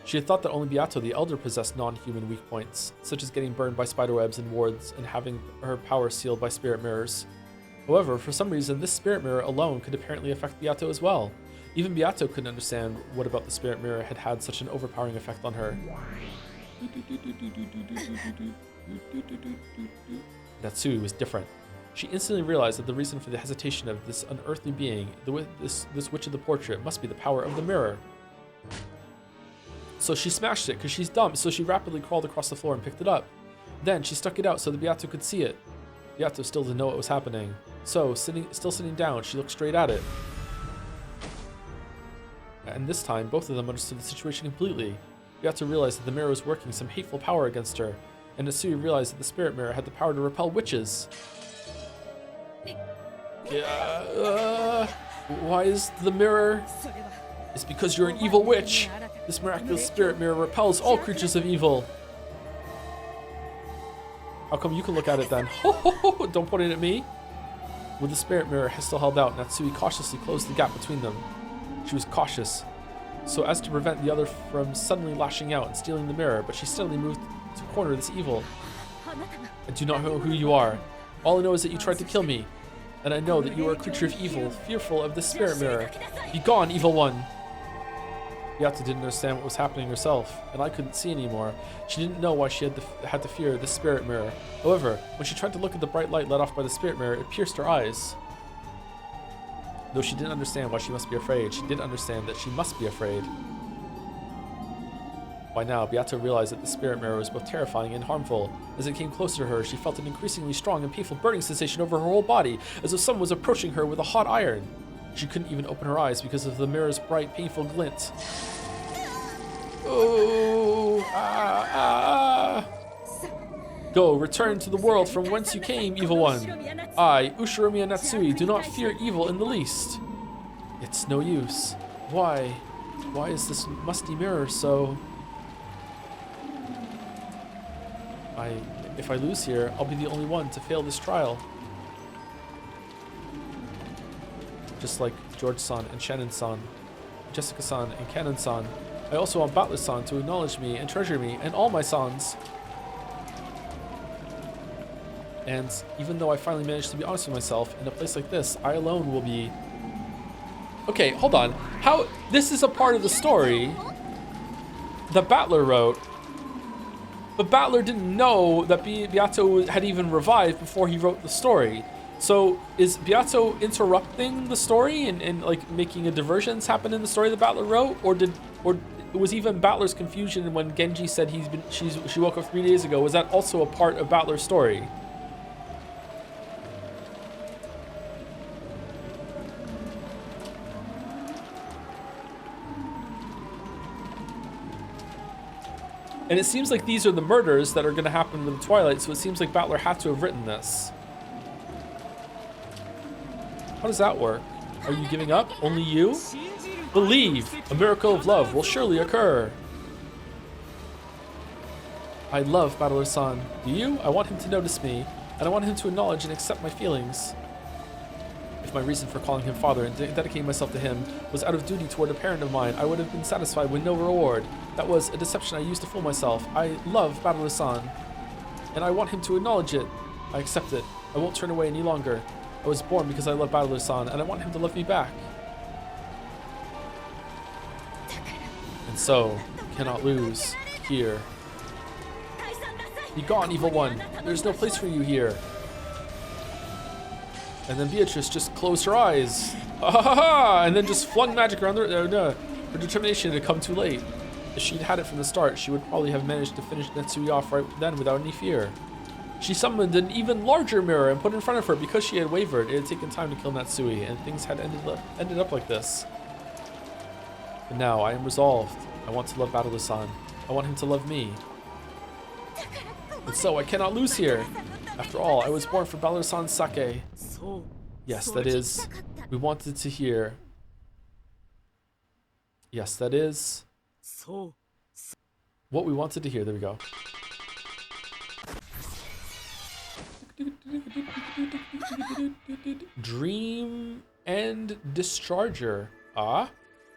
She had thought that only Beato the Elder possessed non-human weak points, such as getting burned by spiderwebs and wards and having her power sealed by spirit mirrors. However, for some reason, this spirit mirror alone could apparently affect Beato as well. Even Beato couldn't understand what about the spirit mirror had had such an overpowering effect on her. Natsui was different. She instantly realized that the reason for the hesitation of this unearthly being, this witch of the portrait, must be the power of the mirror. So she smashed it because she's dumb, so she rapidly crawled across the floor and picked it up. Then she stuck it out so that Beato could see it. Beato still didn't know what was happening. So, still sitting down, she looked straight at it. And this time, both of them understood the situation completely. Beato realized that the mirror was working some hateful power against her, and Natsui realized that the spirit mirror had the power to repel witches. Why is the mirror? It's because you're an evil witch. This miraculous spirit mirror repels all creatures of evil. How come you can look at it then? Don't point it at me. With the spirit mirror still held out, Natsui cautiously closed the gap between them. She was cautious, so as to prevent the other from suddenly lashing out and stealing the mirror, but she steadily moved to corner this evil. I do not know who you are. All I know is that you tried to kill me, and I know that you are a creature of evil, fearful of this spirit mirror. Be gone, evil one! Beato didn't understand what was happening herself, and I couldn't see anymore. She didn't know why she had to fear the spirit mirror. However, when she tried to look at the bright light let off by the spirit mirror, it pierced her eyes. Though she didn't understand why she must be afraid, she did understand that she must be afraid. By now, Beato realized that the spirit mirror was both terrifying and harmful. As it came closer to her, she felt an increasingly strong and painful burning sensation over her whole body, as if someone was approaching her with a hot iron. She couldn't even open her eyes because of the mirror's bright, painful glint. Oh, Go, return to the world from whence you came, evil one. I, Ushiromiya Natsui, do not fear evil in the least. It's no use. Why? Why is this musty mirror so... If I lose here, I'll be the only one to fail this trial. Just like George-san and Shannon-san, Jessica-san and Cannon-san, I also want Battler-san to acknowledge me and treasure me and all my sans. And even though I finally managed to be honest with myself, in a place like this, I alone will be... Okay, hold on. How... This is a part of the story that Battler wrote. But Battler didn't know that Beato had even revived before he wrote the story. So is Beato interrupting the story and like making a diversions happen in the story that Battler wrote, or was even Battler's confusion when Genji said she woke up 3 days ago? Was that also a part of Battler's story? And it seems like these are the murders that are going to happen with the Twilight, so it seems like Battler had to have written this. How does that work? Are you giving up? Only you? Believe! A miracle of love will surely occur. I love Battler-san. Do you? I want him to notice me, and I want him to acknowledge and accept my feelings. If my reason for calling him father and dedicating myself to him was out of duty toward a parent of mine, I would have been satisfied with no reward. That was a deception I used to fool myself. I love Battler-san, and I want him to acknowledge it. I accept it. I won't turn away any longer. I was born because I love Battler-san, and I want him to love me back. And so, cannot lose. Here. Be gone, evil one. There's no place for you here. And then Beatrice just closed her eyes. And then just flung magic around her determination had come too late. If she'd had it from the start, she would probably have managed to finish Natsui off right then without any fear. She summoned an even larger mirror and put it in front of her because she had wavered. It had taken time to kill Natsui, and things had ended up like this. But now I am resolved. I want to love Battler-san. I want him to love me. And so I cannot lose here. After all, I was born for Battler-san's sake. Yes, that is. We wanted to hear. Yes, that is. What we wanted to hear. There we go. Dream and Discharger. Ah?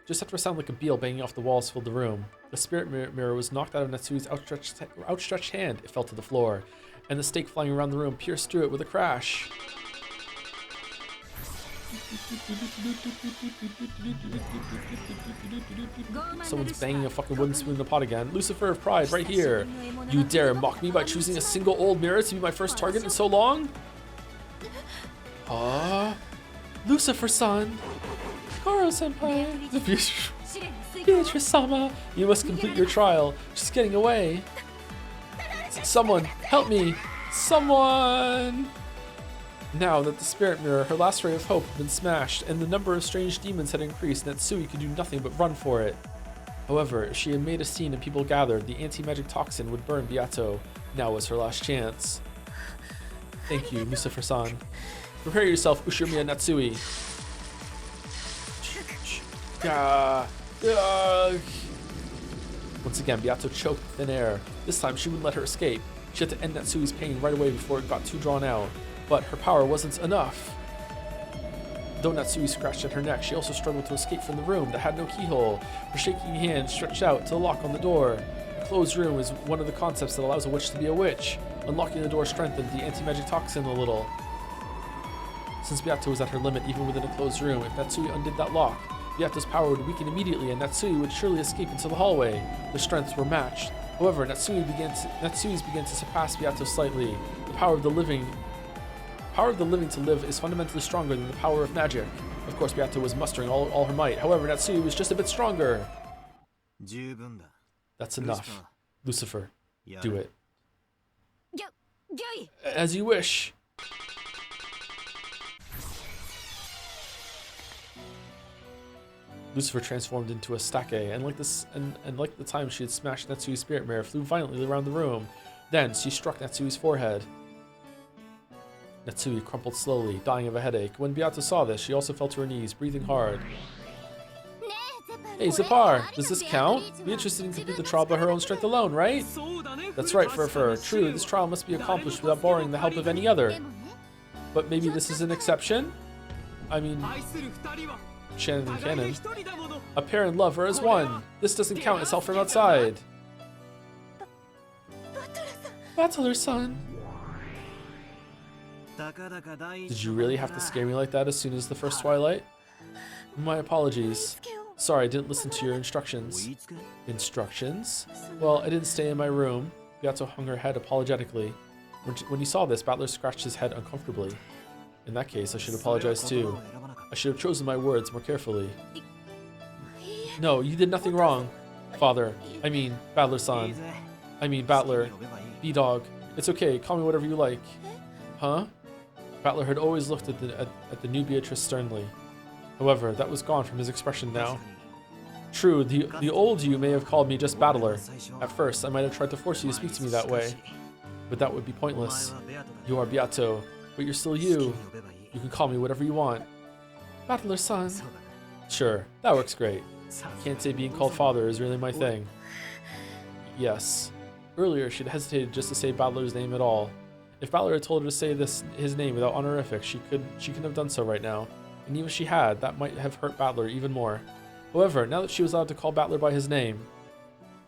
Just after a sound like a bell banging off the walls filled the room. The spirit mirror was knocked out of Natsui's outstretched hand. It fell to the floor, and the stake flying around the room pierced through it with a crash. Someone's banging a fucking wooden spoon in the pot again. Lucifer of Pride, right here. You dare mock me by choosing a single old mirror to be my first target in so long? Lucifer-san. Koro-senpai. Beatrice-sama. You must complete your trial. She's getting away. Someone, help me. Someone. Now that the spirit mirror, her last ray of hope, had been smashed, and the number of strange demons had increased, Natsui could do nothing but run for it. However, if she had made a scene and people gathered, the anti-magic toxin would burn Beato. Now was her last chance. Thank you, Lucifer-san. Prepare yourself, Ushirimiya Natsui. Once again, Beato choked thin air. This time, she wouldn't let her escape. She had to end Natsui's pain right away before it got too drawn out. But her power wasn't enough. Though Natsui scratched at her neck, she also struggled to escape from the room that had no keyhole. Her shaking hand stretched out to the lock on the door. A closed room is one of the concepts that allows a witch to be a witch. Unlocking the door strengthened the anti-magic toxin a little. Since Beato was at her limit even within a closed room, if Natsui undid that lock, Beato's power would weaken immediately and Natsui would surely escape into the hallway. Their strengths were matched. However, Natsui's began to surpass Beato slightly. The power of the living to live is fundamentally stronger than the power of magic. Of course, Beato was mustering all her might. However, Natsui was just a bit stronger. That's enough. Lucifer, do it. As you wish. Lucifer transformed into a stake, and like the time she had smashed Natsui's spirit mirror, flew violently around the room. Then she struck Natsui's forehead. Natsui crumpled slowly, dying of a headache. When Beato saw this, she also fell to her knees, breathing hard. Hey, Zepar, does this count? Beatrice didn't complete the trial by her own strength alone, right? That's right, Furfur. True, this trial must be accomplished without borrowing the help of any other. But maybe this is an exception? I mean, Shannon and Canon. A pair in love are as one. This doesn't count as help from outside. Battler-san. Did you really have to scare me like that as soon as the first twilight? My apologies. Sorry, I didn't listen to your instructions. Instructions? Well, I didn't stay in my room. Beato hung her head apologetically. When he saw this, Battler scratched his head uncomfortably. In that case, I should apologize too. I should have chosen my words more carefully. No, you did nothing wrong. Father. I mean, Battler-san. I mean, Battler. B-Dog. It's okay, call me whatever you like. Huh? Battler had always looked at the new Beatrice sternly. However, that was gone from his expression now. True, the old you may have called me just Battler. At first, I might have tried to force you to speak to me that way. But that would be pointless. You are Beato, but you're still you. You can call me whatever you want. Battler-san. Sure, that works great. Can't say being called father is really my thing. Yes. Earlier, she'd hesitated just to say Battler's name at all. If Battler had told her to say his name without honorific, she couldn't have done so right now. And even if she had, that might have hurt Battler even more. However, now that she was allowed to call Battler by his name,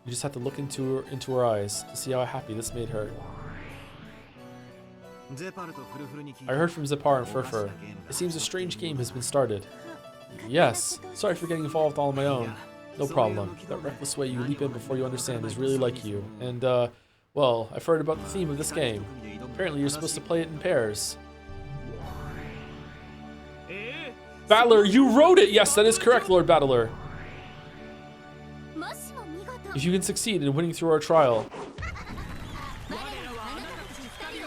you just had to look into her eyes to see how happy this made her. I heard from Zepar and Furfur. It seems a strange game has been started. Yes, sorry for getting involved all on my own. No problem. That reckless way you leap in before you understand is really like you. And, well, I've heard about the theme of this game. Apparently you're supposed to play it in pairs. Battler, you wrote it! Yes, that is correct, Lord Battler. If you can succeed in winning through our trial.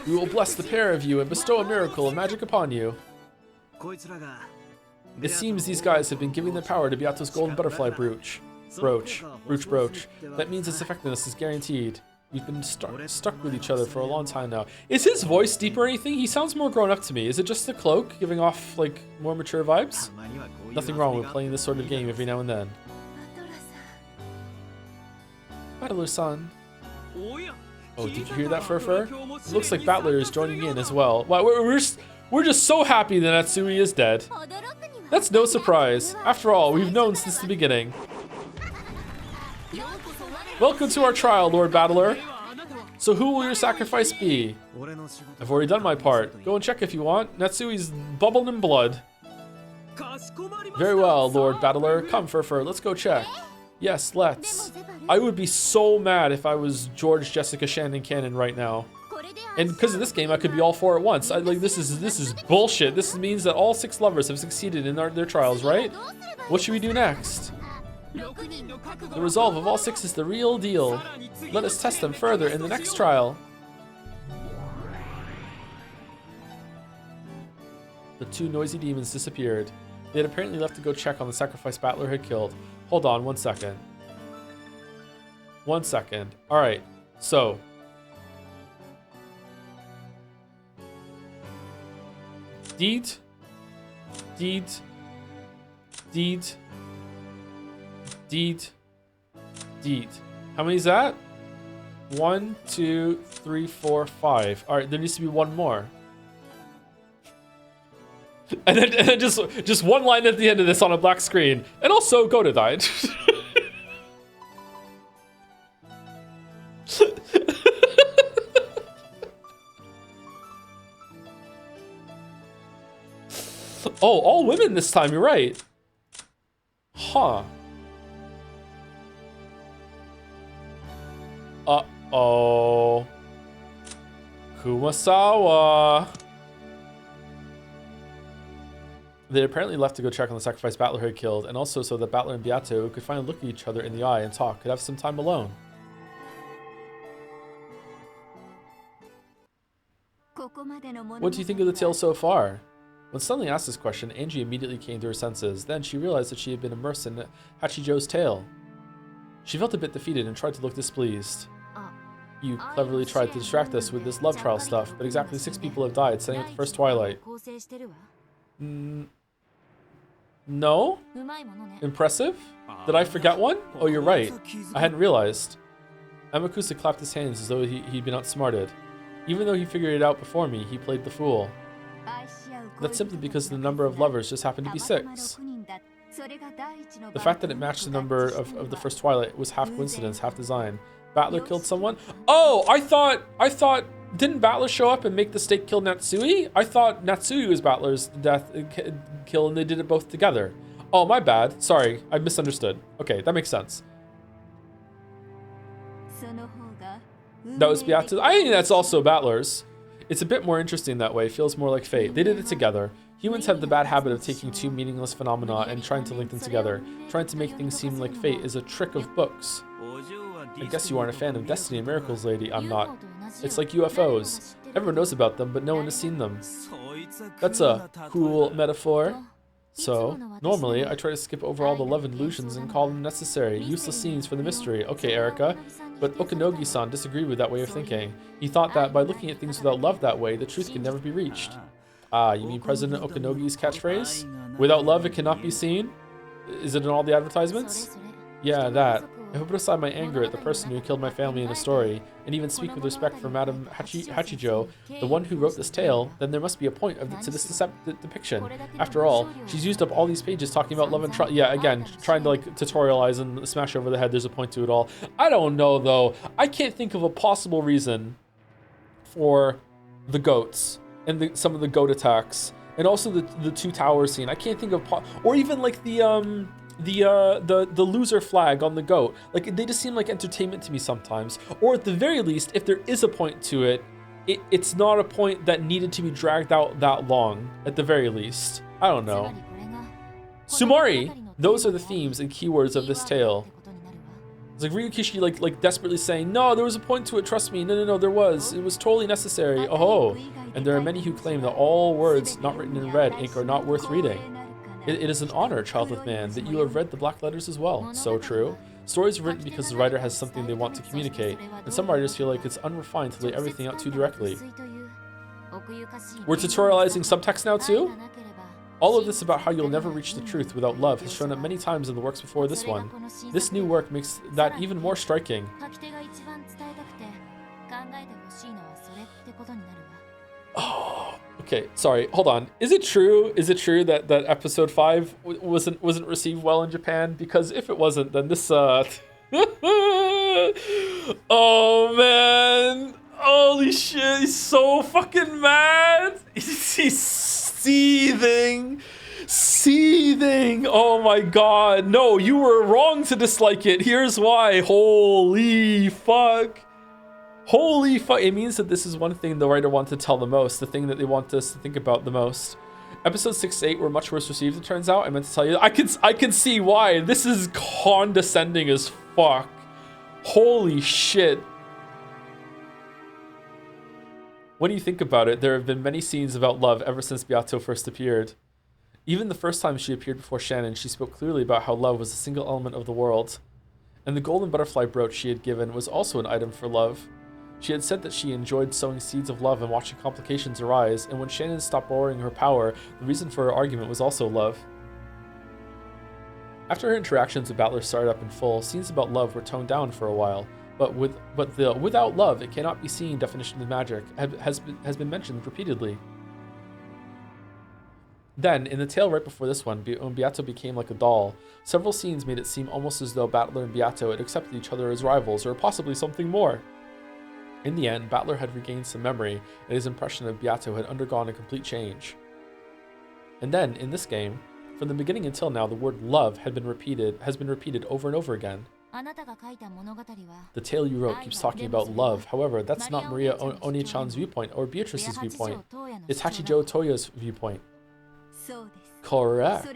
We will bless the pair of you and bestow a miracle of magic upon you. It seems these guys have been giving their power to Beato's golden butterfly brooch. Brooch. That means its effectiveness is guaranteed. We've been stuck with each other for a long time now. Is his voice deep or anything? He sounds more grown up to me. Is it just the cloak giving off like more mature vibes? Nothing wrong with playing this sort of game every now and then. Battler-san. Oh, did you hear that, Fur? It looks like Battler is joining in as well. Wow, we're just so happy that Natsui is dead. That's no surprise. After all, we've known since the beginning. Welcome to our trial, Lord Battler. So who will your sacrifice be? I've already done my part. Go and check if you want. Natsui's bubbling in blood. Very well, Lord Battler. Come, Fur, let's go check. Yes, let's. I would be so mad if I was George Jessica Shannon Cannon right now. And because of this game, I could be all four at once. This is bullshit. This means that all 6 lovers have succeeded in their trials, right? What should we do next? The resolve of all 6 is the real deal. Let us test them further in the next trial. The 2 noisy demons disappeared. They had apparently left to go check on the sacrifice Battler had killed. Hold on, 1 second. 1 second. Alright, so. Deed. How many is that? 1, 2, 3, 4, 5. Alright, there needs to be 1 more. And then just 1 line at the end of this on a black screen. And also, Goda died. Oh, all women this time, you're right. Huh. Uh-oh. Kumasawa. They apparently left to go check on the sacrifice Battler had killed, and also so that Battler and Beato could finally look at each other in the eye and talk, could have some time alone. What do you think of the tale so far? When suddenly asked this question, Angie immediately came to her senses. Then she realized that she had been immersed in Hachijo's tale. She felt a bit defeated and tried to look displeased. You cleverly tried to distract us with this love trial stuff, but exactly 6 people have died, setting up the first twilight. No? Impressive? Did I forget one? Oh, you're right. I hadn't realized. Amakusa clapped his hands as though he'd been outsmarted. Even though he figured it out before me, he played the fool. That's simply because the number of lovers just happened to be 6. The fact that it matched the number of the first twilight was half coincidence, half design. Battler killed someone? Oh, I thought, didn't Battler show up and make the stake kill Natsui? I thought Natsui was Battler's kill and they did it both together. Oh, my bad. Sorry, I misunderstood. Okay, that makes sense. That was Beato's. I think that's also Battler's. It's a bit more interesting that way. It feels more like fate. They did it together. Humans have the bad habit of taking 2 meaningless phenomena and trying to link them together. Trying to make things seem like fate is a trick of books. I guess you aren't a fan of Destiny and Miracles, lady. I'm not. It's like UFOs. Everyone knows about them, but no one has seen them. That's a cool metaphor. So, normally, I try to skip over all the love illusions and call them necessary, useless scenes for the mystery. Okay, Erica. But Okanogi-san disagreed with that way of thinking. He thought that by looking at things without love that way, the truth can never be reached. Ah, you mean President Okanogi's catchphrase? Without love, it cannot be seen? Is it in all the advertisements? Yeah, that. If I put aside my anger at the person who killed my family in a story, and even speak with respect for Madame Hachijo, the one who wrote this tale, then there must be a point to this depiction. After all, she's used up all these pages talking about love and trust. Yeah, again, trying to like tutorialize and smash over the head. There's a point to it all. I don't know though. I can't think of a possible reason for the goats and some of the goat attacks, and also the 2 towers scene. I can't think of or even like the loser flag on the goat. Like, they just seem like entertainment to me sometimes. Or at the very least, if there is a point to it, it's not a point that needed to be dragged out that long, at the very least. I don't know. Sumari! Those are the themes and keywords of this tale. It's like Ryukishi like desperately saying, no, there was a point to it, trust me. No, there was. It was totally necessary. Oh, and there are many who claim that all words not written in red ink are not worth reading. It is an honor, childless man, that you have read the black letters as well. So true. Stories are written because the writer has something they want to communicate, and some writers feel like it's unrefined to lay everything out too directly. We're tutorializing subtext now too? All of this about how you'll never reach the truth without love has shown up many times in the works before this one. This new work makes that even more striking. Oh, okay, sorry, hold on. Is it true that episode 5 wasn't received well in Japan? Because if it wasn't, then this oh man. Holy shit, he's so fucking mad. He's seething. Oh my god. No, you were wrong to dislike it. Here's why. Holy fuck. It means that this is one thing the writer wanted to tell the most, the thing that they want us to think about the most. Episodes 6 to 8 were much worse received, it turns out. I meant to tell you. I can see why. This is condescending as fuck. Holy shit. When you think about it, there have been many scenes about love ever since Beato first appeared. Even the first time she appeared before Shannon, she spoke clearly about how love was a single element of the world. And the golden butterfly brooch she had given was also an item for love. She had said that she enjoyed sowing seeds of love and watching complications arise, and when Shannon stopped borrowing her power, the reason for her argument was also love. After her interactions with Battler started up in full, scenes about love were toned down for a while. But the without love, it cannot be seen definition of magic has been mentioned repeatedly. Then, in the tale right before this one, when Beato became like a doll, several scenes made it seem almost as though Battler and Beato had accepted each other as rivals, or possibly something more. In the end, Battler had regained some memory, and his impression of Beato had undergone a complete change. And then, in this game, from the beginning until now, the word love has been repeated over and over again. The tale you wrote keeps talking about love. However, that's not Maria Oni-chan's viewpoint or Beatrice's viewpoint. It's Hachijo Toya's viewpoint. Correct.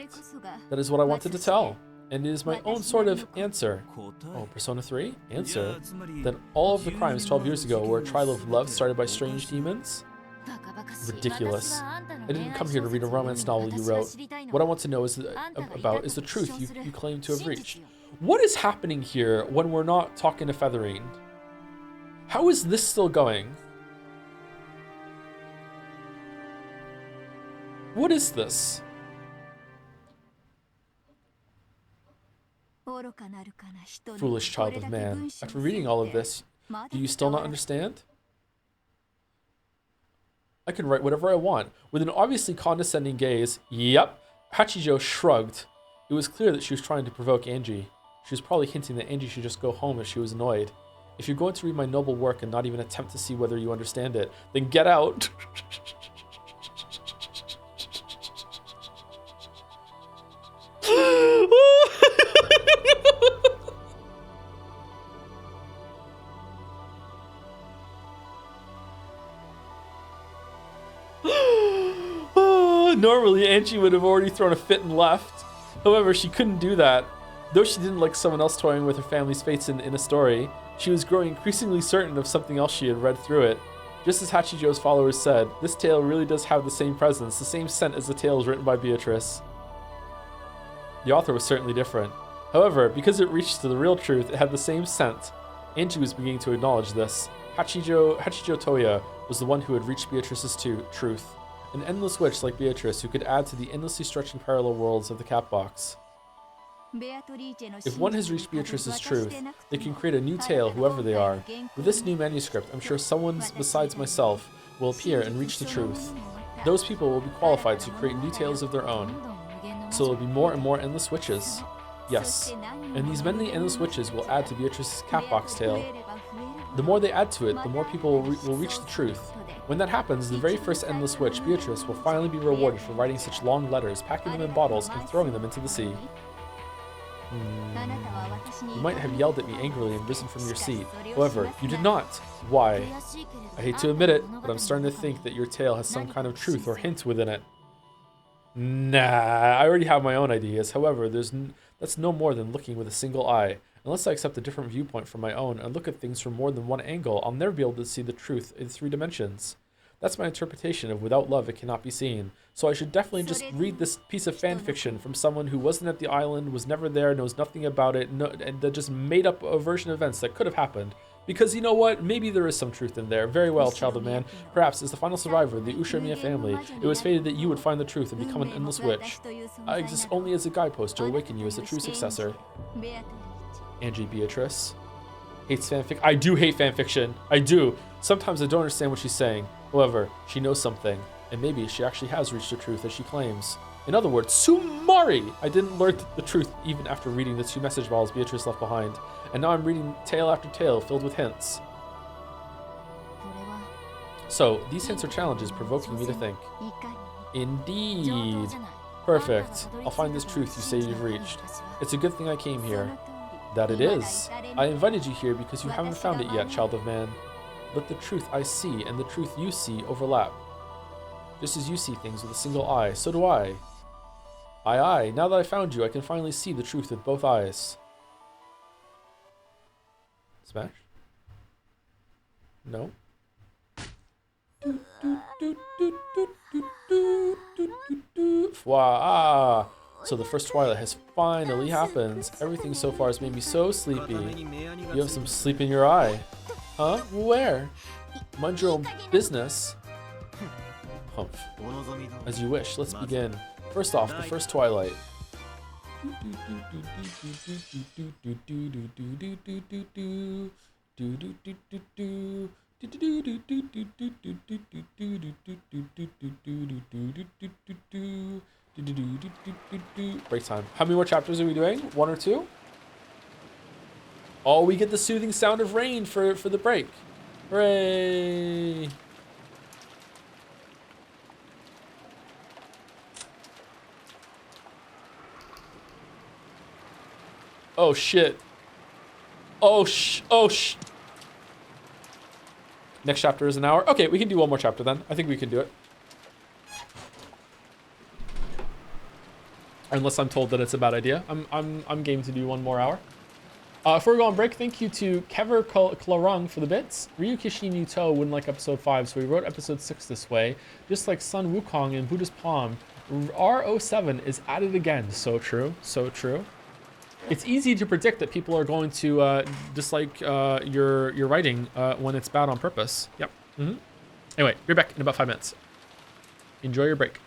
That is what I wanted to tell. And it is my own sort of answer. Oh, Persona 3? Answer? Then all of the crimes 12 years ago were a trial of love started by strange demons? Ridiculous. I didn't come here to read a romance novel you wrote. What I want to know is the truth you claim to have reached. What is happening here when we're not talking to Featherine? How is this still going? What is this? Foolish child of man. After reading all of this, do you still not understand? I can write whatever I want. With an obviously condescending gaze, yep, Hachijo shrugged. It was clear that she was trying to provoke Angie. She was probably hinting that Angie should just go home if she was annoyed. If you're going to read my noble work and not even attempt to see whether you understand it, then get out. Normally, Angie would have already thrown a fit and left. However, she couldn't do that. Though she didn't like someone else toying with her family's fates in a story, she was growing increasingly certain of something else she had read through it. Just as Hachijo's followers said, this tale really does have the same presence, the same scent as the tales written by Beatrice. The author was certainly different. However, because it reached to the real truth, it had the same scent. Angie was beginning to acknowledge this. Hachijo Toya was the one who had reached Beatrice's truth. An endless witch like Beatrice who could add to the endlessly stretching parallel worlds of the cat box. If one has reached Beatrice's truth, they can create a new tale, whoever they are. With this new manuscript, I'm sure someone besides myself will appear and reach the truth. Those people will be qualified to create new tales of their own. So there will be more and more endless witches. Yes, and these many endless witches will add to Beatrice's cat box tale. The more they add to it, the more people will reach the truth. When that happens, the very first endless witch, Beatrice, will finally be rewarded for writing such long letters, packing them in bottles, and throwing them into the sea. You might have yelled at me angrily and risen from your seat. However, you did not. Why? I hate to admit it, but I'm starting to think that your tale has some kind of truth or hint within it. Nah, I already have my own ideas. However, that's no more than looking with a single eye. Unless I accept a different viewpoint from my own and look at things from more than one angle, I'll never be able to see the truth in 3 dimensions. That's my interpretation of without love it cannot be seen. So I should definitely just read this piece of fan fiction from someone who wasn't at the island, was never there, knows nothing about it, and that just made up a version of events that could have happened. Because you know what? Maybe there is some truth in there. Very well, child of man. Perhaps as the final survivor of the Ushamiya family, it was fated that you would find the truth and become an endless witch. I exist only as a guidepost to awaken you as the true successor. Angie Beatrice hates fanfic. I do hate fanfiction. I do. Sometimes I don't understand what she's saying. However, she knows something, and maybe she actually has reached the truth as she claims. In other words, Sumari! I didn't learn the truth even after reading the 2 message balls Beatrice left behind, and now I'm reading tale after tale filled with hints. So, these hints are challenges provoking me to think. Indeed. Perfect. I'll find this truth you say you've reached. It's a good thing I came here. That it is. I invited you here because you haven't found it yet, child of man. Let the truth I see and the truth you see overlap. Just as you see things with a single eye, so do I. Aye, now that I found you, I can finally see the truth with both eyes. Smash? No? Wow. So the first twilight has finally happened. Everything so far has made me so sleepy. You have some sleep in your eye. Huh? Where? Mind your own business. Humph. As you wish, let's begin. First off, the first twilight. Break time. How many more chapters are we doing? 1 or 2? Oh, we get the soothing sound of rain for the break. Hooray! Oh shit. Oh sh. Next chapter is an hour. Okay, we can do one more chapter then. I think we can do it. Unless I'm told that it's a bad idea. I'm game to do 1 more hour. Before we go on break, thank you to Kever Klarung for the bits. Ryu Kishin Yuto wouldn't like episode 5, so we wrote episode 6 this way. Just like Sun Wukong in Buddha's Palm, R07 is at it again. So true, so true. It's easy to predict that people are going to dislike your writing when it's bad on purpose. Yep. Anyway, be back in about 5 minutes. Enjoy your break.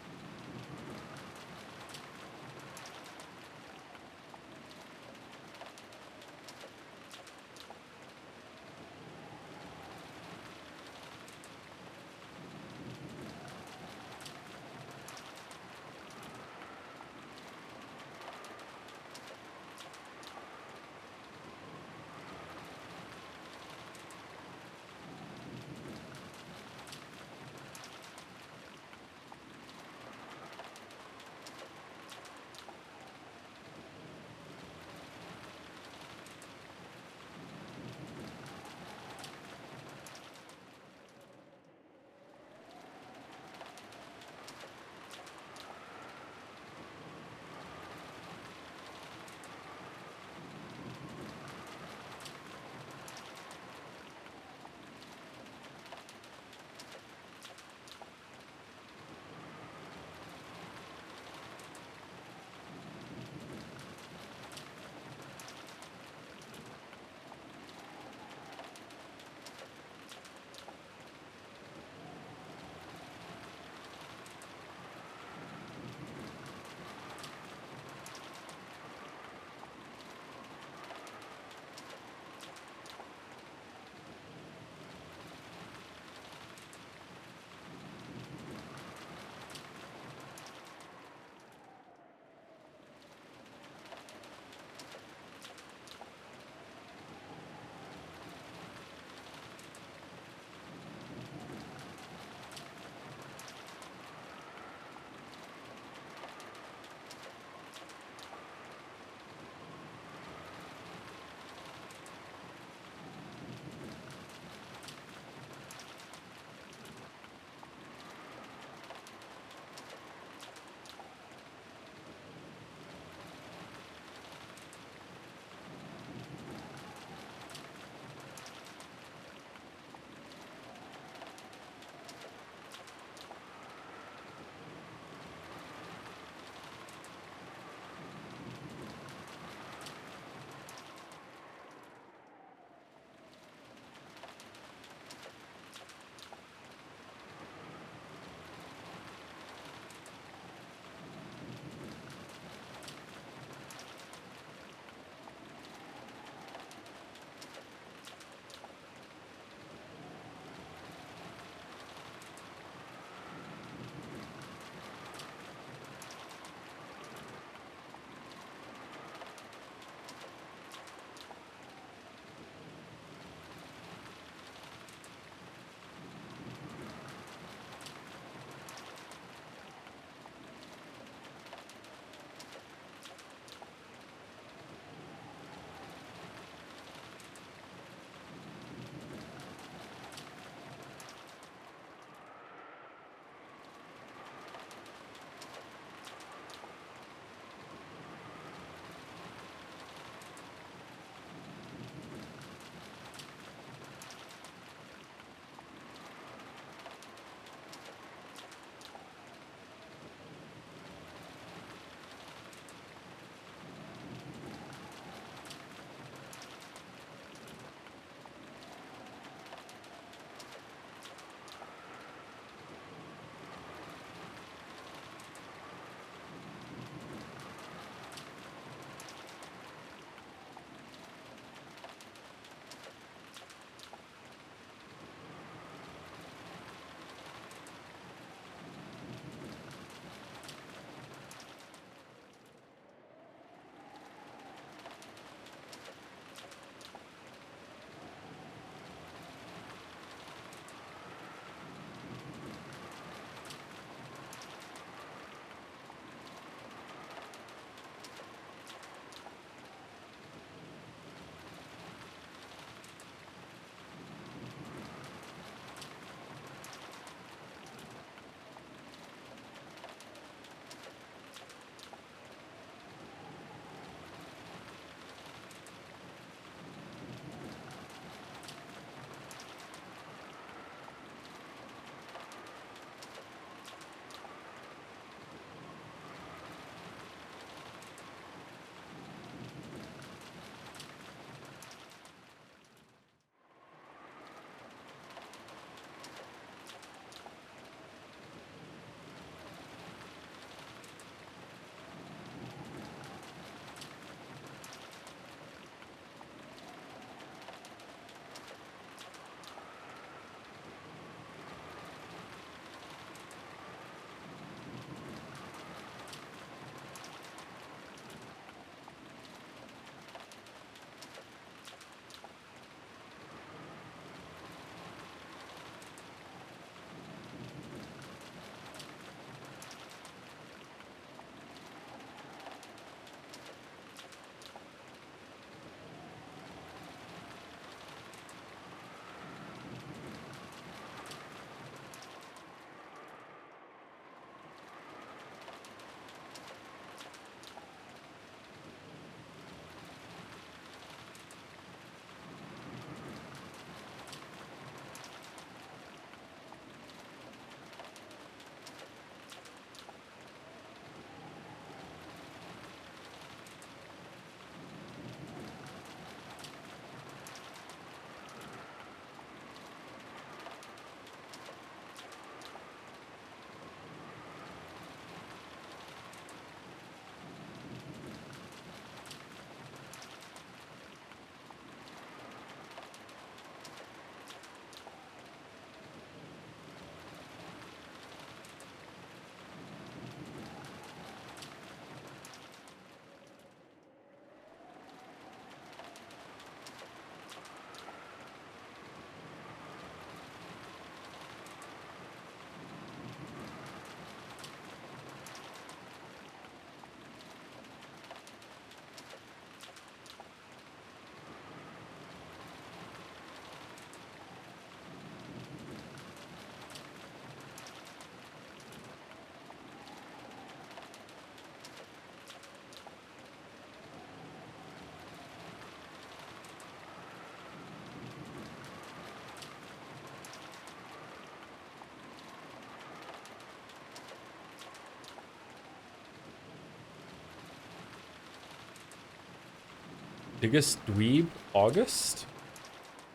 Biggest dweeb August?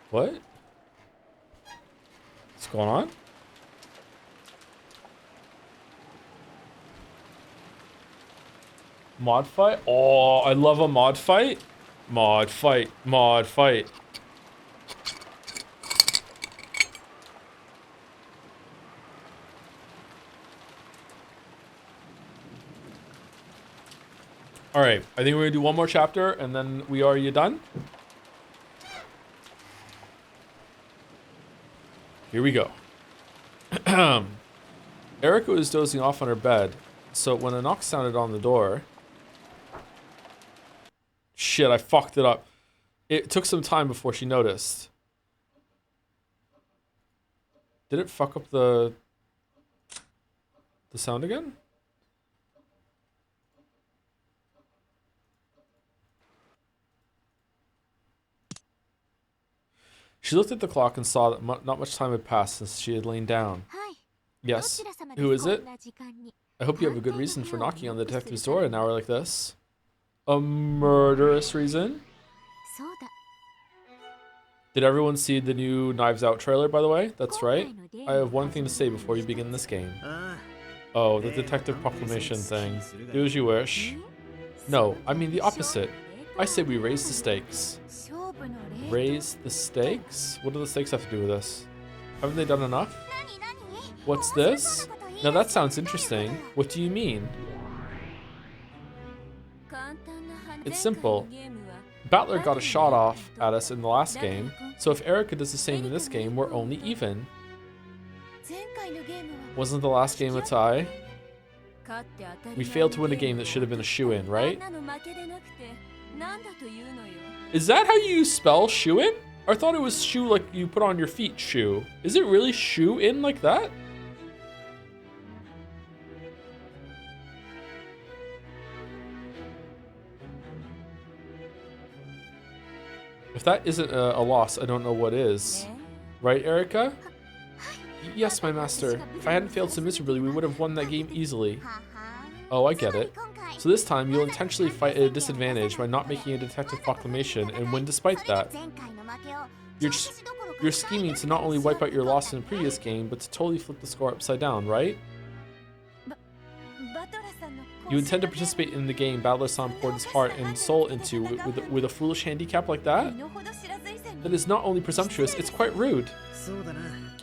What? What's going on? Mod fight? Oh, I love a mod fight. Mod fight, mod fight. All right, I think we're gonna do one more chapter and then are you done? Here we go. Erica was dozing off on her bed, so when a knock sounded on the door... Shit, I fucked it up. It took some time before she noticed. Did it fuck up the sound again? She looked at the clock and saw that not much time had passed since she had lain down. Yes, who is it? I hope you have a good reason for knocking on the detective's door at an hour like this. A murderous reason? Did everyone see the new Knives Out trailer, by the way? That's right. I have one thing to say before you begin this game. Oh, the detective proclamation thing. Do as you wish. No, I mean the opposite. I say we raise the stakes. Raise the stakes? What do the stakes have to do with this? Haven't they done enough? What's this? Now that sounds interesting. What do you mean? It's simple. Battler got a shot off at us in the last game, so if Erica does the same in this game, we're only even. Wasn't the last game a tie? We failed to win a game that should have been a shoe-in, right? Is that how you spell shoe-in? I thought it was shoe like you put on your feet shoe. Is it really shoe-in like that? If that isn't a loss, I don't know what is. Right, Erica? Yes, my master. If I hadn't failed so miserably, we would have won that game easily. Oh, I get it. So this time, you'll intentionally fight at a disadvantage by not making a detective proclamation and win despite that. You're scheming to not only wipe out your loss in the previous game, but to totally flip the score upside down, right? You intend to participate in the game Battler-san poured his heart and soul into with a foolish handicap like that? That is not only presumptuous, it's quite rude.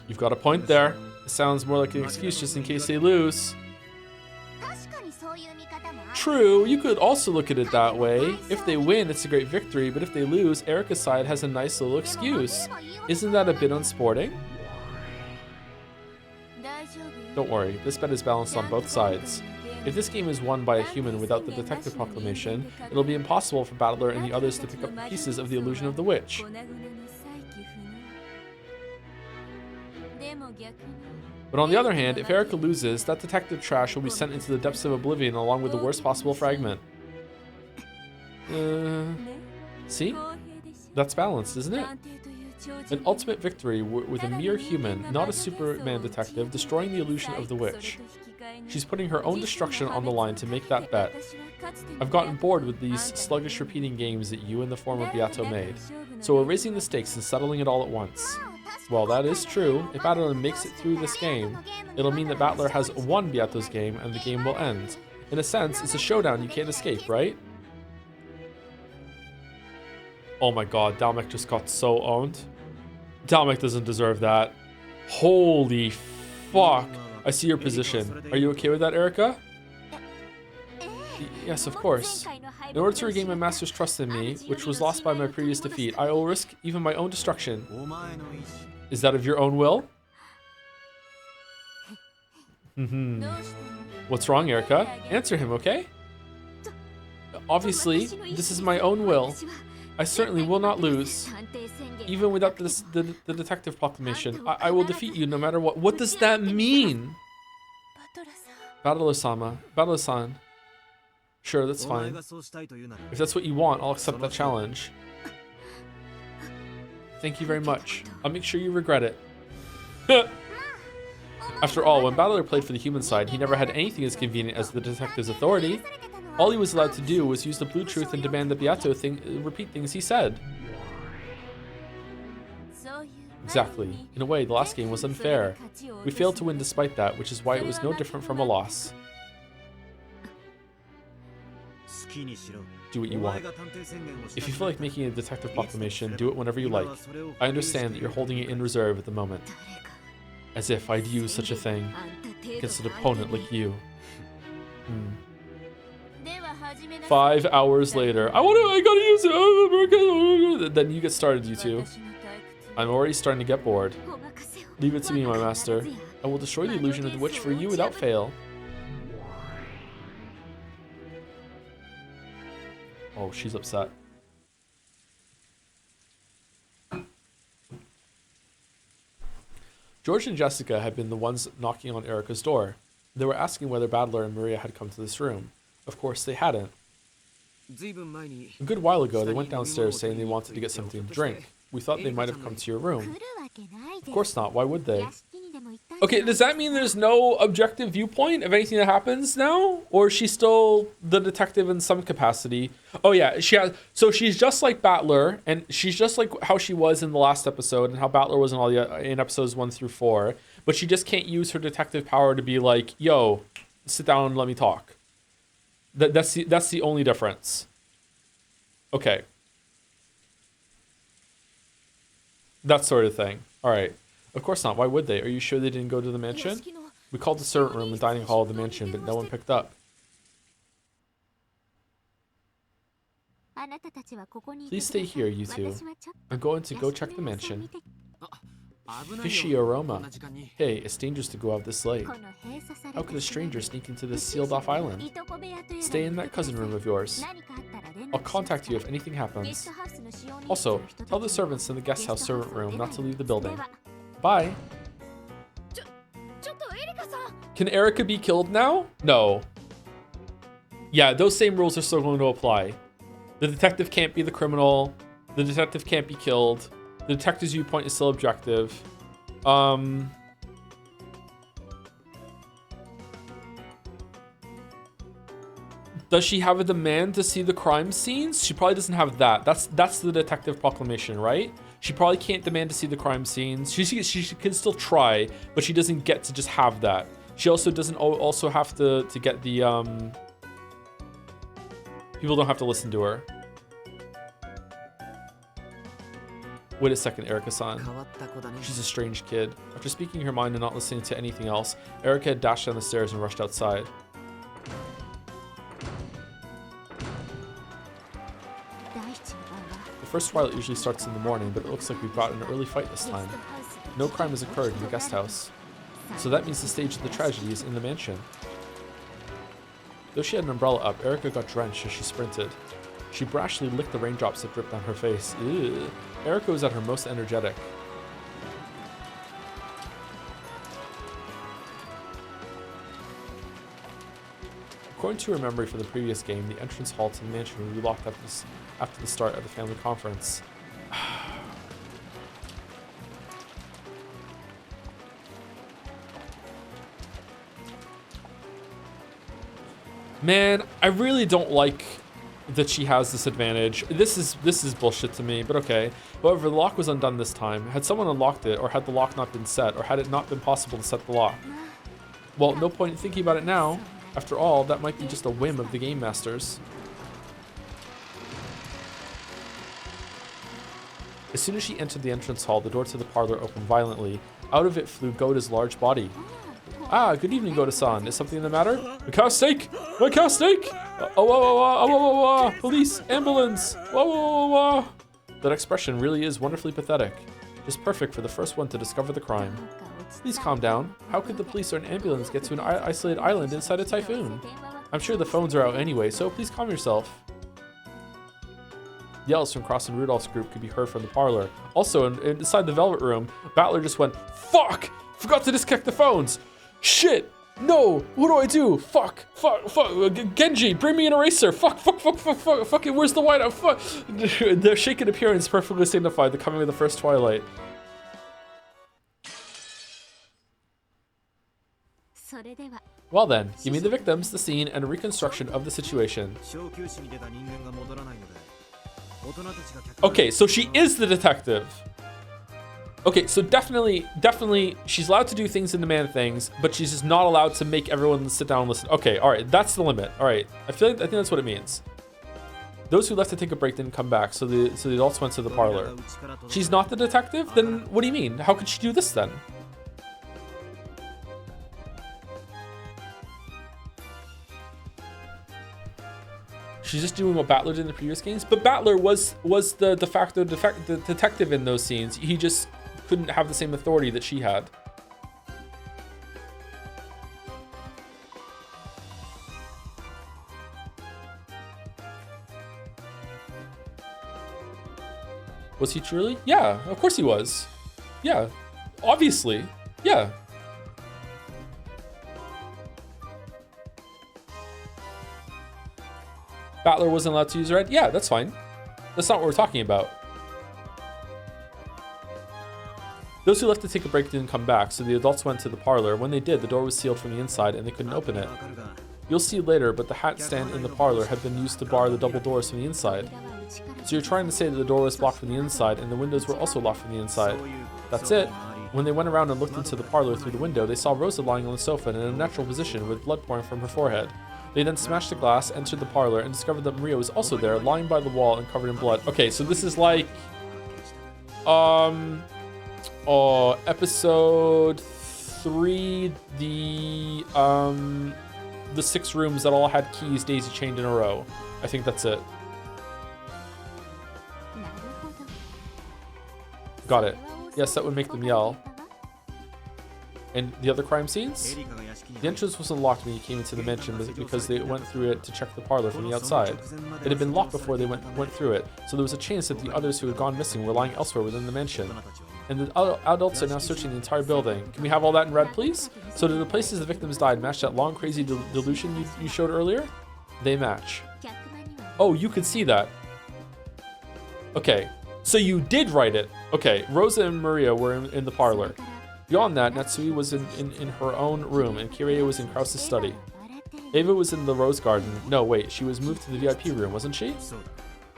You've got a point there. It sounds more like an excuse just in case they lose. True, you could also look at it that way. If they win, it's a great victory, but if they lose, Erica's side has a nice little excuse. Isn't that a bit unsporting? Don't worry, this bet is balanced on both sides. If this game is won by a human without the detective proclamation, it'll be impossible for Battler and the others to pick up pieces of the illusion of the witch. But on the other hand, if Erica loses, that detective trash will be sent into the depths of oblivion along with the worst possible fragment. See? That's balanced, isn't it? An ultimate victory with a mere human, not a Superman detective, destroying the illusion of the witch. She's putting her own destruction on the line to make that bet. I've gotten bored with these sluggish repeating games that you and the former Beato made, so we're raising the stakes and settling it all at once. Well, that is true. If Battler makes it through this game, it'll mean that Battler has won Beato's game and the game will end. In a sense, it's a showdown you can't escape, right? Oh my god, Dalmek just got so owned. Dalmek doesn't deserve that. Holy fuck. I see your position. Are you okay with that, Erica? Yes, of course. In order to regain my master's trust in me, which was lost by my previous defeat, I will risk even my own destruction. Is that of your own will? What's wrong, Erica? Answer him, okay? Obviously, this is my own will. I certainly will not lose. Even without the detective proclamation, I will defeat you no matter what. What does that mean? Battler-san. Sure, that's fine. If that's what you want, I'll accept that challenge. Thank you very much. I'll make sure you regret it. After all, when Battler played for the human side, he never had anything as convenient as the detective's authority. All he was allowed to do was use the blue truth and demand that Beato repeat things he said. Exactly. In a way, the last game was unfair. We failed to win despite that, which is why it was no different from a loss. Do what you want. If you feel like making a detective proclamation, do it whenever you like. I understand that you're holding it in reserve at the moment. As if I'd use such a thing against an opponent like you. 5 hours later. I gotta use it. Then you get started, you two. I'm already starting to get bored. Leave it to me, my master. I will destroy the illusion of the witch for you without fail. Oh, she's upset. George and Jessica had been the ones knocking on Erica's door. They were asking whether Battler and Maria had come to this room. Of course, they hadn't. A good while ago, they went downstairs saying they wanted to get something to drink. We thought they might have come to your room. Of course not, why would they? Okay, does that mean there's no objective viewpoint of anything that happens now? Or is she still the detective in some capacity? Oh yeah, so she's just like Battler, and she's just like how she was in the last episode, and how Battler was in episodes 1 through 4. But she just can't use her detective power to be like, yo, sit down and let me talk. That's the only difference. Okay. That sort of thing. All right. Of course not. Why would they? Are you sure they didn't go to the mansion? We called the servant room and dining hall of the mansion, but no one picked up. Please stay here, you two. I'm going to go check the mansion. Fishy aroma. Hey, it's dangerous to go out this late. How could a stranger sneak into this sealed-off island? Stay in that cousin room of yours. I'll contact you if anything happens. Also, tell the servants in the guest house servant room not to leave the building. Bye. Can Erica be killed now? No. Yeah, those same rules are still going to apply. The detective can't be the criminal. The detective can't be killed. The detective's viewpoint is still objective. Does she have a demand to see the crime scenes? She probably doesn't have that. That's the detective proclamation, right? She probably can't demand to see the crime scenes. She can still try, but she doesn't get to just have that. She also doesn't also have to get the people don't have to listen to her. Wait a second, Erica-san. She's a strange kid. After speaking her mind and not listening to anything else, Erica had dashed down the stairs and rushed outside. The first twilight usually starts in the morning, but it looks like we've got an early fight this time. No crime has occurred in the guest house. So that means the stage of the tragedy is in the mansion. Though she had an umbrella up, Erica got drenched as she sprinted. She brashly licked the raindrops that dripped down her face. Ew. Erica was at her most energetic. According to her memory from the previous game, the entrance hall to the mansion would be locked after the start of the family conference. Man, I really don't like that she has this advantage. This is bullshit to me, but okay. However, the lock was undone this time. Had someone unlocked it, or had the lock not been set, or had it not been possible to set the lock? Well, no point in thinking about it now. After all, that might be just a whim of the game masters. As soon as she entered the entrance hall, the door to the parlor opened violently. Out of it flew Goda's large body. Ah, good evening, Goda-san. Is something the matter? My cow steak! My cow steak! Police! Ambulance! That expression really is wonderfully pathetic. Just perfect for the first one to discover the crime. Please calm down. How could the police or an ambulance get to an isolated island inside a typhoon? I'm sure the phones are out anyway, so please calm yourself. Yells from Cross and Rudolph's group could be heard from the parlor. Also, inside the Velvet Room, Battler just went, "Fuck! Forgot to disconnect the phones! Shit! No! What do I do? Fuck! Genji, bring me an eraser! Fuck it, where's the whiteout? Fuck!" Their shaken appearance perfectly signified the coming of the first twilight. Well then, give me the victims, the scene, and a reconstruction of the situation. Okay, so she is the detective. Okay, so definitely, she's allowed to do things in the man things, but she's just not allowed to make everyone sit down and listen. Okay, all right, that's the limit. All right, I think that's what it means. Those who left to take a break didn't come back, so the adults went to the parlor. She's not the detective? Then what do you mean? How could she do this then? She's just doing what Battler did in the previous games, but Battler was the de facto the detective in those scenes. He just couldn't have the same authority that she had. Was he truly? Yeah, of course he was. Yeah, obviously. Yeah. Battler wasn't allowed to use red? Yeah, that's fine. That's not what we're talking about. Those who left to take a break didn't come back, so the adults went to the parlor. When they did, the door was sealed from the inside and they couldn't open it. You'll see later, but the hat stand in the parlor had been used to bar the double doors from the inside. So you're trying to say that the door was blocked from the inside and the windows were also locked from the inside. That's it. When they went around and looked into the parlor through the window, they saw Rosa lying on the sofa in an unnatural position with blood pouring from her forehead. They then smashed the glass, entered the parlor, and discovered that Maria was also there, lying by the wall and covered in blood. Okay, so this is like... episode 3, the 6 rooms that all had keys daisy chained in a row. I think that's it. Got it. Yes, that would make them yell. And the other crime scenes? The entrance wasn't locked when you came into the mansion because they went through it to check the parlor from the outside. It had been locked before they went through it, so there was a chance that the others who had gone missing were lying elsewhere within the mansion. And the adults are now searching the entire building. Can we have all that in red, please? So do the places the victims died match that long, crazy delusion you showed earlier? They match. Oh, you could see that. Okay, so you did write it. Okay, Rosa and Maria were in the parlor. Beyond that, Natsui was in her own room, and Kirie was in Krause's study. Ava was in the rose garden. No, wait, she was moved to the VIP room, wasn't she?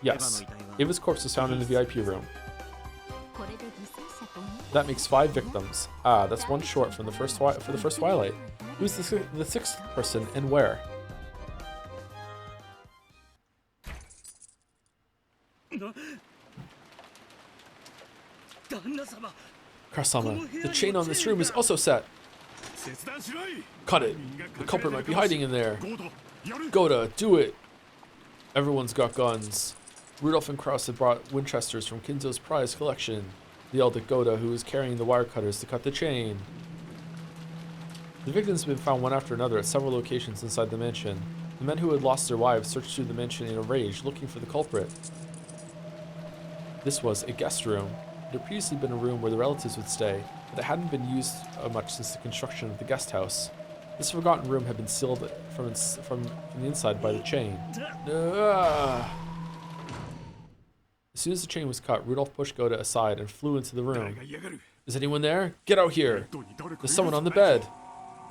Yes. Ava's corpse was found in the VIP room. That makes 5 victims. Ah, that's one short from the first Twilight. Who's the 6th person and where? Krasama, the chain on this room is also set. Cut it. The culprit might be hiding in there. Goda, do it. Everyone's got guns. Rudolph and Krause had brought Winchesters from Kinzo's prize collection. They yelled at Goda, who was carrying the wire cutters, to cut the chain. The victims have been found one after another at several locations inside the mansion. The men who had lost their wives searched through the mansion in a rage, looking for the culprit. This was a guest room. It had previously been a room where the relatives would stay, but it hadn't been used much since the construction of the guest house. This forgotten room had been sealed from the inside by the chain. As soon as the chain was cut, Rudolph pushed Goda aside and flew into the room. Is anyone there? Get out here! There's someone on the bed!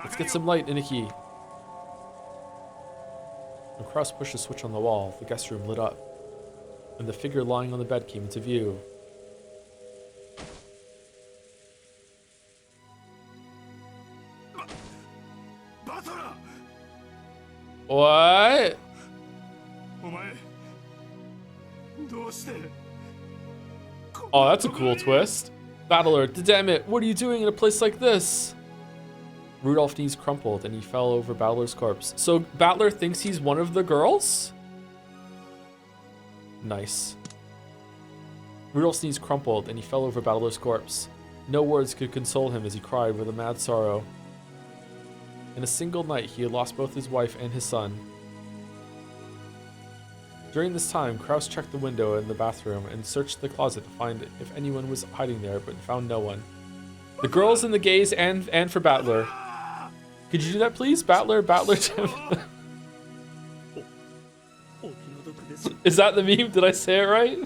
Let's get some light, Iniki! When Krause pushed a switch on the wall, the guest room lit up, and the figure lying on the bed came into view. What? Oh, that's a cool twist. Battler, damn it, what are you doing in a place like this? Rudolph's knees crumpled and he fell over Battler's corpse. So Battler thinks he's one of the girls? Nice. Rudolph's knees crumpled and he fell over Battler's corpse. No words could console him as he cried with a mad sorrow. In a single night, he had lost both his wife and his son. During this time, Krause checked the window in the bathroom and searched the closet to find if anyone was hiding there, but found no one. The girls and the gays and for Battler. Could you do that, please? Battler. Is that the meme? Did I say it right?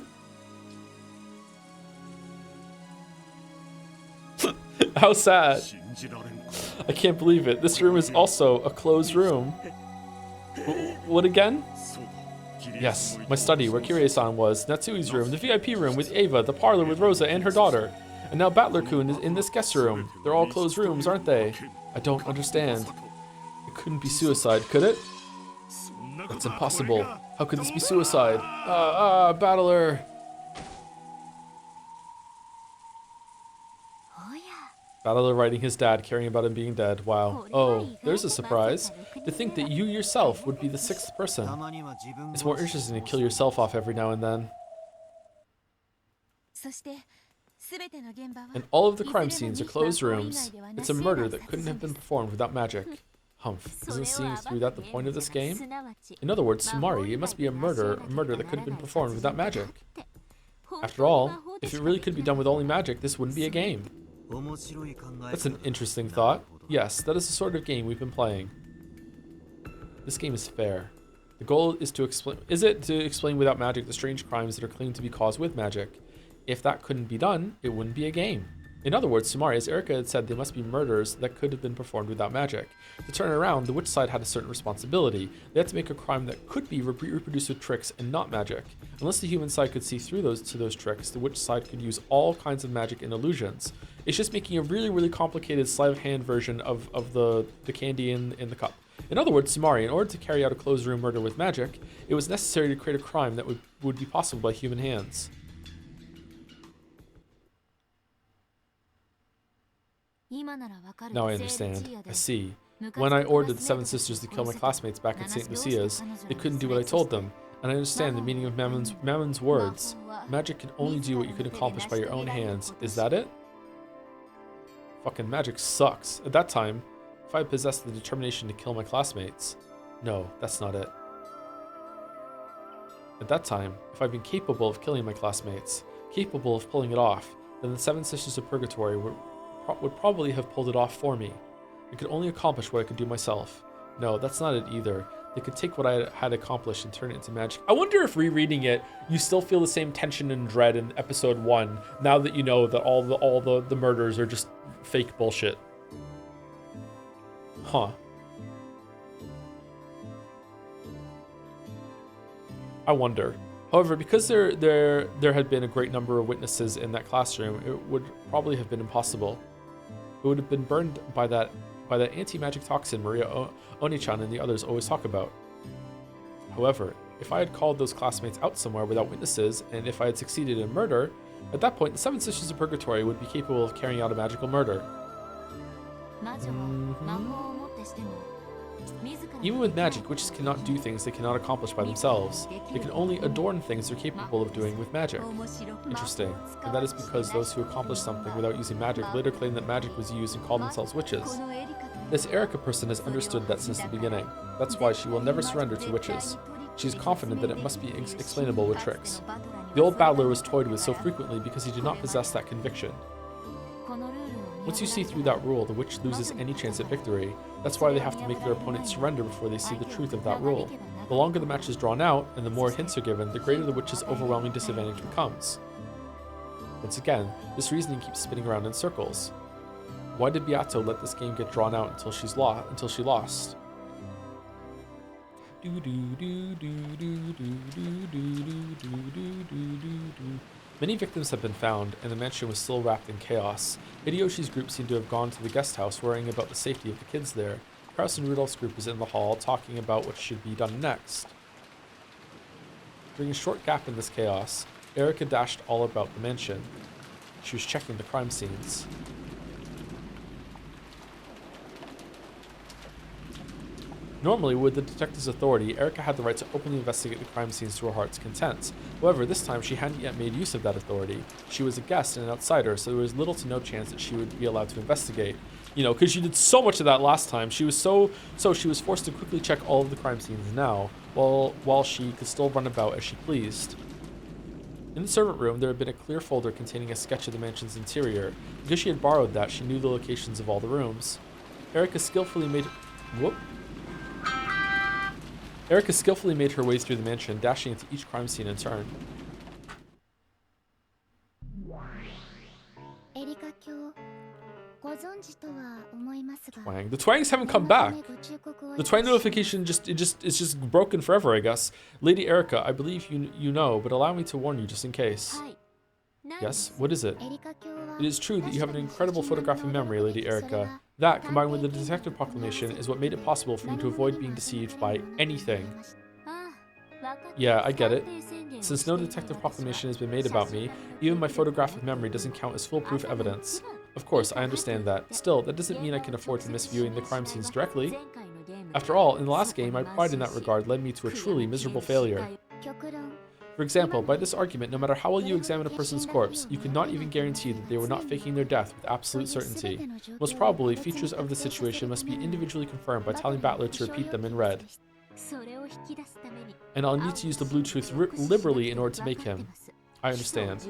How sad. I can't believe it. This room is also a closed room. What again? Yes, my study, where Kirie-san was, Natsui's room, the VIP room with Ava, the parlor with Rosa and her daughter. And now Battler-kun is in this guest room. They're all closed rooms, aren't they? I don't understand. It couldn't be suicide, could it? That's impossible. How could this be suicide? Battler! Battler writing his dad, caring about him being dead. Wow. Oh, there's a surprise. To think that you yourself would be the 6th person. It's more interesting to kill yourself off every now and then. And all of the crime scenes are closed rooms. It's a murder that couldn't have been performed without magic. Humph, isn't seeing through that the point of this game? In other words, Sumari, it must be a murder that could have been performed without magic. After all, if it really could be done with only magic, this wouldn't be a game. That's an interesting thought. Yes, that is the sort of game we've been playing. This game is fair. The goal is to explain without magic the strange crimes that are claimed to be caused with magic. If that couldn't be done, it wouldn't be a game. In other words, Sumari, as Erika had said, they must be murders that could have been performed without magic. To turn it around, the witch side had a certain responsibility. They had to make a crime that could be reproduced with tricks and not magic. Unless the human side could see through those tricks, the witch side could use all kinds of magic and illusions. It's just making a really, really complicated sleight of hand version of the candy in the cup. In other words, Sumari, in order to carry out a closed room murder with magic, it was necessary to create a crime that would be possible by human hands. Now I understand. I see. When I ordered the 7 sisters to kill my classmates back at St. Lucia's, they couldn't do what I told them. And I understand the meaning of Mammon's words. Magic can only do what you can accomplish by your own hands. Is that it? Fucking magic sucks. At that time, if I had possessed the determination to kill my classmates. No, that's not it. At that time, if I'd been capable of killing my classmates, capable of pulling it off, then the 7 sisters of Purgatory would probably have pulled it off for me. I could only accomplish what I could do myself. No, that's not it either. They could take what I had accomplished and turn it into magic. I wonder if rereading it, you still feel the same tension and dread in episode 1, now that you know that all the murders are just fake bullshit. Huh. I wonder. However, because there had been a great number of witnesses in that classroom, it would probably have been impossible. It would have been burned by that anti-magic toxin Maria Oni-chan and the others always talk about. However, if I had called those classmates out somewhere without witnesses, and if I had succeeded in murder, at that point the 7 Sisters of Purgatory would be capable of carrying out a magical murder. Even with magic, witches cannot do things they cannot accomplish by themselves. They can only adorn things they're capable of doing with magic. Interesting. And that is because those who accomplish something without using magic later claim that magic was used and call themselves witches. This Erika person has understood that since the beginning. That's why she will never surrender to witches. She is confident that it must be explainable with tricks. The old battler was toyed with so frequently because he did not possess that conviction. Once you see through that rule, the witch loses any chance at victory. That's why they have to make their opponent surrender before they see the truth of that rule. The longer the match is drawn out, and the more hints are given, the greater the witch's overwhelming disadvantage becomes. Once again, this reasoning keeps spinning around in circles. Why did Beato let this game get drawn out until she lost? Many victims have been found, and the mansion was still wrapped in chaos. Hideyoshi's group seemed to have gone to the guest house, worrying about the safety of the kids there. Kraus and Rudolph's group was in the hall, talking about what should be done next. During a short gap in this chaos, Erika dashed all about the mansion. She was checking the crime scenes. Normally, with the detective's authority, Erika had the right to openly investigate the crime scenes to her heart's content. However, this time she hadn't yet made use of that authority. She was a guest and an outsider, so there was little to no chance that she would be allowed to investigate. You know, because she did so much of that last time. She was she was forced to quickly check all of the crime scenes now, while she could still run about as she pleased. In the servant room, there had been a clear folder containing a sketch of the mansion's interior. Because she had borrowed that, she knew the locations of all the rooms. Erika skillfully made her way through the mansion, dashing into each crime scene in turn. Twang. The Twangs haven't come back. The Twang notification it's just broken forever, I guess. Lady Erica, I believe you know, but allow me to warn you just in case. Yes, what is it? It is true that you have an incredible photographic memory, Lady Erica. That, combined with the detective proclamation, is what made it possible for me to avoid being deceived by anything. Yeah, I get it. Since no detective proclamation has been made about me, even my photographic memory doesn't count as foolproof evidence. Of course, I understand that. Still, that doesn't mean I can afford to miss viewing the crime scenes directly. After all, in the last game, my pride in that regard led me to a truly miserable failure. For example, by this argument, no matter how well you examine a person's corpse, you could not even guarantee that they were not faking their death with absolute certainty. Most probably, features of the situation must be individually confirmed by telling Battler to repeat them in red. And I'll need to use the Bluetooth liberally in order to make him. I understand.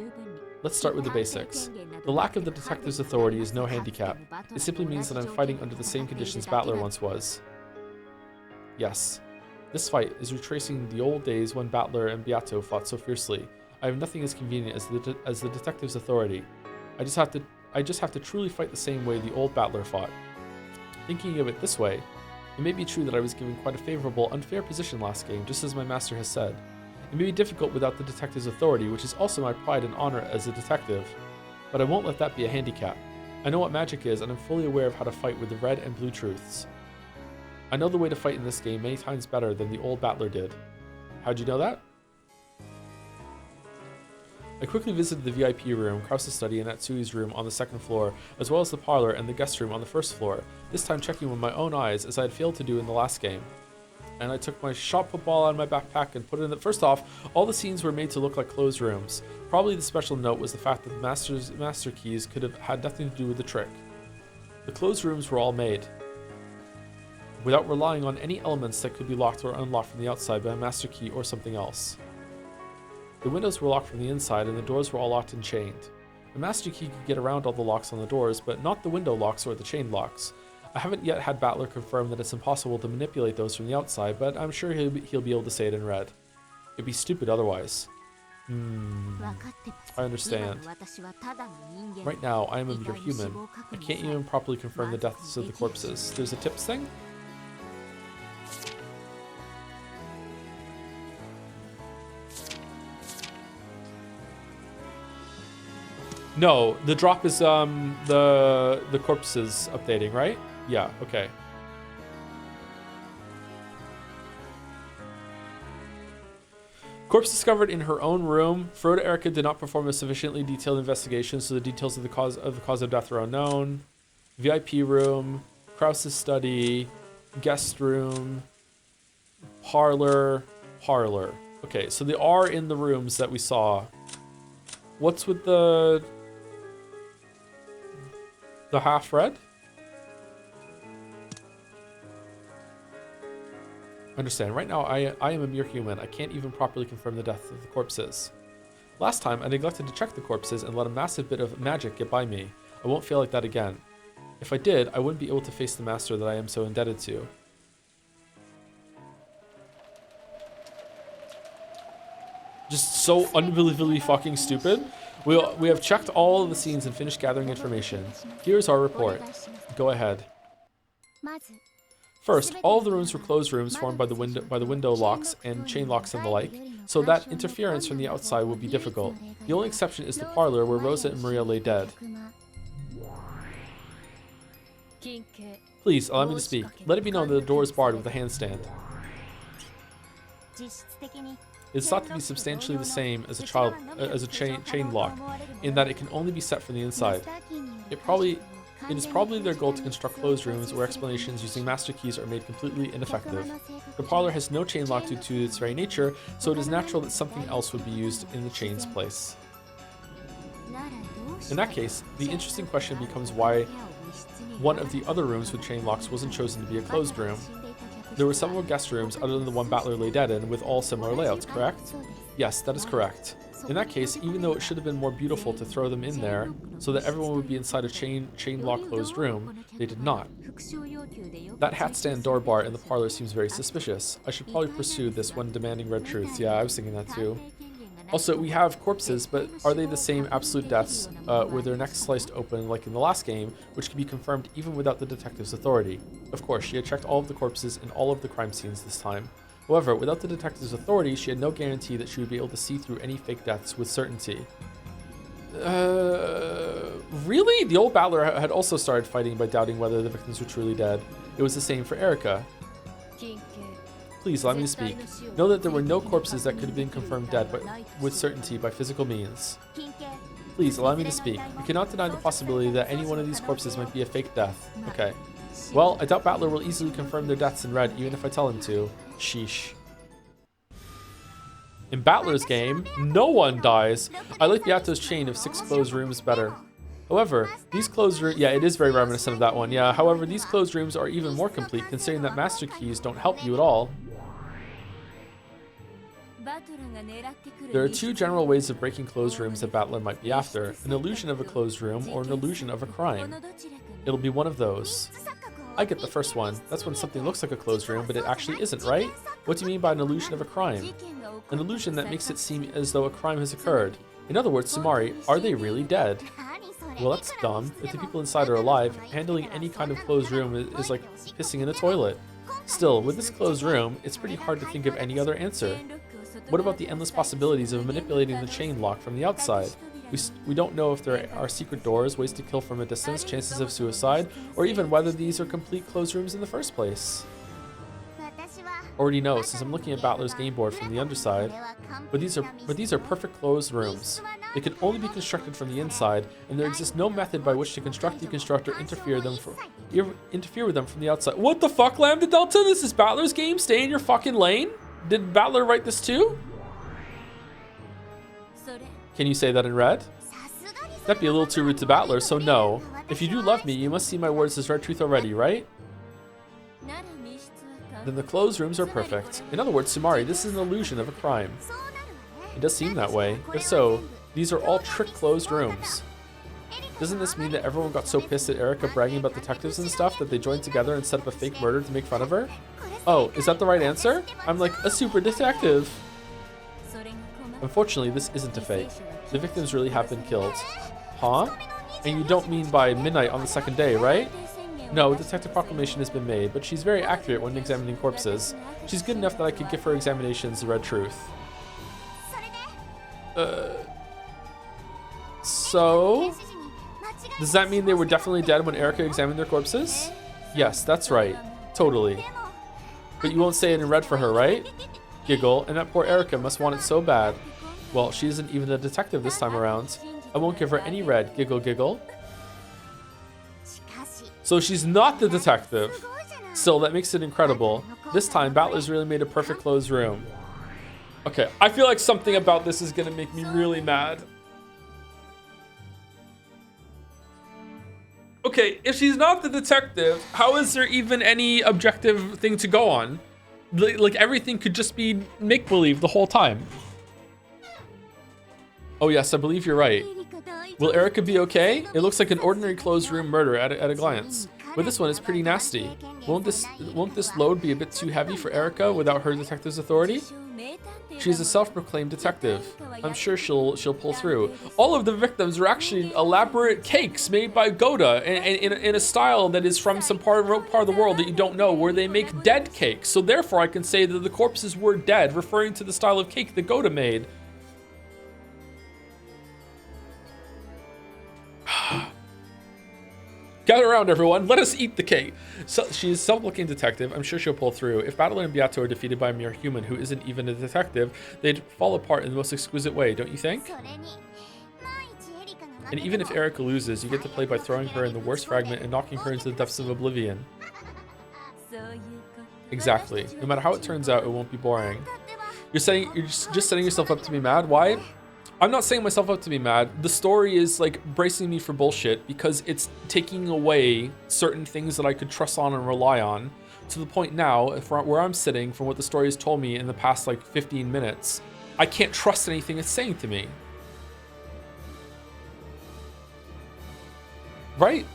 Let's start with the basics. The lack of the detective's authority is no handicap. It simply means that I'm fighting under the same conditions Battler once was. Yes. This fight is retracing the old days when Battler and Beato fought so fiercely. I have nothing as convenient as the detective's authority. I just have to truly fight the same way the old Battler fought. Thinking of it this way, it may be true that I was given quite a favorable, unfair position last game, just as my master has said. It may be difficult without the detective's authority, which is also my pride and honor as a detective. But I won't let that be a handicap. I know what magic is, and I'm fully aware of how to fight with the red and blue truths. I know the way to fight in this game many times better than the old Battler did. How'd you know that? I quickly visited the VIP room, Krause's study, and Natsui's room on the second floor, as well as the parlor and the guest room on the first floor, this time checking with my own eyes as I had failed to do in the last game. And I took my shot put ball out of my backpack and put it in the... First off, all the scenes were made to look like closed rooms. Probably the special note was the fact that the master keys could have had nothing to do with the trick. The closed rooms were all made without relying on any elements that could be locked or unlocked from the outside by a master key or something else. The windows were locked from the inside and the doors were all locked and chained. The master key could get around all the locks on the doors, but not the window locks or the chain locks. I haven't yet had Battler confirm that it's impossible to manipulate those from the outside, but I'm sure he'll be able to say it in red. It'd be stupid otherwise. I understand. Right now, I am a mere human. I can't even properly confirm the deaths of the corpses. There's a tips thing? No, the drop is the corpses updating, right? Yeah, okay. Corpse discovered in her own room. Froda Erica did not perform a sufficiently detailed investigation, so the details of the cause of death are unknown. VIP room, Krause's study, guest room, parlor. Okay, so they are in the rooms that we saw. What's with the half red? Understand, right now I am a mere human. I can't even properly confirm the death of the corpses. Last time I neglected to check the corpses and let a massive bit of magic get by me. I won't fail like that again. If I did, I wouldn't be able to face the master that I am so indebted to. Just so unbelievably fucking stupid. We have checked all of the scenes and finished gathering information. Here's our report. Go ahead. First, all of the rooms were closed rooms formed by the window locks and chain locks and the like, so that interference from the outside would be difficult. The only exception is the parlor where Rosa and Maria lay dead. Please, allow me to speak. Let it be known that the door is barred with a handstand. It's thought to be substantially the same as a chain lock, in that it can only be set from the inside. It is probably their goal to construct closed rooms where explanations using master keys are made completely ineffective. The parlor has no chain lock due to its very nature, so it is natural that something else would be used in the chain's place. In that case, the interesting question becomes why one of the other rooms with chain locks wasn't chosen to be a closed room. There were several guest rooms other than the one Battler lay dead in with all similar layouts, correct? Yes, that is correct. In that case, even though it should have been more beautiful to throw them in there so that everyone would be inside a chain lock closed room, they did not. That hat stand door bar in the parlor seems very suspicious. I should probably pursue this when demanding red truths. Yeah, I was thinking that too. Also, we have corpses, but are they the same absolute deaths with their necks sliced open like in the last game, which can be confirmed even without the detective's authority? Of course, she had checked all of the corpses in all of the crime scenes this time. However, without the detective's authority, she had no guarantee that she would be able to see through any fake deaths with certainty. Really? The old battler had also started fighting by doubting whether the victims were truly dead. It was the same for Erica. Please allow me to speak. Know that there were no corpses that could have been confirmed dead but with certainty by physical means. Please allow me to speak. We cannot deny the possibility that any one of these corpses might be a fake death. Okay. Well, I doubt Battler will easily confirm their deaths in red even if I tell him to. Sheesh. In Battler's game, no one dies. I like Beato's chain of 6 closed rooms better. However, these closed rooms, yeah, it is very reminiscent of that one. Yeah, however, these closed rooms are even more complete considering that master keys don't help you at all. There are 2 general ways of breaking closed rooms that Battler might be after, an illusion of a closed room or an illusion of a crime. It'll be one of those. I get the first one. That's when something looks like a closed room, but it actually isn't, right? What do you mean by an illusion of a crime? An illusion that makes it seem as though a crime has occurred. In other words, Sumari, are they really dead? Well, that's dumb. If the people inside are alive, handling any kind of closed room is like pissing in a toilet. Still, with this closed room, it's pretty hard to think of any other answer. What about the endless possibilities of manipulating the chain lock from the outside? We don't know if there are secret doors, ways to kill from a distance, chances of suicide, or even whether these are complete closed rooms in the first place. Already know, since I'm looking at Battler's game board from the underside, but these are perfect closed rooms. They can only be constructed from the inside, and there exists no method by which to construct, deconstruct, or interfere with them from the outside. What the fuck, Lambda Delta? This is Battler's game? Stay in your fucking lane? Did Battler write this too? Can you say that in red? That'd be a little too rude to Battler, so no. If you do love me, you must see my words as red truth already, right? Then the closed rooms are perfect. In other words, Sumari, this is an illusion of a crime. It does seem that way. If so, these are all trick closed rooms. Doesn't this mean that everyone got so pissed at Erica bragging about detectives and stuff that they joined together and set up a fake murder to make fun of her? Oh, is that the right answer? I'm like a super detective. Unfortunately, this isn't a fake. The victims really have been killed. Huh? And you don't mean by midnight on the second day, right? No, a detective proclamation has been made, but she's very accurate when examining corpses. She's good enough that I could give her examinations the red truth. So? Does that mean they were definitely dead when Erica examined their corpses? Yes, that's right. Totally. But you won't say it in red for her, right? Giggle, and that poor Erica must want it so bad. Well, she isn't even a detective this time around. I won't give her any red. Giggle, giggle. So she's not the detective. Still, that makes it incredible. This time, Battler's really made a perfect closed room. Okay, I feel like something about this is gonna make me really mad. Okay, if she's not the detective, how is there even any objective thing to go on? Like everything could just be make-believe the whole time. Oh yes, I believe you're right. Will Erica be okay? It looks like an ordinary closed room murder at a glance. But this one is pretty nasty. Won't this load be a bit too heavy for Erica without her detective's authority? She's a self-proclaimed detective. I'm sure she'll pull through. All of the victims are actually elaborate cakes made by Goda in a style that is from some part of the world that you don't know, where they make dead cakes. So therefore I can say that the corpses were dead, referring to the style of cake that Goda made. Gather around, everyone. Let us eat the cake. So she's a self-looking detective. I'm sure she'll pull through. If Battler and Beato are defeated by a mere human who isn't even a detective, they'd fall apart in the most exquisite way, don't you think? And even if Erica loses, you get to play by throwing her in the worst fragment and knocking her into the depths of oblivion. Exactly. No matter how it turns out, it won't be boring. You're just setting yourself up to be mad? Why? I'm not setting myself up to be mad. The story is like bracing me for bullshit because it's taking away certain things that I could trust on and rely on, to the point now, where I'm sitting, from what the story has told me in the past like 15 minutes, I can't trust anything it's saying to me. Right?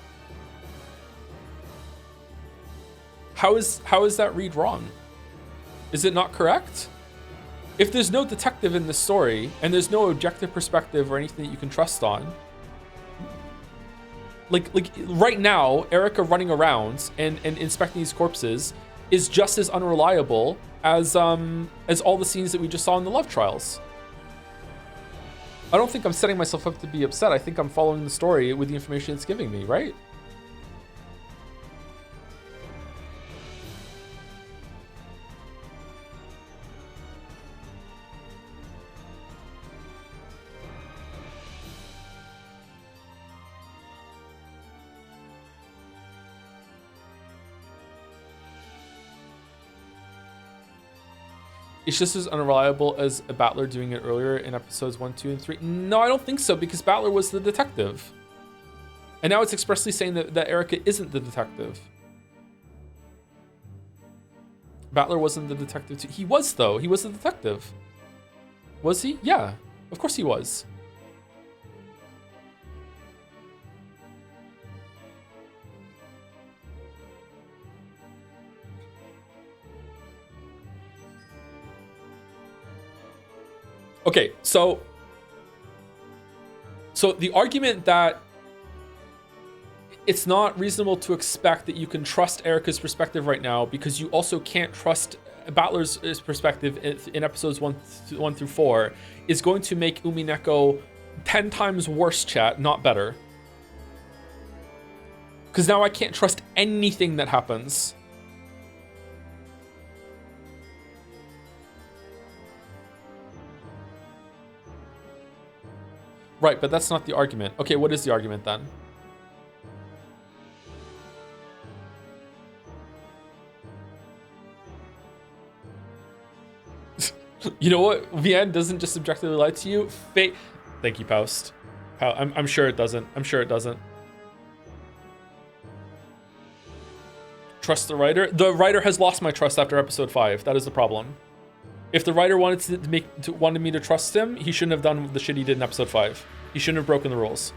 How is that read wrong? Is it not correct? If there's no detective in this story and there's no objective perspective or anything that you can trust on, like right now, Erica running around and inspecting these corpses is just as unreliable as all the scenes that we just saw in the love trials. I don't think I'm setting myself up to be upset. I think I'm following the story with the information it's giving me, right? It's just as unreliable as a Battler doing it earlier in episodes 1, 2, and 3. No, I don't think so, because Battler was the detective. And now it's expressly saying that Erica isn't the detective. Battler wasn't the detective too. He was, though. He was the detective. Was he? Yeah, of course he was. Okay, so the argument that it's not reasonable to expect that you can trust Erica's perspective right now because you also can't trust Battler's perspective in episodes 1 through 4 is going to make Umineko 10 times worse, chat, not better. Because now I can't trust anything that happens. Right, but that's not the argument. Okay, what is the argument then? You know what? VN doesn't just subjectively lie to you. Thank you, Paust. I'm sure it doesn't. I'm sure it doesn't. Trust the writer? The writer has lost my trust after episode 5. That is the problem. If the writer wanted wanted me to trust him, he shouldn't have done the shit he did in episode 5. He shouldn't have broken the rules.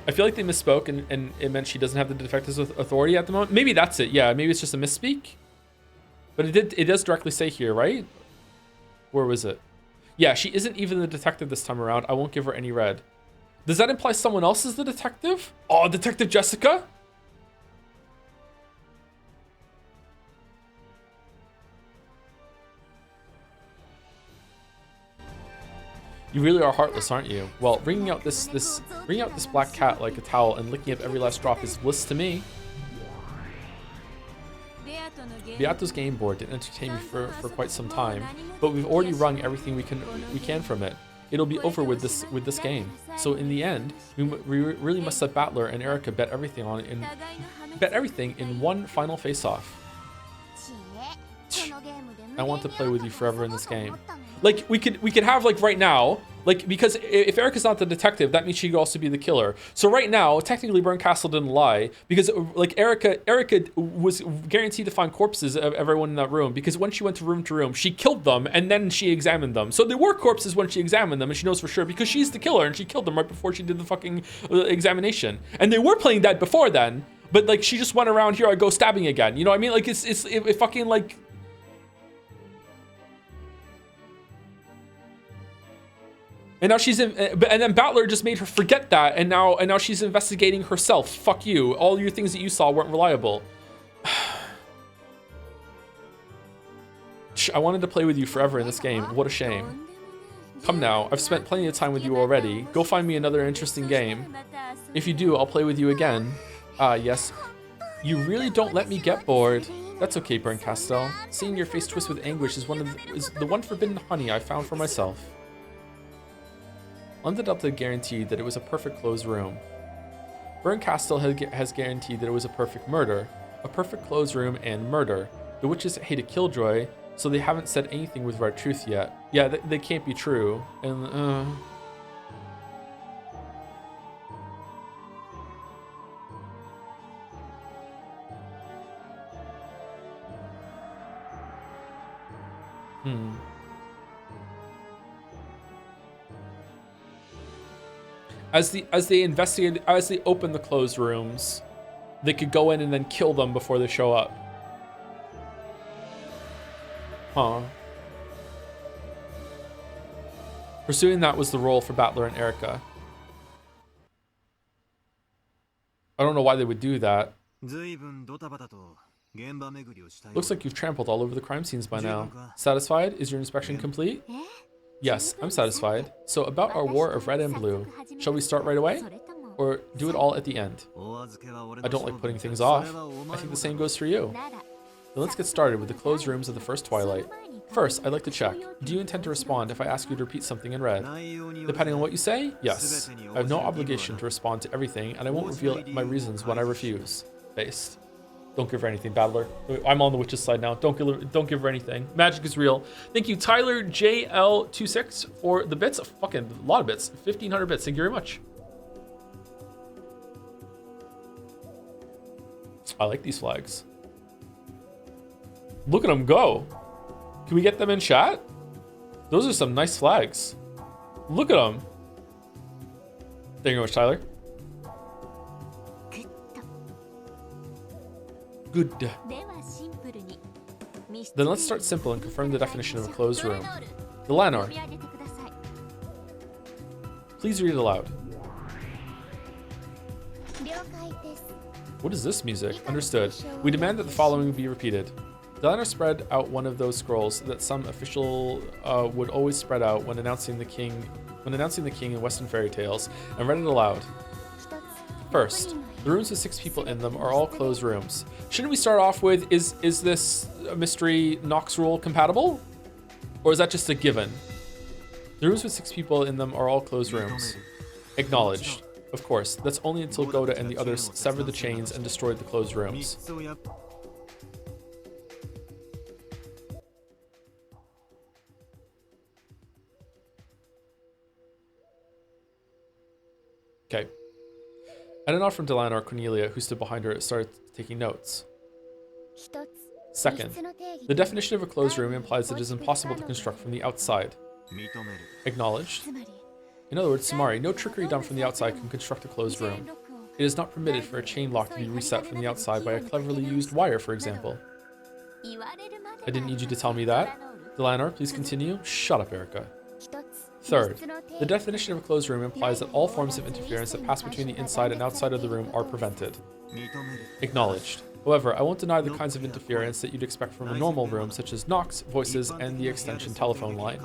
I feel like they misspoke and it meant she doesn't have the detective's authority at the moment. Maybe that's it. Yeah, maybe it's just a misspeak. But it does directly say here, right? Where was it? Yeah, she isn't even the detective this time around. I won't give her any red. Does that imply someone else is the detective? Oh, Detective Jessica? You really are heartless, aren't you? Well, bringing out this black cat like a towel and licking up every last drop is bliss to me. Beato's game board didn't entertain me for quite some time, but we've already wrung everything we can from it. It'll be over with this game. So in the end, we really must let Battler and Erica bet everything in one final face-off. I want to play with you forever in this game. Like we could have like right now, like because if Erica's not the detective, that means she could also be the killer. So right now, technically Berncastle didn't lie because like Erica was guaranteed to find corpses of everyone in that room because when she went to room, she killed them and then she examined them. So there were corpses when she examined them and she knows for sure because she's the killer and she killed them right before she did the fucking examination. And they were playing dead before then, but like she just went around here, I go stabbing again. You know what I mean? Like it fucking like. And now she's in, and then Battler just made her forget that, and now she's investigating herself. Fuck you. All your things that you saw weren't reliable. I wanted to play with you forever in this game. What a shame. Come now, I've spent plenty of time with you already. Go find me another interesting game. If you do, I'll play with you again. Ah, yes. You really don't let me get bored. That's okay, Berncastle. Seeing your face twist with anguish is the one forbidden honey I found for myself. London Delta guaranteed that it was a perfect closed room. Berncastle has guaranteed that it was a perfect murder, a perfect closed room, and murder. The witches hate a killjoy, so they haven't said anything with right truth yet. Yeah, they can't be true. And As they open the closed rooms, they could go in and then kill them before they show up. Huh. Pursuing that was the role for Battler and Erica. I don't know why they would do that. Looks like you've trampled all over the crime scenes by now. Satisfied? Is your inspection complete? Yes, I'm satisfied. So about our war of red and blue, shall we start right away? Or do it all at the end? I don't like putting things off. I think the same goes for you. Then let's get started with the closed rooms of the first twilight. First, I'd like to check. Do you intend to respond if I ask you to repeat something in red? Depending on what you say, yes. I have no obligation to respond to everything, and I won't reveal my reasons when I refuse. Based. Don't give her anything, Battler. I'm on the witch's side now. Don't give her anything. Magic is real. Thank you, Tyler JL26 for the bits. A fucking lot of bits. 1,500 bits. Thank you very much. I like these flags. Look at them go. Can we get them in chat? Those are some nice flags. Look at them. Thank you very much, Tyler. Good. Then let's start simple and confirm the definition of a closed room. Delanor, please read it aloud. What is this music? Understood. We demand that the following be repeated. Delanor spread out one of those scrolls that some official would always spread out when announcing the king in Western fairy tales, and read it aloud. First, the rooms with 6 people in them are all closed rooms. Shouldn't we start off with, is this a mystery Nox rule compatible? Or is that just a given? The rooms with 6 people in them are all closed rooms. Acknowledged. Of course, that's only until Goda and the others severed the chains and destroyed the closed rooms. Okay. At a nod from Delanor, Cornelia, who stood behind her, started taking notes. Second, the definition of a closed room implies that it is impossible to construct from the outside. Acknowledged. In other words, Samari, no trickery done from the outside can construct a closed room. It is not permitted for a chain lock to be reset from the outside by a cleverly used wire, for example. I didn't need you to tell me that. Delanor, please continue. Shut up, Erica. Third, the definition of a closed room implies that all forms of interference that pass between the inside and outside of the room are prevented. Acknowledged. However, I won't deny the kinds of interference that you'd expect from a normal room, such as knocks, voices, and the extension telephone line.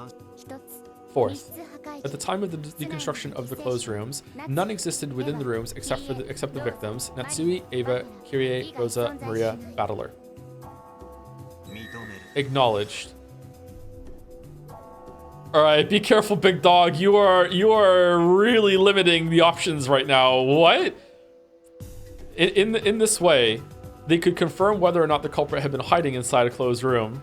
Fourth, at the time of the deconstruction of the closed rooms, none existed within the rooms except the victims, Natsui, Ava, Kyrie, Rosa, Maria, Battler. Acknowledged. All right, be careful, big dog. You are really limiting the options right now. What? In this way, they could confirm whether or not the culprit had been hiding inside a closed room.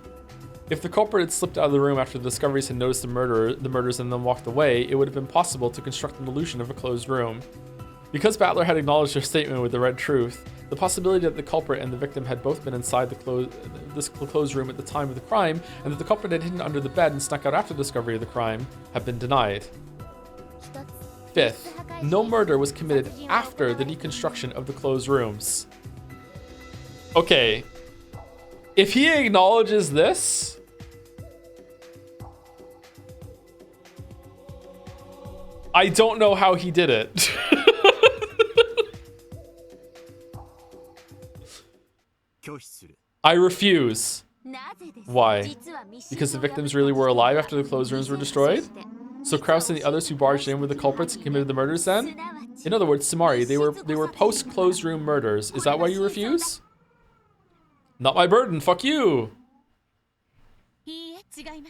If the culprit had slipped out of the room after the discoveries had noticed the murders and then walked away, it would have been possible to construct an illusion of a closed room. Because Battler had acknowledged her statement with the red truth, the possibility that the culprit and the victim had both been inside this closed room at the time of the crime, and that the culprit had hidden under the bed and snuck out after the discovery of the crime, have been denied. Fifth, no murder was committed after the deconstruction of the closed rooms. Okay, if he acknowledges this, I don't know how he did it. I refuse. Why? Because the victims really were alive after the closed rooms were destroyed? So Kraus and the others who barged in were the culprits and committed the murders then? In other words, Samari, they were post-closed room murders. Is that why you refuse? Not my burden, fuck you!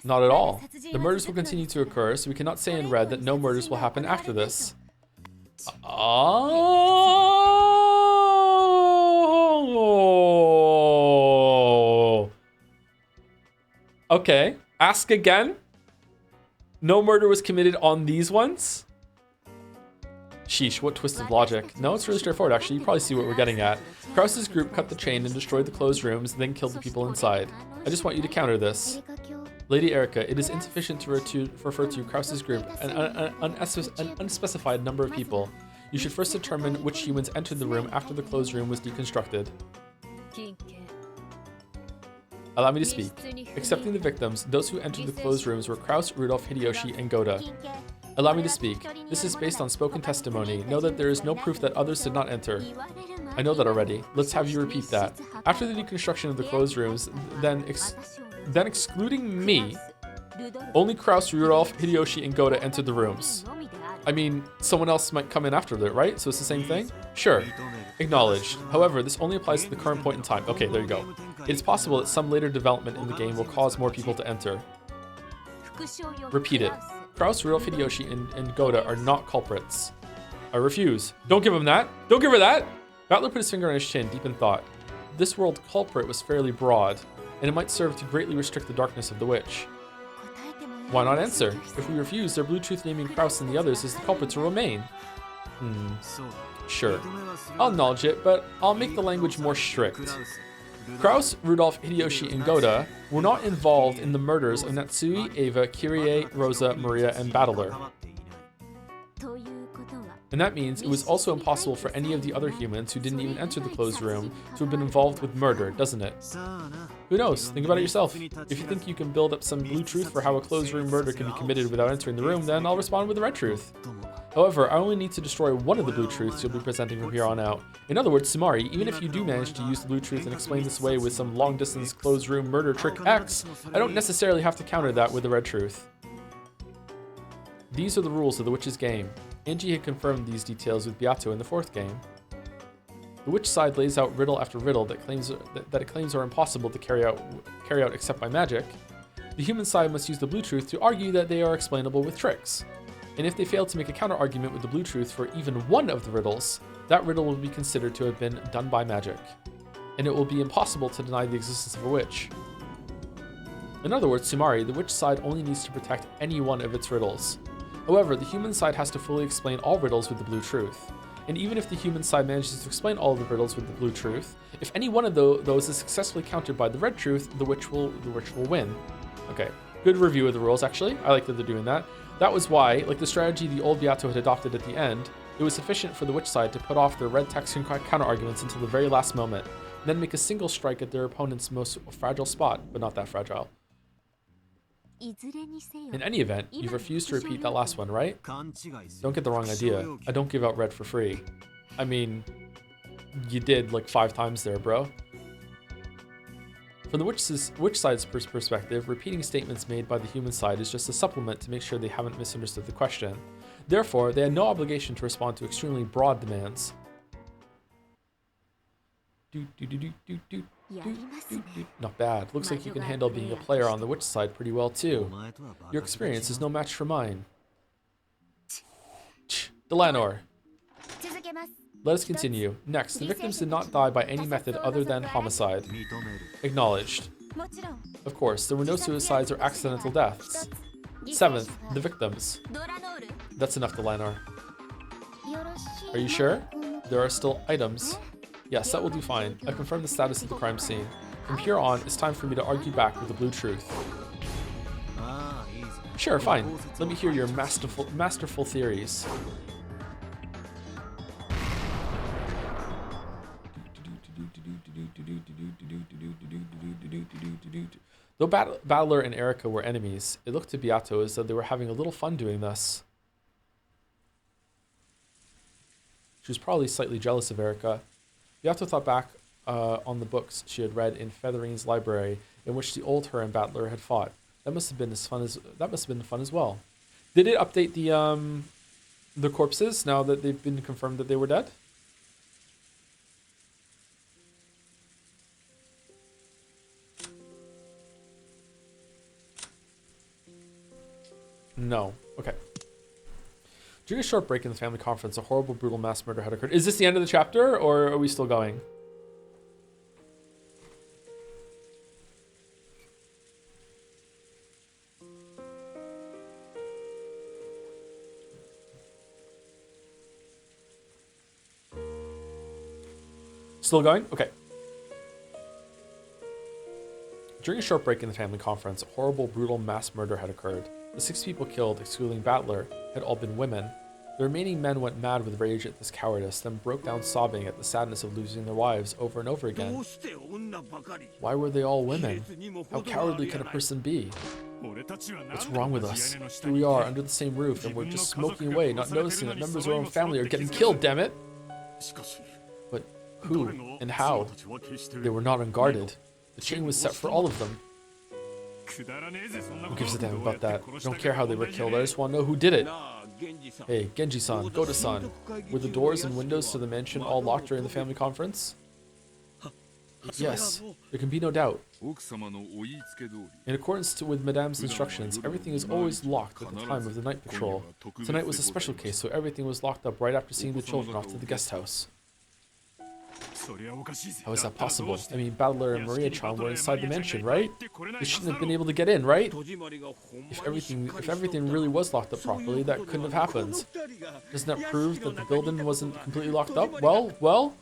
Not at all. The murders will continue to occur, so we cannot say in red that no murders will happen after this. Oh. Okay. Ask again. No murder was committed on these ones? Sheesh, what twisted logic. No, it's really straightforward actually. You probably see what we're getting at. Kraus's group cut the chain and destroyed the closed rooms, and then killed the people inside. I just want you to counter this. Lady Erica, it is insufficient to refer to Kraus's group, an unspecified number of people. You should first determine which humans entered the room after the closed room was deconstructed. Allow me to speak. Accepting the victims, those who entered the closed rooms were Kraus, Rudolph, Hideyoshi, and Goda. Allow me to speak. This is based on spoken testimony. Know that there is no proof that others did not enter. I know that already. Let's have you repeat that. After the deconstruction of the closed rooms, then excluding me, only Kraus, Rudolph, Hideyoshi, and Goda entered the rooms. I mean, someone else might come in after that, right? So it's the same thing? Sure. Acknowledged. However, this only applies to the current point in time. Okay, there you go. It is possible that some later development in the game will cause more people to enter. Repeat it. Kraus, Rudolph, Hideyoshi, and Goda are not culprits. I refuse. Don't give him that. Don't give her that. Battler put his finger on his chin, deep in thought. This world culprit was fairly broad, and it might serve to greatly restrict the darkness of the witch. Why not answer? If we refuse, their blue truth naming Kraus and the others as the culprits will remain. Sure. I'll acknowledge it, but I'll make the language more strict. Kraus, Rudolph, Hideyoshi, and Goda were not involved in the murders of Natsui, Ava, Kyrie, Rosa, Maria, and Battler. And that means it was also impossible for any of the other humans who didn't even enter the closed room to have been involved with murder, doesn't it? Who knows? Think about it yourself. If you think you can build up some blue truth for how a closed room murder can be committed without entering the room, then I'll respond with the red truth. However, I only need to destroy one of the blue truths you'll be presenting from here on out. In other words, Sumari, even if you do manage to use the blue truth and explain this away with some long-distance closed room murder trick X, I don't necessarily have to counter that with the red truth. These are the rules of the witch's game. Angie had confirmed these details with Beato in the 4th game. The witch side lays out riddle after riddle that it claims are impossible to carry out except by magic. The human side must use the blue truth to argue that they are explainable with tricks. And if they fail to make a counter-argument with the blue truth for even one of the riddles, that riddle will be considered to have been done by magic. And it will be impossible to deny the existence of a witch. In other words, Sumari, the witch side only needs to protect any one of its riddles. However, the human side has to fully explain all riddles with the blue truth. And even if the human side manages to explain all of the riddles with the blue truth, if any one of those is successfully countered by the red truth, the witch will win. Okay, good review of the rules actually. I like that they're doing that. That was why, like the strategy the old Beato had adopted at the end, it was sufficient for the witch side to put off their red text and counter arguments until the very last moment, and then make a single strike at their opponent's most fragile spot, but not that fragile. In any event, you've refused to repeat that last one, right? Don't get the wrong idea. I don't give out red for free. I mean, you did like 5 times there, bro. From the witch side's perspective, repeating statements made by the human side is just a supplement to make sure they haven't misunderstood the question. Therefore, they had no obligation to respond to extremely broad demands. Not bad. Looks like you can handle being a player on the witch side pretty well too. Your experience is no match for mine. Delanor. Let us continue. Next, the victims did not die by any method other than homicide. Acknowledged. Of course, there were no suicides or accidental deaths. 7th, the victims. That's enough, Delanor. Are you sure? There are still items. Yes, that will do fine. I confirm the status of the crime scene. From here on, it's time for me to argue back with the blue truth. Sure, fine. Let me hear your masterful theories. Though Battler and Erica were enemies, it looked to Beato as though they were having a little fun doing this. She was probably slightly jealous of Erica. Beato thought back on the books she had read in Featherine's library, in which the old her and Battler had fought. That must have been fun as well. Did it update the corpses now that they've been confirmed that they were dead? No. Okay. During a short break in the family conference, a horrible, brutal mass murder had occurred. Is this the end of the chapter, or are we still going? Still going? Okay. During a short break in the family conference, a horrible, brutal mass murder had occurred. The 6 people killed, excluding Battler, had all been women. The remaining men went mad with rage at this cowardice, then broke down sobbing at the sadness of losing their wives over and over again. Why were they all women? How cowardly could a person be? What's wrong with us? Here we are, under the same roof, and we're just smoking away, not noticing that members of our own family are getting killed, damn it! But who and how? They were not unguarded. The chain was set for all of them. Who gives a damn about that? I don't care how they were killed, I just want to know who did it. Hey, Genji-san, Goda-san, were the doors and windows to the mansion all locked during the family conference? Yes, there can be no doubt. In accordance with Madame's instructions, everything is always locked at the time of the night patrol. Tonight was a special case, so everything was locked up right after seeing the children off to the guest house. How is that possible? I mean, Battler and Maria-chan were inside the mansion, right? They shouldn't have been able to get in, right? If everything really was locked up properly, that couldn't have happened. Doesn't that prove that the building wasn't completely locked up? Well?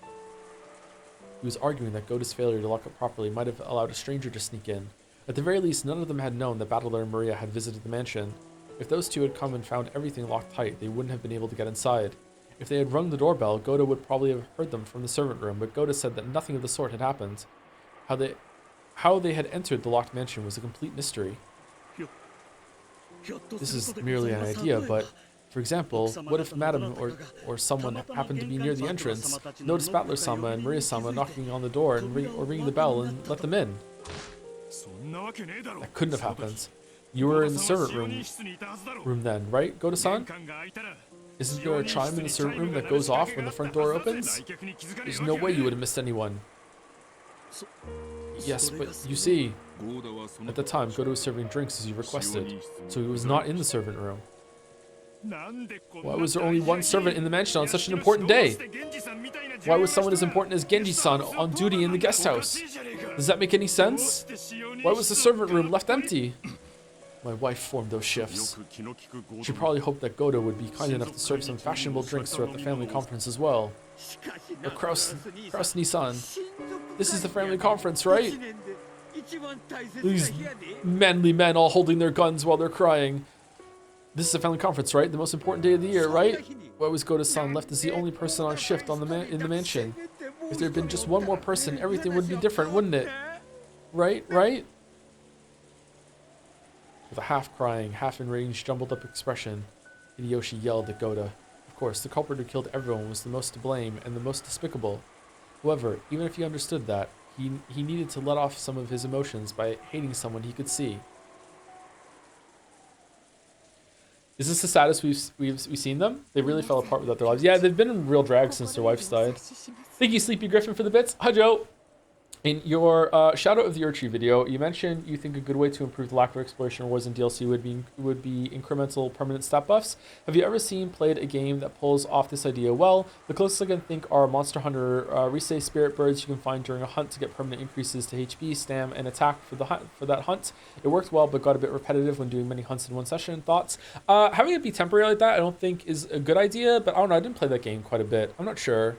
He was arguing that Goda's failure to lock up properly might have allowed a stranger to sneak in. At the very least, none of them had known that Battler and Maria had visited the mansion. If those two had come and found everything locked tight, they wouldn't have been able to get inside. If they had rung the doorbell, Goda would probably have heard them from the servant room, but Goda said that nothing of the sort had happened. How they had entered the locked mansion was a complete mystery. This is merely an idea, but, for example, what if Madame or someone happened to be near the entrance, noticed Battler-sama and Maria-sama knocking on the door and ringing the bell and let them in? That couldn't have happened. You were in the servant room then, right, Goda-san? Isn't there a chime in the servant room that goes off when the front door opens? There's no way you would have missed anyone. Yes, but you see, at the time, Goda was serving drinks as you requested, so he was not in the servant room. Why was there only one servant in the mansion on such an important day? Why was someone as important as Genji-san on duty in the guest house? Does that make any sense? Why was the servant room left empty? My wife formed those shifts. She probably hoped that Goda would be kind enough to serve some fashionable drinks throughout the family conference as well. Or Kraus-Nissan. This is the family conference, right? These manly men all holding their guns while they're crying. This is a family conference, right? The most important day of the year, right? Why was Goda-san left as the only person on shift in the mansion? If there had been just one more person, everything would be different, wouldn't it? Right? With a half-crying, half-enraged, jumbled-up expression, Hideyoshi yelled at Goda. Of course, the culprit who killed everyone was the most to blame and the most despicable. However, even if he understood that, he needed to let off some of his emotions by hating someone he could see. Is this the saddest we've seen them? They really fell apart without their lives. Yeah, they've been in real drag since their wives died. Thank you, Sleepy Griffin, for the bits. Hi, Joe. In your Shadow of the Erdtree video, you mentioned you think a good way to improve the lack of exploration rewards in DLC would be incremental permanent stat buffs. Have you ever played a game that pulls off this idea well? The closest I can think are Monster Hunter Risei spirit birds you can find during a hunt to get permanent increases to HP, stam, and attack for that hunt. It worked well, but got a bit repetitive when doing many hunts in one session. Thoughts? Having it be temporary like that, I don't think is a good idea. But I don't know. I didn't play that game quite a bit. I'm not sure.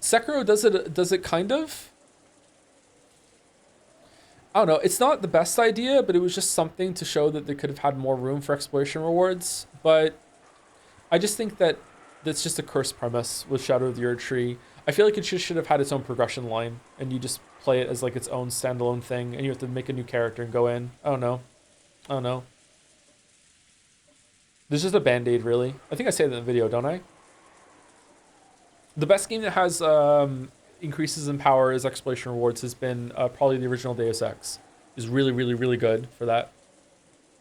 Sekiro does it kind of. I don't know. It's not the best idea, but it was just something to show that they could have had more room for exploration rewards. But I just think that that's just a cursed premise with Shadow of the Erdtree. I feel like it should have had its own progression line, and you just play it as like its own standalone thing, and you have to make a new character and go in. I don't know. There's just a band-aid, really. I think I say that in the video, don't I? The best game that has increases in power as exploration rewards has been probably the original Deus Ex. Is really, really, really good for that.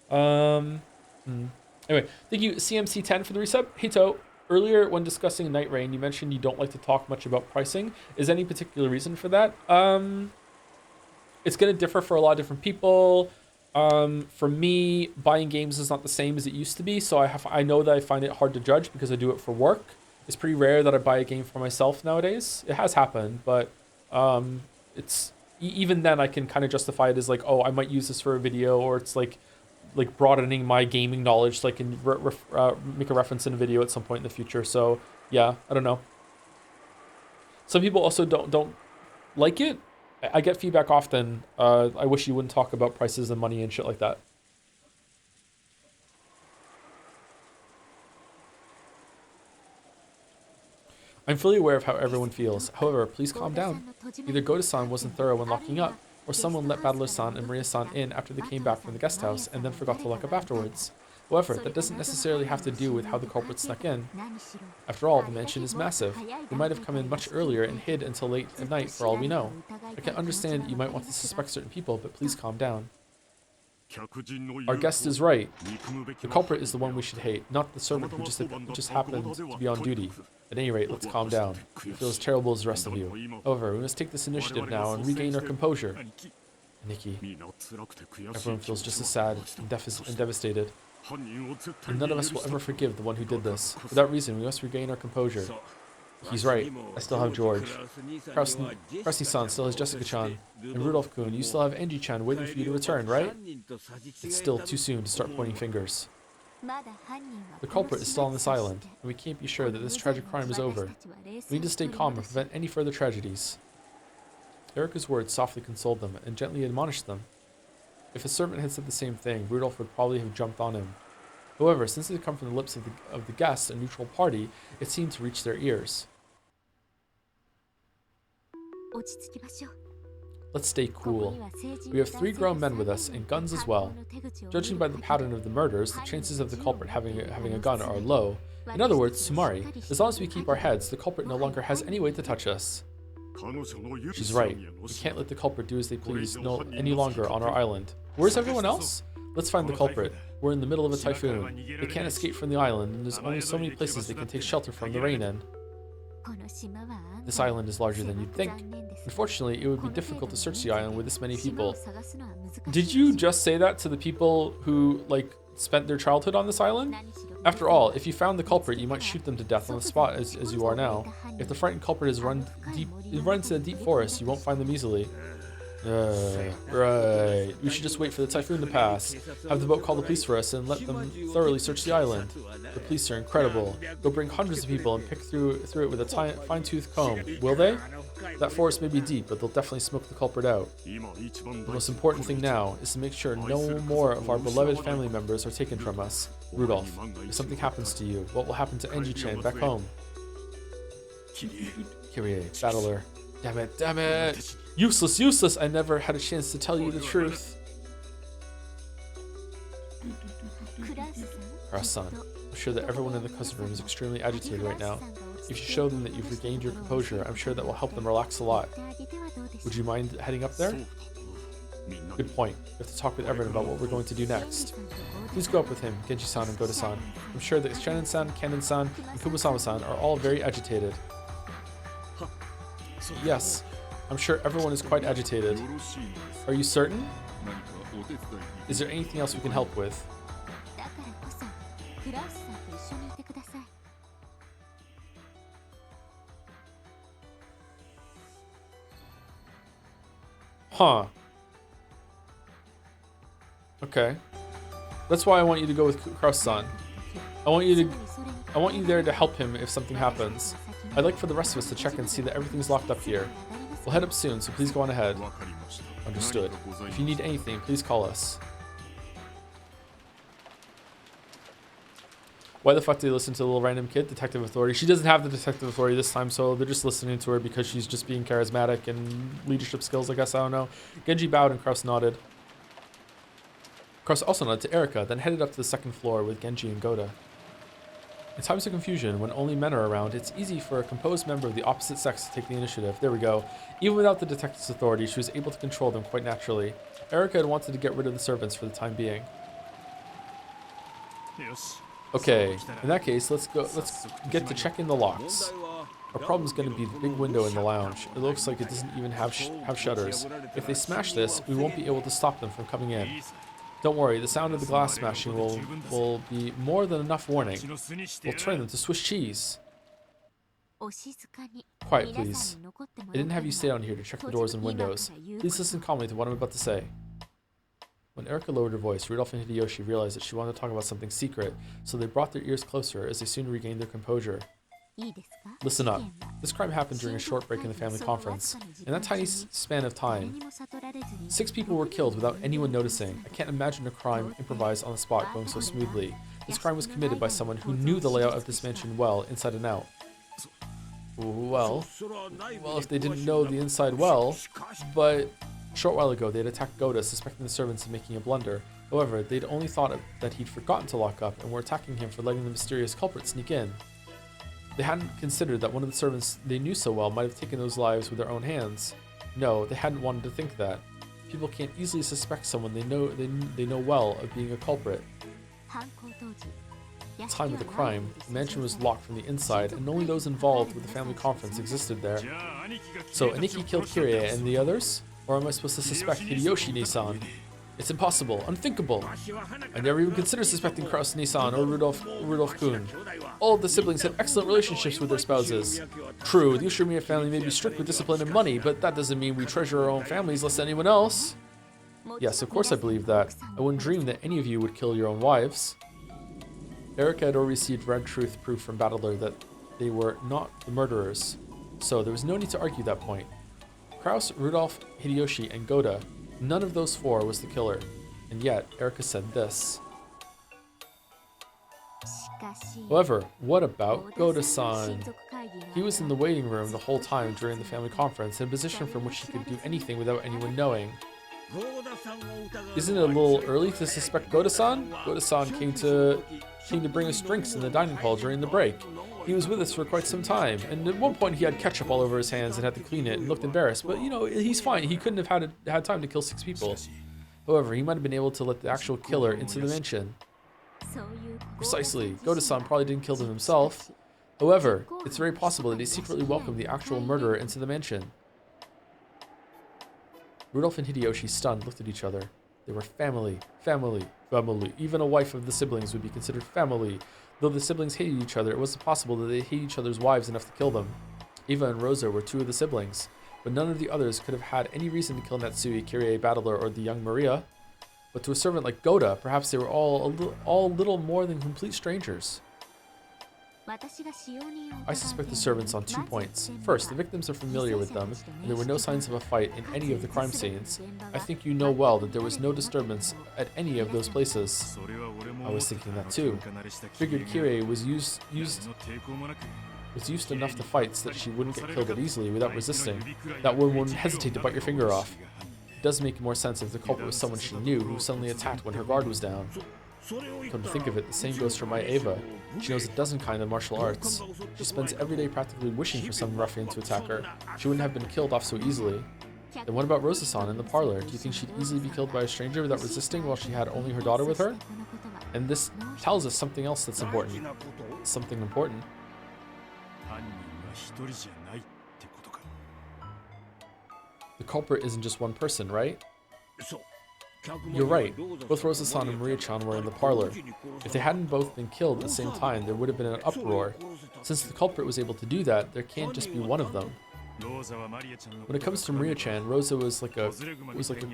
Anyway, thank you, CMC10, for the resub. Hito, earlier when discussing Night Rain, you mentioned you don't like to talk much about pricing. Is there any particular reason for that? It's going to differ for a lot of different people. For me, buying games is not the same as it used to be, so I know that I find it hard to judge because I do it for work. It's pretty rare that I buy a game for myself nowadays. It has happened, but it's even then I can kind of justify it as like, oh, I might use this for a video, or it's like broadening my gaming knowledge so I can make a reference in a video at some point in the future. So yeah, I don't know. Some people also don't like it. I get feedback often. I wish you wouldn't talk about prices and money and shit like that. I'm fully aware of how everyone feels. However, please calm down. Either Goda-san wasn't thorough when locking up, or someone let Battler-san and Maria-san in after they came back from the guest house and then forgot to lock up afterwards. However, that doesn't necessarily have to do with how the culprit snuck in. After all, the mansion is massive. They might have come in much earlier and hid until late at night for all we know. I can understand you might want to suspect certain people, but please calm down. Our guest is right. The culprit is the one we should hate, not the servant who just happened to be on duty. At any rate, let's calm down. I feel as terrible as the rest of you. However, we must take this initiative now and regain our composure. Nikki. Everyone feels just as sad and devastated. And none of us will ever forgive the one who did this. For that reason, we must regain our composure. He's right. I still have George. Krasny-san still has Jessica-chan. And Rudolph-kun, you still have Angie-chan waiting for you to return, right? It's still too soon to start pointing fingers. The culprit is still on this island, and we can't be sure that this tragic crime is over. We need to stay calm and prevent any further tragedies. Erika's words softly consoled them and gently admonished them. If a servant had said the same thing, Rudolph would probably have jumped on him. However, since it had come from the lips of the guests, a neutral party, it seemed to reach their ears. Let's stay cool. We have 3 grown men with us, and guns as well. Judging by the pattern of the murders, the chances of the culprit having a gun are low. In other words, Sumari, as long as we keep our heads, the culprit no longer has any way to touch us. She's right. We can't let the culprit do as they please any longer on our island. Where's everyone else? Let's find the culprit. We're in the middle of a typhoon. They can't escape from the island, and there's only so many places they can take shelter from the rain in. This island is larger than you'd think. Unfortunately, it would be difficult to search the island with this many people. Did you just say that to the people who, spent their childhood on this island? After all, if you found the culprit, you might shoot them to death on the spot as you are now. If the frightened culprit has run into the deep forest, you won't find them easily. Right. We should just wait for the typhoon to pass. Have the boat call the police for us and let them thoroughly search the island. The police are incredible. They'll bring hundreds of people and pick through it with a fine-tooth comb. Will they? That forest may be deep, but they'll definitely smoke the culprit out. The most important thing now is to make sure no more of our beloved family members are taken from us. Rudolph, if something happens to you, what will happen to Angie-chan back home? Kyrie, battler. Damn it. Useless. I never had a chance to tell you the truth. Cross-san, I'm sure that everyone in the cousin room is extremely agitated right now. If you show them that you've regained your composure, I'm sure that will help them relax a lot. Would you mind heading up there? Good point. We have to talk with Everett about what we're going to do next. Please go up with him, Genji-san and Goda-san. I'm sure that Shannon-san, Kanon-san, and Kubasama-san are all very agitated. Yes, I'm sure everyone is quite agitated. Are you certain? Is there anything else we can help with? Huh. Okay. That's why I want you to go with Kraus-san. I want you there to help him if something happens. I'd like for the rest of us to check and see that everything's locked up here. We'll head up soon, so please go on ahead. Understood. If you need anything, please call us. Why the fuck did they listen to the little random kid? Detective authority. She doesn't have the detective authority this time, so they're just listening to her because she's just being charismatic and leadership skills, I guess. I don't know. Genji bowed and Kraus nodded. Kraus also nodded to Erika, then headed up to the second floor with Genji and Goda. In times of confusion, when only men are around, it's easy for a composed member of the opposite sex to take the initiative. There we go. Even without the detective's authority, she was able to control them quite naturally. Erika had wanted to get rid of the servants for the time being. Okay, in that case, let's get to checking the locks. Our problem is going to be the big window in the lounge. It looks like it doesn't even have shutters. If they smash this, we won't be able to stop them from coming in. Don't worry, the sound of the glass smashing will be more than enough warning. We'll turn them to Swiss cheese. Quiet, please. I didn't have you stay down here to check the doors and windows. Please listen calmly to what I'm about to say. When Erika lowered her voice, Rudolph and Hideyoshi realized that she wanted to talk about something secret, so they brought their ears closer as they soon regained their composure. Listen up. This crime happened during a short break in the family conference. In that tiny span of time, 6 people were killed without anyone noticing. I can't imagine a crime improvised on the spot going so smoothly. This crime was committed by someone who knew the layout of this mansion well, inside and out. Well, if they didn't know the inside well, but a short while ago they'd attacked Goda, suspecting the servants of making a blunder. However, they'd only thought that he'd forgotten to lock up and were attacking him for letting the mysterious culprit sneak in. They hadn't considered that one of the servants they knew so well might have taken those lives with their own hands. No, they hadn't wanted to think that. People can't easily suspect someone they know well of being a culprit. At the time of the crime, the mansion was locked from the inside, and only those involved with the family conference existed there. So Aniki killed Kirie and the others? Or am I supposed to suspect Hideyoshi Nissan? It's impossible, unthinkable. I never even considered suspecting Kraus Nissan or Rudolph Kuhn. All of the siblings had excellent relationships with their spouses. True, the Ushimiya family may be strict with discipline and money, but that doesn't mean we treasure our own families less than anyone else. Yes, of course I believe that. I wouldn't dream that any of you would kill your own wives. Erika had already received red truth proof from Battler that they were not the murderers, so there was no need to argue that point. Kraus, Rudolph, Hideyoshi, and Goda, none of those four was the killer, and yet Erika said this. However, what about Goda-san? He was in the waiting room the whole time during the family conference, in a position from which he could do anything without anyone knowing. Isn't it a little early to suspect Goda-san? Goda-san came to bring us drinks in the dining hall during the break. He was with us for quite some time, and at one point he had ketchup all over his hands and had to clean it and looked embarrassed, but he's fine. He couldn't have had time to kill 6 people. However, he might have been able to let the actual killer into the mansion. Precisely, Goda-san probably didn't kill them himself. However, it's very possible that he secretly welcomed the actual murderer into the mansion. Rudolph and Hideyoshi, stunned, looked at each other. They were family. Even a wife of the siblings would be considered family. Though the siblings hated each other, it wasn't possible that they hated each other's wives enough to kill them. Eva and Rosa were 2 of the siblings, but none of the others could have had any reason to kill Natsui, Kirie, Battler, or the young Maria. But to a servant like Goda, perhaps they were all little more than complete strangers. I suspect the servants on 2 points. First, the victims are familiar with them, and there were no signs of a fight in any of the crime scenes. I think you know well that there was no disturbance at any of those places. I was thinking that too. Figured Kirie was used enough to fight so that she wouldn't get killed easily without resisting. That woman wouldn't hesitate to bite your finger off. It does make more sense if the culprit was someone she knew who suddenly attacked when her guard was down. Come to think of it, the same goes for my Eva. She knows a dozen kinds of martial arts. She spends every day practically wishing for some ruffian to attack her. She wouldn't have been killed off so easily. Then what about Rosa-san in the parlor? Do you think she'd easily be killed by a stranger without resisting while she had only her daughter with her? And this tells us something else that's important. Something important. The culprit isn't just one person, right? You're right. Both Rosa-san and Maria-chan were in the parlor. If they hadn't both been killed at the same time, there would have been an uproar. Since the culprit was able to do that, there can't just be one of them. When it comes to Maria-chan, Rosa was like a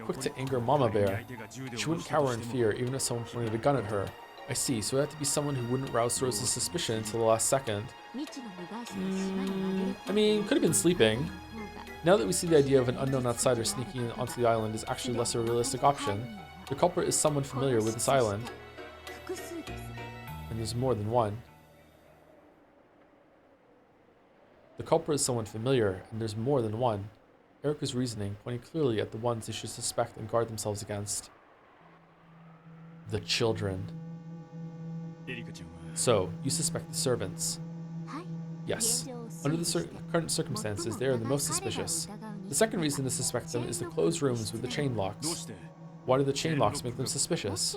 quick-to-anger mama bear. She wouldn't cower in fear, even if someone pointed a gun at her. I see, so it had to be someone who wouldn't rouse Rosa's suspicion until the last second. I mean, could have been sleeping. Now that we see the idea of an unknown outsider sneaking onto the island is actually less a realistic option, the culprit is someone familiar with this island. And there's more than one. The culprit is someone familiar, and there's more than one. Erika's reasoning pointed clearly at the ones they should suspect and guard themselves against. The children. So, you suspect the servants? Yes. Under the current circumstances, they are the most suspicious. The second reason to suspect them is the closed rooms with the chain locks. Why do the chain locks make them suspicious?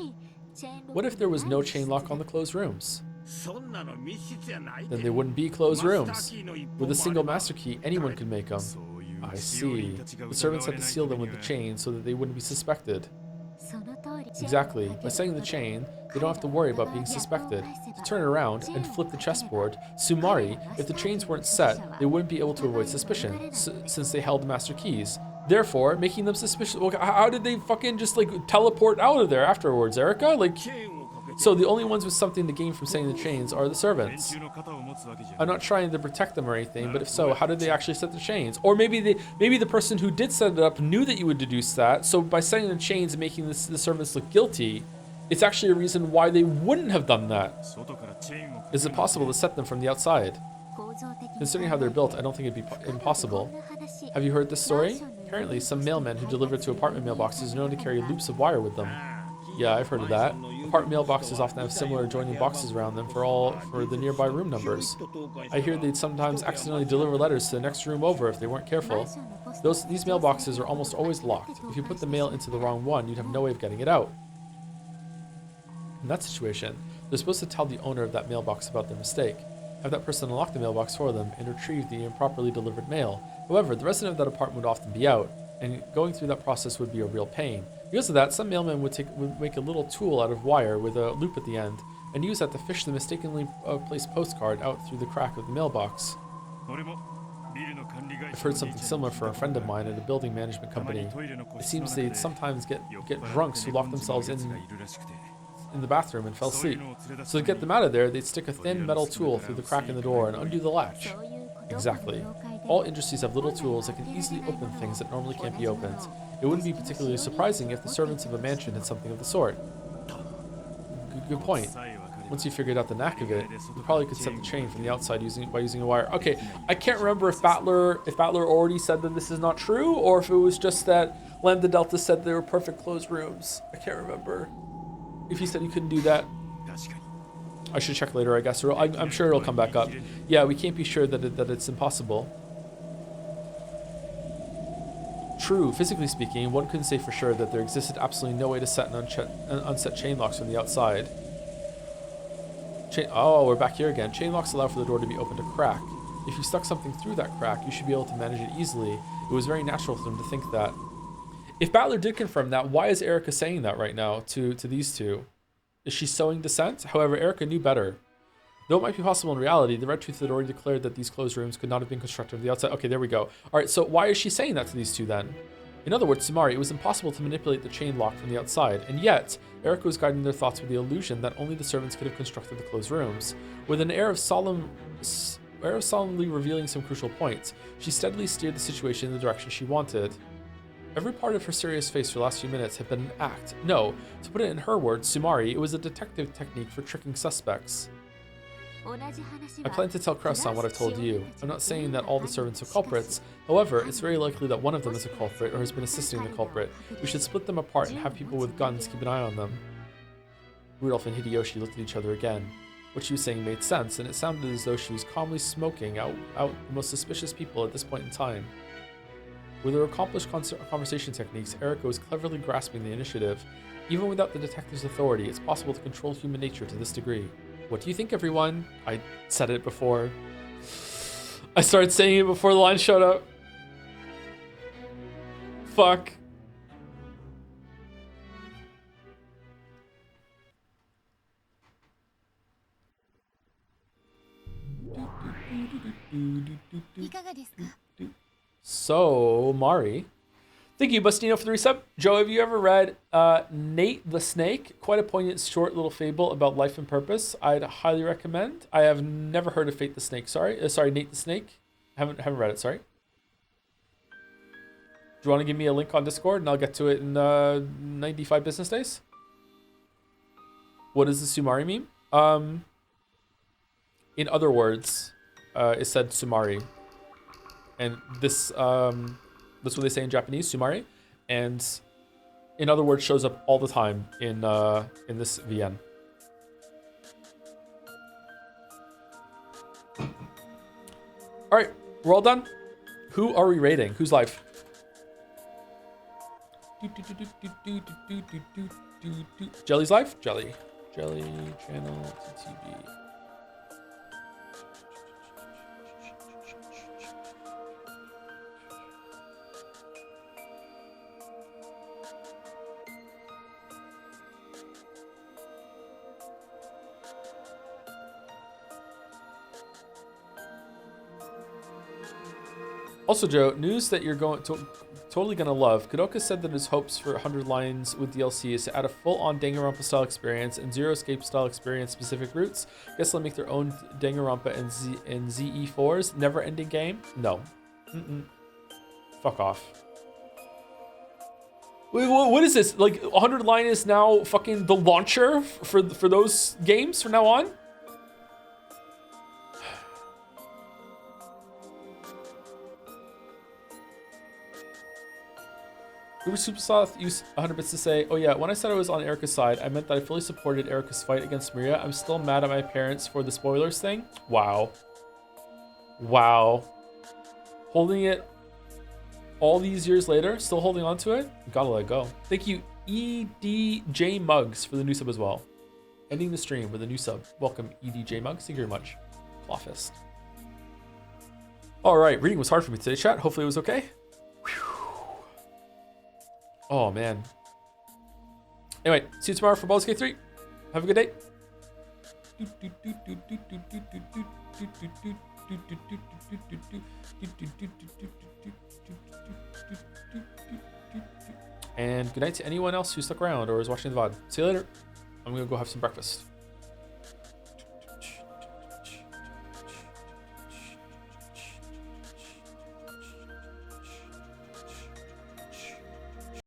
What if there was no chain lock on the closed rooms? Then they wouldn't be closed rooms. With a single master key, anyone could make them. I see. The servants had to seal them with the chain so that they wouldn't be suspected. Exactly. By setting the chain, they don't have to worry about being suspected. To turn it around and flip the chessboard, Sumari, if the chains weren't set, they wouldn't be able to avoid suspicion, since they held the master keys. Therefore, making them suspicious. Well, how did they fucking just teleport out of there afterwards, Erika? So the only ones with something to gain from setting the chains are the servants. I'm not trying to protect them or anything, but if so, how did they actually set the chains? Or maybe the person who did set it up knew that you would deduce that, so by setting the chains and making the servants look guilty, it's actually a reason why they wouldn't have done that. Is it possible to set them from the outside? Considering how they're built, I don't think it'd be impossible. Have you heard this story? Apparently, some mailmen who deliver to apartment mailboxes are known to carry loops of wire with them. Yeah, I've heard of that. Apartment mailboxes often have similar adjoining boxes around them for the nearby room numbers. I hear they'd sometimes accidentally deliver letters to the next room over if they weren't careful. These mailboxes are almost always locked. If you put the mail into the wrong one, you'd have no way of getting it out. In that situation, they're supposed to tell the owner of that mailbox about their mistake, have that person unlock the mailbox for them, and retrieve the improperly delivered mail. However, the resident of that apartment would often be out, and going through that process would be a real pain. Because of that, some mailmen would make a little tool out of wire with a loop at the end, and use that to fish the mistakenly placed postcard out through the crack of the mailbox. I've heard something similar for a friend of mine at a building management company. It seems they'd sometimes get drunks who lock themselves in the bathroom and fell asleep. So to get them out of there, they'd stick a thin metal tool through the crack in the door and undo the latch. Exactly. All industries have little tools that can easily open things that normally can't be opened. It wouldn't be particularly surprising if the servants of a mansion had something of the sort. Good point. Once you figured out the knack of it, you probably could set the chain from the outside by using a wire. Okay, I can't remember if Battler already said that this is not true, or if it was just that Lambda Delta said they were perfect closed rooms. I can't remember if he said he couldn't do that. I should check later, I guess. Or I'm sure it'll come back up. Yeah, we can't be sure that it's impossible. True, physically speaking, one couldn't say for sure that there existed absolutely no way to set and unset chain locks from the outside. Oh, we're back here again. Chain locks allow for the door to be opened a crack. If you stuck something through that crack, you should be able to manage it easily. It was very natural for them to think that. If Battler did confirm that, why is Erica saying that right now to these two? Is she sowing dissent? However, Erica knew better. Though it might be possible in reality, the Red Truth had already declared that these closed rooms could not have been constructed from the outside. Okay, there we go. All right, so why is she saying that to these two then? In other words, Sumari, it was impossible to manipulate the chain lock from the outside, and yet, Erica was guiding their thoughts with the illusion that only the servants could have constructed the closed rooms. With an air of solemnly revealing some crucial points, she steadily steered the situation in the direction she wanted. Every part of her serious face for the last few minutes had been an act. No, to put it in her words, Sumari, it was a detective technique for tricking suspects. I plan to tell Kraus-san what I've told you. I'm not saying that all the servants are culprits. However, it's very likely that one of them is a culprit or has been assisting the culprit. We should split them apart and have people with guns keep an eye on them. Rudolph and Hideyoshi looked at each other again. What she was saying made sense, and it sounded as though she was calmly smoking out the most suspicious people at this point in time. With her accomplished conversation techniques, Erica was cleverly grasping the initiative. Even without the detective's authority, it's possible to control human nature to this degree. What do you think, everyone? I said it before. I started saying it before the line showed up. Fuck. So, Mari. Thank you, Bustino, for the resub. Joe, have you ever read Nate the Snake? Quite a poignant, short little fable about life and purpose. I'd highly recommend. I have never heard of Fate the Snake. Sorry, Nate the Snake. Haven't read it. Sorry. Do you want to give me a link on Discord and I'll get to it in 95 business days? What does the Sumari mean? In other words, it said Sumari, and this that's what they say in Japanese, Sumari, and in other words shows up all the time in this VN. All right, we're all done. Who are we rating? Who's live? Jelly's live? Jelly channel TV. Also, Joe, news that you're totally gonna love. Kadoka said that his hopes for 100 lines with DLC is to add a full-on Danganronpa style experience and Zero Escape style experience specific routes. Guess they'll make their own Danganronpa and ZE4's never-ending game. No, fuck off. Wait, what is this? Like 100 line is now fucking the launcher for those games from now on? Uber Supersoft used 100 bits to say, oh yeah, when I said I was on Erica's side, I meant that I fully supported Erica's fight against Maria. I'm still mad at my parents for the spoilers thing. Wow. Wow. Holding it all these years later, still holding on to it? Gotta let it go. Thank you, EDJ Muggs, for the new sub as well. Ending the stream with a new sub. Welcome, EDJ Muggs. Thank you very much. Clawfist. All right, reading was hard for me today, chat. Hopefully it was okay. Whew. Oh, man. Anyway, see you tomorrow for Baldur's Gate 3. Have a good day. And good night to anyone else who stuck around or is watching the VOD. See you later. I'm gonna go have some breakfast.